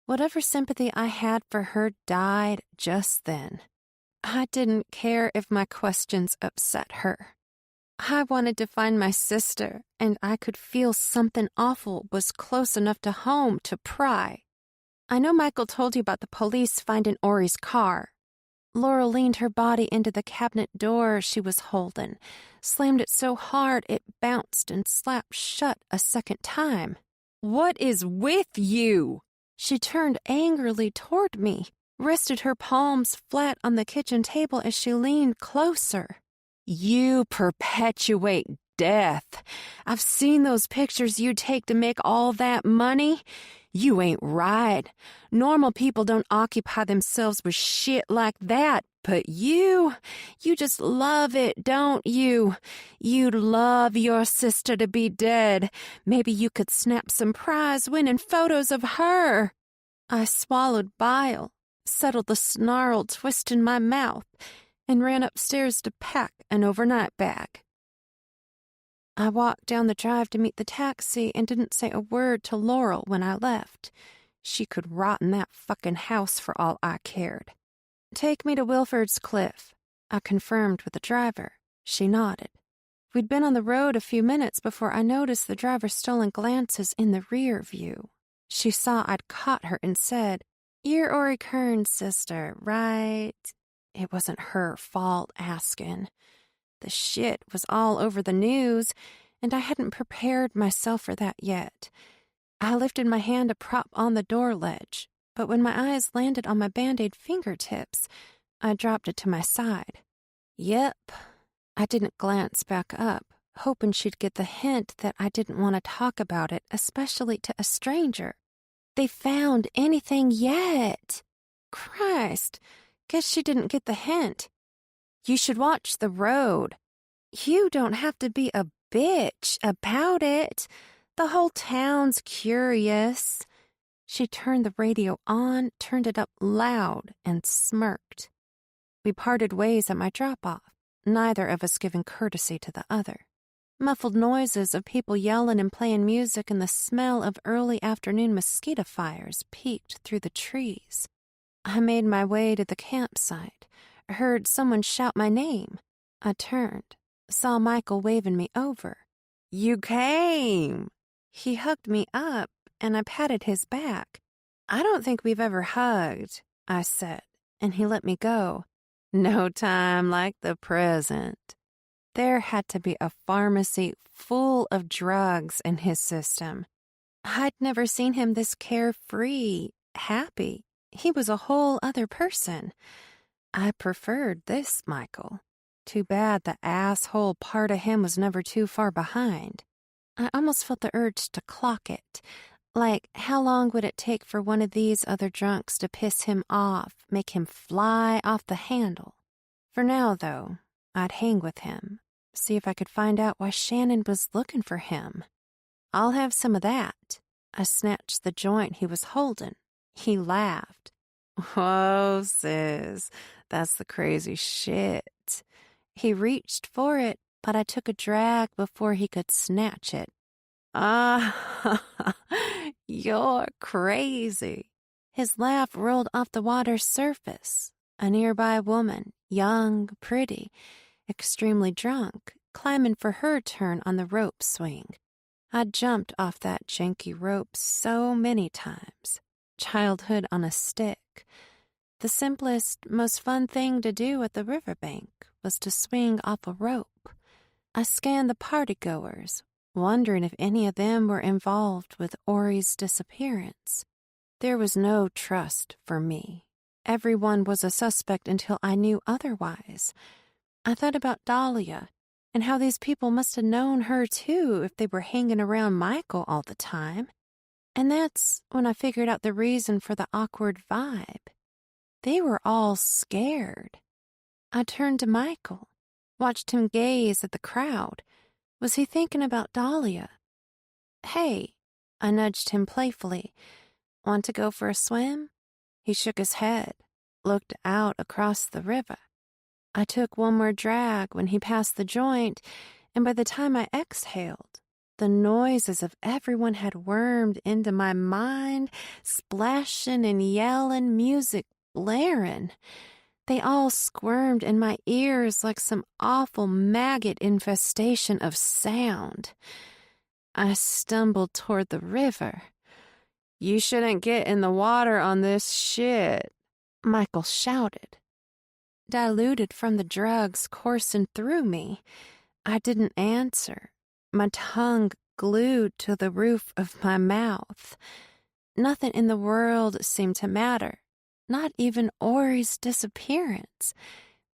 Whatever sympathy I had for her died just then. I didn't care if my questions upset her. I wanted to find my sister, and I could feel something awful was close enough to home to pry. I know Michael told you about the police finding Ori's car. Laurel leaned her body into the cabinet door she was holding, slammed it so hard it bounced and slapped shut a second time. What is with you? She turned angrily toward me, rested her palms flat on the kitchen table as she leaned closer. You perpetuate death. I've seen those pictures you take to make all that money. You ain't right. Normal people don't occupy themselves with shit like that, but you just love it, don't you? You'd love your sister to be dead. Maybe you could snap some prize-winning photos of her. I swallowed bile, settled the snarled twist in my mouth, and ran upstairs to pack an overnight bag. I walked down the drive to meet the taxi and didn't say a word to Laurel when I left. She could rot in that fucking house for all I cared. "Take me to Wilford's Cliff," I confirmed with the driver. She nodded. We'd been on the road a few minutes before I noticed the driver's stolen glances in the rear view. She saw I'd caught her and said, "You're Ori Kern's sister, right?" It wasn't her fault asking. The shit was all over the news, and I hadn't prepared myself for that yet. I lifted my hand to prop on the door ledge, but when my eyes landed on my Band-Aid fingertips, I dropped it to my side. Yep. I didn't glance back up, hoping she'd get the hint that I didn't want to talk about it, especially to a stranger. They found anything yet? Christ, guess she didn't get the hint. You should watch the road. You don't have to be a bitch about it. The whole town's curious. She turned the radio on, turned it up loud, and smirked. We parted ways at my drop-off, neither of us giving courtesy to the other. Muffled noises of people yelling and playing music and the smell of early afternoon mosquito fires peeked through the trees. I made my way to the campsite, heard someone shout my name. I turned, saw Michael waving me over. "You came!" He hugged me up, and I patted his back. "I don't think we've ever hugged," I said, and he let me go. No time like the present. There had to be a pharmacy full of drugs in his system. I'd never seen him this carefree, happy. He was a whole other person. I preferred this Michael. Too bad the asshole part of him was never too far behind. I almost felt the urge to clock it. Like, how long would it take for one of these other drunks to piss him off, make him fly off the handle? For now, though, I'd hang with him, see if I could find out why Shannon was looking for him. "I'll have some of that." I snatched the joint he was holding. He laughed. "Whoa, sis, that's the crazy shit." He reached for it, but I took a drag before he could snatch it. "Ah, you're crazy." His laugh rolled off the water's surface. A nearby woman, young, pretty, extremely drunk, climbing for her turn on the rope swing. I'd jumped off that janky rope so many times. Childhood on a stick. The simplest, most fun thing to do at the riverbank was to swing off a rope. I scanned the partygoers, wondering if any of them were involved with Ori's disappearance. There was no trust for me. Everyone was a suspect until I knew otherwise. I thought about Dahlia and how these people must have known her too if they were hanging around Michael all the time. And that's when I figured out the reason for the awkward vibe. They were all scared. I turned to Michael, watched him gaze at the crowd. Was he thinking about Dahlia? "Hey," I nudged him playfully. "Want to go for a swim?" He shook his head, looked out across the river. I took one more drag when he passed the joint, and by the time I exhaled, the noises of everyone had wormed into my mind, splashing and yelling, music blaring. They all squirmed in my ears like some awful maggot infestation of sound. I stumbled toward the river. "You shouldn't get in the water on this shit," Michael shouted. Diluted from the drugs coursing through me, I didn't answer, my tongue glued to the roof of my mouth. Nothing in the world seemed to matter, not even Ori's disappearance,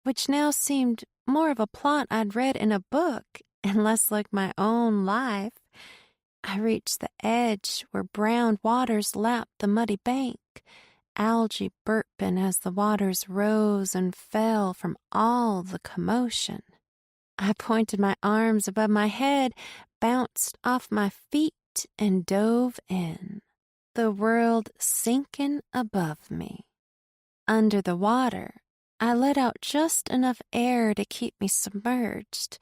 which now seemed more of a plot I'd read in a book and less like my own life. I reached the edge where brown waters lapped the muddy bank, algae burping as the waters rose and fell from all the commotion. I pointed my arms above my head, bounced off my feet, and dove in. the world sinking above me. Under the water, I let out just enough air to keep me submerged.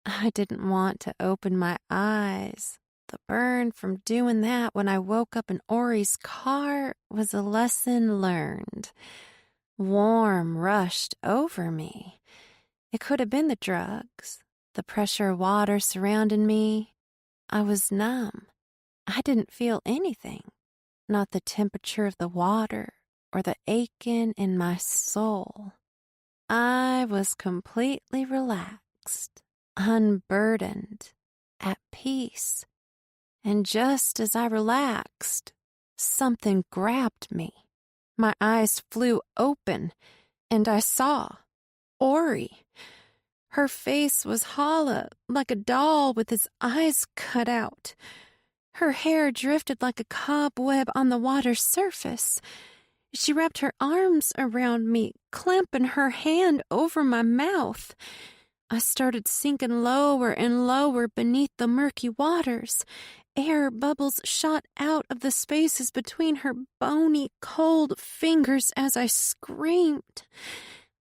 I didn't want to open my eyes. The burn from doing that when I woke up in Ori's car was a lesson learned. Warm rushed over me. It could have been the drugs, the pressure of water surrounding me. I was numb. I didn't feel anything, not the temperature of the water or the aching in my soul. I was completely relaxed, unburdened, at peace. And just as I relaxed, something grabbed me. My eyes flew open, and I saw Ori. Her face was hollow, like a doll with its eyes cut out. Her hair drifted like a cobweb on the water's surface. She wrapped her arms around me, clamping her hand over my mouth. I started sinking lower and lower beneath the murky waters. Air bubbles shot out of the spaces between her bony, cold fingers as I screamed.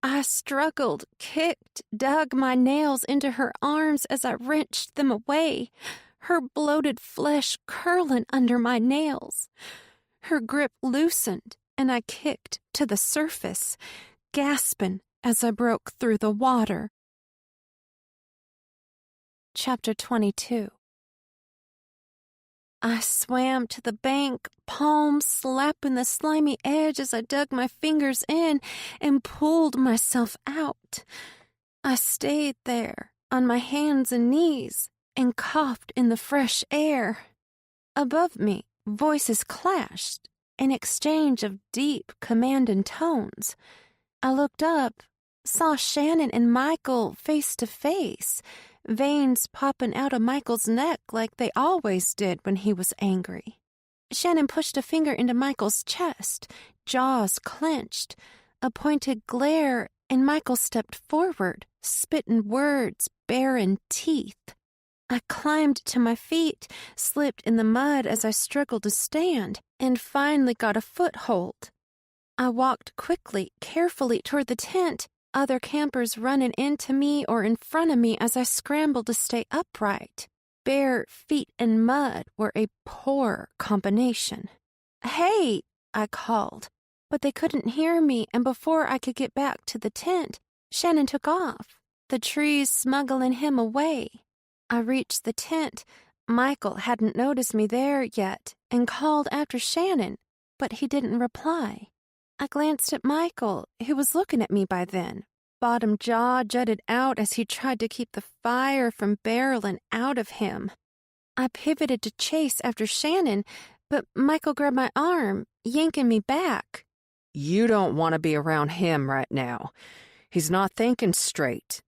I struggled, kicked, dug my nails into her arms as I wrenched them away, her bloated flesh curling under my nails. Her grip loosened, and I kicked to the surface, gasping as I broke through the water. Chapter 22. I swam to the bank, palms slapping the slimy edge as I dug my fingers in and pulled myself out. I stayed there on my hands and knees and coughed in the fresh air. Above me, voices clashed, an exchange of deep, commanding tones. I looked up, saw Shannon and Michael face to face, veins popping out of Michael's neck like they always did when he was angry. Shannon pushed a finger into Michael's chest, jaws clenched, a pointed glare, and Michael stepped forward, spitting words, baring teeth. I climbed to my feet, slipped in the mud as I struggled to stand, and finally got a foothold. I walked quickly, carefully toward the tent, other campers running into me or in front of me as I scrambled to stay upright. Bare feet and mud were a poor combination. "Hey!" I called, but they couldn't hear me, and before I could get back to the tent, Shannon took off, the trees smuggling him away. I reached the tent. Michael hadn't noticed me there yet and called after Shannon, but he didn't reply. I glanced at Michael, who was looking at me by then. Bottom jaw jutted out as he tried to keep the fire from barreling out of him. I pivoted to chase after Shannon, but Michael grabbed my arm, yanking me back. You don't want to be around him right now. He's not thinking straight.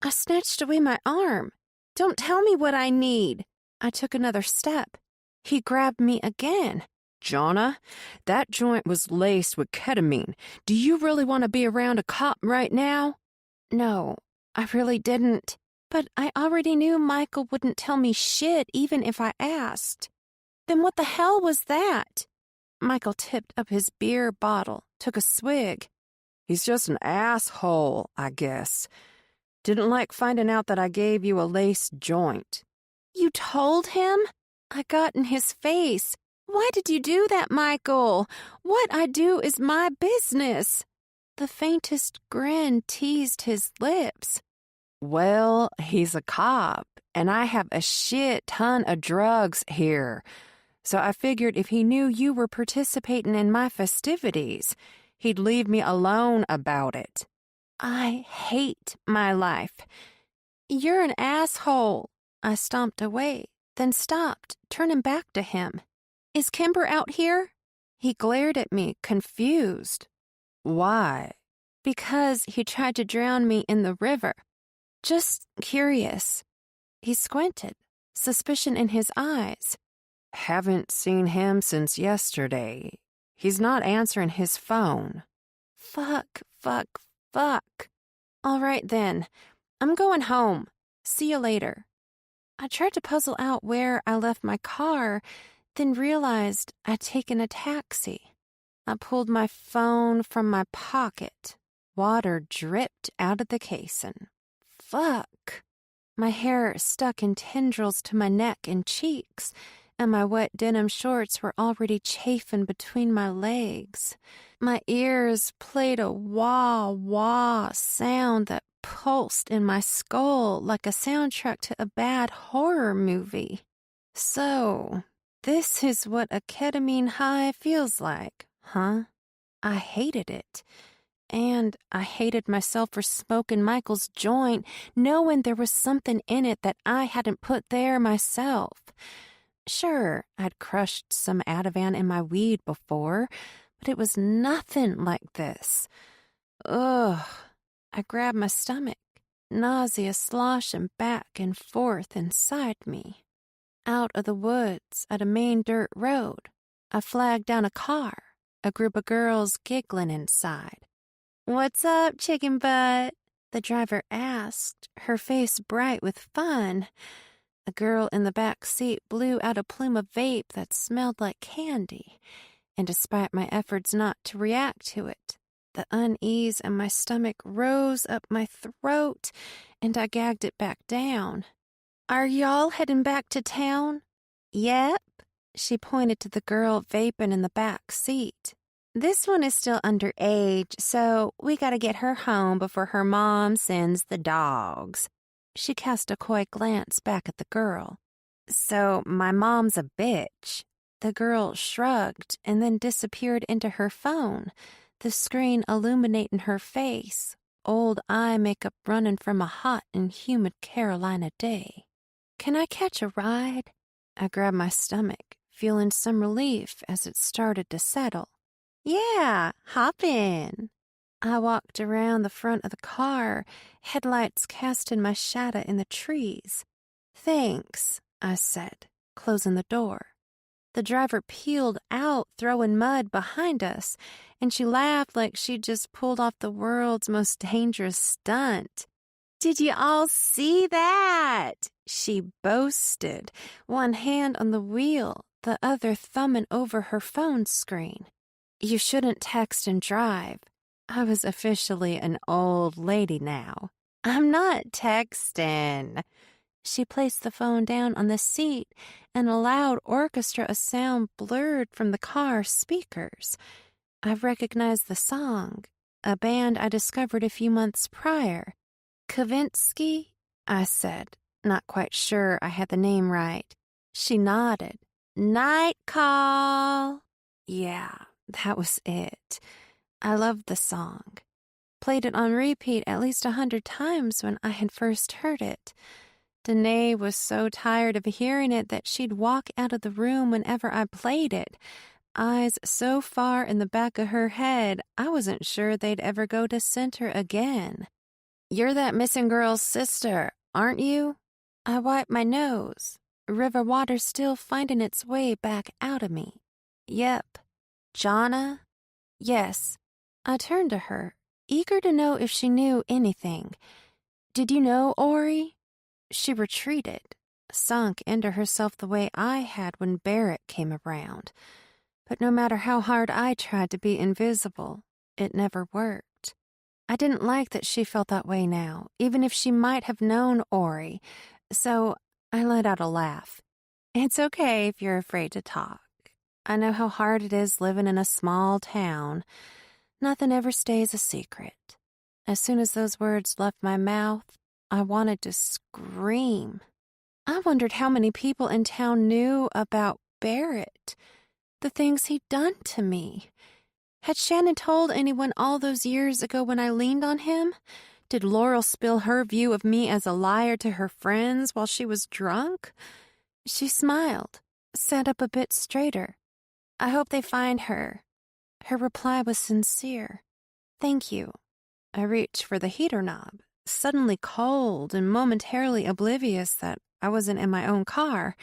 I snatched away my arm. "Don't tell me what I need." I took another step. He grabbed me again. Jonna, that joint was laced with ketamine. Do you really want to be around a cop right now? No, I really didn't. But I already knew Michael wouldn't tell me shit even if I asked. Then what the hell was that? Michael tipped up his beer bottle, took a swig. He's just an asshole, I guess. Didn't like finding out that I gave you a laced joint. You told him? I got in his face. Why did you do that, Michael? What I do is my business. The faintest grin teased his lips. Well, he's a cop, and I have a shit ton of drugs here. So I figured if he knew you were participating in my festivities, he'd leave me alone about it. I hate my life. You're an asshole. I stomped away, then stopped, turning back to him. Is Kimber out here? He glared at me, confused. Why? Because he tried to drown me in the river. Just curious. He squinted, suspicion in his eyes. Haven't seen him since yesterday. He's not answering his phone. Fuck. All right then. I'm going home. See you later. I tried to puzzle out where I left my car, then realized I'd taken a taxi. I pulled my phone from my pocket. Water dripped out of the casing. Fuck. My hair stuck in tendrils to my neck and cheeks, and my wet denim shorts were already chafing between my legs. My ears played a wah-wah sound that pulsed in my skull like a soundtrack to a bad horror movie. So, this is what a ketamine high feels like, huh? I hated it. And I hated myself for smoking Michael's joint, knowing there was something in it that I hadn't put there myself. Sure, I'd crushed some Ativan in my weed before, but it was nothing like this. Ugh. I grabbed my stomach, nausea sloshing back and forth inside me. Out of the woods at a main dirt road, I flagged down a car, a group of girls giggling inside. "What's up, chicken butt?" the driver asked, her face bright with fun. A girl in the back seat blew out a plume of vape that smelled like candy, and despite my efforts not to react to it, the unease in my stomach rose up my throat, and I gagged it back down. "Are y'all heading back to town?" "Yep." She pointed to the girl vaping in the back seat. "This one is still underage, so we gotta get her home before her mom sends the dogs." She cast a coy glance back at the girl. "So my mom's a bitch." The girl shrugged and then disappeared into her phone, the screen illuminating her face, old eye makeup running from a hot and humid Carolina day. "Can I catch a ride?" I grabbed my stomach, feeling some relief as it started to settle. "Yeah, hop in." I walked around the front of the car, headlights casting my shadow in the trees. "Thanks," I said, closing the door. The driver peeled out, throwing mud behind us, and she laughed like she'd just pulled off the world's most dangerous stunt. "Did you all see that?" she boasted, one hand on the wheel, the other thumbing over her phone screen. You shouldn't text and drive. I was officially an old lady now. "I'm not texting." She placed the phone down on the seat, and a loud orchestra of sound blurred from the car speakers. I recognized the song, a band I discovered a few months prior. "Kavinsky?" I said, not quite sure I had the name right. She nodded. "Night Call." Yeah, that was it. I loved the song. Played it on repeat at least 100 times when I had first heard it. Danae was so tired of hearing it that she'd walk out of the room whenever I played it, eyes so far in the back of her head I wasn't sure they'd ever go to center again. "You're that missing girl's sister, aren't you?" I wiped my nose, river water still finding its way back out of me. "Yep." "Jonna?" "Yes." I turned to her, eager to know if she knew anything. "Did you know Ori?" She retreated, sunk into herself the way I had when Barrett came around. But no matter how hard I tried to be invisible, it never worked. I didn't like that she felt that way now, even if she might have known Ori, so I let out a laugh. "It's okay if you're afraid to talk. I know how hard it is living in a small town. Nothing ever stays a secret." As soon as those words left my mouth, I wanted to scream. I wondered how many people in town knew about Barrett, the things he'd done to me. Had Shannon told anyone all those years ago when I leaned on him? Did Laurel spill her view of me as a liar to her friends while she was drunk? She smiled, sat up a bit straighter. "I hope they find her." Her reply was sincere. "Thank you." I reached for the heater knob, suddenly cold and momentarily oblivious that I wasn't in my own car.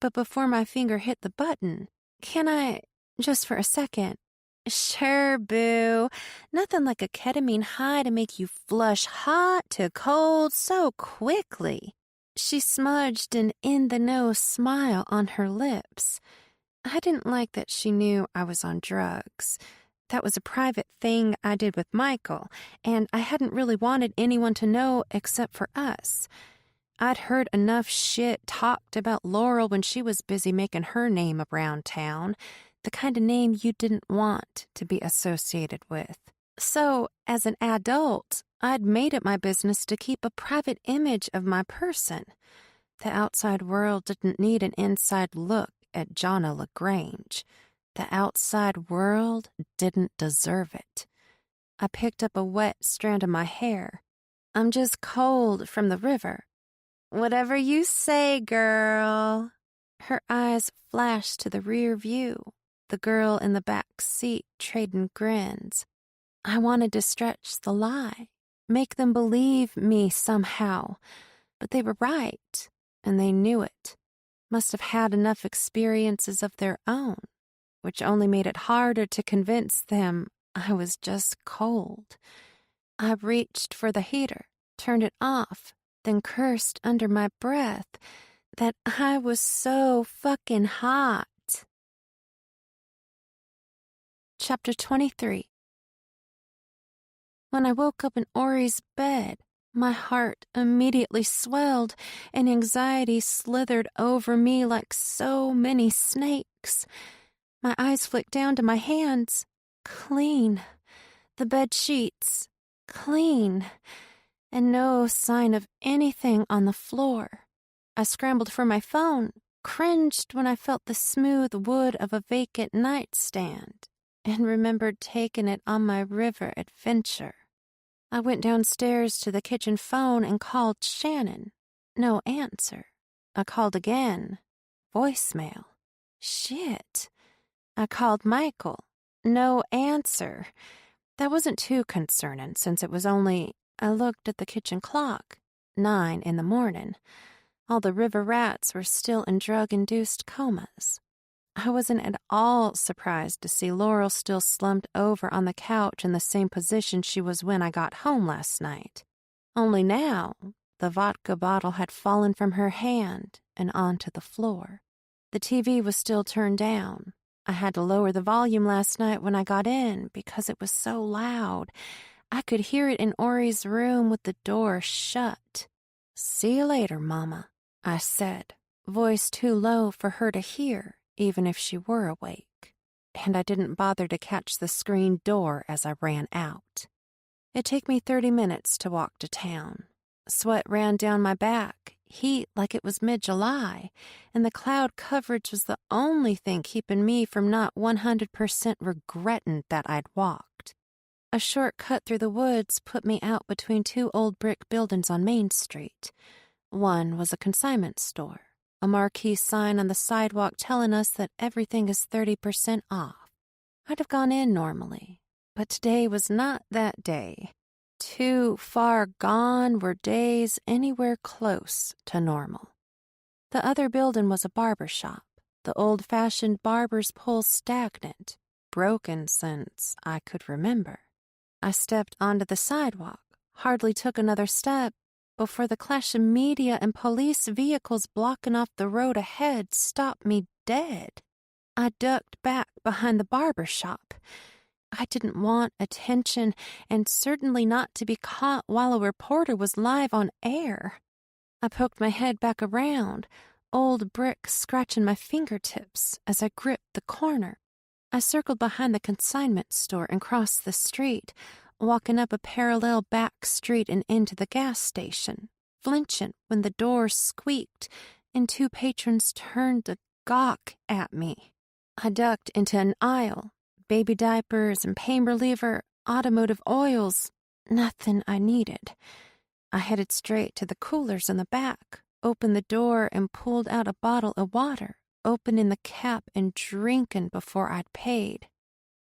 But before my finger hit the button, "Can I, just for a second?" "Sure, boo. Nothing like a ketamine high to make you flush hot to cold so quickly." She smudged an in-the-know smile on her lips. I didn't like that she knew I was on drugs. That was a private thing I did with Michael, and I hadn't really wanted anyone to know except for us. I'd heard enough shit talked about Laurel when she was busy making her name around town, the kind of name you didn't want to be associated with. So, as an adult, I'd made it my business to keep a private image of my person. The outside world didn't need an inside look at Jonna LaGrange. The outside world didn't deserve it. I picked up a wet strand of my hair. I'm just cold from the river. Whatever you say, girl. Her eyes flashed to the rear view, the girl in the back seat trading grins. I wanted to stretch the lie, make them believe me somehow, but they were right, and they knew it. Must have had enough experiences of their own, which only made it harder to convince them I was just cold. I reached for the heater, turned it off, then cursed under my breath that I was so fucking hot. Chapter 23. When I woke up in Ori's bed, my heart immediately swelled and anxiety slithered over me like so many snakes. My eyes flicked down to my hands. Clean. The bed sheets. Clean. And no sign of anything on the floor. I scrambled for my phone, cringed when I felt the smooth wood of a vacant nightstand, and remembered taking it on my river adventure. I went downstairs to the kitchen phone and called Shannon. No answer. I called again. Voicemail. Shit. I called Michael. No answer. That wasn't too concerning since it was only... I looked at the kitchen clock. 9 in the morning. All the river rats were still in drug-induced comas. I wasn't at all surprised to see Laurel still slumped over on the couch in the same position she was when I got home last night. Only now, the vodka bottle had fallen from her hand and onto the floor. The TV was still turned down. I had to lower the volume last night when I got in because it was so loud. I could hear it in Ori's room with the door shut. "See you later, Mama," I said, voice too low for her to hear, even if she were awake. And I didn't bother to catch the screen door as I ran out. It'd take me 30 minutes to walk to town. Sweat ran down my back, heat like it was mid-July, and the cloud coverage was the only thing keeping me from not 100% regretting that I'd walked. A short cut through the woods put me out between 2 old brick buildings on Main Street. One was a consignment store, a marquee sign on the sidewalk telling us that everything is 30% off. I'd have gone in normally, but today was not that day. Too far gone were days anywhere close to normal. The other building was a barber shop, the old-fashioned barber's pole stagnant, broken since I could remember. I stepped onto the sidewalk, hardly took another step, before the clash of media and police vehicles blocking off the road ahead stopped me dead. I ducked back behind the barber shop. I didn't want attention, and certainly not to be caught while a reporter was live on air. I poked my head back around, old brick scratching my fingertips as I gripped the corner. I circled behind the consignment store and crossed the street, walking up a parallel back street and into the gas station, flinching when the door squeaked and 2 patrons turned to gawk at me. I ducked into an aisle, baby diapers and pain reliever, automotive oils, nothing I needed. I headed straight to the coolers in the back, opened the door and pulled out a bottle of water, opening the cap and drinking before I'd paid.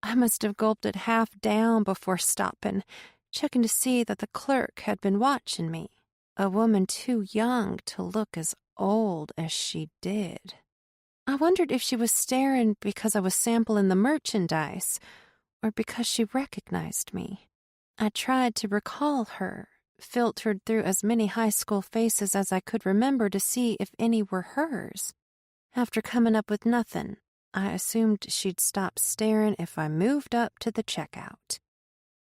I must have gulped it half down before stopping, checking to see that the clerk had been watching me, a woman too young to look as old as she did. I wondered if she was staring because I was sampling the merchandise, or because she recognized me. I tried to recall her, filtered through as many high school faces as I could remember to see if any were hers. After coming up with nothing, I assumed she'd stop staring if I moved up to the checkout.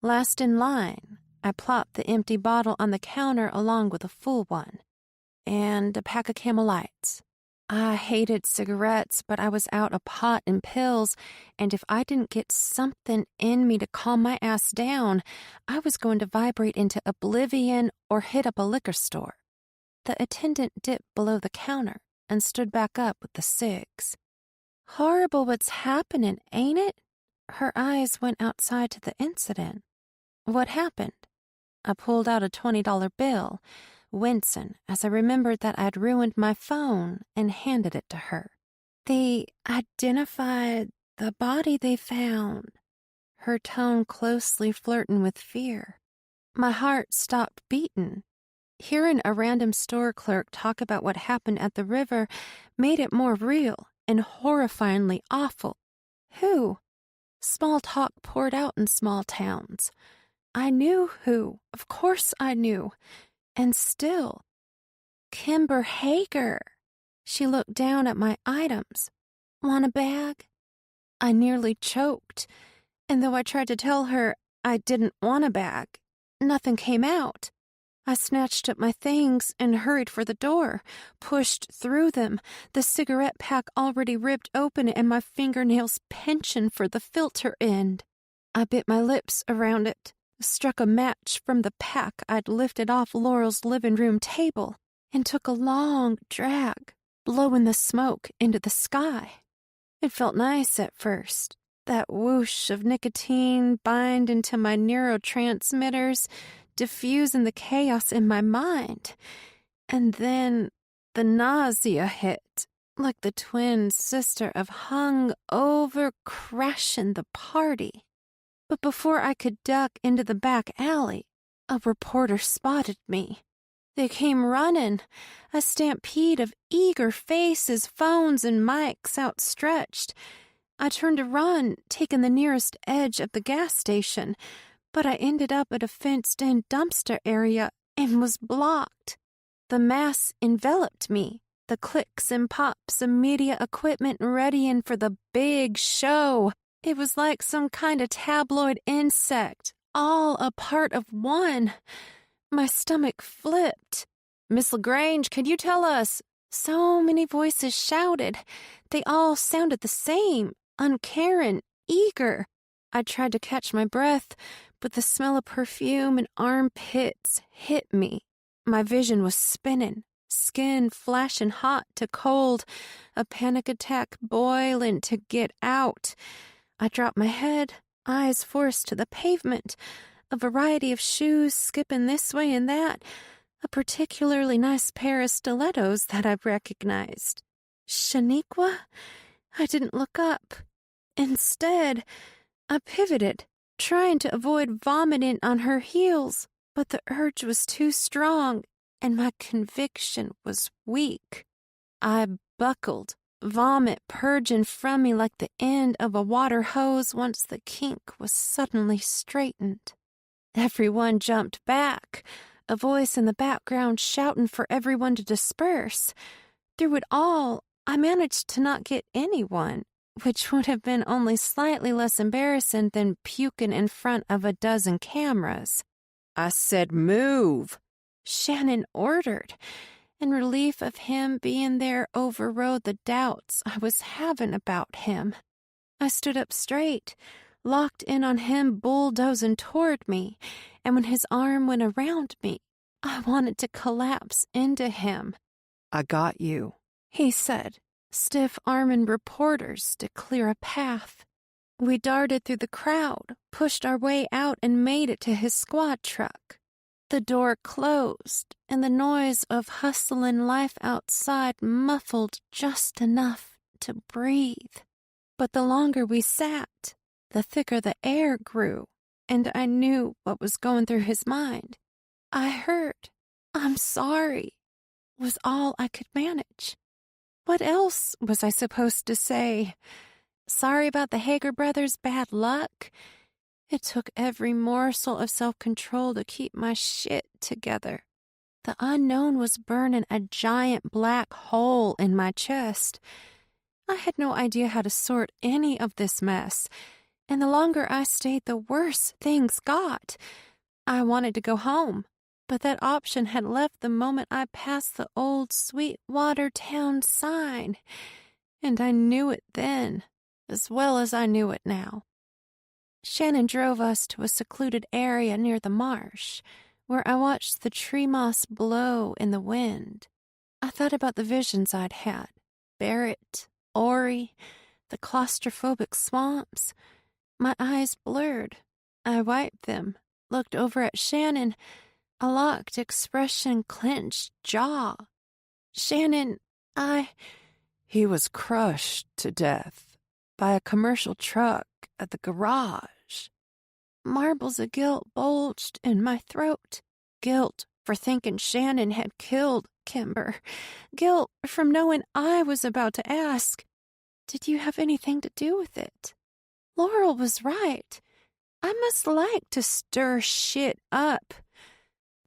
Last in line, I plopped the empty bottle on the counter along with a full one, and a pack of Camel Lights. I hated cigarettes, but I was out of pot and pills, and if I didn't get something in me to calm my ass down, I was going to vibrate into oblivion or hit up a liquor store. The attendant dipped below the counter and stood back up with the cigs. Horrible what's happening, ain't it? Her eyes went outside to the incident. What happened? I pulled out a $20 bill, wincing as I remembered that I'd ruined my phone, and handed it to her. They identified the body they found, her tone closely flirting with fear. My heart stopped beating. Hearing a random store clerk talk about what happened at the river made it more real and horrifyingly awful. Who? Small talk poured out in small towns. I knew who. Of course I knew. And still. Kimber Hager. She looked down at my items. Want a bag? I nearly choked, and though I tried to tell her I didn't want a bag, nothing came out. I snatched up my things and hurried for the door, pushed through them, the cigarette pack already ripped open and my fingernails pinching for the filter end. I bit my lips around it, struck a match from the pack I'd lifted off Laurel's living room table, and took a long drag, blowing the smoke into the sky. It felt nice at first, that whoosh of nicotine bind into my neurotransmitters, diffusing the chaos in my mind. And then the nausea hit, like the twin sister of hung-over crashing the party. But before I could duck into the back alley, a reporter spotted me. They came running, a stampede of eager faces, phones, and mics outstretched. I turned to run, taking the nearest edge of the gas station, but I ended up at a fenced-in dumpster area and was blocked. The mass enveloped me, the clicks and pops of media equipment readying for the big show. It was like some kind of tabloid insect, all a part of one. My stomach flipped. "Miss LaGrange, can you tell us?" So many voices shouted. They all sounded the same, uncaring, eager. I tried to catch my breath, but the smell of perfume and armpits hit me. My vision was spinning, skin flashing hot to cold, a panic attack boiling to get out. I dropped my head, eyes forced to the pavement, a variety of shoes skipping this way and that, a particularly nice pair of stilettos that I recognized. Shaniqua? I didn't look up. Instead, I pivoted, trying to avoid vomiting on her heels, but the urge was too strong, and my conviction was weak. I buckled, vomit purging from me like the end of a water hose once the kink was suddenly straightened. Everyone jumped back, a voice in the background shouting for everyone to disperse. Through it all, I managed to not get anyone, which would have been only slightly less embarrassing than puking in front of a dozen cameras. "I said move," Shannon ordered, and relief of him being there overrode the doubts I was having about him. I stood up straight, locked in on him bulldozing toward me, and when his arm went around me, I wanted to collapse into him. "I got you," he said, stiff-arming reporters to clear a path. We darted through the crowd, pushed our way out, and made it to his squad truck. The door closed, and the noise of hustling life outside muffled just enough to breathe. But the longer we sat, the thicker the air grew, and I knew what was going through his mind. I heard, "I'm sorry," was all I could manage. What else was I supposed to say? Sorry about the Hager brothers' bad luck? It took every morsel of self-control to keep my shit together. The unknown was burning a giant black hole in my chest. I had no idea how to sort any of this mess, and the longer I stayed, the worse things got. I wanted to go home, but that option had left the moment I passed the old Sweetwater Town sign, and I knew it then, as well as I knew it now. Shannon drove us to a secluded area near the marsh, where I watched the tree moss blow in the wind. I thought about the visions I'd had. Barrett, Ori, the claustrophobic swamps. My eyes blurred. I wiped them, looked over at Shannon, a locked expression, clenched jaw. Shannon, He was crushed to death by a commercial truck at the garage. Marbles of guilt bulged in my throat. Guilt for thinking Shannon had killed Kimber. Guilt from knowing I was about to ask, "Did you have anything to do with it?" Laurel was right. I must like to stir shit up.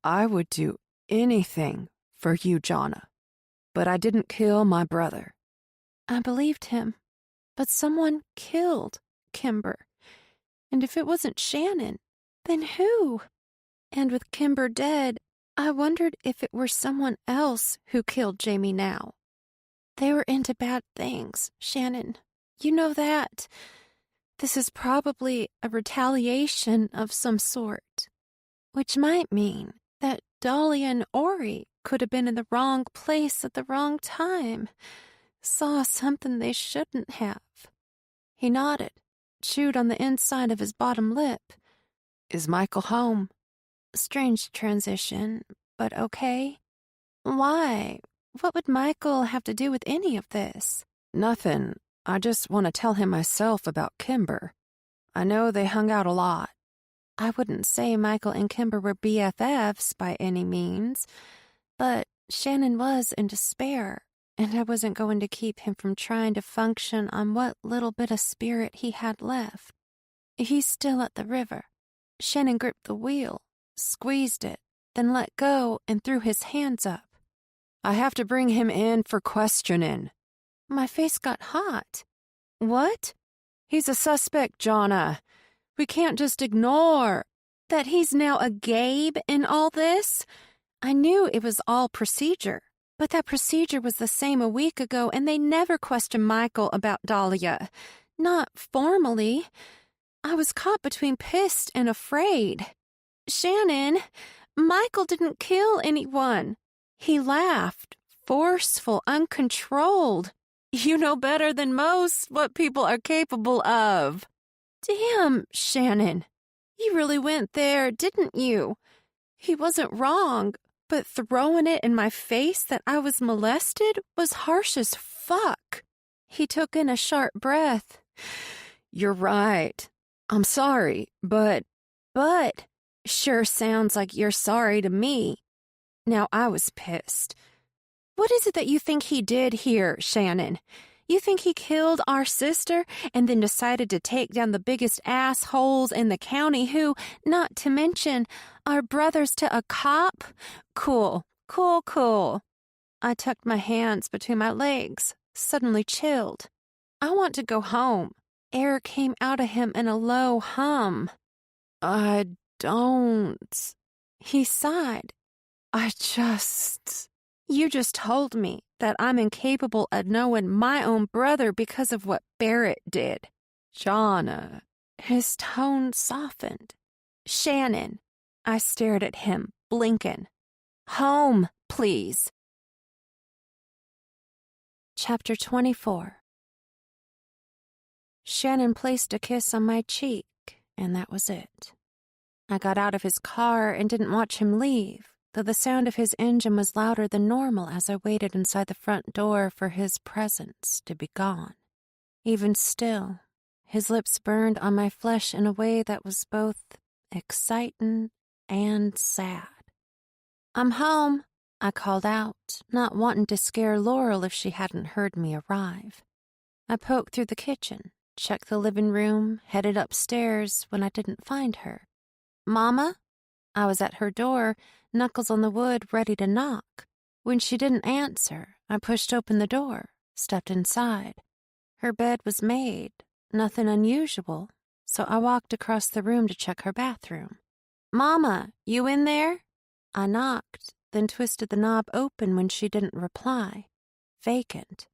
I would do anything for you, Jonna, but I didn't kill my brother. I believed him, but someone killed Kimber. And if it wasn't Shannon, then who? And with Kimber dead, I wondered if it were someone else who killed Jamie now. They were into bad things, Shannon. You know that. This is probably a retaliation of some sort, which might mean that Dahlia and Ori could have been in the wrong place at the wrong time, saw something they shouldn't have. He nodded, chewed on the inside of his bottom lip. Is Michael home? Strange transition, but okay. Why? What would Michael have to do with any of this? Nothing. I just want to tell him myself about Kimber. I know they hung out a lot. I wouldn't say Michael and Kimber were BFFs by any means, but Shannon was in despair, and I wasn't going to keep him from trying to function on what little bit of spirit he had left. He's still at the river. Shannon gripped the wheel, squeezed it, then let go and threw his hands up. I have to bring him in for questioning. My face got hot. What? He's a suspect, Jonna. We can't just ignore that he's now a Gabe in all this. I knew it was all procedure, but that procedure was the same a week ago, and they never questioned Michael about Dahlia. Not formally. I was caught between pissed and afraid. Shannon, Michael didn't kill anyone. He laughed, forceful, uncontrolled. You know better than most what people are capable of. Damn, Shannon. You really went there, didn't you? He wasn't wrong, but throwing it in my face that I was molested was harsh as fuck. He took in a sharp breath. You're right. I'm sorry, but sure sounds like you're sorry to me. Now I was pissed. What is it that you think he did here, Shannon? You think he killed our sister and then decided to take down the biggest assholes in the county who, not to mention, are brothers to a cop? Cool. I tucked my hands between my legs, suddenly chilled. I want to go home. Air came out of him in a low hum. I don't. He sighed. You just told me that I'm incapable of knowing my own brother because of what Barrett did. Jonna. His tone softened. Shannon. I stared at him, blinking. Home, please. Chapter 24. Shannon placed a kiss on my cheek, and that was it. I got out of his car and didn't watch him leave, though the sound of his engine was louder than normal as I waited inside the front door for his presence to be gone. Even still, his lips burned on my flesh in a way that was both exciting and sad. I'm home, I called out, not wanting to scare Laurel if she hadn't heard me arrive. I poked through the kitchen, checked the living room, headed upstairs when I didn't find her. Mama? I was at her door, knuckles on the wood, ready to knock. When she didn't answer, I pushed open the door, stepped inside. Her bed was made, nothing unusual, so I walked across the room to check her bathroom. "Mama, you in there?" I knocked, then twisted the knob open when she didn't reply. Vacant.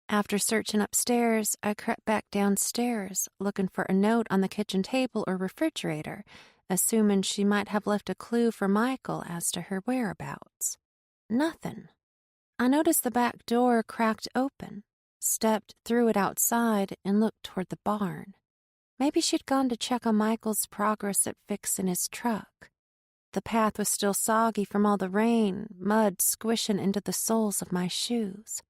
After searching upstairs, I crept back downstairs, looking for a note on the kitchen table or refrigerator, assuming she might have left a clue for Michael as to her whereabouts. Nothing. I noticed the back door cracked open, stepped through it outside, and looked toward the barn. Maybe she'd gone to check on Michael's progress at fixing his truck. The path was still soggy from all the rain, mud squishing into the soles of my shoes.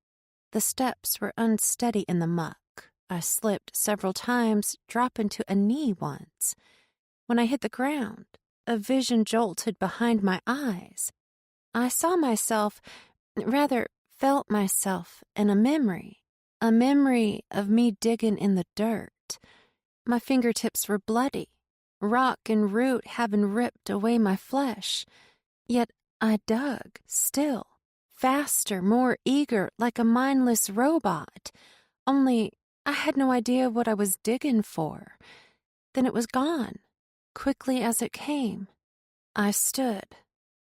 The steps were unsteady in the muck. I slipped several times, dropping to a knee once. When I hit the ground, a vision jolted behind my eyes. I saw myself, rather felt myself, in a memory of me digging in the dirt. My fingertips were bloody, rock and root having ripped away my flesh. Yet I dug, still, faster, more eager, like a mindless robot. Only I had no idea what I was digging for. Then it was gone, quickly as it came. I stood.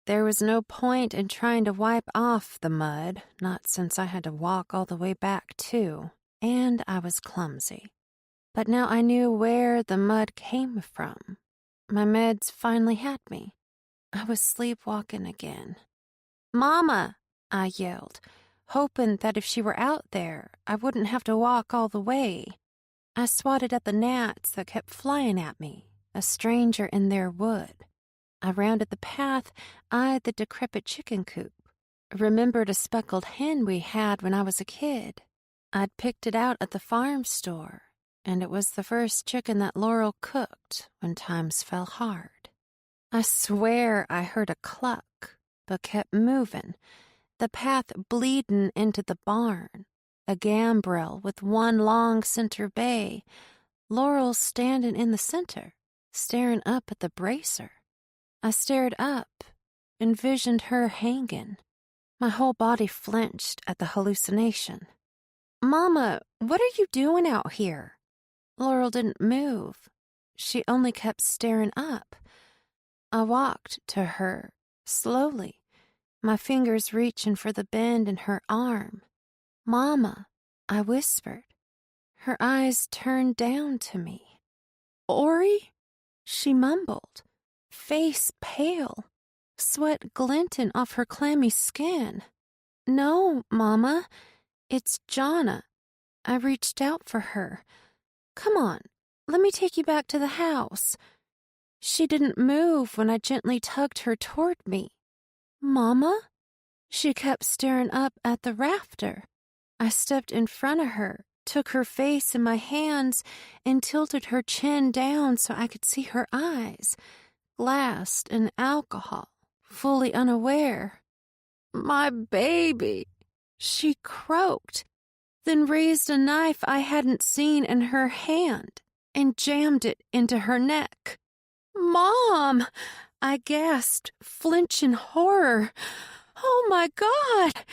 There was no point in trying to wipe off the mud, not since I had to walk all the way back, too, and I was clumsy. But now I knew where the mud came from. My meds finally had me. I was sleepwalking again. "Mama!" I yelled, hoping that if she were out there, I wouldn't have to walk all the way. I swatted at the gnats that kept flying at me. A stranger in there would. I rounded the path, eyed the decrepit chicken coop. Remembered a speckled hen we had when I was a kid. I'd picked it out at the farm store, and it was the first chicken that Laurel cooked when times fell hard. I swear I heard a cluck, but kept moving, the path bleeding into the barn, a gambrel with one long center bay, Laurel standing in the center, staring up at the bracer. I stared up, envisioned her hanging. My whole body flinched at the hallucination. "Mama, what are you doing out here?" Laurel didn't move. She only kept staring up. I walked to her, slowly, my fingers reaching for the bend in her arm. "Mama," I whispered. Her eyes turned down to me. "Ori?" she mumbled, face pale, sweat glinting off her clammy skin. "No, Mama, it's Jonna." I reached out for her. "Come on, let me take you back to the house." She didn't move when I gently tugged her toward me. "Mama?" She kept staring up at the rafter. I stepped in front of her, took her face in my hands, and tilted her chin down so I could see her eyes, glassed in alcohol, fully unaware. "My baby," she croaked, then raised a knife I hadn't seen in her hand and jammed it into her neck. "Mom!" I gasped, flinching horror. "Oh, my God!"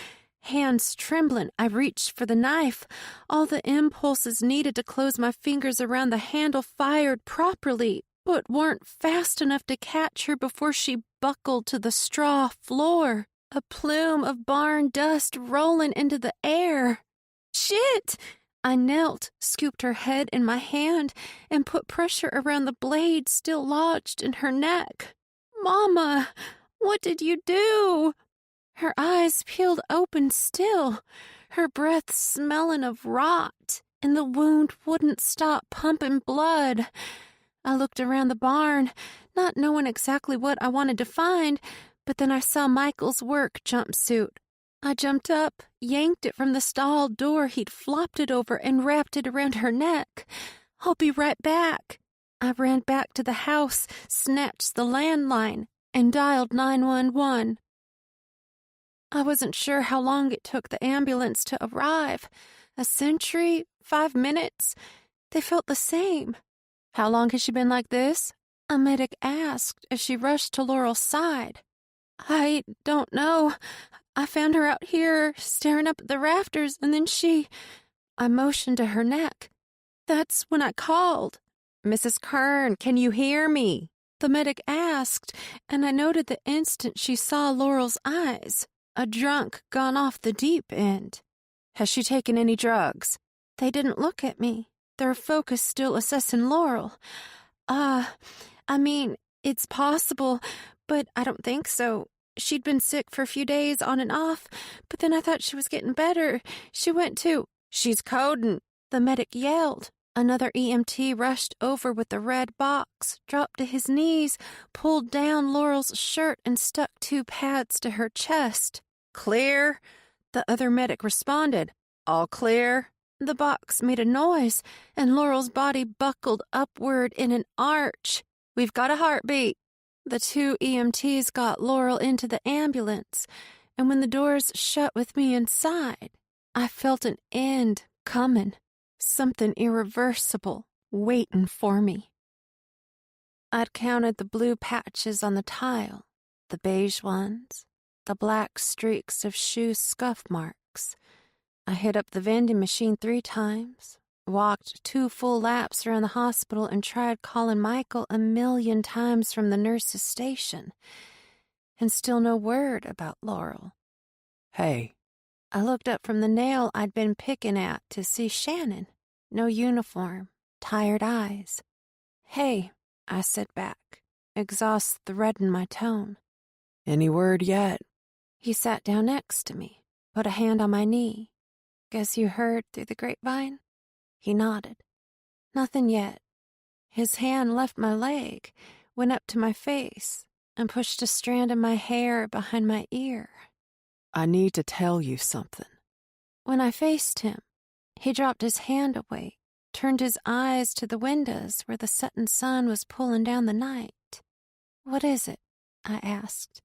Hands trembling, I reached for the knife. All the impulses needed to close my fingers around the handle fired properly, but weren't fast enough to catch her before she buckled to the straw floor, a plume of barn dust rolling into the air. "Shit!" I knelt, scooped her head in my hand, and put pressure around the blade still lodged in her neck. "Mama, what did you do?" Her eyes peeled open still, her breath smelling of rot, and the wound wouldn't stop pumping blood. I looked around the barn, not knowing exactly what I wanted to find, but then I saw Michael's work jumpsuit. I jumped up, yanked it from the stall door he'd flopped it over, and wrapped it around her neck. "I'll be right back." I ran back to the house, snatched the landline, and dialed 911. I wasn't sure how long it took the ambulance to arrive. A century? 5 minutes? They felt the same. "How long has she been like this?" a medic asked as she rushed to Laurel's side. "I don't know. I found her out here, staring up at the rafters, and then she... I motioned to her neck. That's when I called. "Mrs. Kern, can you hear me?" the medic asked, and I noted the instant she saw Laurel's eyes, a drunk gone off the deep end. "Has she taken any drugs?" They didn't look at me, their focus still assessing Laurel. I mean, it's possible, but I don't think so. She'd been sick for a few days on and off, but then I thought she was getting better. She went to... "She's coding," the medic yelled. Another EMT rushed over with the red box, dropped to his knees, pulled down Laurel's shirt, and stuck 2 pads to her chest. "Clear?" the other medic responded. "All clear?" The box made a noise, and Laurel's body buckled upward in an arch. "We've got a heartbeat." The 2 EMTs got Laurel into the ambulance, and when the doors shut with me inside, I felt an end coming, something irreversible waiting for me. I'd counted the blue patches on the tile, the beige ones, the black streaks of shoe scuff marks. I hit up the vending machine 3 times, walked 2 full laps around the hospital, and tried calling Michael a million times from the nurse's station. And still no word about Laurel. Hey. I looked up from the nail I'd been picking at to see Shannon. No uniform, tired eyes. "Hey," I said back, exhaust threading my tone. Any word yet? He sat down next to me, put a hand on my knee. "Guess you heard through the grapevine?" He nodded. "Nothing yet." His hand left my leg, went up to my face, and pushed a strand of my hair behind my ear. I need to tell you something. When I faced him, he dropped his hand away, turned his eyes to the windows where the setting sun was pulling down the night. "What is it?" I asked.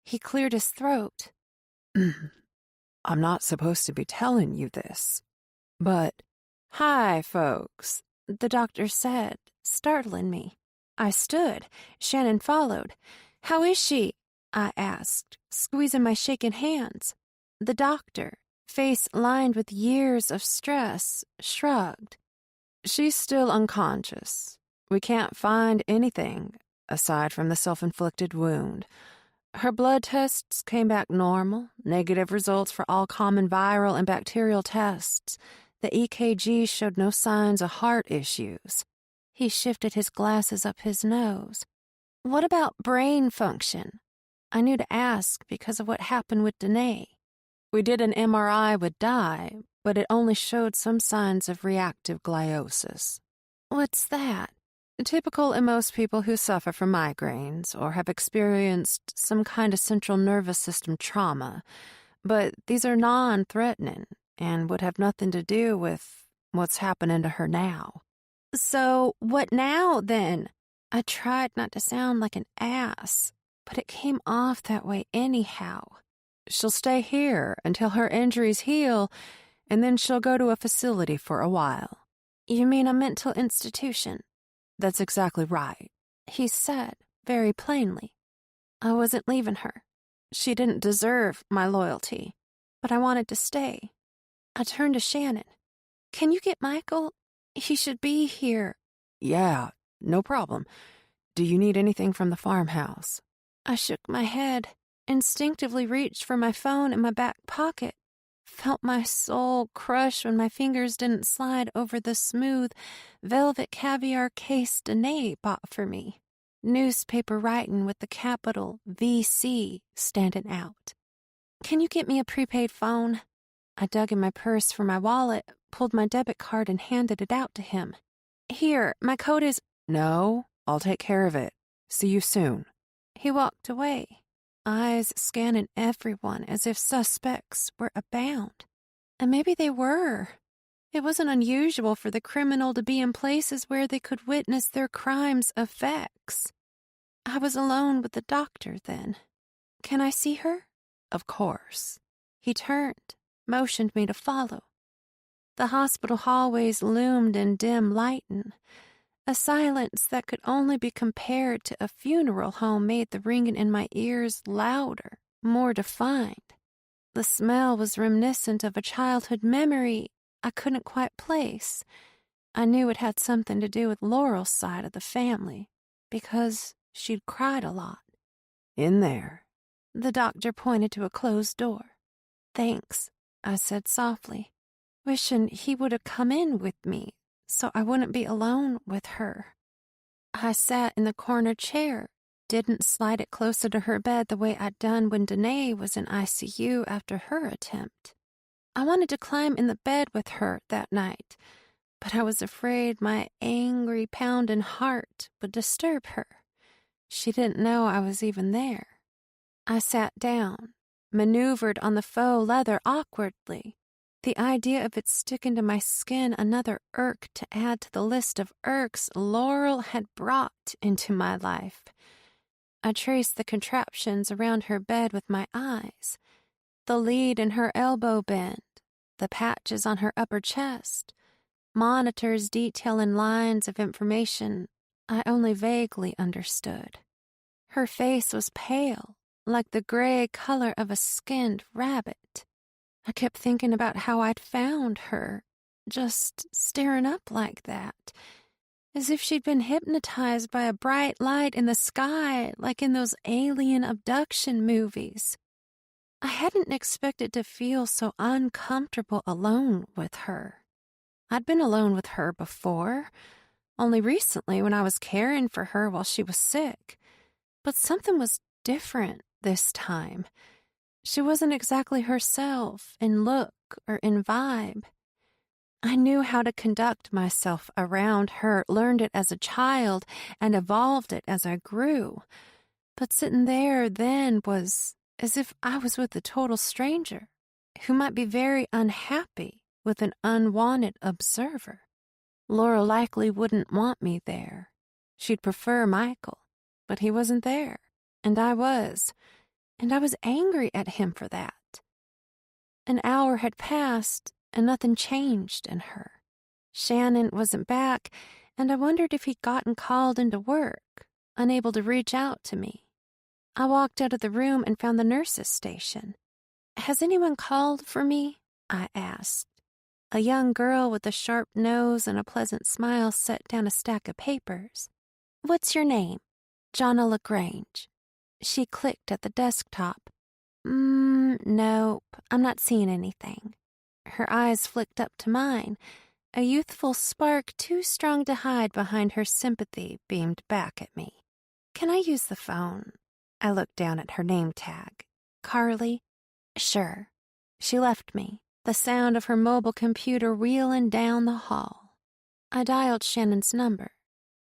He cleared his throat. I'm not supposed to be telling you this, but... "Hi, folks," the doctor said, startling me. I stood. Shannon followed. "How is she?" I asked, squeezing my shaking hands. The doctor, face lined with years of stress, shrugged. She's still unconscious. We can't find anything aside from the self-inflicted wound. Her blood tests came back normal, negative results for all common viral and bacterial tests. The EKG showed no signs of heart issues. He shifted his glasses up his nose. "What about brain function?" I knew to ask because of what happened with Danae. We did an MRI with Di, but it only showed some signs of reactive gliosis. What's that? Typical in most people who suffer from migraines or have experienced some kind of central nervous system trauma, but these are non-threatening and would have nothing to do with what's happening to her now. "So, what now, then?" I tried not to sound like an ass, but it came off that way anyhow. She'll stay here until her injuries heal, and then she'll go to a facility for a while. "You mean a mental institution?" That's exactly right. He said, very plainly. I wasn't leaving her. She didn't deserve my loyalty, but I wanted to stay. I turned to Shannon. "Can you get Michael? He should be here." Yeah, no problem. Do you need anything from the farmhouse? I shook my head, instinctively reached for my phone in my back pocket, felt my soul crush when my fingers didn't slide over the smooth, velvet caviar case Danae bought for me, newspaper writing with the capital VC standing out. "Can you get me a prepaid phone?" I dug in my purse for my wallet, pulled my debit card, and handed it out to him. "Here, my code is—" No, I'll take care of it. See you soon. He walked away, eyes scanning everyone as if suspects were abound. And maybe they were. It wasn't unusual for the criminal to be in places where they could witness their crime's effects. I was alone with the doctor then. "Can I see her?" Of course. He turned, motioned me to follow. The hospital hallways loomed in dim lighting. A silence that could only be compared to a funeral home made the ringing in my ears louder, more defined. The smell was reminiscent of a childhood memory, I couldn't quite place. I knew it had something to do with Laurel's side of the family, because she'd cried a lot. In there. The doctor pointed to a closed door. Thanks, I said softly, wishing he would have come in with me so I wouldn't be alone with her. I sat in the corner chair, didn't slide it closer to her bed the way I'd done when Danae was in ICU after her attempt. I wanted to climb in the bed with her that night, but I was afraid my angry, pounding heart would disturb her. She didn't know I was even there. I sat down, maneuvered on the faux leather awkwardly. The idea of it sticking to my skin another irk to add to the list of irks Laurel had brought into my life. I traced the contraptions around her bed with my eyes. The lead in her elbow bend, the patches on her upper chest, monitors detailing lines of information I only vaguely understood. Her face was pale, like the gray color of a skinned rabbit. I kept thinking about how I'd found her, just staring up like that, as if she'd been hypnotized by a bright light in the sky, like in those alien abduction movies. I hadn't expected to feel so uncomfortable alone with her. I'd been alone with her before, only recently when I was caring for her while she was sick. But something was different this time. She wasn't exactly herself in look or in vibe. I knew how to conduct myself around her, learned it as a child, and evolved it as I grew. But sitting there then was as if I was with a total stranger who might be very unhappy with an unwanted observer. Laura likely wouldn't want me there. She'd prefer Michael, but he wasn't there, and I was angry at him for that. An hour had passed, and nothing changed in her. Shannon wasn't back, and I wondered if he'd gotten called into work, unable to reach out to me. I walked out of the room and found the nurse's station. "Has anyone called for me?" I asked. A young girl with a sharp nose and a pleasant smile set down a stack of papers. "What's your name?" "Jonna LaGrange." She clicked at the desktop. Nope, I'm not seeing anything." Her eyes flicked up to mine. A youthful spark too strong to hide behind her sympathy beamed back at me. "Can I use the phone?" I looked down at her name tag. "Carly?" "Sure." She left me, the sound of her mobile computer wheeling down the hall. I dialed Shannon's number.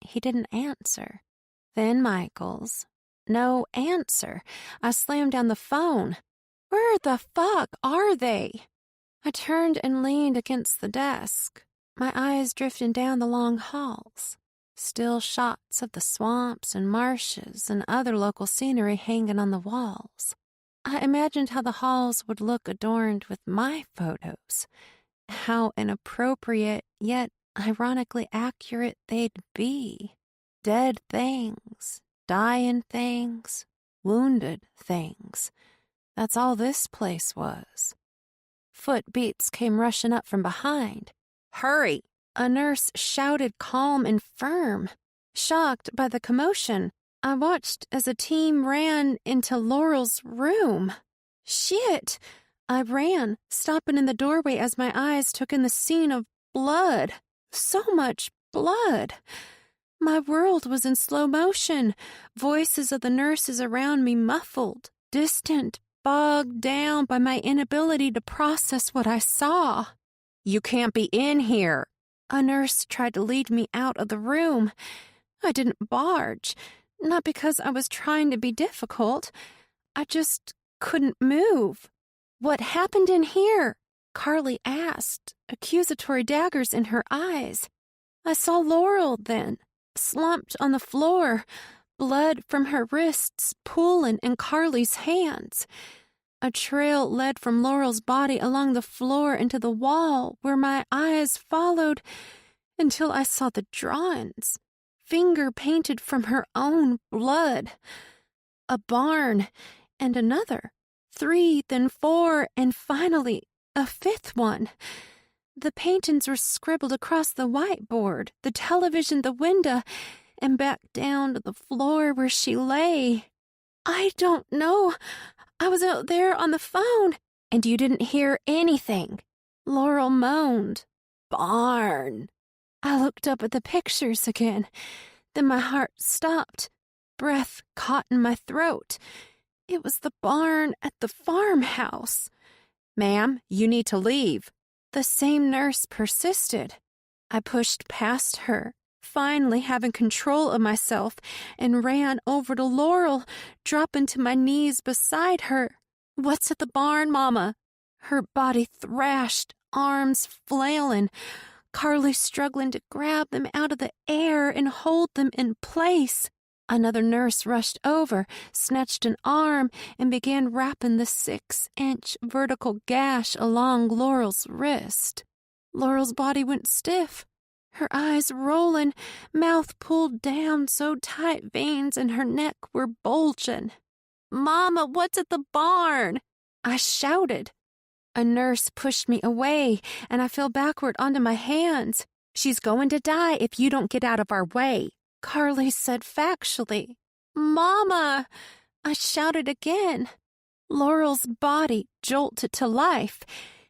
He didn't answer. Then Michael's. No answer. I slammed down the phone. Where the fuck are they? I turned and leaned against the desk, my eyes drifting down the long halls. Still shots of the swamps and marshes and other local scenery hanging on the walls. I imagined how the halls would look adorned with my photos. How inappropriate, yet ironically accurate they'd be. Dead things, dying things, wounded things. That's all this place was. Footbeats came rushing up from behind. "Hurry!" A nurse shouted, calm and firm. Shocked by the commotion, I watched as a team ran into Laurel's room. Shit! I ran, stopping in the doorway as my eyes took in the scene of blood. So much blood. My world was in slow motion, voices of the nurses around me muffled, distant, bogged down by my inability to process what I saw. "You can't be in here." A nurse tried to lead me out of the room. I didn't barge, not because I was trying to be difficult. I just couldn't move. "What happened in here?" Carly asked, accusatory daggers in her eyes. I saw Laurel then, slumped on the floor, blood from her wrists pooling in Carly's hands. A trail led from Laurel's body along the floor into the wall where my eyes followed until I saw the drawings, finger-painted from her own blood. A barn and another, 3, then 4, and finally a 5th one. The paintings were scribbled across the whiteboard, the television, the window, and back down to the floor where she lay. I don't know. I was out there on the phone, and you didn't hear anything. Laurel moaned. Barn. I looked up at the pictures again. Then my heart stopped. Breath caught in my throat. It was the barn at the farmhouse. Ma'am, you need to leave. The same nurse persisted. I pushed past her, finally having control of myself, and ran over to Laurel, dropping to my knees beside her. What's at the barn, Mama? Her body thrashed, arms flailing, Carly struggling to grab them out of the air and hold them in place. Another nurse rushed over, snatched an arm, and began wrapping the 6-inch vertical gash along Laurel's wrist. Laurel's body went stiff, her eyes rolling, mouth pulled down so tight veins in her neck were bulging. Mama, what's at the barn? I shouted. A nurse pushed me away, and I fell backward onto my hands. She's going to die if you don't get out of our way, Carly said factually. Mama! I shouted again. Laurel's body jolted to life,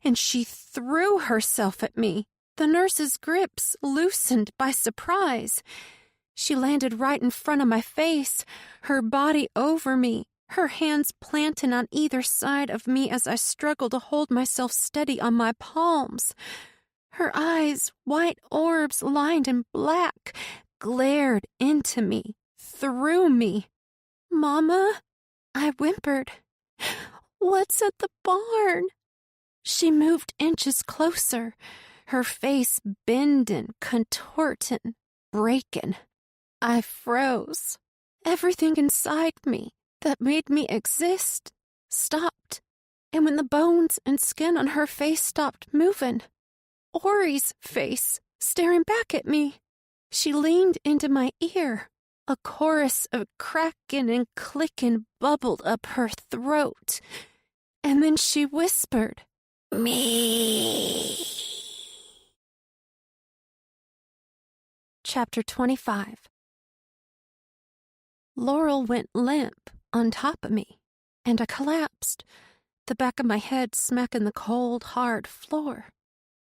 and she threw herself at me. The nurse's grips loosened by surprise. She landed right in front of my face, her body over me, her hands planted on either side of me as I struggled to hold myself steady on my palms. Her eyes, white orbs lined in black, glared into me, through me. Mama, I whimpered. What's at the barn? She moved inches closer, her face bending, contorting, breaking. I froze. Everything inside me that made me exist stopped, and when the bones and skin on her face stopped moving, Ori's face staring back at me. She leaned into my ear. A chorus of cracking and clicking bubbled up her throat, and then she whispered, "Me." Chapter 25. Laurel went limp on top of me, and I collapsed, the back of my head smacking the cold, hard floor.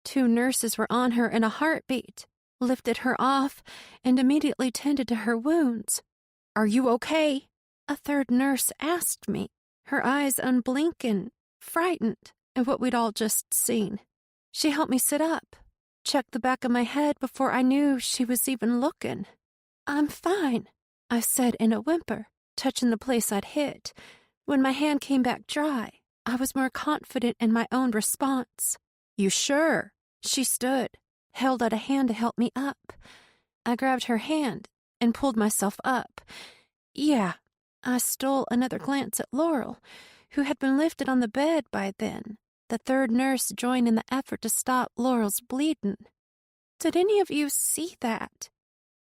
2 nurses were on her in a heartbeat, lifted her off, and immediately tended to her wounds. Are you okay? A 3rd nurse asked me, her eyes unblinking, frightened at what we'd all just seen. She helped me sit up, checked the back of my head before I knew she was even looking. I'm fine, I said in a whimper, touching the place I'd hit. When my hand came back dry, I was more confident in my own response. You sure? She stood, held out a hand to help me up. I grabbed her hand and pulled myself up. Yeah, I stole another glance at Laurel, who had been lifted on the bed by then. The 3rd nurse joined in the effort to stop Laurel's bleeding. Did any of you see that?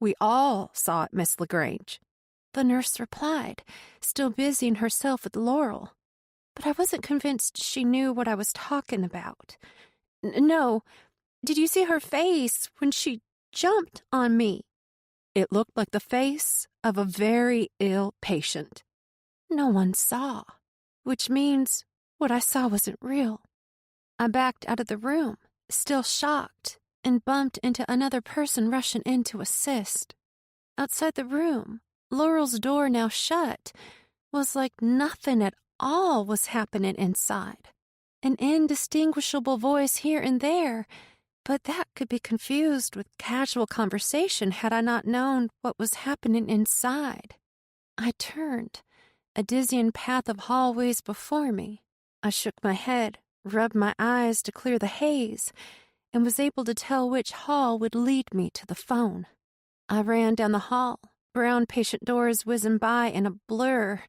We all saw it, Miss LaGrange. The nurse replied, still busying herself with Laurel. But I wasn't convinced she knew what I was talking about. No. Did you see her face when she jumped on me? It looked like the face of a very ill patient. No one saw, which means what I saw wasn't real. I backed out of the room, still shocked, and bumped into another person rushing in to assist. Outside the room, Laurel's door now shut, was like nothing at all was happening inside. An indistinguishable voice here and there, but that could be confused with casual conversation had I not known what was happening inside. I turned, a dizzying path of hallways before me. I shook my head, rubbed my eyes to clear the haze, and was able to tell which hall would lead me to the phone. I ran down the hall, brown patient doors whizzing by in a blur.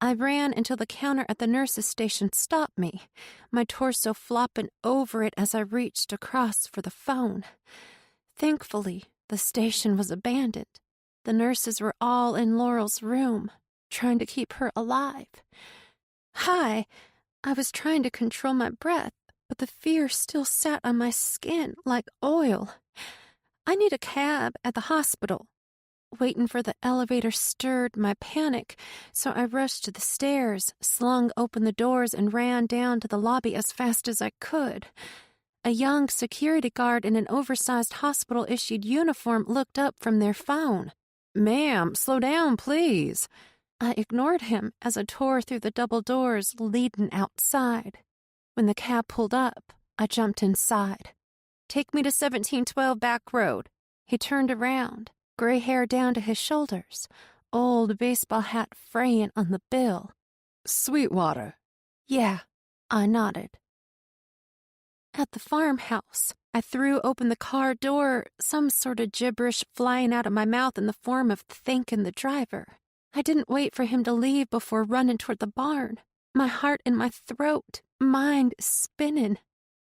I ran until the counter at the nurse's station stopped me, my torso flopping over it as I reached across for the phone. Thankfully, the station was abandoned. The nurses were all in Laurel's room, trying to keep her alive. Hi, I was trying to control my breath, but the fear still sat on my skin like oil. I need a cab at the hospital. Waiting for the elevator stirred my panic, so I rushed to the stairs, slung open the doors, and ran down to the lobby as fast as I could. A young security guard in an oversized hospital-issued uniform looked up from their phone. "Ma'am, slow down, please." I ignored him as I tore through the double doors leading outside. When the cab pulled up, I jumped inside. "Take me to 1712 Back Road." He turned around, gray hair down to his shoulders, old baseball hat fraying on the bill. "Sweetwater." "Yeah," I nodded. At the farmhouse, I threw open the car door, some sort of gibberish flying out of my mouth in the form of thanking the driver. I didn't wait for him to leave before running toward the barn, my heart in my throat, mind spinning.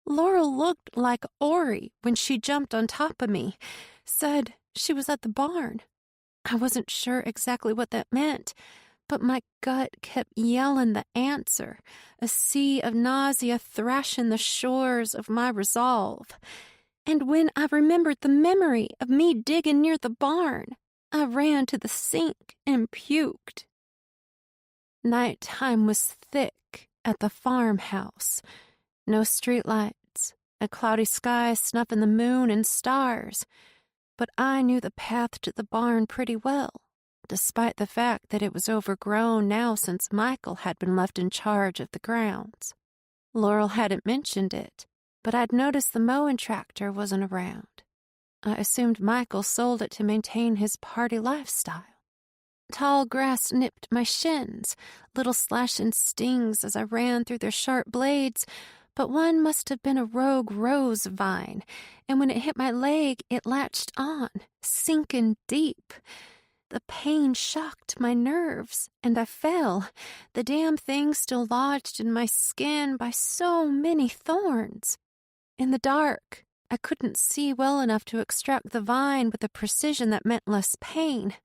Laurel looked like Ori when she jumped on top of me, said she was at the barn. I wasn't sure exactly what that meant, but my gut kept yelling the answer, a sea of nausea thrashing the shores of my resolve. And when I remembered the memory of me digging near the barn, I ran to the sink and puked. Nighttime was thick at the farmhouse. No streetlights, a cloudy sky snuffing the moon and stars. But I knew the path to the barn pretty well, despite the fact that it was overgrown now since Michael had been left in charge of the grounds. Laurel hadn't mentioned it, but I'd noticed the mowing tractor wasn't around. I assumed Michael sold it to maintain his party lifestyle. Tall grass nipped my shins, little slashing stings as I ran through their sharp blades, but one must have been a rogue rose vine, and when it hit my leg, it latched on, sinking deep. The pain shocked my nerves, and I fell, the damn thing still lodged in my skin by so many thorns. In the dark, I couldn't see well enough to extract the vine with a precision that meant less pain,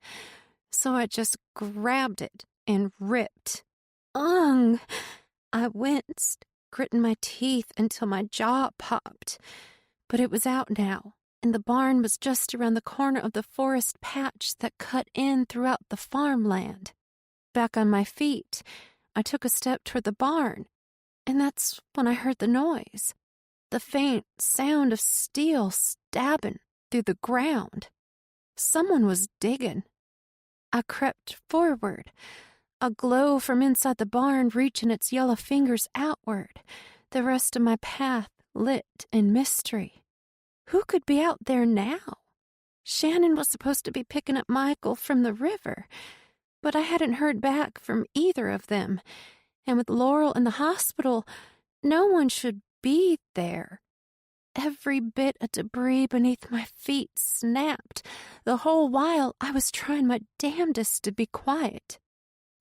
so I just grabbed it and ripped. Ugh! I winced, gritting my teeth until my jaw popped. But it was out now, and the barn was just around the corner of the forest patch that cut in throughout the farmland. Back on my feet, I took a step toward the barn, and that's when I heard the noise. The faint sound of steel stabbing through the ground. Someone was digging. I crept forward, a glow from inside the barn reaching its yellow fingers outward, the rest of my path lit in mystery. Who could be out there now? Shannon was supposed to be picking up Michael from the river, but I hadn't heard back from either of them, and with Laurel in the hospital, no one should be there. Every bit of debris beneath my feet snapped, the whole while I was trying my damnedest to be quiet.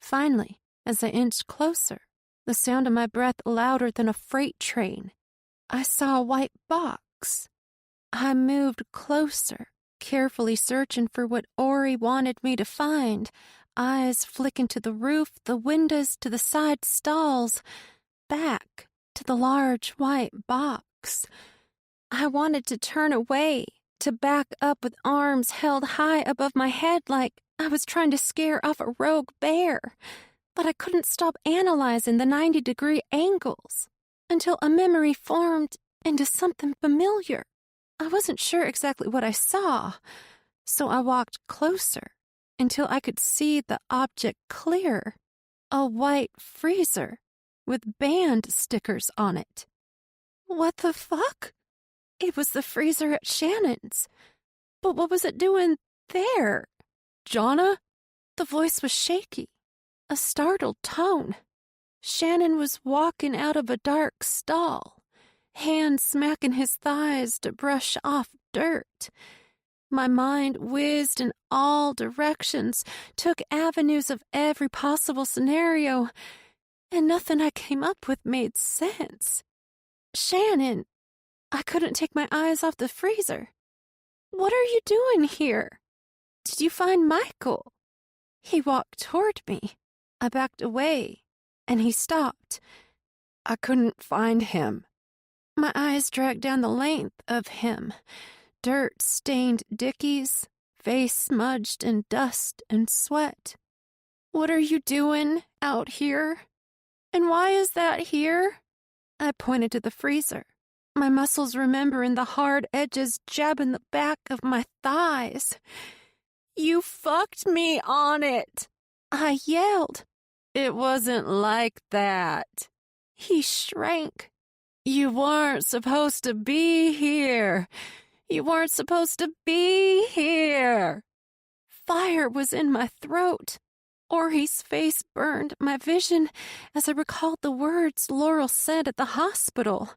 Finally, as I inched closer, the sound of my breath louder than a freight train, I saw a white box. I moved closer, carefully searching for what Ori wanted me to find, eyes flicking to the roof, the windows, to the side stalls, back to the large white box. I wanted to turn away, to back up with arms held high above my head like I was trying to scare off a rogue bear, but I couldn't stop analyzing the 90-degree angles until a memory formed into something familiar. I wasn't sure exactly what I saw, so I walked closer until I could see the object clearer, a white freezer with band stickers on it. What the fuck? It was the freezer at Shannon's. But what was it doing there? "Jonna?" The voice was shaky, a startled tone. Shannon was walking out of a dark stall, hand smacking his thighs to brush off dirt. My mind whizzed in all directions, took avenues of every possible scenario, and nothing I came up with made sense. Shannon! I couldn't take my eyes off the freezer. What are you doing here? Did you find Michael? He walked toward me. I backed away, and he stopped. "I couldn't find him." My eyes dragged down the length of him. Dirt-stained dickies, face smudged in dust and sweat. What are you doing out here? And why is that here? I pointed to the freezer, my muscles remembering the hard edges jabbing the back of my thighs. You fucked me on it, I yelled. It wasn't like that. He shrank. You weren't supposed to be here. You weren't supposed to be here. Fire was in my throat. Ori's face burned my vision as I recalled the words Laurel said at the hospital.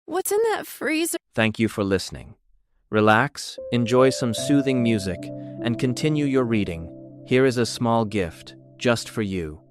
What's in that freezer? Thank you for listening. Relax, enjoy some soothing music, and continue your reading. Here is a small gift, just for you.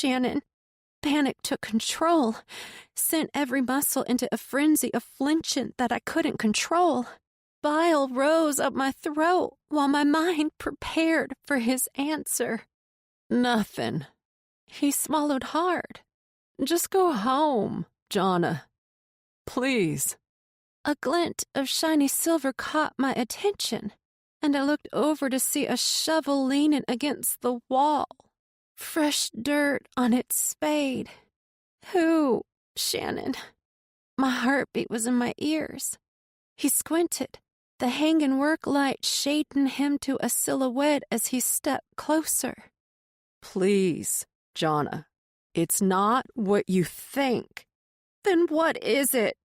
Shannon. Panic took control, sent every muscle into a frenzy of flinching that I couldn't control. Bile rose up my throat while my mind prepared for his answer. Nothing. He swallowed hard. Just go home, Jonna. Please. A glint of shiny silver caught my attention, and I looked over to see a shovel leaning against the wall. Fresh dirt on its spade. Who, Shannon? My heartbeat was in my ears. He squinted, the hanging work light shading him to a silhouette as he stepped closer. Please, Jonna. It's not what you think. Then what is it?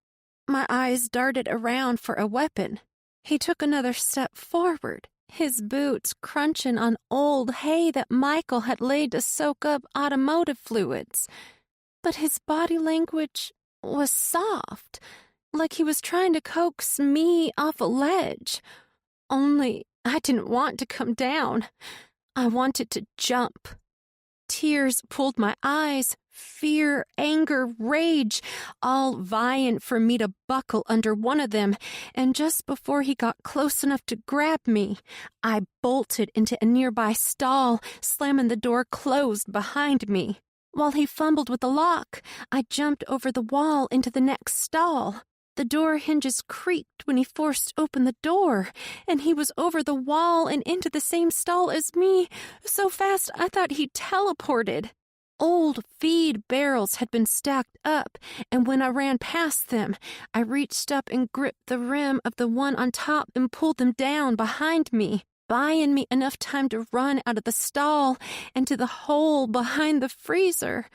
My eyes darted around for a weapon. He took another step forward, his boots crunching on old hay that Michael had laid to soak up automotive fluids. But his body language was soft, like he was trying to coax me off a ledge. Only I didn't want to come down. I wanted to jump. Tears pulled my eyes, fear, anger, rage, all vying for me to buckle under one of them, and just before he got close enough to grab me, I bolted into a nearby stall, slamming the door closed behind me. While he fumbled with the lock, I jumped over the wall into the next stall. The door hinges creaked when he forced open the door, and he was over the wall and into the same stall as me, so fast I thought he teleported. Old feed barrels had been stacked up, and when I ran past them, I reached up and gripped the rim of the one on top and pulled them down behind me, buying me enough time to run out of the stall and to the hole behind the freezer.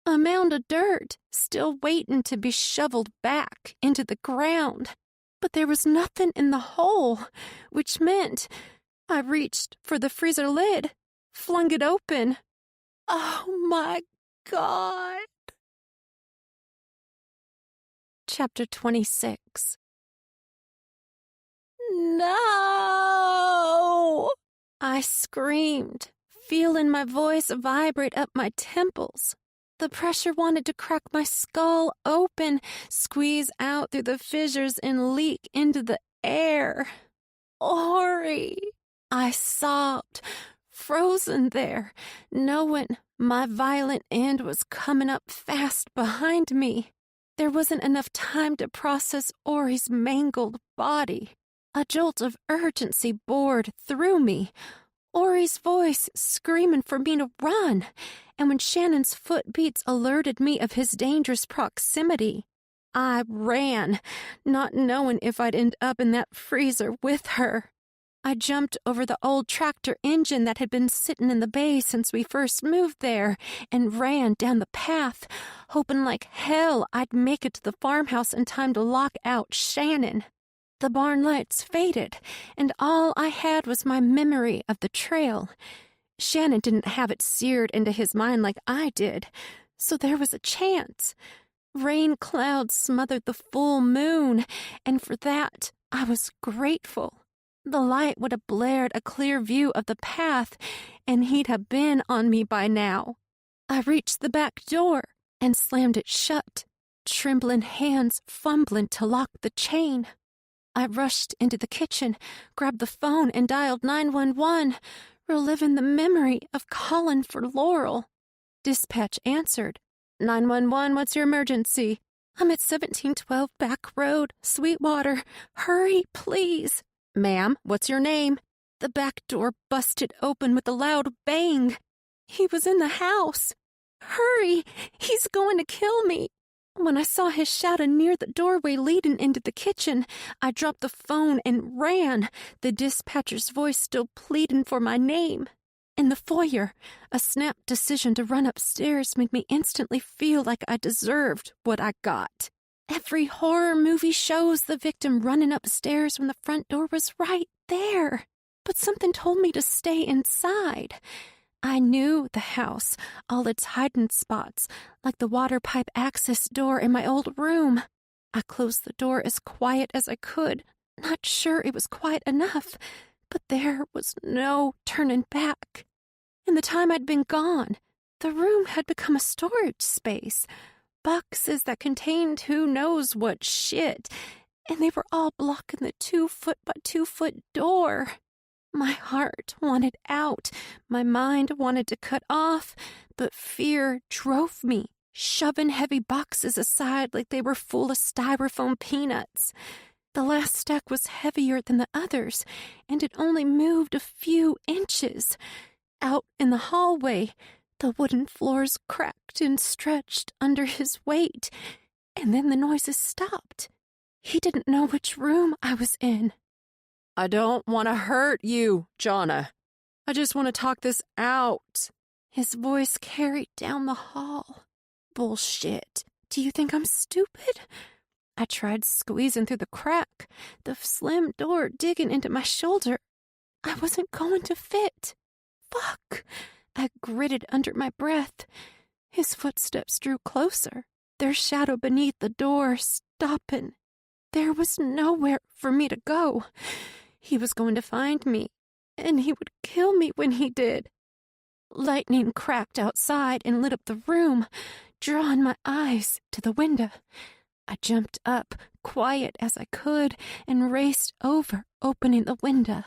A mound of dirt, still waiting to be shoveled back into the ground. But there was nothing in the hole, which meant I reached for the freezer lid, flung it open. Oh my God! Chapter 26. No! I screamed, feeling my voice vibrate up my temples. The pressure wanted to crack my skull open, squeeze out through the fissures, and leak into the air. Ori! I sobbed, frozen there, knowing my violent end was coming up fast behind me. There wasn't enough time to process Ori's mangled body. A jolt of urgency bored through me. Ori's voice screaming for me to run, and when Shannon's footbeats alerted me of his dangerous proximity, I ran, not knowing if I'd end up in that freezer with her. I jumped over the old tractor engine that had been sitting in the bay since we first moved there and ran down the path, hoping like hell I'd make it to the farmhouse in time to lock out Shannon. The barn lights faded, and all I had was my memory of the trail. Shannon didn't have it seared into his mind like I did, so there was a chance. Rain clouds smothered the full moon, and for that I was grateful. The light would have blared a clear view of the path, and he'd have been on me by now. I reached the back door and slammed it shut, trembling hands fumbling to lock the chain. I rushed into the kitchen, grabbed the phone, and dialed 911, reliving the memory of calling for Laurel. Dispatch answered. 911, what's your emergency? I'm at 1712 Back Road, Sweetwater. Hurry, please. Ma'am, what's your name? The back door busted open with a loud bang. He was in the house. Hurry, he's going to kill me. When I saw his shadow near the doorway leading into the kitchen, I dropped the phone and ran, the dispatcher's voice still pleading for my name. In the foyer, a snap decision to run upstairs made me instantly feel like I deserved what I got. Every horror movie shows the victim running upstairs when the front door was right there. But something told me to stay inside. I knew the house, all its hiding spots, like the water pipe access door in my old room. I closed the door as quiet as I could, not sure it was quiet enough, but there was no turning back. In the time I'd been gone, the room had become a storage space, boxes that contained who knows what shit, and they were all blocking the 2-foot by 2-foot door. My heart wanted out, my mind wanted to cut off, but fear drove me, shoving heavy boxes aside like they were full of styrofoam peanuts. The last stack was heavier than the others, and it only moved a few inches. Out in the hallway, the wooden floors cracked and stretched under his weight, and then the noises stopped. He didn't know which room I was in. I don't want to hurt you, Jonna. I just want to talk this out. His voice carried down the hall. Bullshit. Do you think I'm stupid? I tried squeezing through the crack, the slim door digging into my shoulder. I wasn't going to fit. Fuck! I gritted under my breath. His footsteps drew closer, their shadow beneath the door stopping. There was nowhere for me to go. He was going to find me, and he would kill me when he did. Lightning cracked outside and lit up the room, drawing my eyes to the window. I jumped up, quiet as I could, and raced over, opening the window.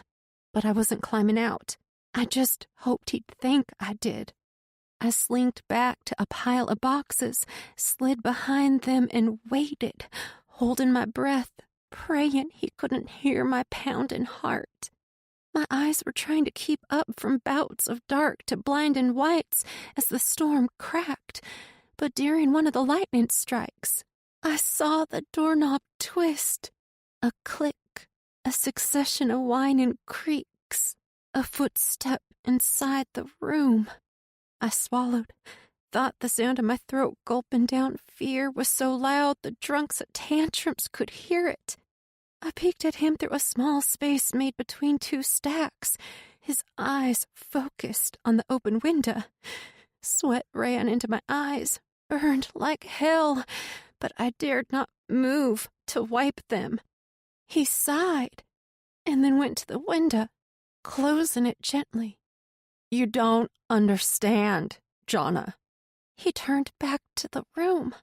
But I wasn't climbing out. I just hoped he'd think I did. I slinked back to a pile of boxes, slid behind them, and waited, holding my breath, praying he couldn't hear my pounding heart. My eyes were trying to keep up from bouts of dark to blinding whites as the storm cracked, but during one of the lightning strikes, I saw the doorknob twist. A click, a succession of whining creaks, a footstep inside the room. I swallowed, thought the sound of my throat gulping down fear was so loud the drunks at tantrums could hear it. I peeked at him through a small space made between two stacks, his eyes focused on the open window. Sweat ran into my eyes, burned like hell, but I dared not move to wipe them. He sighed, and then went to the window, closing it gently. You don't understand, Jonna. He turned back to the room.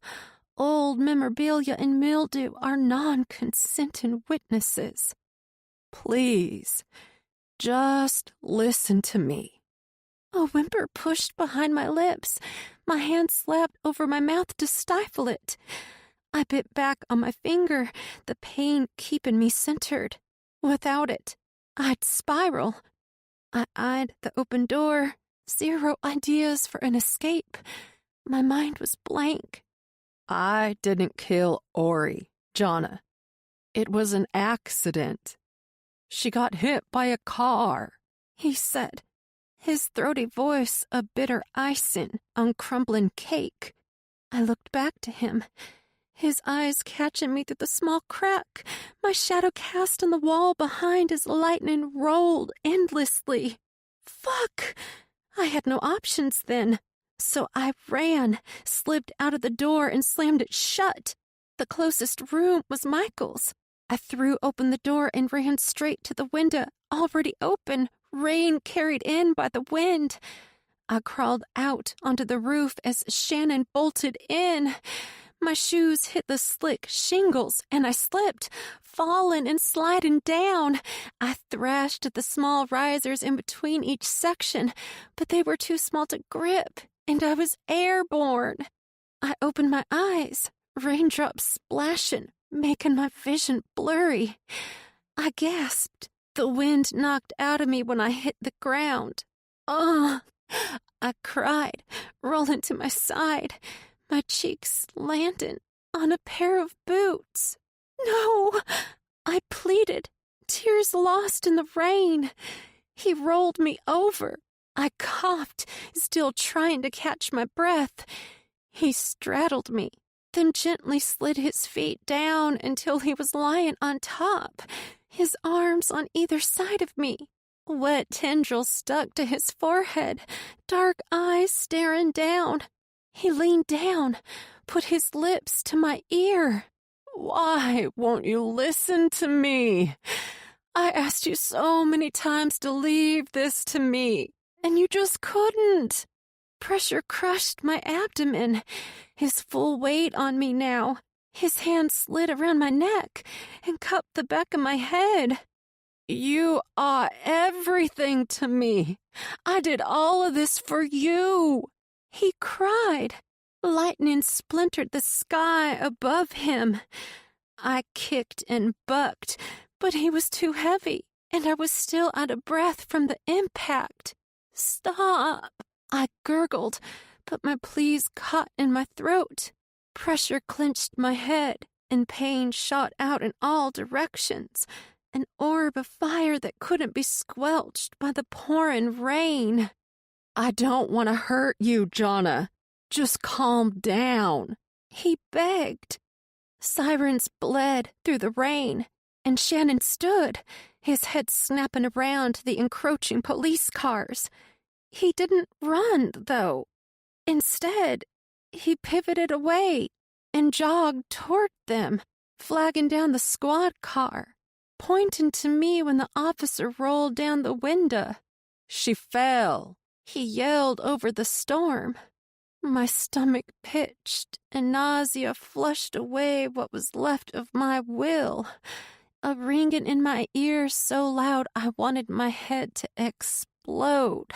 Old memorabilia and mildew are non-consenting witnesses. Please, just listen to me. A whimper pushed behind my lips. My hand slapped over my mouth to stifle it. I bit back on my finger, the pain keeping me centered. Without it, I'd spiral. I eyed the open door, zero ideas for an escape. My mind was blank. I didn't kill Ori, Jonna. It was an accident. She got hit by a car, he said, his throaty voice a bitter icing on crumbling cake. I looked back to him, his eyes catching me through the small crack, my shadow cast on the wall behind as lightning rolled endlessly. Fuck! I had no options then. So I ran, slipped out of the door, and slammed it shut. The closest room was Michael's. I threw open the door and ran straight to the window, already open, rain carried in by the wind. I crawled out onto the roof as Shannon bolted in. My shoes hit the slick shingles, and I slipped, falling and sliding down. I thrashed at the small risers in between each section, but they were too small to grip, and I was airborne. I opened my eyes, raindrops splashing, making my vision blurry. I gasped. The wind knocked out of me when I hit the ground. Ugh! I cried, rolling to my side, my cheeks landing on a pair of boots. No! I pleaded, tears lost in the rain. He rolled me over. I coughed, still trying to catch my breath. He straddled me, then gently slid his feet down until he was lying on top, his arms on either side of me. Wet tendrils stuck to his forehead, dark eyes staring down. He leaned down, put his lips to my ear. Why won't you listen to me? I asked you so many times to leave this to me, and you just couldn't. Pressure crushed my abdomen, his full weight on me now. His hand slid around my neck and cupped the back of my head. You are everything to me. I did all of this for you. He cried. Lightning splintered the sky above him. I kicked and bucked, but he was too heavy, and I was still out of breath from the impact. Stop! I gurgled, but my pleas caught in my throat. Pressure clenched my head, and pain shot out in all directions, an orb of fire that couldn't be squelched by the pouring rain. I don't want to hurt you, Jonna. Just calm down, he begged. Sirens bled through the rain. and Shannon stood, his head snapping around the encroaching police cars. He didn't run, though. Instead, he pivoted away and jogged toward them, flagging down the squad car, pointing to me when the officer rolled down the window. "She fell," he yelled over the storm. My stomach pitched, and nausea flushed away what was left of my will, a ringing in my ears so loud I wanted my head to explode.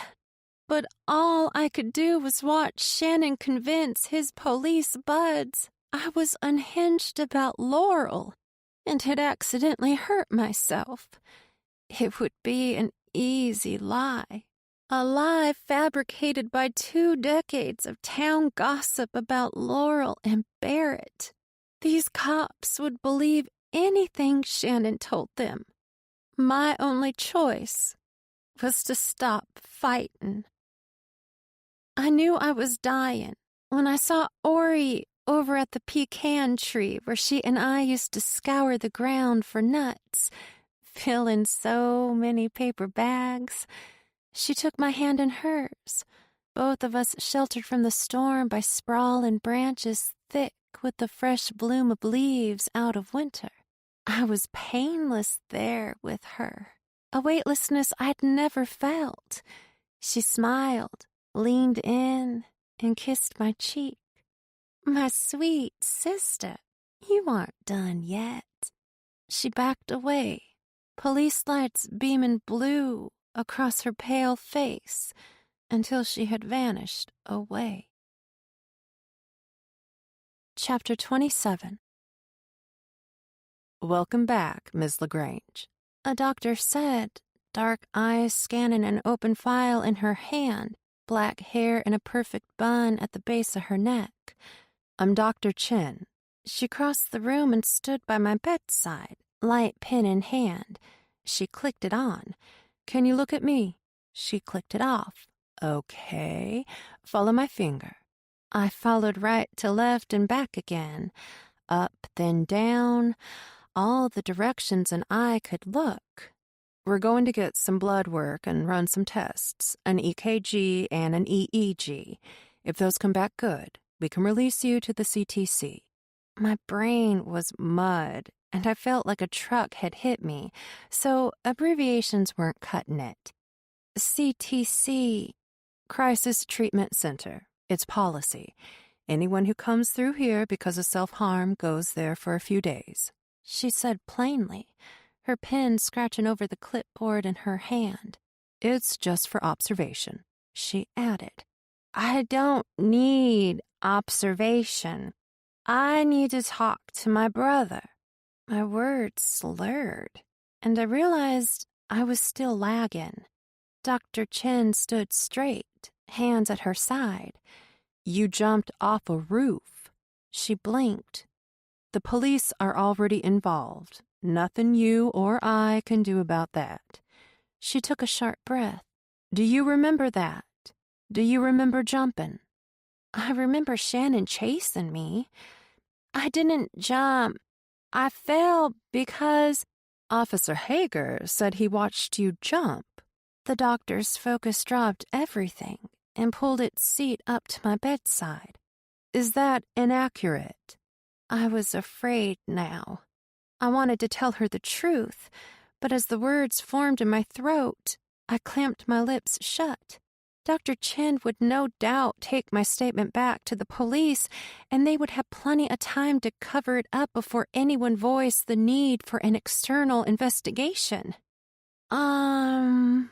But all I could do was watch Shannon convince his police buds I was unhinged about Laurel and had accidentally hurt myself. It would be an easy lie. A lie fabricated by 2 decades of town gossip about Laurel and Barrett. These cops would believe anything Shannon told them. My only choice was to stop fighting. I knew I was dying when I saw Ori over at the pecan tree where she and I used to scour the ground for nuts, filling so many paper bags. She took my hand in hers, both of us sheltered from the storm by sprawling branches thick with the fresh bloom of leaves out of winter. I was painless there with her, a weightlessness I'd never felt. She smiled, leaned in, and kissed my cheek. "My sweet sister, you aren't done yet." She backed away, police lights beaming blue across her pale face until she had vanished away. Chapter 27. "Welcome back, Miss LaGrange," a doctor said, dark eyes scanning an open file in her hand, black hair in a perfect bun at the base of her neck. "I'm Dr. Chen." She crossed the room and stood by my bedside, light pen in hand. She clicked it on. "Can you look at me?" She clicked it off. "Okay. Follow my finger." I followed right to left and back again, up, then down, all the directions an eye could look. "We're going to get some blood work and run some tests, an EKG and an EEG. If those come back good, we can release you to the CTC. My brain was mud, and I felt like a truck had hit me, so abbreviations weren't cutting it. CTC. Crisis Treatment Center. It's policy. Anyone who comes through here because of self-harm goes there for a few days," she said plainly, her pen scratching over the clipboard in her hand. "It's just for observation," she added. "I don't need observation. I need to talk to my brother." My words slurred, and I realized I was still lagging. Dr. Chen stood straight, hands at her side. "You jumped off a roof." She blinked. "The police are already involved. Nothing you or I can do about that." She took a sharp breath. "Do you remember that? Do you remember jumping?" "I remember Shannon chasing me. I didn't jump. I fell because—" "Officer Hager said he watched you jump." The doctor's focus dropped everything and pulled its seat up to my bedside. "Is that inaccurate?" I was afraid now. I wanted to tell her the truth, but as the words formed in my throat, I clamped my lips shut. Dr. Chen would no doubt take my statement back to the police, and they would have plenty of time to cover it up before anyone voiced the need for an external investigation. I'm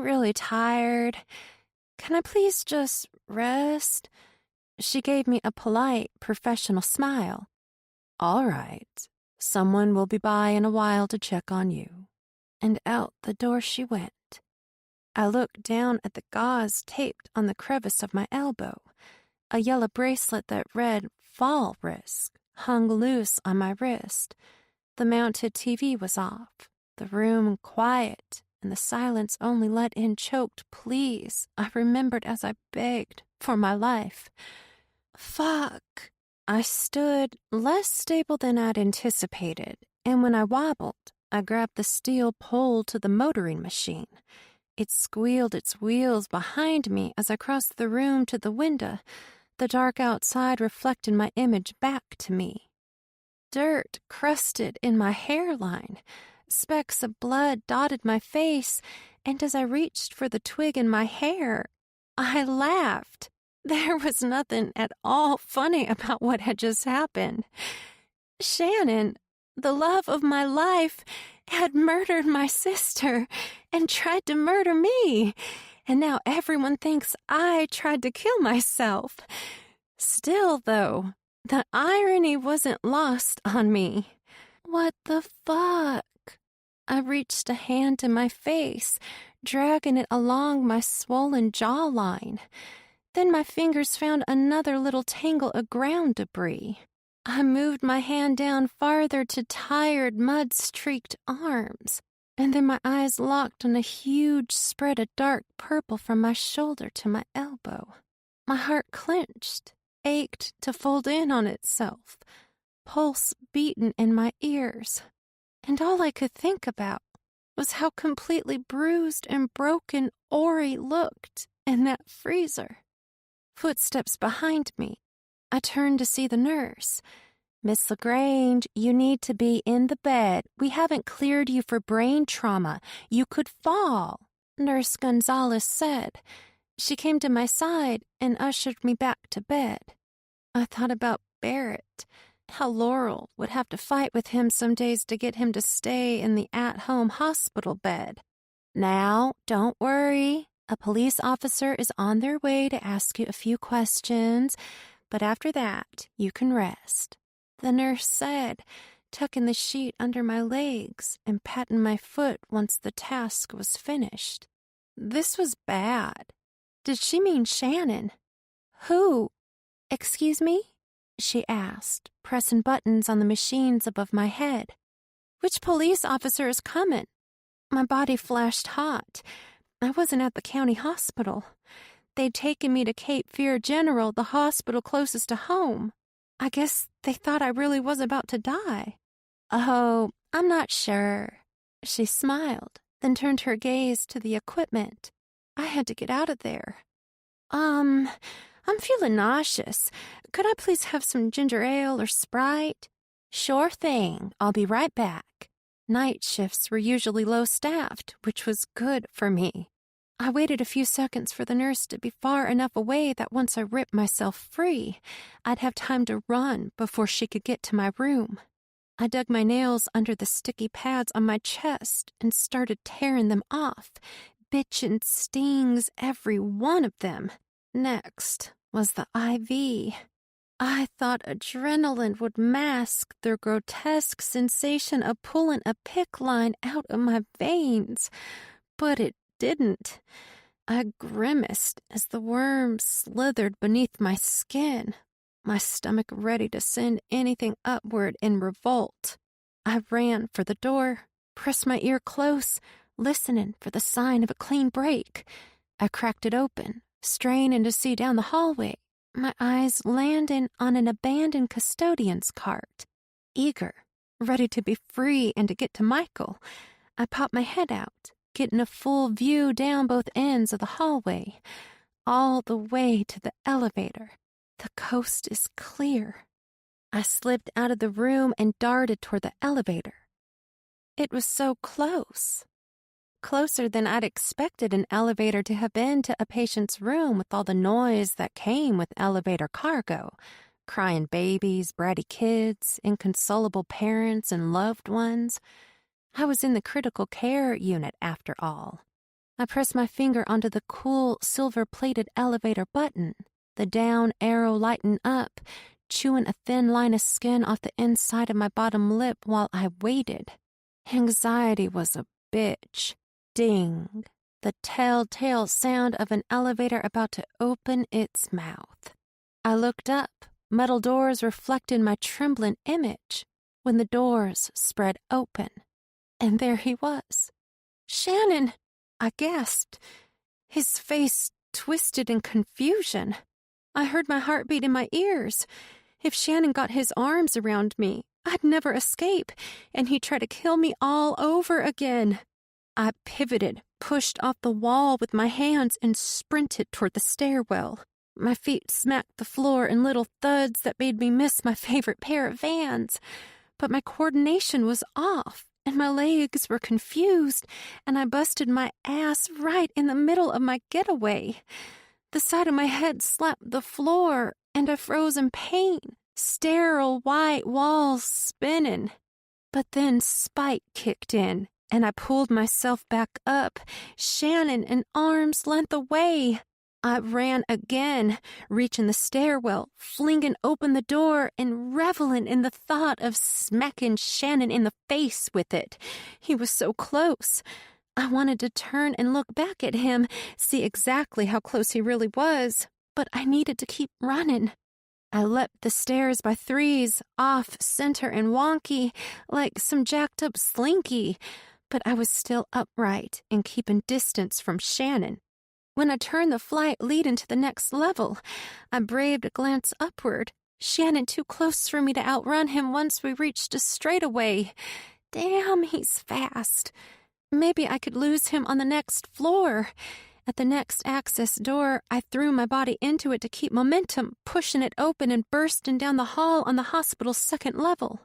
really tired. Can I please just rest?" She gave me a polite, professional smile. "All right. Someone will be by in a while to check on you." And out the door she went. I looked down at the gauze taped on the crevice of my elbow. A yellow bracelet that read "Fall Risk" hung loose on my wrist. The mounted TV was off, the room quiet, and the silence only let in choked pleas I remembered as I begged for my life. Fuck. I stood less stable than I'd anticipated, and when I wobbled, I grabbed the steel pole to the motoring machine. It squealed its wheels behind me as I crossed the room to the window, the dark outside reflecting my image back to me. Dirt crusted in my hairline, specks of blood dotted my face, and as I reached for the twig in my hair, I laughed. There was nothing at all funny about what had just happened. Shannon, the love of my life, had murdered my sister and tried to murder me, and now everyone thinks I tried to kill myself. Still, though, the irony wasn't lost on me. What the fuck? I reached a hand to my face, dragging it along my swollen jawline. Then my fingers found another little tangle of ground debris. I moved my hand down farther to tired, mud-streaked arms, and then my eyes locked on a huge spread of dark purple from my shoulder to my elbow. My heart clenched, ached to fold in on itself, pulse beating in my ears, and all I could think about was how completely bruised and broken Ori looked in that freezer. Footsteps behind me. I turned to see the nurse. "Miss LaGrange, you need to be in the bed. We haven't cleared you for brain trauma. You could fall," Nurse Gonzalez said. She came to my side and ushered me back to bed. I thought about Barrett, how Laurel would have to fight with him some days to get him to stay in the at-home hospital bed. "Now, don't worry. A police officer is on their way to ask you a few questions, but after that, you can rest," the nurse said, tucking the sheet under my legs and patting my foot once the task was finished. This was bad. Did she mean Shannon? "Who? Excuse me?" she asked, pressing buttons on the machines above my head. "Which police officer is coming?" My body flashed hot. I wasn't at the county hospital. They'd taken me to Cape Fear General, the hospital closest to home. I guess they thought I really was about to die. "Oh, I'm not sure." She smiled, then turned her gaze to the equipment. I had to get out of there. I'm feeling nauseous. Could I please have some ginger ale or Sprite?" "Sure thing. I'll be right back." Night shifts were usually low-staffed, which was good for me. I waited a few seconds for the nurse to be far enough away that once I ripped myself free, I'd have time to run before she could get to my room. I dug my nails under the sticky pads on my chest and started tearing them off, bitchin' stings, every one of them. Next was the IV. I thought adrenaline would mask the grotesque sensation of pulling a PICC line out of my veins, but it didn't. I grimaced as the worm slithered beneath my skin, my stomach ready to send anything upward in revolt. I ran for the door, pressed my ear close, listening for the sign of a clean break. I cracked it open, straining to see down the hallway, my eyes landing on an abandoned custodian's cart. Eager, ready to be free and to get to Michael, I popped my head out, getting a full view down both ends of the hallway, all the way to the elevator. The coast is clear. I slipped out of the room and darted toward the elevator. It was so close. Closer than I'd expected an elevator to have been to a patient's room with all the noise that came with elevator cargo. Crying babies, bratty kids, inconsolable parents and loved ones. I was in the critical care unit after all. I pressed my finger onto the cool, silver-plated elevator button, the down arrow lighting up, chewing a thin line of skin off the inside of my bottom lip while I waited. Anxiety was a bitch. Ding, the telltale sound of an elevator about to open its mouth. I looked up, metal doors reflecting my trembling image, when the doors spread open. And there he was. "Shannon!" I gasped, his face twisted in confusion. I heard my heartbeat in my ears. If Shannon got his arms around me, I'd never escape, and he'd try to kill me all over again. I pivoted, pushed off the wall with my hands, and sprinted toward the stairwell. My feet smacked the floor in little thuds that made me miss my favorite pair of Vans. But my coordination was off, and my legs were confused, and I busted my ass right in the middle of my getaway. The side of my head slapped the floor, and I froze in pain, sterile white walls spinning. But then spite kicked in, and I pulled myself back up, Shannon an arm's length away. I ran again, reaching the stairwell, flinging open the door, and reveling in the thought of smacking Shannon in the face with it. He was so close. I wanted to turn and look back at him, see exactly how close he really was, but I needed to keep running. I leapt the stairs by threes, off, center, and wonky, like some jacked-up slinky, but I was still upright and keeping distance from Shannon. When I turned the flight leading to the next level, I braved a glance upward. Shannon too close for me to outrun him once we reached a straightaway. Damn, he's fast. Maybe I could lose him on the next floor. At the next access door, I threw my body into it to keep momentum, pushing it open and bursting down the hall on the hospital's second level.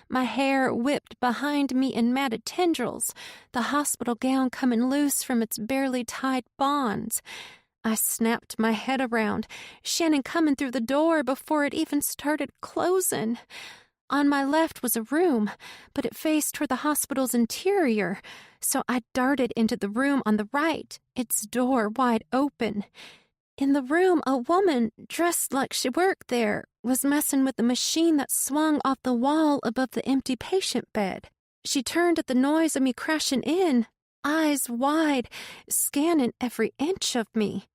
My hair whipped behind me in matted tendrils, the hospital gown coming loose from its barely tied bonds. I snapped my head around, Shannon coming through the door before it even started closing. On my left was a room, but it faced toward the hospital's interior, so I darted into the room on the right, its door wide open. In the room, a woman, dressed like she worked there, was messing with the machine that swung off the wall above the empty patient bed. She turned at the noise of me crashing in, eyes wide, scanning every inch of me.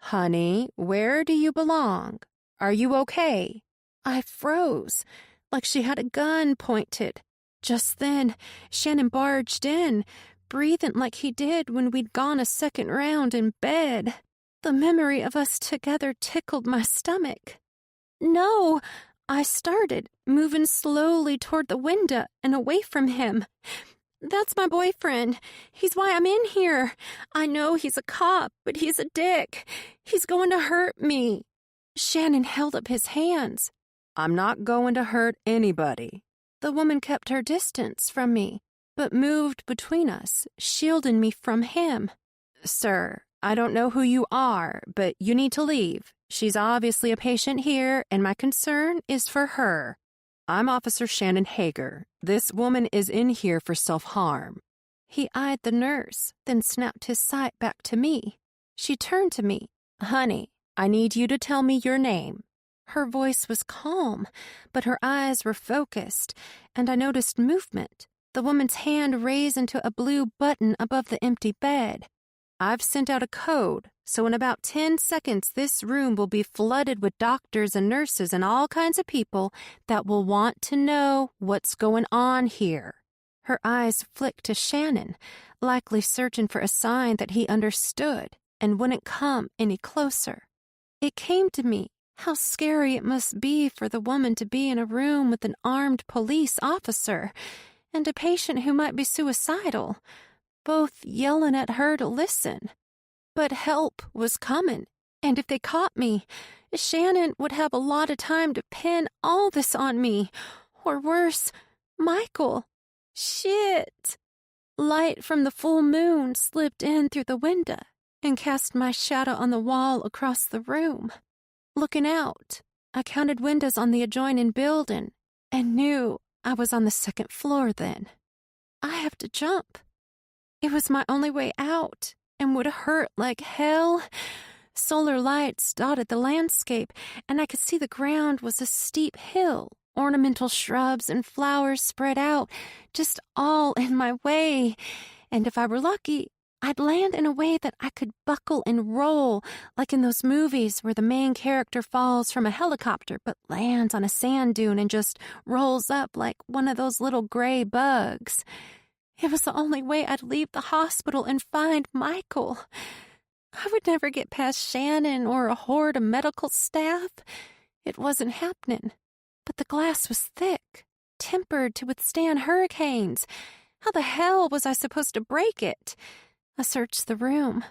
Honey, where do you belong? Are you okay? I froze, like she had a gun pointed. Just then, Shannon barged in, breathing like he did when we'd gone a second round in bed. The memory of us together tickled my stomach. No, I started, moving slowly toward the window and away from him. That's my boyfriend. He's why I'm in here. I know he's a cop, but he's a dick. He's going to hurt me. Shannon held up his hands. I'm not going to hurt anybody. The woman kept her distance from me, but moved between us, shielding me from him. Sir, I don't know who you are, but you need to leave. She's obviously a patient here, and my concern is for her. I'm Officer Shannon Hager. This woman is in here for self-harm. He eyed the nurse, then snapped his sight back to me. She turned to me. Honey, I need you to tell me your name. Her voice was calm, but her eyes were focused, and I noticed movement. The woman's hand raised into a blue button above the empty bed. I've sent out a code, so in about 10 seconds this room will be flooded with doctors and nurses and all kinds of people that will want to know what's going on here. Her eyes flicked to Shannon, likely searching for a sign that he understood and wouldn't come any closer. It came to me how scary it must be for the woman to be in a room with an armed police officer and a patient who might be suicidal, both yelling at her to listen. But help was coming, and if they caught me, Shannon would have a lot of time to pin all this on me, or worse, Michael. Shit! Light from the full moon slipped in through the window and cast my shadow on the wall across the room. Looking out, I counted windows on the adjoining building and knew I was on the second floor then. I have to jump. It was my only way out and would hurt like hell. Solar lights dotted the landscape, and I could see the ground was a steep hill, ornamental shrubs and flowers spread out, just all in my way. And if I were lucky, I'd land in a way that I could buckle and roll, like in those movies where the main character falls from a helicopter but lands on a sand dune and just rolls up like one of those little gray bugs. It was the only way I'd leave the hospital and find Michael. I would never get past Shannon or a horde of medical staff. It wasn't happening. But the glass was thick. tempered to withstand hurricanes. How the hell was I supposed to break it? I searched the room.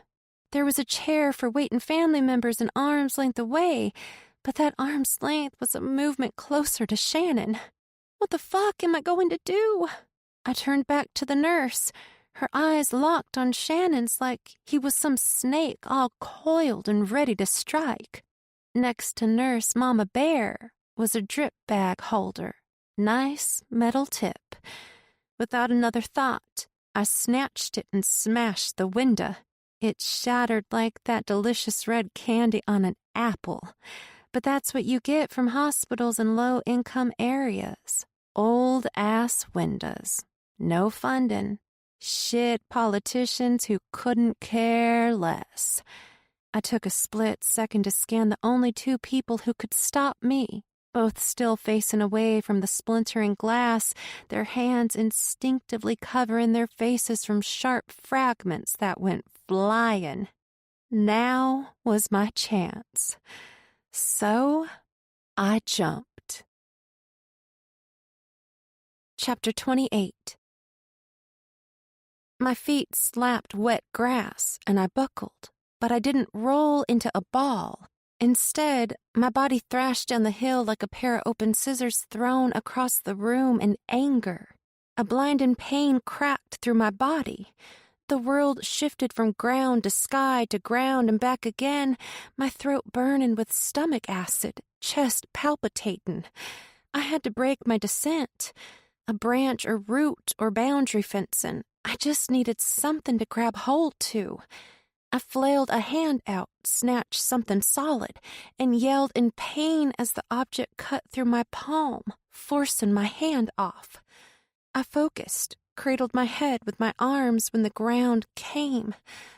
There was a chair for waiting family members an arm's length away, but that arm's length was a movement closer to Shannon. What the fuck am I going to do? I turned back to the nurse, her eyes locked on Shannon's like he was some snake all coiled and ready to strike. Next to Nurse Mama Bear was a drip bag holder, nice metal tip. Without another thought, I snatched it and smashed the window. It shattered like that delicious red candy on an apple. But that's what you get from hospitals in low-income areas. Old-ass windows. No funding. Shit politicians who couldn't care less. I took a split second to scan the only two people who could stop me, both still facing away from the splintering glass, their hands instinctively covering their faces from sharp fragments that went flying. Now was my chance. So I jumped. Chapter 28. My feet slapped wet grass, and I buckled, but I didn't roll into a ball. Instead, my body thrashed down the hill like a pair of open scissors thrown across the room in anger. A blinding pain cracked through my body. The world shifted from ground to sky to ground and back again, my throat burning with stomach acid, chest palpitating. I had to break my descent. A branch or root or boundary fencing. I just needed something to grab hold to. I flailed a hand out, snatched something solid, and yelled in pain as the object cut through my palm, forcing my hand off. I focused, cradled my head with my arms when the ground came,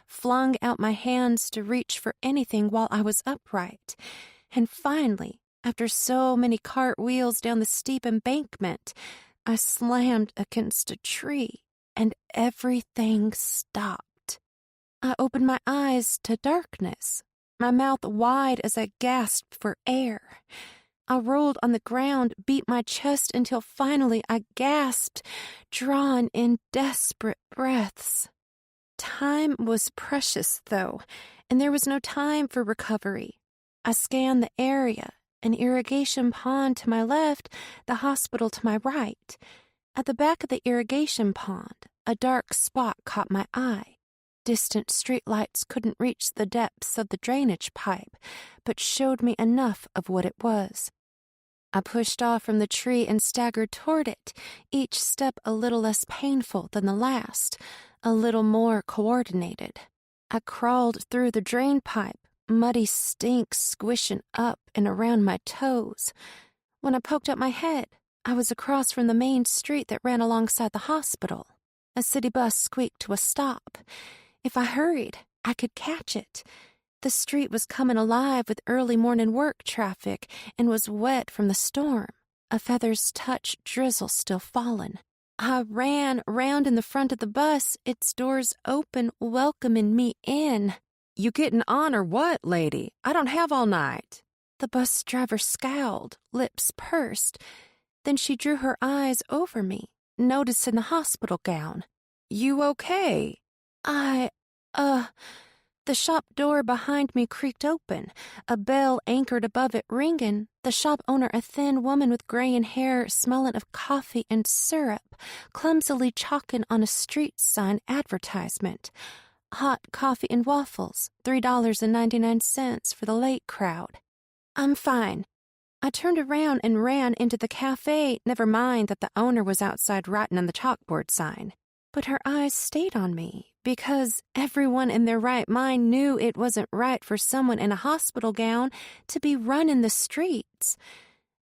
flung out my hands to reach for anything while I was upright, and finally, after so many cartwheels down the steep embankment, I slammed against a tree, and everything stopped. I opened my eyes to darkness, my mouth wide as I gasped for air. I rolled on the ground, beat my chest until finally I gasped, drawn in desperate breaths. Time was precious, though, and there was no time for recovery. I scanned the area, an irrigation pond to my left, the hospital to my right. At the back of the irrigation pond, a dark spot caught my eye. Distant streetlights couldn't reach the depths of the drainage pipe, but showed me enough of what it was. I pushed off from the tree and staggered toward it, each step a little less painful than the last, a little more coordinated. I crawled through the drain pipe, muddy stink squishing up and around my toes. When I poked up my head, I was across from the main street that ran alongside the hospital. A city bus squeaked to a stop. If I hurried, I could catch it. The street was coming alive with early morning work traffic and was wet from the storm, a feather's touch drizzle still falling. I ran round in the front of the bus, its doors open, welcoming me in. "You getting on or what, lady? I don't have all night." The bus driver scowled, lips pursed. Then she drew her eyes over me, noticing the hospital gown. "You okay?" The shop door behind me creaked open, a bell anchored above it ringing, the shop owner a thin woman with graying hair smelling of coffee and syrup, clumsily chalking on a street sign advertisement. Hot coffee and waffles, $3.99 for the late crowd. I'm fine. I turned around and ran into the cafe, never mind that the owner was outside writing on the chalkboard sign. But her eyes stayed on me, because everyone in their right mind knew it wasn't right for someone in a hospital gown to be running the streets.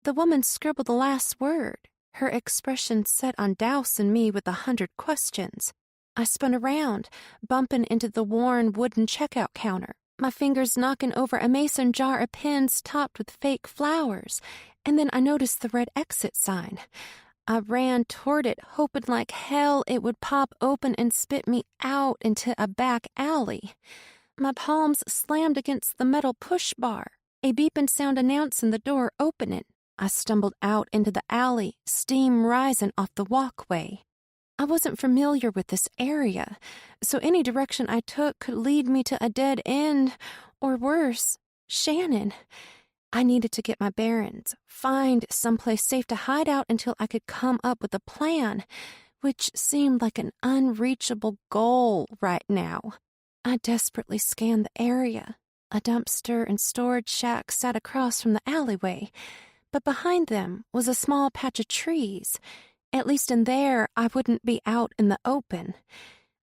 The woman scribbled the last word, her expression set on dousing me with 100 questions. I spun around, bumping into the worn wooden checkout counter, my fingers knocking over a mason jar of pins topped with fake flowers, and then I noticed the red exit sign. I ran toward it, hoping like hell it would pop open and spit me out into a back alley. My palms slammed against the metal push bar, a beeping sound announcing the door opening. I stumbled out into the alley, steam rising off the walkway. I wasn't familiar with this area, so any direction I took could lead me to a dead end, or worse, Shannon. I needed to get my bearings, find someplace safe to hide out until I could come up with a plan, which seemed like an unreachable goal right now. I desperately scanned the area. A dumpster and storage shack sat across from the alleyway, but behind them was a small patch of trees. At least in there, I wouldn't be out in the open.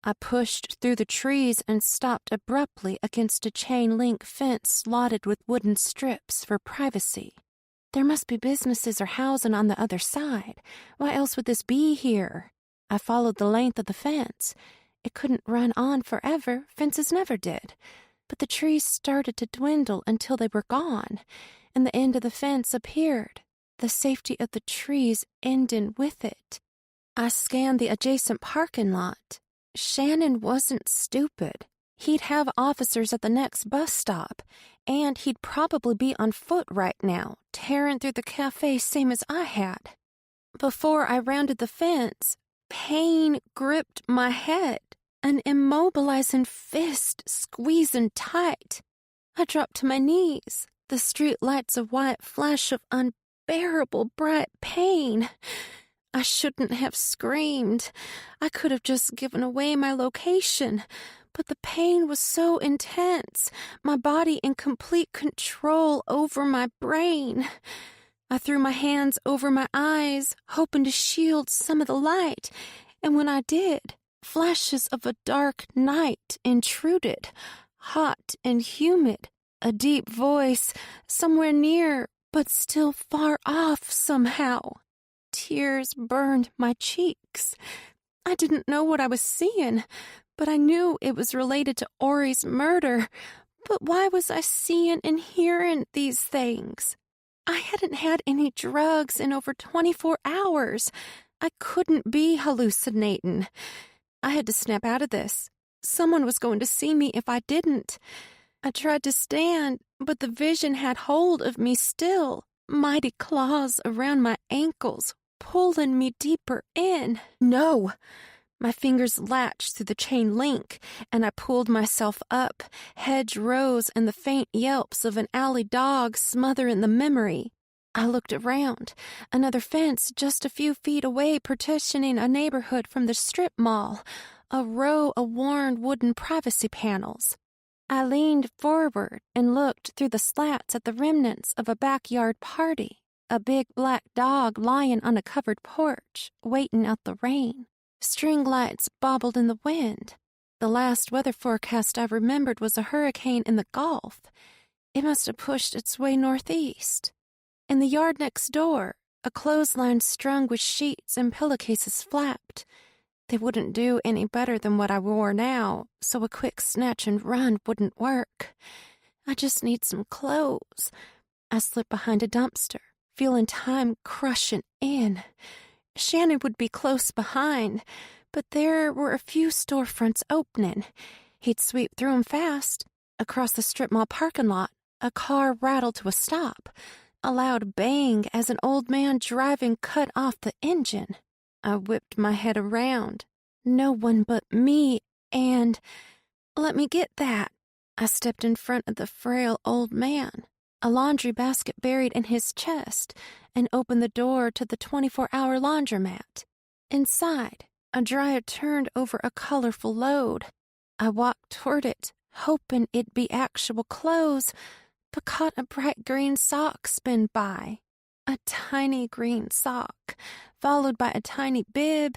I pushed through the trees and stopped abruptly against a chain-link fence slotted with wooden strips for privacy. There must be businesses or housing on the other side. Why else would this be here? I followed the length of the fence. It couldn't run on forever. Fences never did. But the trees started to dwindle until they were gone, and the end of the fence appeared, the safety of the trees ending with it. I scanned the adjacent parking lot. Shannon wasn't stupid. He'd have officers at the next bus stop, and he'd probably be on foot right now, tearing through the cafe same as I had. Before I rounded the fence, pain gripped my head, an immobilizing fist squeezing tight. I dropped to my knees, the street lights a white flash of unbearable bright pain. I shouldn't have screamed. I could have just given away my location, but the pain was so intense, my body in complete control over my brain. I threw my hands over my eyes, hoping to shield some of the light, and when I did, flashes of a dark night intruded, hot and humid, a deep voice, somewhere near, but still far off somehow. Tears burned my cheeks. I didn't know what I was seeing, but I knew it was related to Ori's murder. But why was I seeing and hearing these things? I hadn't had any drugs in over 24 hours. I couldn't be hallucinating. I had to snap out of this. Someone was going to see me if I didn't. I tried to stand, but the vision had hold of me still, mighty claws around my ankles, pulling me deeper in. No! My fingers latched through the chain link, and I pulled myself up, hedgerows and the faint yelps of an alley dog smothering the memory. I looked around. Another fence just a few feet away partitioning a neighborhood from the strip mall, a row of worn wooden privacy panels. I leaned forward and looked through the slats at the remnants of a backyard party, a big black dog lying on a covered porch, waiting out the rain. String lights bobbled in the wind. The last weather forecast I remembered was a hurricane in the Gulf. It must have pushed its way northeast. In the yard next door, a clothesline strung with sheets and pillowcases flapped. They wouldn't do any better than what I wore now, so a quick snatch and run wouldn't work. I just need some clothes. I slipped behind a dumpster, feeling time crushing in. Shannon would be close behind, but there were a few storefronts opening. He'd sweep through 'em fast. Across the strip mall parking lot, a car rattled to a stop. A loud bang as an old man driving cut off the engine. I whipped my head around. No one but me, and... Let me get that. I stepped in front of the frail old man, a laundry basket buried in his chest, and opened the door to the 24-hour laundromat. Inside, a dryer turned over a colorful load. I walked toward it, hoping it'd be actual clothes, but caught a bright green sock spin by. A tiny green sock, followed by a tiny bib,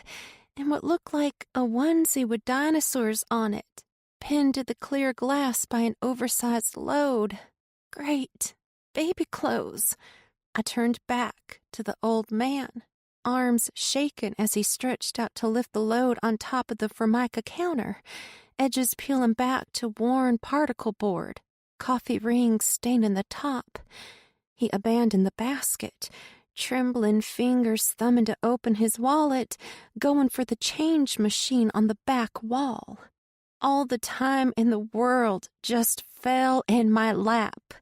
and what looked like a onesie with dinosaurs on it, pinned to the clear glass by an oversized load. Great. Baby clothes. I turned back to the old man, arms shaking as he stretched out to lift the load on top of the Formica counter, edges peeling back to worn particle board, coffee rings staining the top. He abandoned the basket, trembling fingers thumbing to open his wallet, going for the change machine on the back wall. All the time in the world just fell in my lap.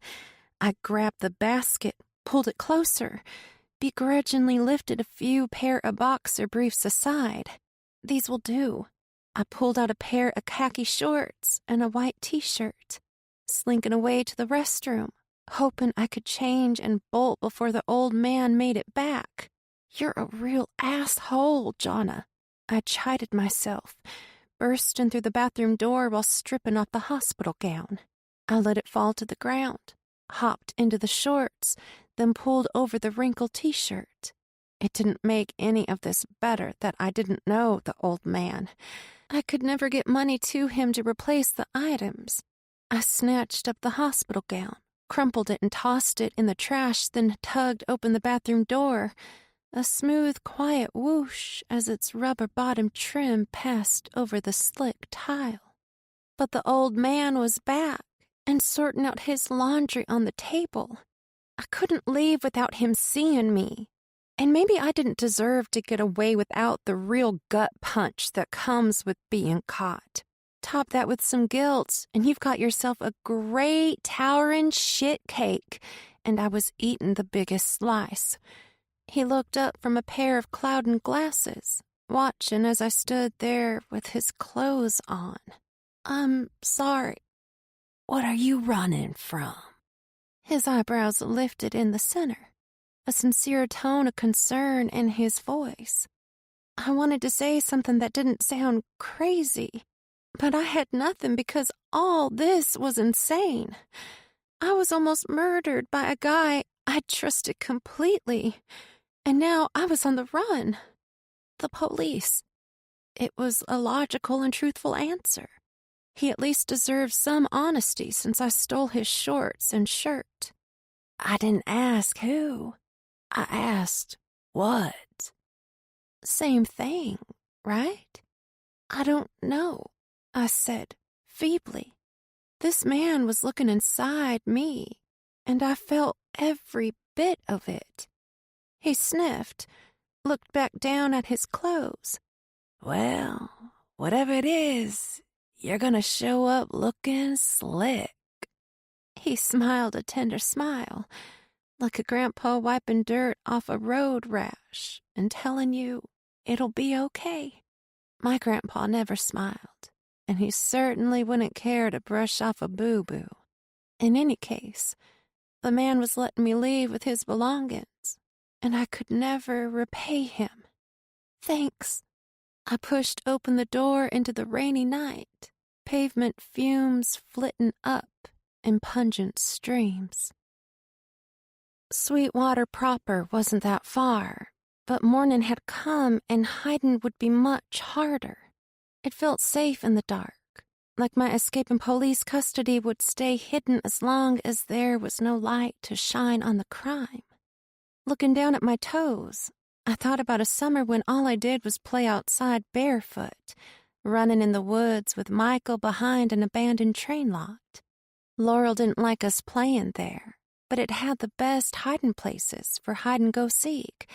I grabbed the basket, pulled it closer, begrudgingly lifted a few pair of boxer briefs aside. These will do. I pulled out a pair of khaki shorts and a white t-shirt, slinking away to the restroom, hoping I could change and bolt before the old man made it back. You're a real asshole, Jonna, I chided myself, bursting through the bathroom door while stripping off the hospital gown. I let it fall to the ground, hopped into the shorts, then pulled over the wrinkled t-shirt. It didn't make any of this better that I didn't know the old man. I could never get money to him to replace the items. I snatched up the hospital gown, crumpled it and tossed it in the trash, then tugged open the bathroom door. A smooth, quiet whoosh as its rubber-bottomed trim passed over the slick tile. But the old man was back and sorting out his laundry on the table. I couldn't leave without him seeing me. And maybe I didn't deserve to get away without the real gut punch that comes with being caught. Top that with some guilt, and you've got yourself a great towering shit cake, and I was eating the biggest slice. He looked up from a pair of clouding glasses, watching as I stood there with his clothes on. I'm sorry. What are you running from? His eyebrows lifted in the center, a sincere tone of concern in his voice. I wanted to say something that didn't sound crazy, but I had nothing because all this was insane. I was almost murdered by a guy I trusted completely, and now I was on the run. The police. It was a logical and truthful answer. He at least deserved some honesty since I stole his shorts and shirt. I didn't ask who. I asked what. Same thing, right? I don't know, I said feebly. This man was looking inside me, and I felt every bit of it. He sniffed, looked back down at his clothes. Well, whatever it is, you're gonna show up looking slick. He smiled a tender smile, like a grandpa wiping dirt off a road rash and telling you it'll be okay. My grandpa never smiled, and he certainly wouldn't care to brush off a boo-boo. In any case, the man was letting me leave with his belongings, and I could never repay him. Thanks. I pushed open the door into the rainy night, pavement fumes flitting up in pungent streams. Sweetwater proper wasn't that far, but morning had come and hiding would be much harder. It felt safe in the dark, like my escaping police custody would stay hidden as long as there was no light to shine on the crime. Looking down at my toes, I thought about a summer when all I did was play outside barefoot, running in the woods with Michael behind an abandoned train lot. Laurel didn't like us playing there, but it had the best hiding places for hide-and-go-seek,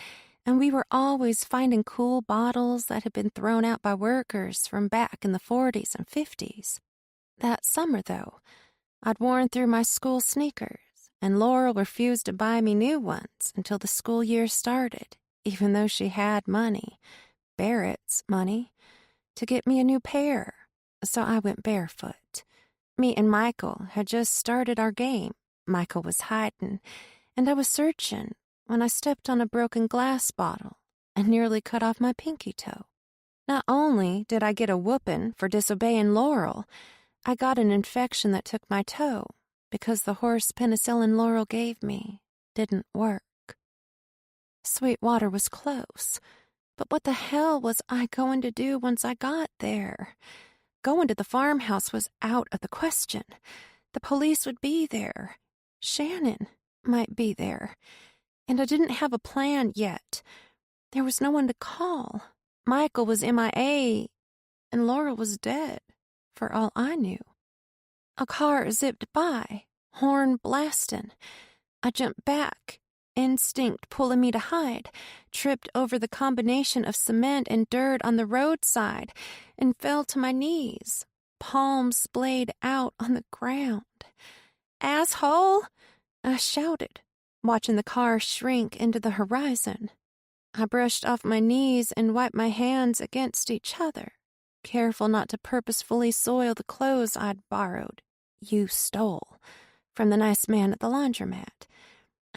and we were always finding cool bottles that had been thrown out by workers from back in the 40s and 50s. That summer, though, I'd worn through my school sneakers, and Laurel refused to buy me new ones until the school year started, even though she had money, Barrett's money, to get me a new pair, so I went barefoot. Me and Michael had just started our game. Michael was hiding, and I was searching when I stepped on a broken glass bottle and nearly cut off my pinky toe. Not only did I get a whooping for disobeying Laurel, I got an infection that took my toe because the horse penicillin Laurel gave me didn't work. Sweetwater was close, but what the hell was I going to do once I got there? Going to the farmhouse was out of the question. The police would be there. Shannon might be there. And I didn't have a plan yet. There was no one to call. Michael was MIA, and Laurel was dead, for all I knew. A car zipped by, horn blasting. I jumped back, instinct pulling me to hide, tripped over the combination of cement and dirt on the roadside, and fell to my knees, palms splayed out on the ground. "Asshole!" I shouted, watching the car shrink into the horizon. I brushed off my knees and wiped my hands against each other, careful not to purposefully soil the clothes I'd borrowed, you stole, from the nice man at the laundromat.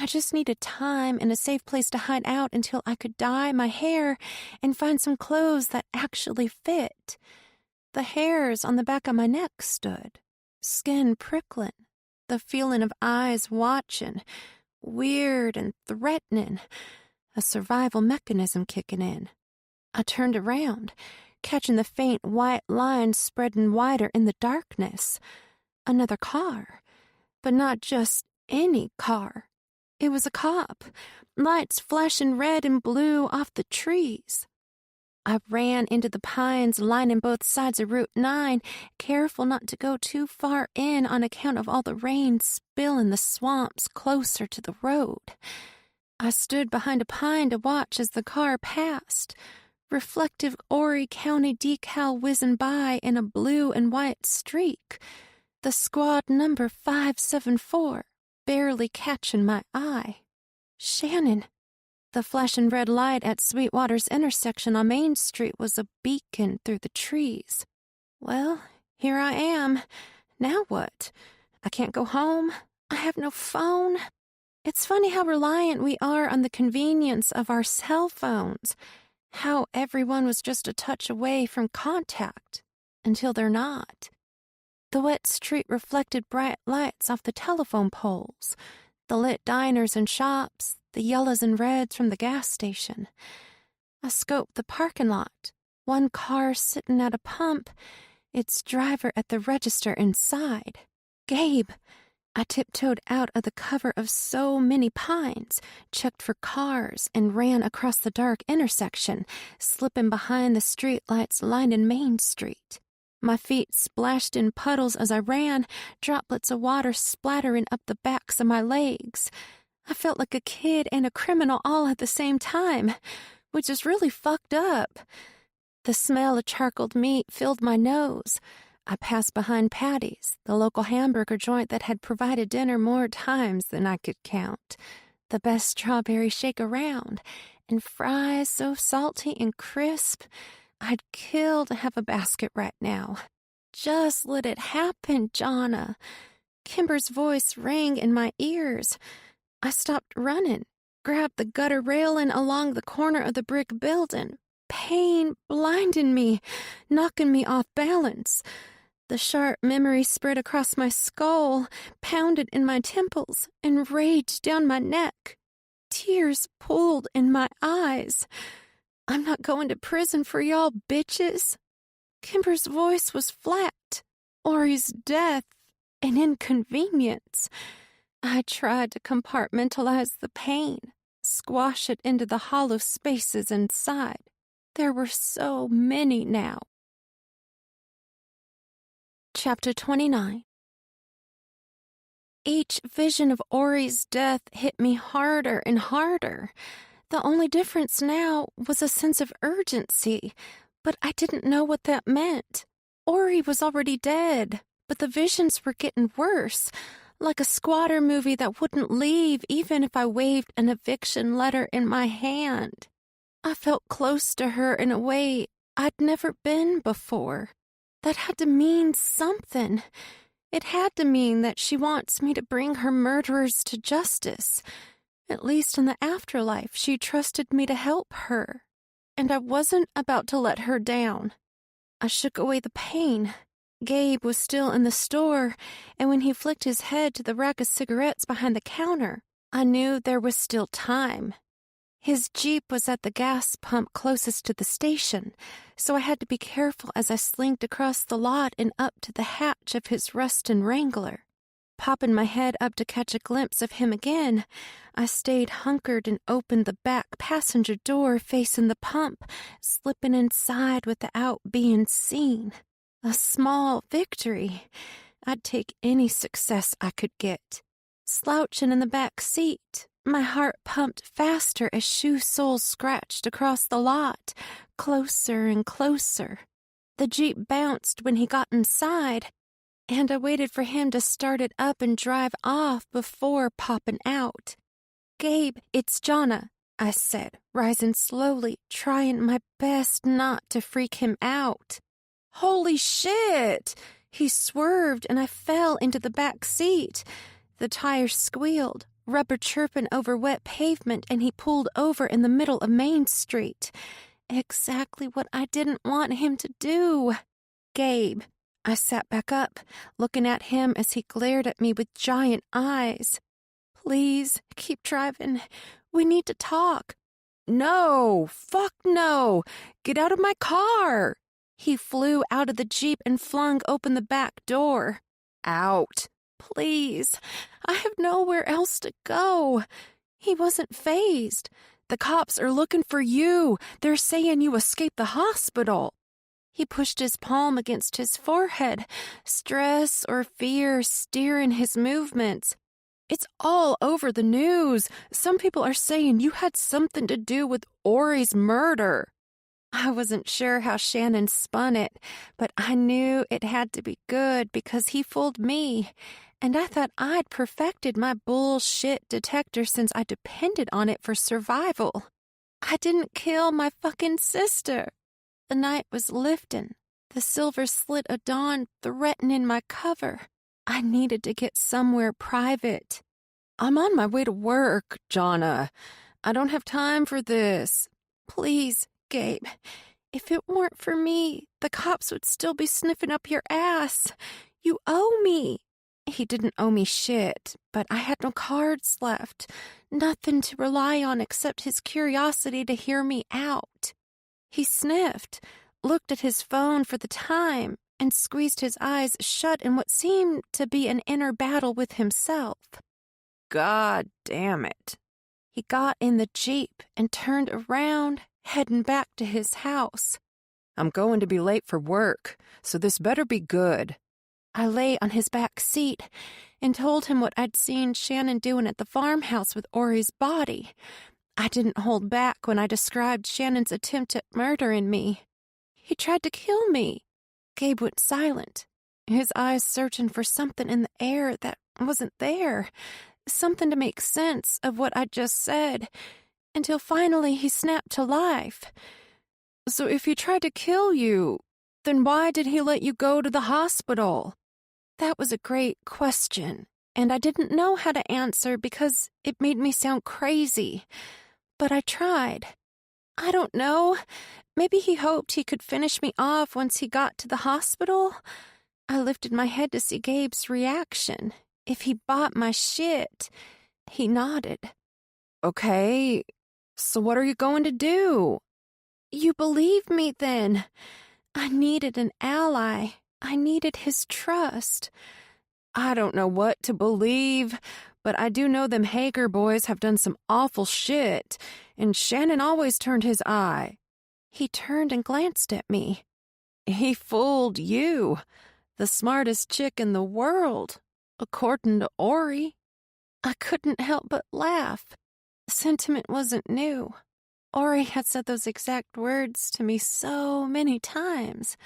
I just needed time and a safe place to hide out until I could dye my hair and find some clothes that actually fit. The hairs on the back of my neck stood, skin prickling, the feeling of eyes watching, weird and threatening, a survival mechanism kicking in. I turned around, catching the faint white lines spreading wider in the darkness. Another car, but not just any car. It was a cop, lights flashing red and blue off the trees. I ran into the pines lining both sides of Route 9, careful not to go too far in on account of all the rain spilling the swamps closer to the road. I stood behind a pine to watch as the car passed, reflective Horry County decal whizzing by in a blue and white streak, the squad number 574 barely catching my eye. Shannon. The flashing red light at Sweetwater's intersection on Main Street was a beacon through the trees. Well, here I am. Now what? I can't go home. I have no phone. It's funny how reliant we are on the convenience of our cell phones. How everyone was just a touch away from contact, until they're not. The wet street reflected bright lights off the telephone poles, the lit diners and shops, the yellows and reds from the gas station. I scoped the parking lot, one car sitting at a pump, its driver at the register inside. Gabe. I tiptoed out of the cover of so many pines, checked for cars, and ran across the dark intersection, slipping behind the streetlights lining Main Street. My feet splashed in puddles as I ran, droplets of water splattering up the backs of my legs. I felt like a kid and a criminal all at the same time, which is really fucked up. The smell of charcoaled meat filled my nose. I passed behind Patty's, the local hamburger joint that had provided dinner more times than I could count. The best strawberry shake around, and fries so salty and crisp. I'd kill to have a basket right now. Just let it happen, Jonna. Kimber's voice rang in my ears. I stopped running, grabbed the gutter railing along the corner of the brick building. Pain blinding me, knocking me off balance. The sharp memory spread across my skull, pounded in my temples, and raged down my neck. Tears pooled in my eyes. I'm not going to prison for y'all bitches. Kimber's voice was flat. Ori's death, an inconvenience. I tried to compartmentalize the pain, squash it into the hollow spaces inside. There were so many now. Chapter 29. Each vision of Ori's death hit me harder and harder. The only difference now was a sense of urgency, but I didn't know what that meant. Horry was already dead, but the visions were getting worse, like a squatter movie that wouldn't leave even if I waved an eviction letter in my hand. I felt close to her in a way I'd never been before. That had to mean something. It had to mean that she wants me to bring her murderers to justice. At least in the afterlife, she trusted me to help her. And I wasn't about to let her down. I shook away the pain. Gabe was still in the store, and when he flicked his head to the rack of cigarettes behind the counter, I knew there was still time. His Jeep was at the gas pump closest to the station, so I had to be careful as I slinked across the lot and up to the hatch of his rustin' Wrangler. Popping my head up to catch a glimpse of him again, I stayed hunkered and opened the back passenger door facing the pump, slipping inside without being seen. A small victory. I'd take any success I could get. Slouching in the back seat, my heart pumped faster as shoe soles scratched across the lot, closer and closer. The Jeep bounced when he got inside, and I waited for him to start it up and drive off before popping out. Gabe, it's Jonna, I said, rising slowly, trying my best not to freak him out. Holy shit! He swerved and I fell into the back seat. The tires squealed, rubber chirping over wet pavement, and he pulled over in the middle of Main Street. Exactly what I didn't want him to do. Gabe. I sat back up, looking at him as he glared at me with giant eyes. Please, keep driving. We need to talk. No, fuck no. Get out of my car. He flew out of the Jeep and flung open the back door. Out. Please, I have nowhere else to go. He wasn't fazed. The cops are looking for you. They're saying you escaped the hospital. He pushed his palm against his forehead, stress or fear steering his movements. It's all over the news. Some people are saying you had something to do with Ori's murder. I wasn't sure how Shannon spun it, but I knew it had to be good because he fooled me, and I thought I'd perfected my bullshit detector since I depended on it for survival. I didn't kill my fucking sister. The night was lifting, the silver slit of dawn threatening my cover. I needed to get somewhere private. I'm on my way to work, Jonna. I don't have time for this. Please, Gabe, if it weren't for me, the cops would still be sniffing up your ass. You owe me. He didn't owe me shit, but I had no cards left. Nothing to rely on except his curiosity to hear me out. He sniffed, looked at his phone for the time, and squeezed his eyes shut in what seemed to be an inner battle with himself. God damn it. He got in the Jeep and turned around, heading back to his house. I'm going to be late for work, so this better be good. I lay on his back seat and told him what I'd seen Shannon doing at the farmhouse with Ori's body. I didn't hold back when I described Shannon's attempt at murdering me. He tried to kill me. Gabe went silent, his eyes searching for something in the air that wasn't there, something to make sense of what I'd just said, until finally he snapped to life. So if he tried to kill you, then why did he let you go to the hospital? That was a great question, and I didn't know how to answer because it made me sound crazy. But I tried. I don't know. Maybe he hoped he could finish me off once he got to the hospital. I lifted my head to see Gabe's reaction. If he bought my shit. He nodded. Okay, so what are you going to do? You believe me then. I needed an ally. I needed his trust. I don't know what to believe, but I do know them Hager boys have done some awful shit, and Shannon always turned his eye. He turned and glanced at me. He fooled you, the smartest chick in the world, according to Ori. I couldn't help but laugh. Sentiment wasn't new. Ori had said those exact words to me so many times.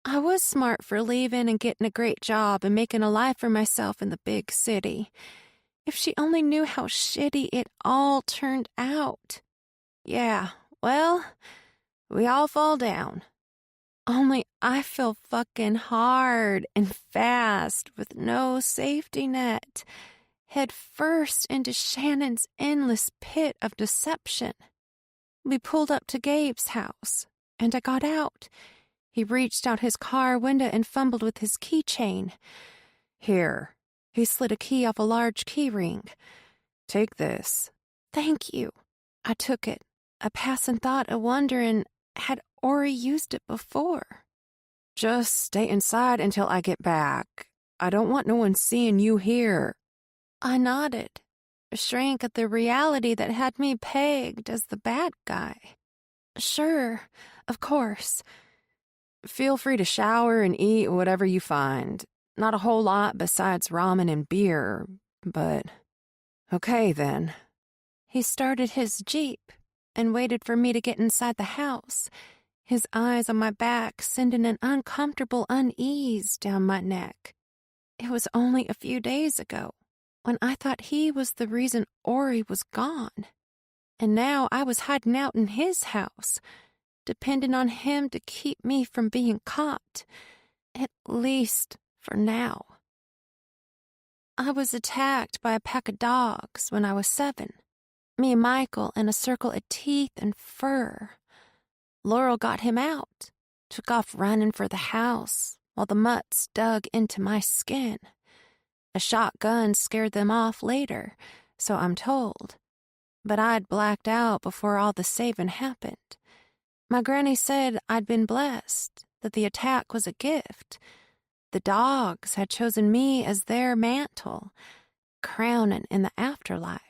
I was smart for leaving and getting a great job and making a life for myself in the big city. If she only knew how shitty it all turned out. Yeah, well, we all fall down. Only I fell fucking hard and fast with no safety net, head first into Shannon's endless pit of deception. We pulled up to Gabe's house, and I got out. He reached out his car window and fumbled with his keychain. Here. He slid a key off a large key ring. Take this. Thank you. I took it, a passing thought of wondering, had Ori used it before? Just stay inside until I get back. I don't want no one seeing you here. I nodded, shrank at the reality that had me pegged as the bad guy. Sure, of course. Feel free to shower and eat whatever you find. Not a whole lot besides ramen and beer, but okay then. He started his Jeep and waited for me to get inside the house, his eyes on my back sending an uncomfortable unease down my neck. It was only a few days ago, when I thought he was the reason Ori was gone. And now I was hiding out in his house, depending on him to keep me from being caught, at least for now. I was attacked by a pack of dogs when I was 7. Me and Michael in a circle of teeth and fur. Laurel got him out, took off running for the house while the mutts dug into my skin. A shotgun scared them off later, so I'm told. But I'd blacked out before all the saving happened. My granny said I'd been blessed, that the attack was a gift. The dogs had chosen me as their mantle, crowning in the afterlife.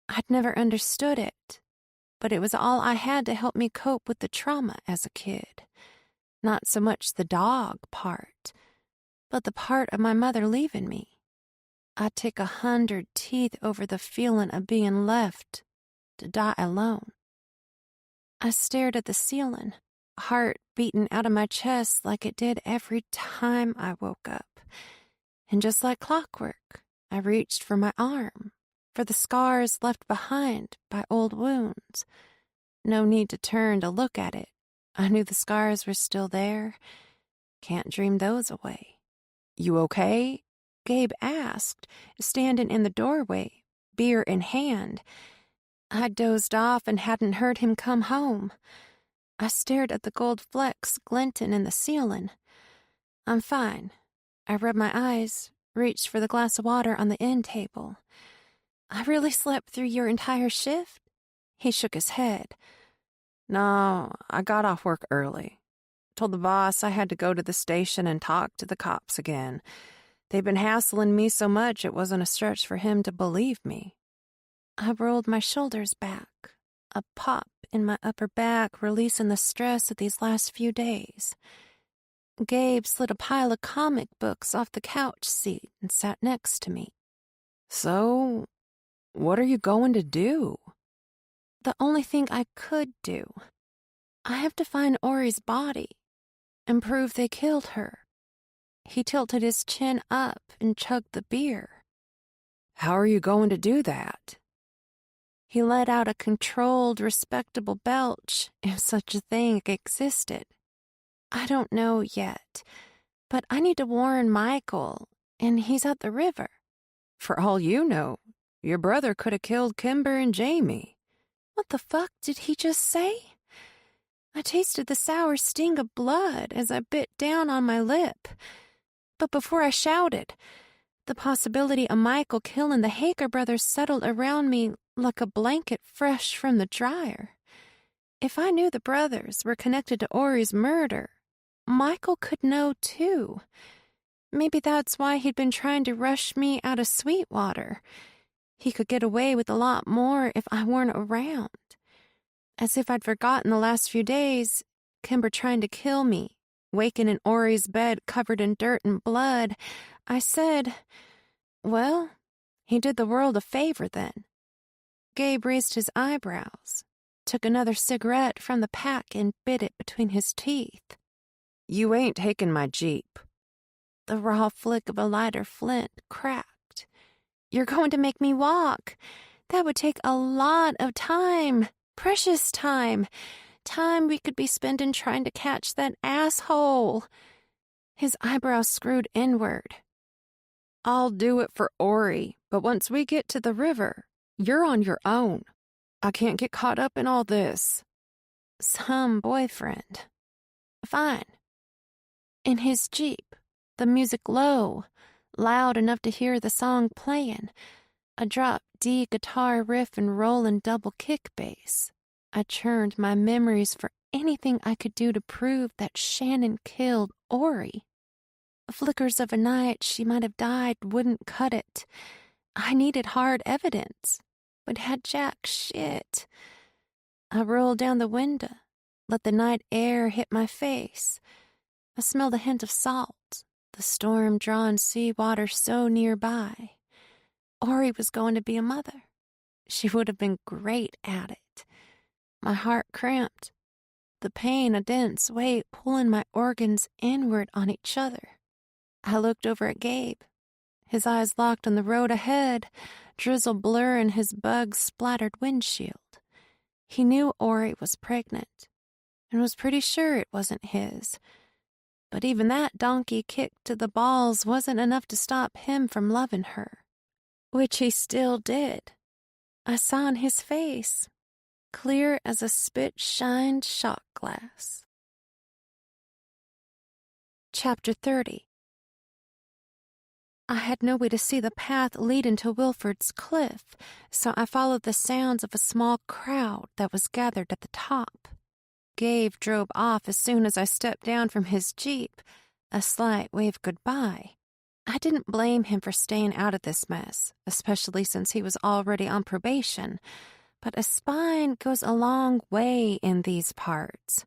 I'd never understood it, but it was all I had to help me cope with the trauma as a kid. Not so much the dog part, but the part of my mother leaving me. I'd take 100 teeth over the feeling of being left to die alone. I stared at the ceiling, heart beating out of my chest like it did every time I woke up. And just like clockwork, I reached for my arm, for the scars left behind by old wounds. No need to turn to look at it. I knew the scars were still there. Can't dream those away. You okay? Gabe asked, standing in the doorway, beer in hand. I'd dozed off and hadn't heard him come home. I stared at the gold flecks glinting in the ceiling. I'm fine. I rubbed my eyes, reached for the glass of water on the end table. I really slept through your entire shift? He shook his head. No, I got off work early. Told the boss I had to go to the station and talk to the cops again. They'd been hassling me so much it wasn't a stretch for him to believe me. I rolled my shoulders back, a pop in my upper back releasing the stress of these last few days. Gabe slid a pile of comic books off the couch seat and sat next to me. So, what are you going to do? The only thing I could do. I have to find Ori's body and prove they killed her. He tilted his chin up and chugged the beer. How are you going to do that? He let out a controlled, respectable belch, if such a thing existed. I don't know yet, but I need to warn Michael, and he's at the river. For all you know, your brother could have killed Kimber and Jamie. What the fuck did he just say? I tasted the sour sting of blood as I bit down on my lip. But before I shouted, the possibility of Michael killing the Hager brothers settled around me like a blanket fresh from the dryer. If I knew the brothers were connected to Ori's murder, Michael could know too. Maybe that's why he'd been trying to rush me out of Sweetwater. He could get away with a lot more if I weren't around. As if I'd forgotten the last few days, Kimber trying to kill me, waking in Ori's bed covered in dirt and blood, I said, well, he did the world a favor then. Gabe raised his eyebrows, took another cigarette from the pack and bit it between his teeth. You ain't taking my Jeep. The raw flick of a lighter flint cracked. You're going to make me walk. That would take a lot of time. Precious time. Time we could be spending trying to catch that asshole. His eyebrows screwed inward. I'll do it for Ori, but once we get to the river, you're on your own. I can't get caught up in all this. Some boyfriend. Fine. In his Jeep, the music low, loud enough to hear the song playing, a drop D guitar riff and rolling double kick bass. I churned my memories for anything I could do to prove that Shannon killed Ori. Flickers of a night she might have died wouldn't cut it. I needed hard evidence, but had jack shit. I rolled down the window, let the night air hit my face. I smelled a hint of salt, the storm-drawn seawater so nearby. Ori was going to be a mother. She would have been great at it. My heart cramped, the pain a dense weight pulling my organs inward on each other. I looked over at Gabe. his eyes locked on the road ahead, drizzle blurring his bug-splattered windshield. He knew Ori was pregnant and was pretty sure it wasn't his. But even that donkey kick to the balls wasn't enough to stop him from loving her, which he still did. I saw in his face, clear as a spit-shined shot glass. Chapter 30. I had no way to see the path leading to Wilford's cliff, so I followed the sounds of a small crowd that was gathered at the top. Gabe drove off as soon as I stepped down from his Jeep, a slight wave goodbye. I didn't blame him for staying out of this mess, especially since he was already on probation, but a spine goes a long way in these parts.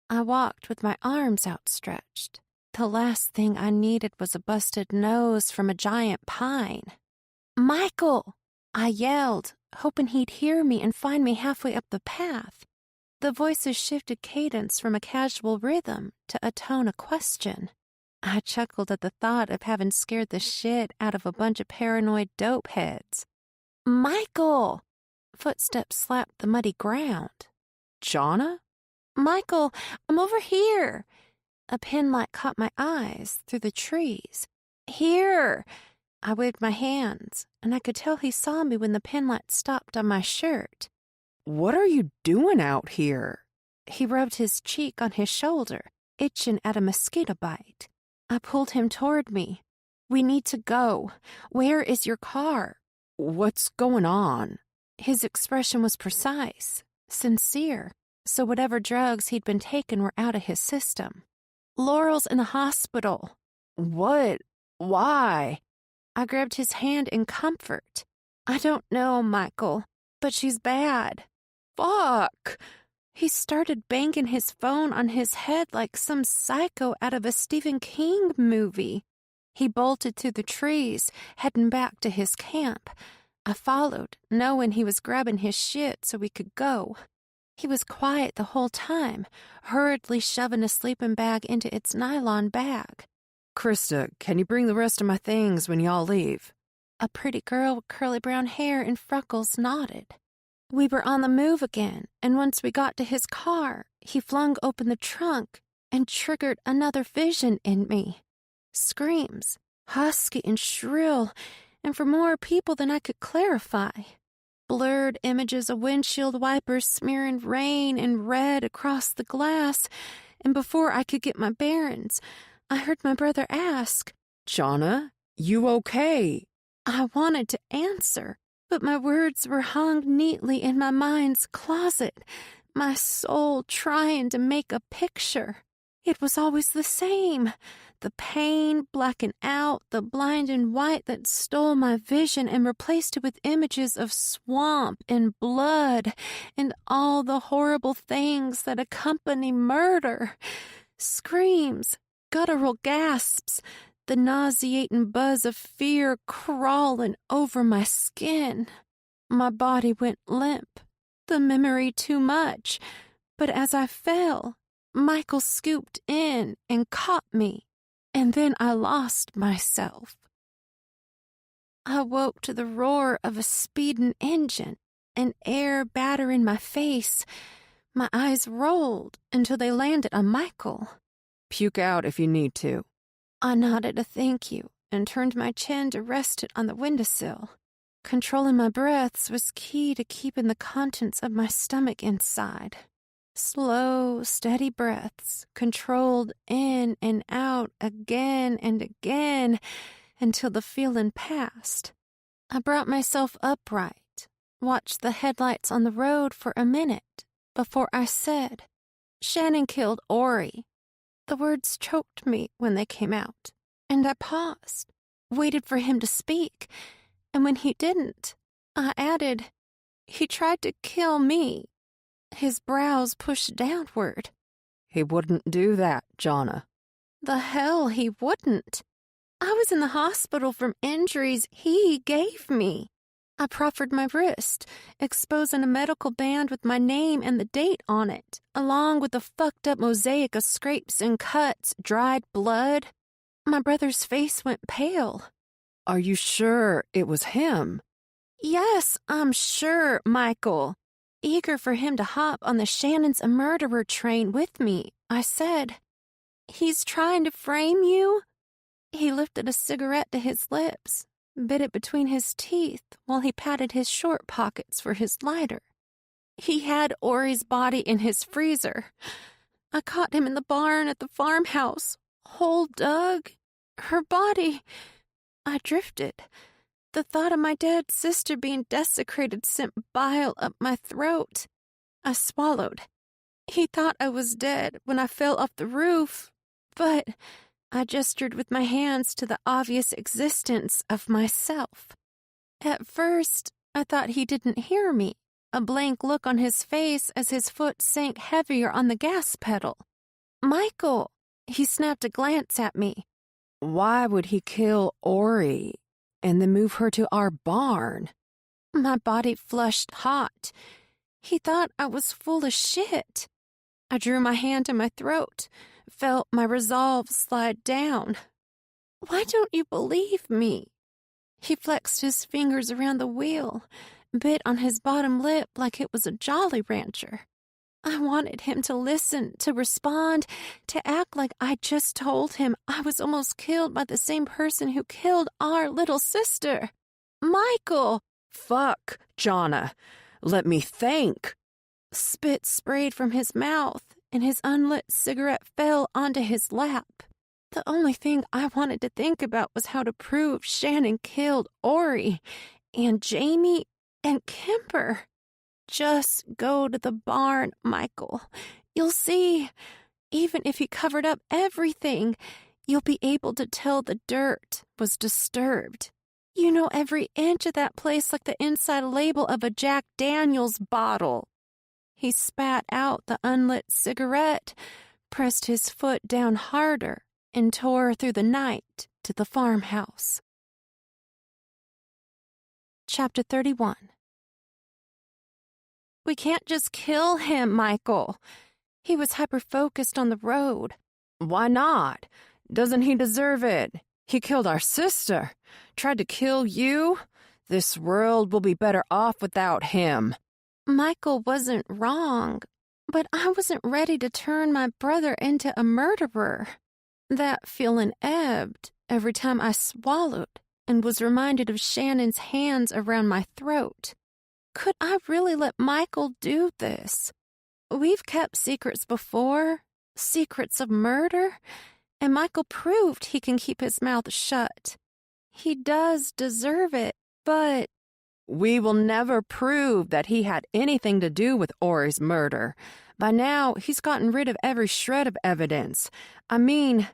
I walked with my arms outstretched. The last thing I needed was a busted nose from a giant pine. "Michael!" I yelled, hoping he'd hear me and find me halfway up the path. The voices shifted cadence from a casual rhythm to a tone of question. I chuckled at the thought of having scared the shit out of a bunch of paranoid dope heads. "Michael!" Footsteps slapped the muddy ground. Jonna? "Michael, I'm over here." A pinlight caught my eyes through the trees. "Here!" I waved my hands, and I could tell he saw me when the pinlight stopped on my shirt. What are you doing out here? He rubbed his cheek on his shoulder, itching at a mosquito bite. I pulled him toward me. "We need to go. Where is your car?" What's going on? His expression was precise, sincere, so whatever drugs he'd been taking were out of his system. "Laurel's in the hospital." What? Why? I grabbed his hand in comfort. "I don't know, Michael, but she's bad." Fuck! He started banging his phone on his head like some psycho out of a Stephen King movie. He bolted through the trees, heading back to his camp. I followed, knowing he was grabbing his shit so we could go. He was quiet the whole time, hurriedly shoving a sleeping bag into its nylon bag. Krista, can you bring the rest of my things when y'all leave? A pretty girl with curly brown hair and freckles nodded. We were on the move again, and once we got to his car, he flung open the trunk and triggered another vision in me. Screams, husky and shrill, and for more people than I could clarify. Blurred images of windshield wipers smearing rain and red across the glass, and before I could get my bearings, I heard my brother ask, Jonna, you okay? I wanted to answer, but my words were hung neatly in my mind's closet, my soul trying to make a picture. It was always the same. The pain blacking out, the blinding white that stole my vision and replaced it with images of swamp and blood and all the horrible things that accompany murder. Screams, guttural gasps, the nauseating buzz of fear crawling over my skin. My body went limp, the memory too much, but as I fell, Michael scooped in and caught me, and then I lost myself. I woke to the roar of a speeding engine, and air battering my face. My eyes rolled until they landed on Michael. Puke out if you need to. I nodded a thank you and turned my chin to rest it on the windowsill. Controlling my breaths was key to keeping the contents of my stomach inside. Slow, steady breaths, controlled in and out again and again until the feeling passed. I brought myself upright, watched the headlights on the road for a minute before I said, "Shannon killed Ori." The words choked me when they came out, and I paused, waited for him to speak, and when he didn't, I added, "He tried to kill me." His brows pushed downward. He wouldn't do that, Jonna. The hell he wouldn't. I was in the hospital from injuries he gave me. I proffered my wrist, exposing a medical band with my name and the date on it, along with a fucked-up mosaic of scrapes and cuts, dried blood. My brother's face went pale. Are you sure it was him? Yes, I'm sure, Michael. Eager for him to hop on the Shannon's a murderer train with me, I said, "He's trying to frame you?" He lifted a cigarette to his lips, bit it between his teeth while he patted his short pockets for his lighter. He had Ori's body in his freezer. I caught him in the barn at the farmhouse, whole dug. Her body. I drifted. The thought of my dead sister being desecrated sent bile up my throat. I swallowed. He thought I was dead when I fell off the roof, but I gestured with my hands to the obvious existence of myself. At first, I thought he didn't hear me, a blank look on his face as his foot sank heavier on the gas pedal. "Michael," he snapped a glance at me. Why would he kill Ori and then move her to our barn? My body flushed hot. He thought I was full of shit. I drew my hand to my throat, felt my resolve slide down. "Why don't you believe me?" He flexed his fingers around the wheel, bit on his bottom lip like it was a Jolly Rancher. I wanted him to listen, to respond, to act like I just told him I was almost killed by the same person who killed our little sister. "Michael!" Fuck, Jonna. Let me think. Spit sprayed from his mouth, and his unlit cigarette fell onto his lap. The only thing I wanted to think about was how to prove Shannon killed Ori, and Jamie, and Kemper. "Just go to the barn, Michael. You'll see. Even if he covered up everything, you'll be able to tell the dirt was disturbed. You know every inch of that place like the inside label of a Jack Daniels bottle." He spat out the unlit cigarette, pressed his foot down harder, and tore through the night to the farmhouse. Chapter 31. "We can't just kill him, Michael." He was hyper-focused on the road. Why not? Doesn't he deserve it? He killed our sister. Tried to kill you? This world will be better off without him. Michael wasn't wrong, but I wasn't ready to turn my brother into a murderer. That feeling ebbed every time I swallowed and was reminded of Shannon's hands around my throat. Could I really let Michael do this? We've kept secrets before, secrets of murder, and Michael proved he can keep his mouth shut. He does deserve it, but We will never prove that he had anything to do with Ori's murder. By now, he's gotten rid of every shred of evidence. I mean,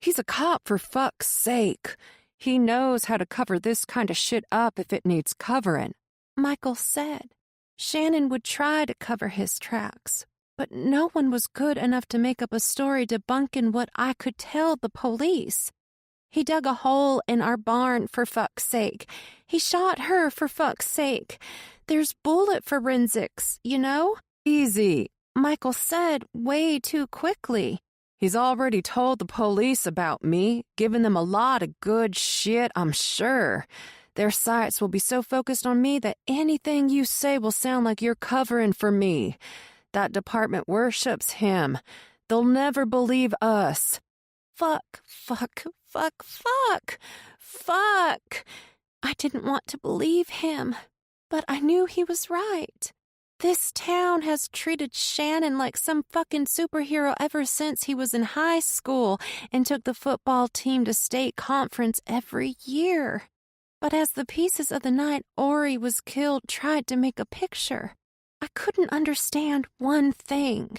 he's a cop for fuck's sake. He knows how to cover this kind of shit up if it needs covering. Michael said Shannon would try to cover his tracks, but no one was good enough to make up a story debunking what I could tell the police. He dug a hole in our barn for fuck's sake. He shot her for fuck's sake. There's bullet forensics, you know? Easy, Michael said way too quickly. He's already told the police about me, given them a lot of good shit, I'm sure. Their sights will be so focused on me that anything you say will sound like you're covering for me. That department worships him. They'll never believe us. Fuck. I didn't want to believe him, but I knew he was right. This town has treated Shannon like some fucking superhero ever since he was in high school and took the football team to state conference every year. But as the pieces of the night Ori was killed tried to make a picture, I couldn't understand one thing.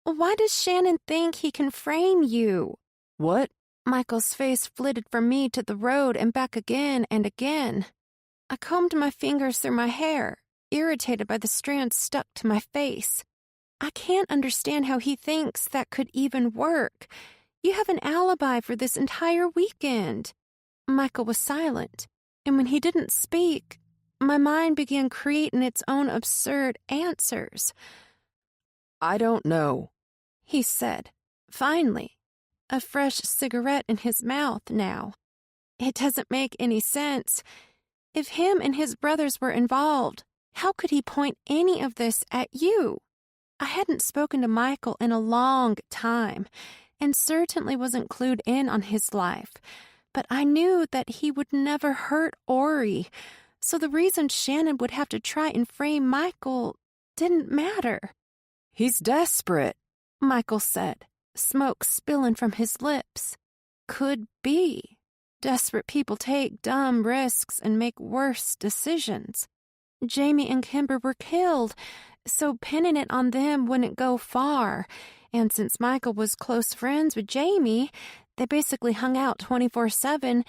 Why does Shannon think he can frame you? What? Michael's face flitted from me to the road and back again and again. I combed my fingers through my hair, irritated by the strands stuck to my face. I can't understand how he thinks that could even work. You have an alibi for this entire weekend. Michael was silent, and when he didn't speak, my mind began creating its own absurd answers. I don't know, he said, finally, a fresh cigarette in his mouth now. It doesn't make any sense. If him and his brothers were involved, how could he point any of this at you? I hadn't spoken to Michael in a long time, and certainly wasn't clued in on his life, but I knew that he would never hurt Ori, so the reason Shannon would have to try and frame Michael didn't matter. He's desperate, Michael said, smoke spilling from his lips. Could be. Desperate people take dumb risks and make worse decisions. Jamie and Kimber were killed, so pinning it on them wouldn't go far. And since Michael was close friends with Jamie, they basically hung out 24/7,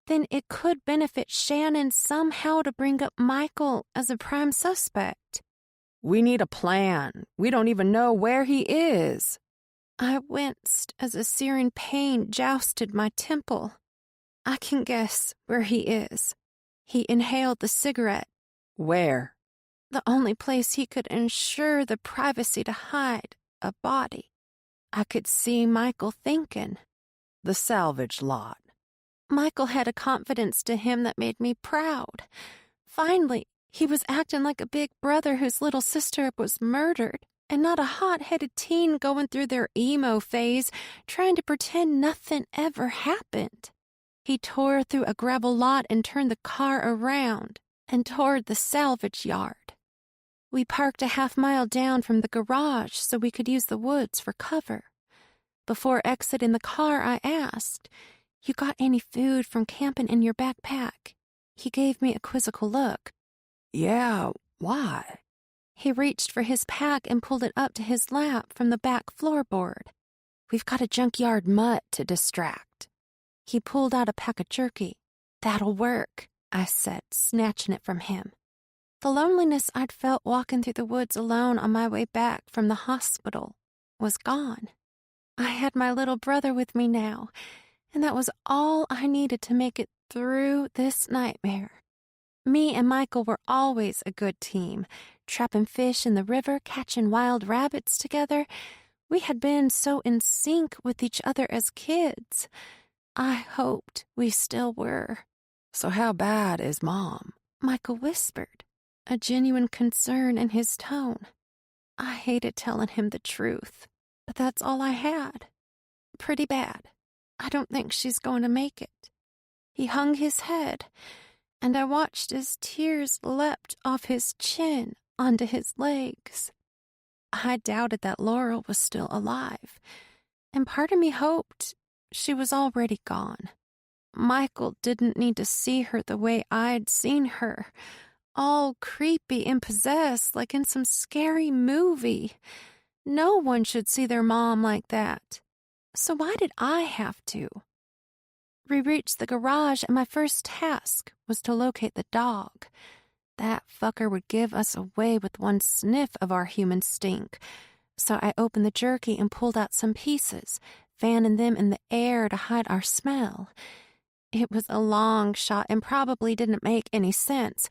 then it could benefit Shannon somehow to bring up Michael as a prime suspect. We need a plan. We don't even know where he is. I winced as a searing pain jousted my temple. I can guess where he is. He inhaled the cigarette. Where? The only place he could ensure the privacy to hide a body. I could see Michael thinking. The salvage lot. Michael had a confidence to him that made me proud. Finally, he was acting like a big brother whose little sister was murdered, and not a hot-headed teen going through their emo phase trying to pretend nothing ever happened. He tore through a gravel lot and turned the car around and toward the salvage yard. We parked a half-mile down from the garage so we could use the woods for cover. Before exiting the car, I asked, "You got any food from camping in your backpack?" He gave me a quizzical look. Yeah, why? He reached for his pack and pulled it up to his lap from the back floorboard. We've got a junkyard mutt to distract. He pulled out a pack of jerky. That'll work, I said, snatching it from him. The loneliness I'd felt walking through the woods alone on my way back from the hospital was gone. I had my little brother with me now, and that was all I needed to make it through this nightmare. Me and Michael were always a good team, trapping fish in the river, catching wild rabbits together. We had been so in sync with each other as kids. I hoped we still were. So how bad is Mom? Michael whispered, a genuine concern in his tone. I hated telling him the truth, but that's all I had. Pretty bad. I don't think she's going to make it. He hung his head, and I watched as tears leapt off his chin onto his legs. I doubted that Laurel was still alive, and part of me hoped she was already gone. Michael didn't need to see her the way I'd seen her, all creepy and possessed like in some scary movie. No one should see their mom like that. So why did I have to? We reached the garage, and my first task was to locate the dog. That fucker would give us away with one sniff of our human stink. So I opened the jerky and pulled out some pieces, fanning them in the air to hide our smell. It was a long shot and probably didn't make any sense,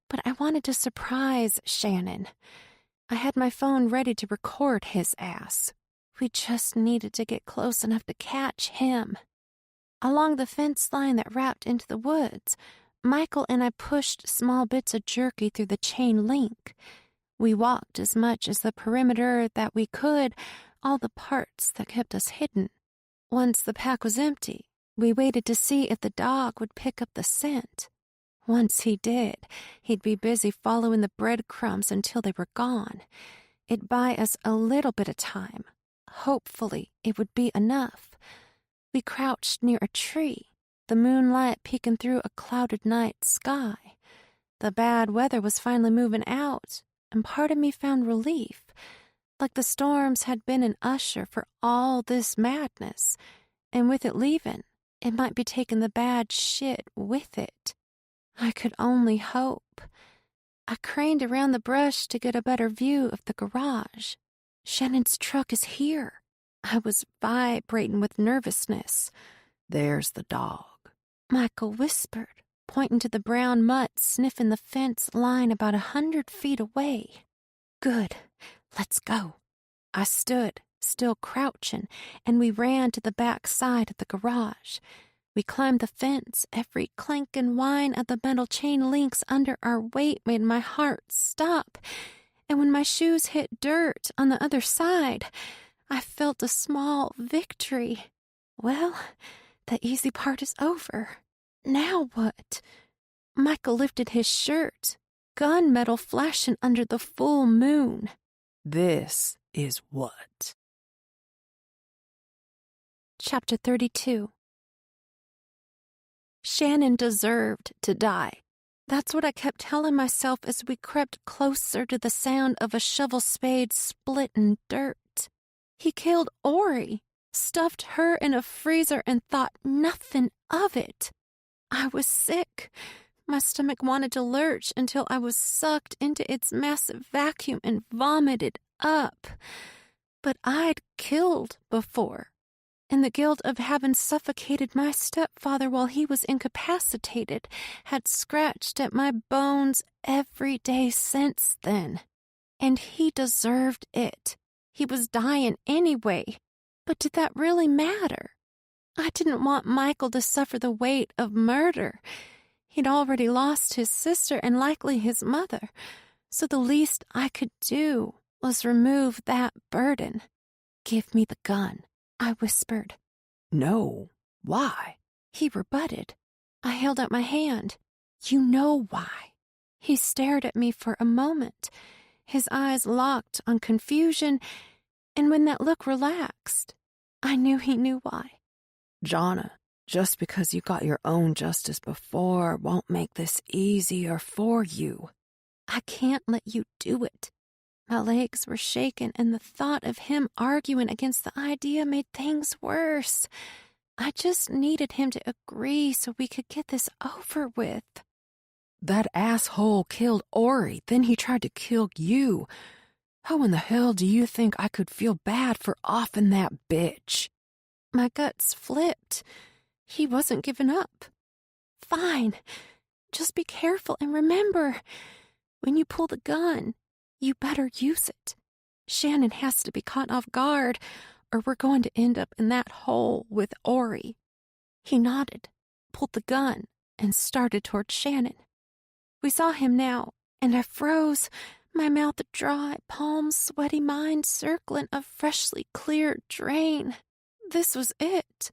but I wanted to surprise Shannon. I had my phone ready to record his ass. We just needed to get close enough to catch him. Along the fence line that wrapped into the woods, Michael and I pushed small bits of jerky through the chain link. We walked as much as the perimeter that we could, all the parts that kept us hidden. Once the pack was empty, we waited to see if the dog would pick up the scent. Once he did, he'd be busy following the breadcrumbs until they were gone. It'd buy us a little bit of time. Hopefully, it would be enough. We crouched near a tree, the moonlight peeking through a clouded night sky. The bad weather was finally moving out, and part of me found relief, like the storms had been an usher for all this madness, and with it leaving, it might be taking the bad shit with it. I could only hope. I craned around the brush to get a better view of the garage. Shannon's truck is here. I was vibrating with nervousness. There's the dog, Michael whispered, pointing to the brown mutt sniffing the fence line about 100 feet away. Good. Let's go. I stood, still crouching, and we ran to the back side of the garage. We climbed the fence. Every clank and whine of the metal chain links under our weight made my heart stop. And when my shoes hit dirt on the other side, I felt a small victory. Well, the easy part is over. Now what? Michael lifted his shirt, gunmetal flashing under the full moon. This is what? Chapter 32. Shannon deserved to die. That's what I kept telling myself as we crept closer to the sound of a shovel spade splitting dirt. He killed Ori, stuffed her in a freezer, and thought nothing of it. I was sick. My stomach wanted to lurch until I was sucked into its massive vacuum and vomited up. But I'd killed before, and the guilt of having suffocated my stepfather while he was incapacitated had scratched at my bones every day since then. And he deserved it. He was dying anyway. But did that really matter? I didn't want Michael to suffer the weight of murder. He'd already lost his sister and likely his mother, so the least I could do was remove that burden. "Give me the gun," I whispered. No. Why? He rebutted. I held out my hand. "You know why." He stared at me for a moment, his eyes locked on confusion, and when that look relaxed, I knew he knew why. Jonna, just because you got your own justice before won't make this easier for you. I can't let you do it. My legs were shaking, and the thought of him arguing against the idea made things worse. I just needed him to agree so we could get this over with. That asshole killed Ori, then he tried to kill you. How in the hell do you think I could feel bad for offing that bitch? My guts flipped. He wasn't giving up. "Fine. Just be careful and remember, when you pull the gun, you better use it. Shannon has to be caught off guard, or we're going to end up in that hole with Ori." He nodded, pulled the gun, and started toward Shannon. We saw him now, and I froze, my mouth dry, palms sweaty, mind circling a freshly cleared drain. This was it.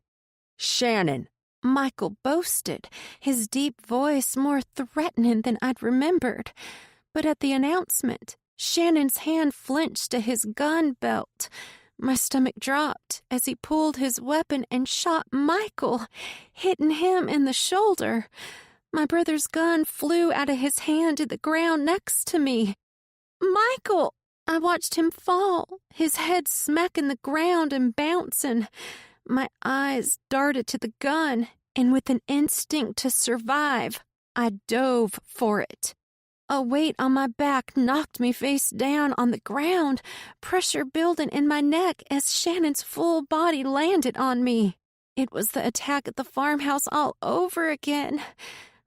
Shannon, Michael boasted, his deep voice more threatening than I'd remembered. But at the announcement, Shannon's hand flinched to his gun belt. My stomach dropped as he pulled his weapon and shot Michael, hitting him in the shoulder. My brother's gun flew out of his hand to the ground next to me. "Michael!" I watched him fall, his head smacking the ground and bouncing. My eyes darted to the gun, and with an instinct to survive, I dove for it. A weight on my back knocked me face down on the ground, pressure building in my neck as Shannon's full body landed on me. It was the attack at the farmhouse all over again.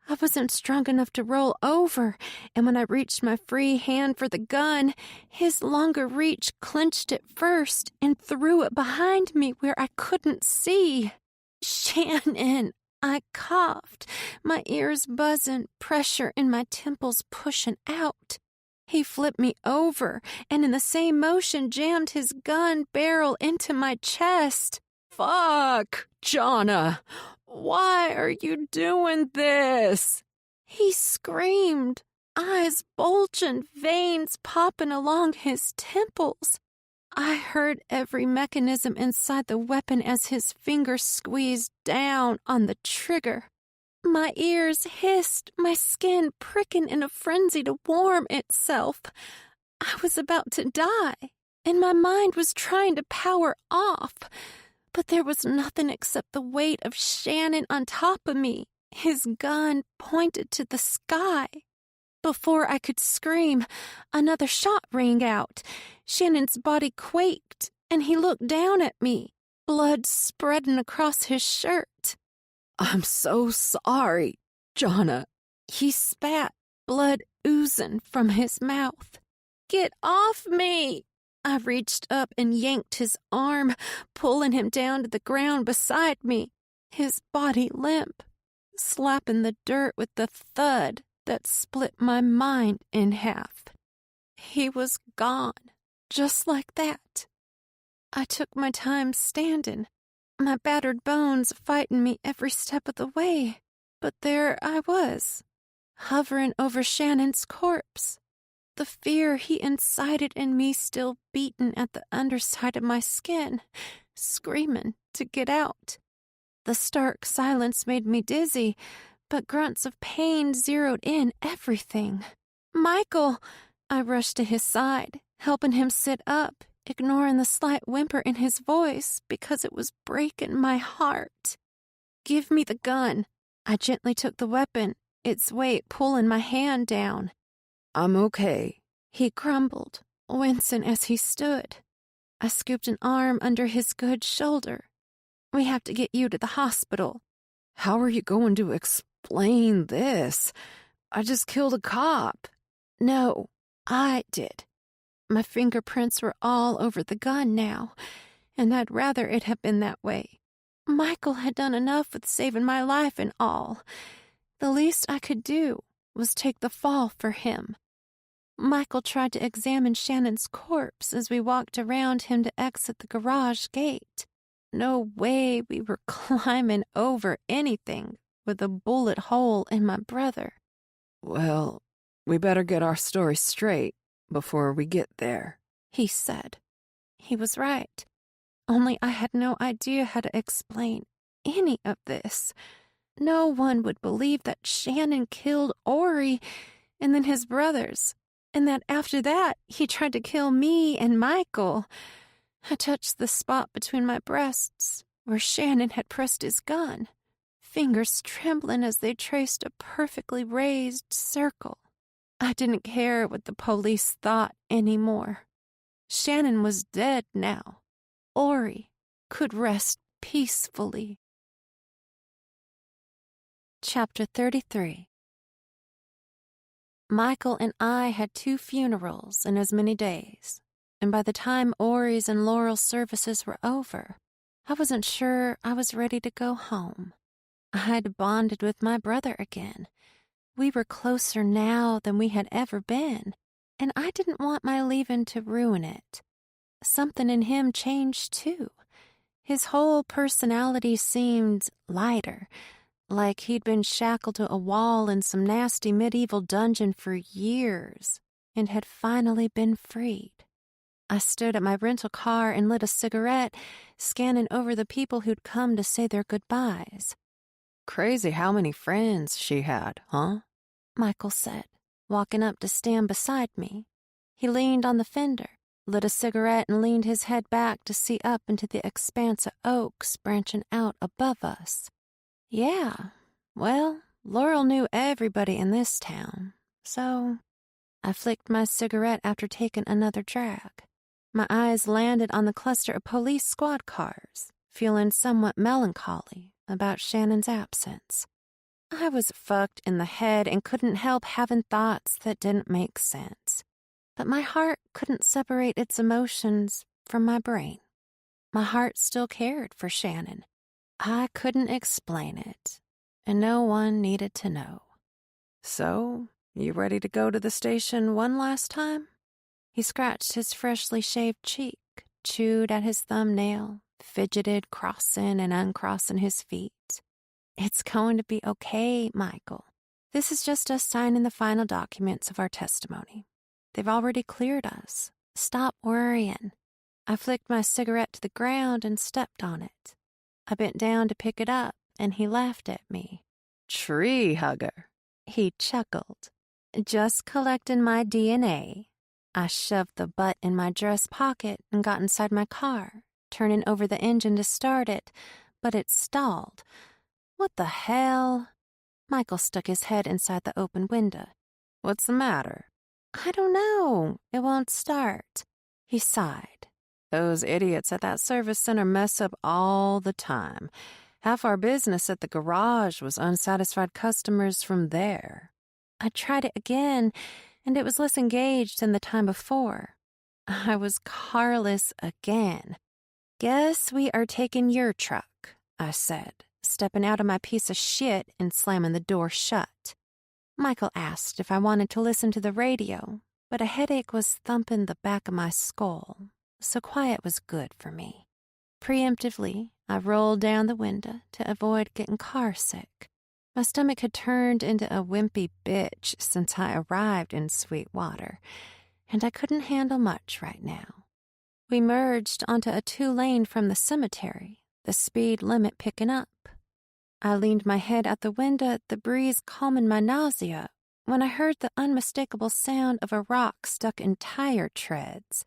I wasn't strong enough to roll over, and when I reached my free hand for the gun, his longer reach clenched it first and threw it behind me where I couldn't see. "Shannon!" I coughed, my ears buzzing, pressure in my temples pushing out. He flipped me over, and in the same motion jammed his gun barrel into my chest. Fuck, Jonna! Why are you doing this? He screamed, eyes bulging, veins popping along his temples. I heard every mechanism inside the weapon as his fingers squeezed down on the trigger. My ears hissed, my skin pricking in a frenzy to warm itself. I was about to die, and my mind was trying to power off. But there was nothing except the weight of Shannon on top of me, his gun pointed to the sky. Before I could scream, another shot rang out. Shannon's body quaked, and he looked down at me, blood spreading across his shirt. "I'm so sorry, Jonna." He spat, blood oozing from his mouth. "Get off me!" I reached up and yanked his arm, pulling him down to the ground beside me. his body limp, slapping the dirt with the thud that split my mind in half. He was gone, just like that. I took my time standing, my battered bones fighting me every step of the way, but there I was, hovering over Shannon's corpse, the fear he incited in me still beating at the underside of my skin, screaming to get out. The stark silence made me dizzy, but grunts of pain zeroed in everything. "Michael!" I rushed to his side, helping him sit up, ignoring the slight whimper in his voice because it was breaking my heart. "Give me the gun." I gently took the weapon, its weight pulling my hand down. I'm okay, He grumbled, wincing as he stood. I scooped an arm under his good shoulder. "We have to get you to the hospital." How are you going to explain this? I just killed a cop. "No, I did." My fingerprints were all over the gun now, and I'd rather it had been that way. Michael had done enough with saving my life and all. The least I could do was take the fall for him. Michael tried to examine Shannon's corpse as we walked around him to exit the garage gate. No way we were climbing over anything with a bullet hole in my brother. Well, we better get our story straight before we get there, He said. He was right. Only I had no idea how to explain any of this. No one would believe that Shannon killed Ori and then his brothers, and that after that he tried to kill me and Michael. I touched the spot between my breasts where Shannon had pressed his gun, fingers trembling as they traced a perfectly raised circle. I didn't care what the police thought anymore. Shannon was dead now. Ori could rest peacefully. Chapter 33. Michael and I had 2 funerals in as many days, and by the time Ori's and Laurel's services were over, I wasn't sure I was ready to go home. I'd bonded with my brother again. We were closer now than we had ever been, and I didn't want my leaving to ruin it. Something in him changed, too. His whole personality seemed lighter, like he'd been shackled to a wall in some nasty medieval dungeon for years and had finally been freed. I stood at my rental car and lit a cigarette, scanning over the people who'd come to say their goodbyes. Crazy how many friends she had, huh? Michael said, walking up to stand beside me. He leaned on the fender, lit a cigarette, and leaned his head back to see up into the expanse of oaks branching out above us. Yeah, well, Laurel knew everybody in this town, so I flicked my cigarette after taking another drag. My eyes landed on the cluster of police squad cars, feeling somewhat melancholy about Shannon's absence. I was fucked in the head and couldn't help having thoughts that didn't make sense. But my heart couldn't separate its emotions from my brain. My heart still cared for Shannon. I couldn't explain it, and no one needed to know. So, you ready to go to the station one last time? He scratched his freshly shaved cheek, chewed at his thumbnail, fidgeted crossing and uncrossing his feet. It's going to be okay, Michael. This is just us signing the final documents of our testimony. They've already cleared us. Stop worrying. I flicked my cigarette to the ground and stepped on it. I bent down to pick it up, and he laughed at me. Tree hugger. He chuckled. Just collecting my DNA. I shoved the butt in my dress pocket and got inside my car, turning over the engine to start it, but it stalled. What the hell? Michael stuck his head inside the open window. What's the matter? I don't know. It won't start. He sighed. Those idiots at that service center mess up all the time. Half our business at the garage was unsatisfied customers from there. I tried it again, and it was less engaged than the time before. I was carless again. Guess we are taking your truck, I said, stepping out of my piece of shit and slamming the door shut. Michael asked if I wanted to listen to the radio, but a headache was thumping the back of my skull, so quiet was good for me. Preemptively, I rolled down the window to avoid getting carsick. My stomach had turned into a wimpy bitch since I arrived in Sweetwater, and I couldn't handle much right now. We merged onto a 2-lane from the cemetery, the speed limit picking up. I leaned my head out the window, the breeze calming my nausea, when I heard the unmistakable sound of a rock stuck in tire treads.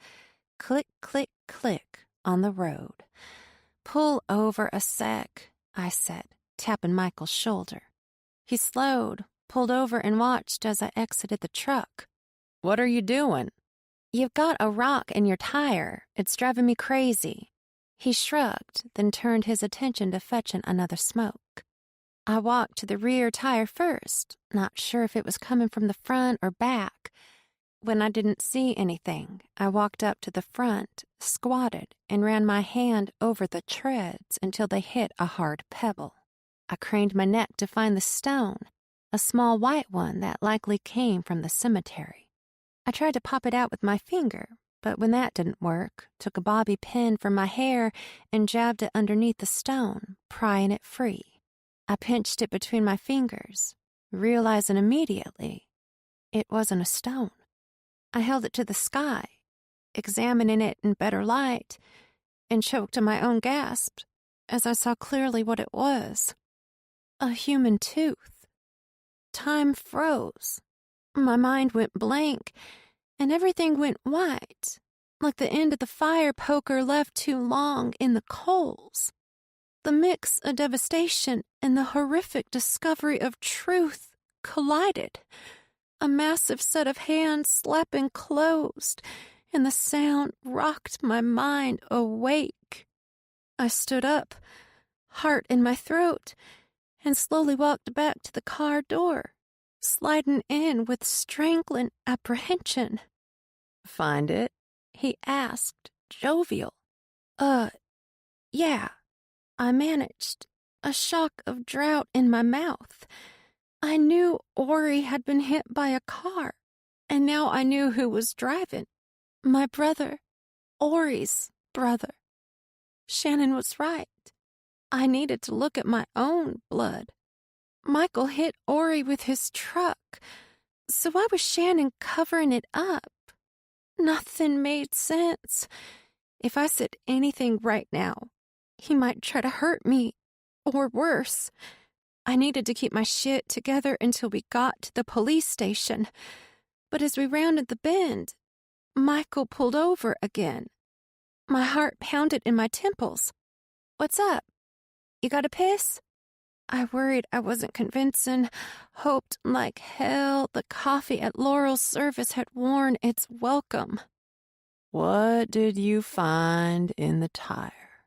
Click, click, click on the road. "Pull over a sec," I said, tapping Michael's shoulder. He slowed, pulled over, and watched as I exited the truck. "What are you doing?" "You've got a rock in your tire. It's driving me crazy." He shrugged, then turned his attention to fetching another smoke. I walked to the rear tire first, not sure if it was coming from the front or back. When I didn't see anything, I walked up to the front, squatted, and ran my hand over the treads until they hit a hard pebble. I craned my neck to find the stone, a small white one that likely came from the cemetery. I tried to pop it out with my finger, but when that didn't work, took a bobby pin from my hair and jabbed it underneath the stone, prying it free. I pinched it between my fingers, realizing immediately it wasn't a stone. I held it to the sky, examining it in better light, and choked on my own gasp as I saw clearly what it was. A human tooth. Time froze. My mind went blank, and everything went white, like the end of the fire poker left too long in the coals. The mix of devastation and the horrific discovery of truth collided. A massive set of hands slapping closed, and the sound rocked my mind awake. I stood up, heart in my throat, and slowly walked back to the car door, sliding in with strangling apprehension. "Find it?" he asked, jovial. Yeah, I managed, a shock of drought in my mouth. I knew Ori had been hit by a car, and now I knew who was driving. My brother, Ori's brother. Shannon was right. I needed to look at my own blood. Michael hit Ori with his truck, so why was Shannon covering it up? Nothing made sense. If I said anything right now, he might try to hurt me, or worse. I needed to keep my shit together until we got to the police station. But as we rounded the bend, Michael pulled over again. My heart pounded in my temples. "What's up? You got a piss?" I worried I wasn't convincing, hoped like hell the coffee at Laurel's service had worn its welcome. "What did you find in the tire?"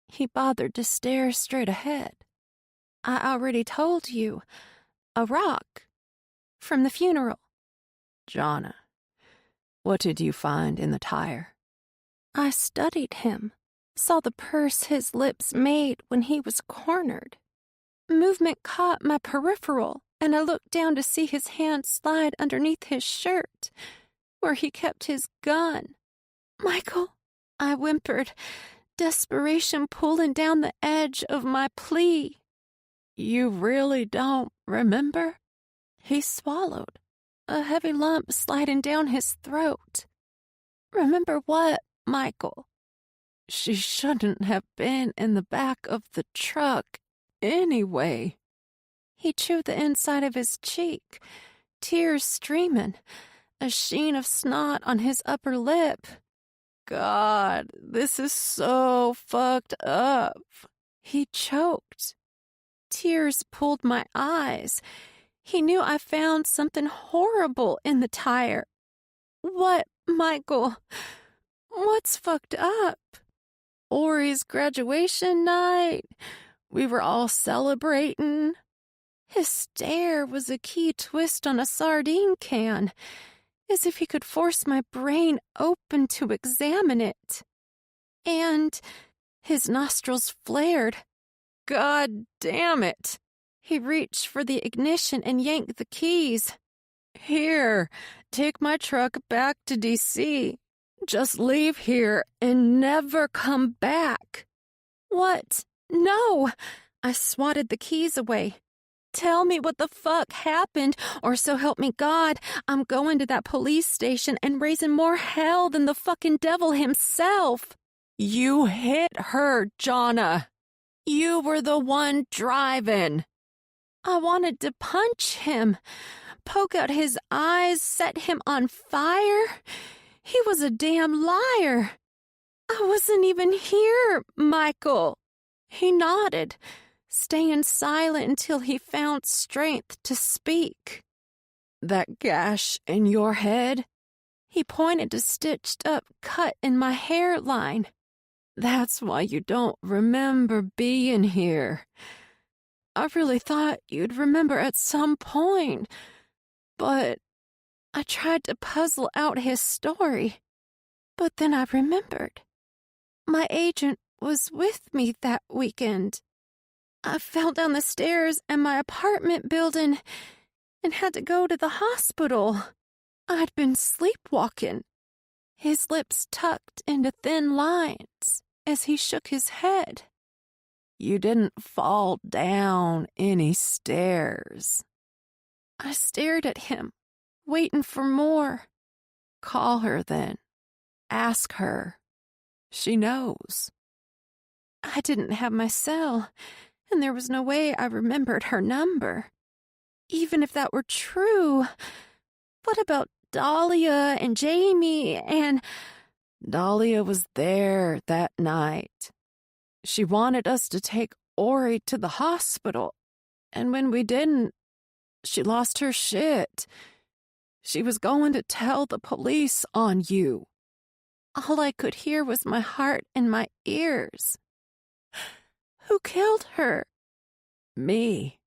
He bothered to stare straight ahead. "I already told you. A rock. From the funeral." "Jonna, what did you find in the tire?" I studied him, saw the purse his lips made when he was cornered. Movement caught my peripheral, and I looked down to see his hand slide underneath his shirt, where he kept his gun. "Michael," I whimpered, desperation pulling down the edge of my plea. "You really don't remember?" He swallowed, a heavy lump sliding down his throat. "Remember what, Michael?" "She shouldn't have been in the back of the truck anyway." He chewed the inside of his cheek, tears streaming, a sheen of snot on his upper lip. "God, this is so fucked up." He choked. Tears pulled my eyes. He knew I found something horrible in the tire. "What, Michael? What's fucked up?" "Ori's graduation night. We were all celebrating." His stare was a key twist on a sardine can, as if he could force my brain open to examine it. And his nostrils flared. God damn it. He reached for the ignition and yanked the keys. Here, take my truck back to D.C. Just leave here and never come back. What? No! I swatted the keys away. Tell me what the fuck happened, or so help me God, I'm going to that police station and raising more hell than the fucking devil himself. You hit her, Jonna. You were the one driving. I wanted to punch him, poke out his eyes, set him on fire. He was a damn liar. I wasn't even here, Michael. He nodded, staying silent until he found strength to speak. That gash in your head? He pointed to stitched up cut in my hairline. That's why you don't remember being here. I really thought you'd remember at some point, but I tried to puzzle out his story. But then I remembered. My agent was with me that weekend. I fell down the stairs in my apartment building and had to go to the hospital. I'd been sleepwalking. His lips tucked into thin lines as he shook his head. You didn't fall down any stairs. I stared at him, waiting for more. Call her then. Ask her. She knows. I didn't have my cell, and there was no way I remembered her number. Even if that were true, what about Dahlia and Jamie and... Dahlia was there that night. She wanted us to take Ori to the hospital, and when we didn't, she lost her shit. She was going to tell the police on you. All I could hear was my heart in my ears. Who killed her? Me.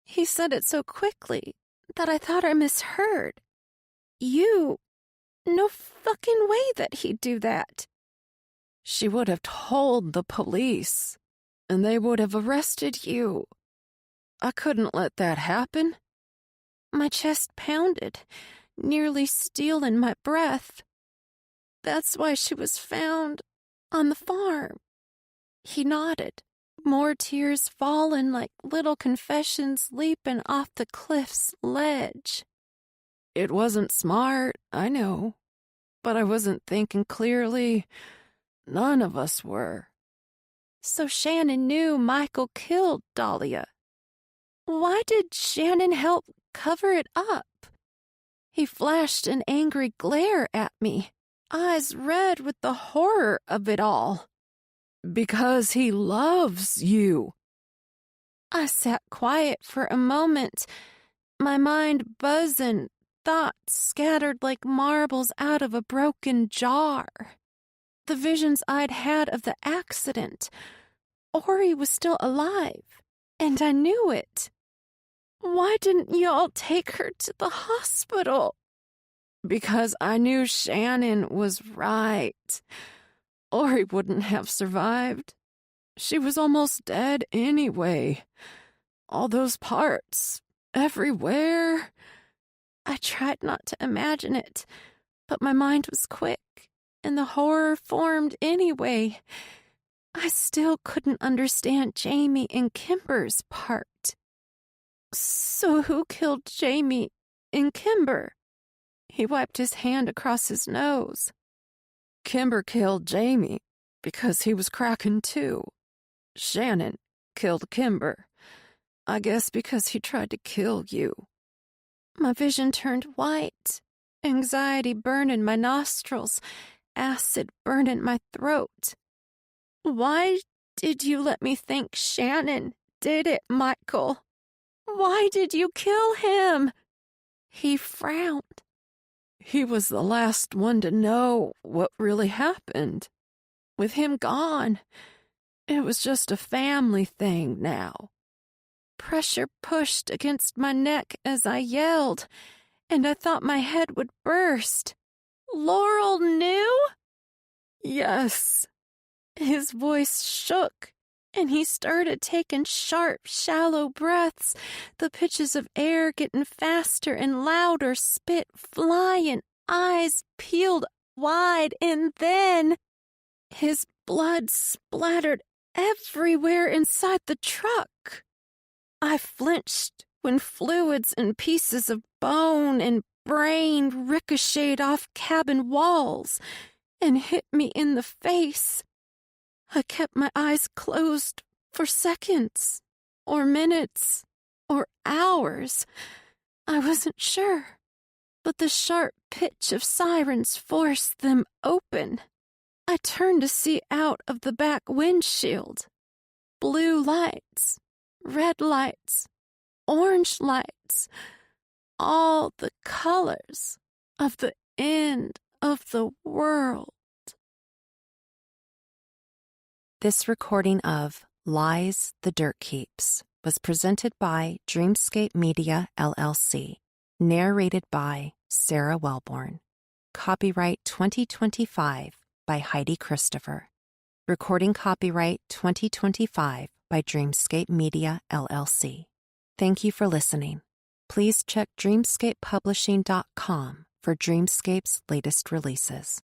He said it so quickly that I thought I misheard. You? No fucking way that he'd do that. She would have told the police, and they would have arrested you. I couldn't let that happen. My chest pounded, nearly stealing my breath. That's why she was found on the farm. He nodded, more tears falling like little confessions leaping off the cliff's ledge. It wasn't smart, I know, but I wasn't thinking clearly. None of us were. So Shannon knew Michael killed Dahlia. Why did Shannon help cover it up? He flashed an angry glare at me, eyes red with the horror of it all. Because he loves you. I sat quiet for a moment, my mind buzzing, thoughts scattered like marbles out of a broken jar. The visions I'd had of the accident. Ori was still alive, and I knew it. Why didn't y'all take her to the hospital? Because I knew Shannon was right. Ori wouldn't have survived. She was almost dead anyway. All those parts, everywhere. I tried not to imagine it, but my mind was quick, and the horror formed anyway. I still couldn't understand Jamie and Kimber's part. So who killed Jamie and Kimber? He wiped his hand across his nose. Kimber killed Jamie because he was cracking too. Shannon killed Kimber, I guess because he tried to kill you. My vision turned white, anxiety burning my nostrils, acid burning my throat. Why did you let me think Shannon did it, Michael? Why did you kill him? He frowned. He was the last one to know what really happened. With him gone, it was just a family thing now. Pressure pushed against my neck as I yelled, and I thought my head would burst. Laurel knew? Yes. His voice shook, and he started taking sharp, shallow breaths, the pitches of air getting faster and louder, spit flying, eyes peeled wide, and then his blood splattered everywhere inside the truck. I flinched when fluids and pieces of bone and brain ricocheted off cabin walls and hit me in the face. I kept my eyes closed for seconds, or minutes, or hours. I wasn't sure, but the sharp pitch of sirens forced them open. I turned to see out of the back windshield. Blue lights, red lights, orange lights, all the colors of the end of the world. This recording of Lies the Dirt Keeps was presented by Dreamscape Media, LLC. Narrated by Sarah Wellborn. Copyright 2025 by Heidi Christopher. Recording copyright 2025 by Dreamscape Media, LLC. Thank you for listening. Please check dreamscapepublishing.com for Dreamscape's latest releases.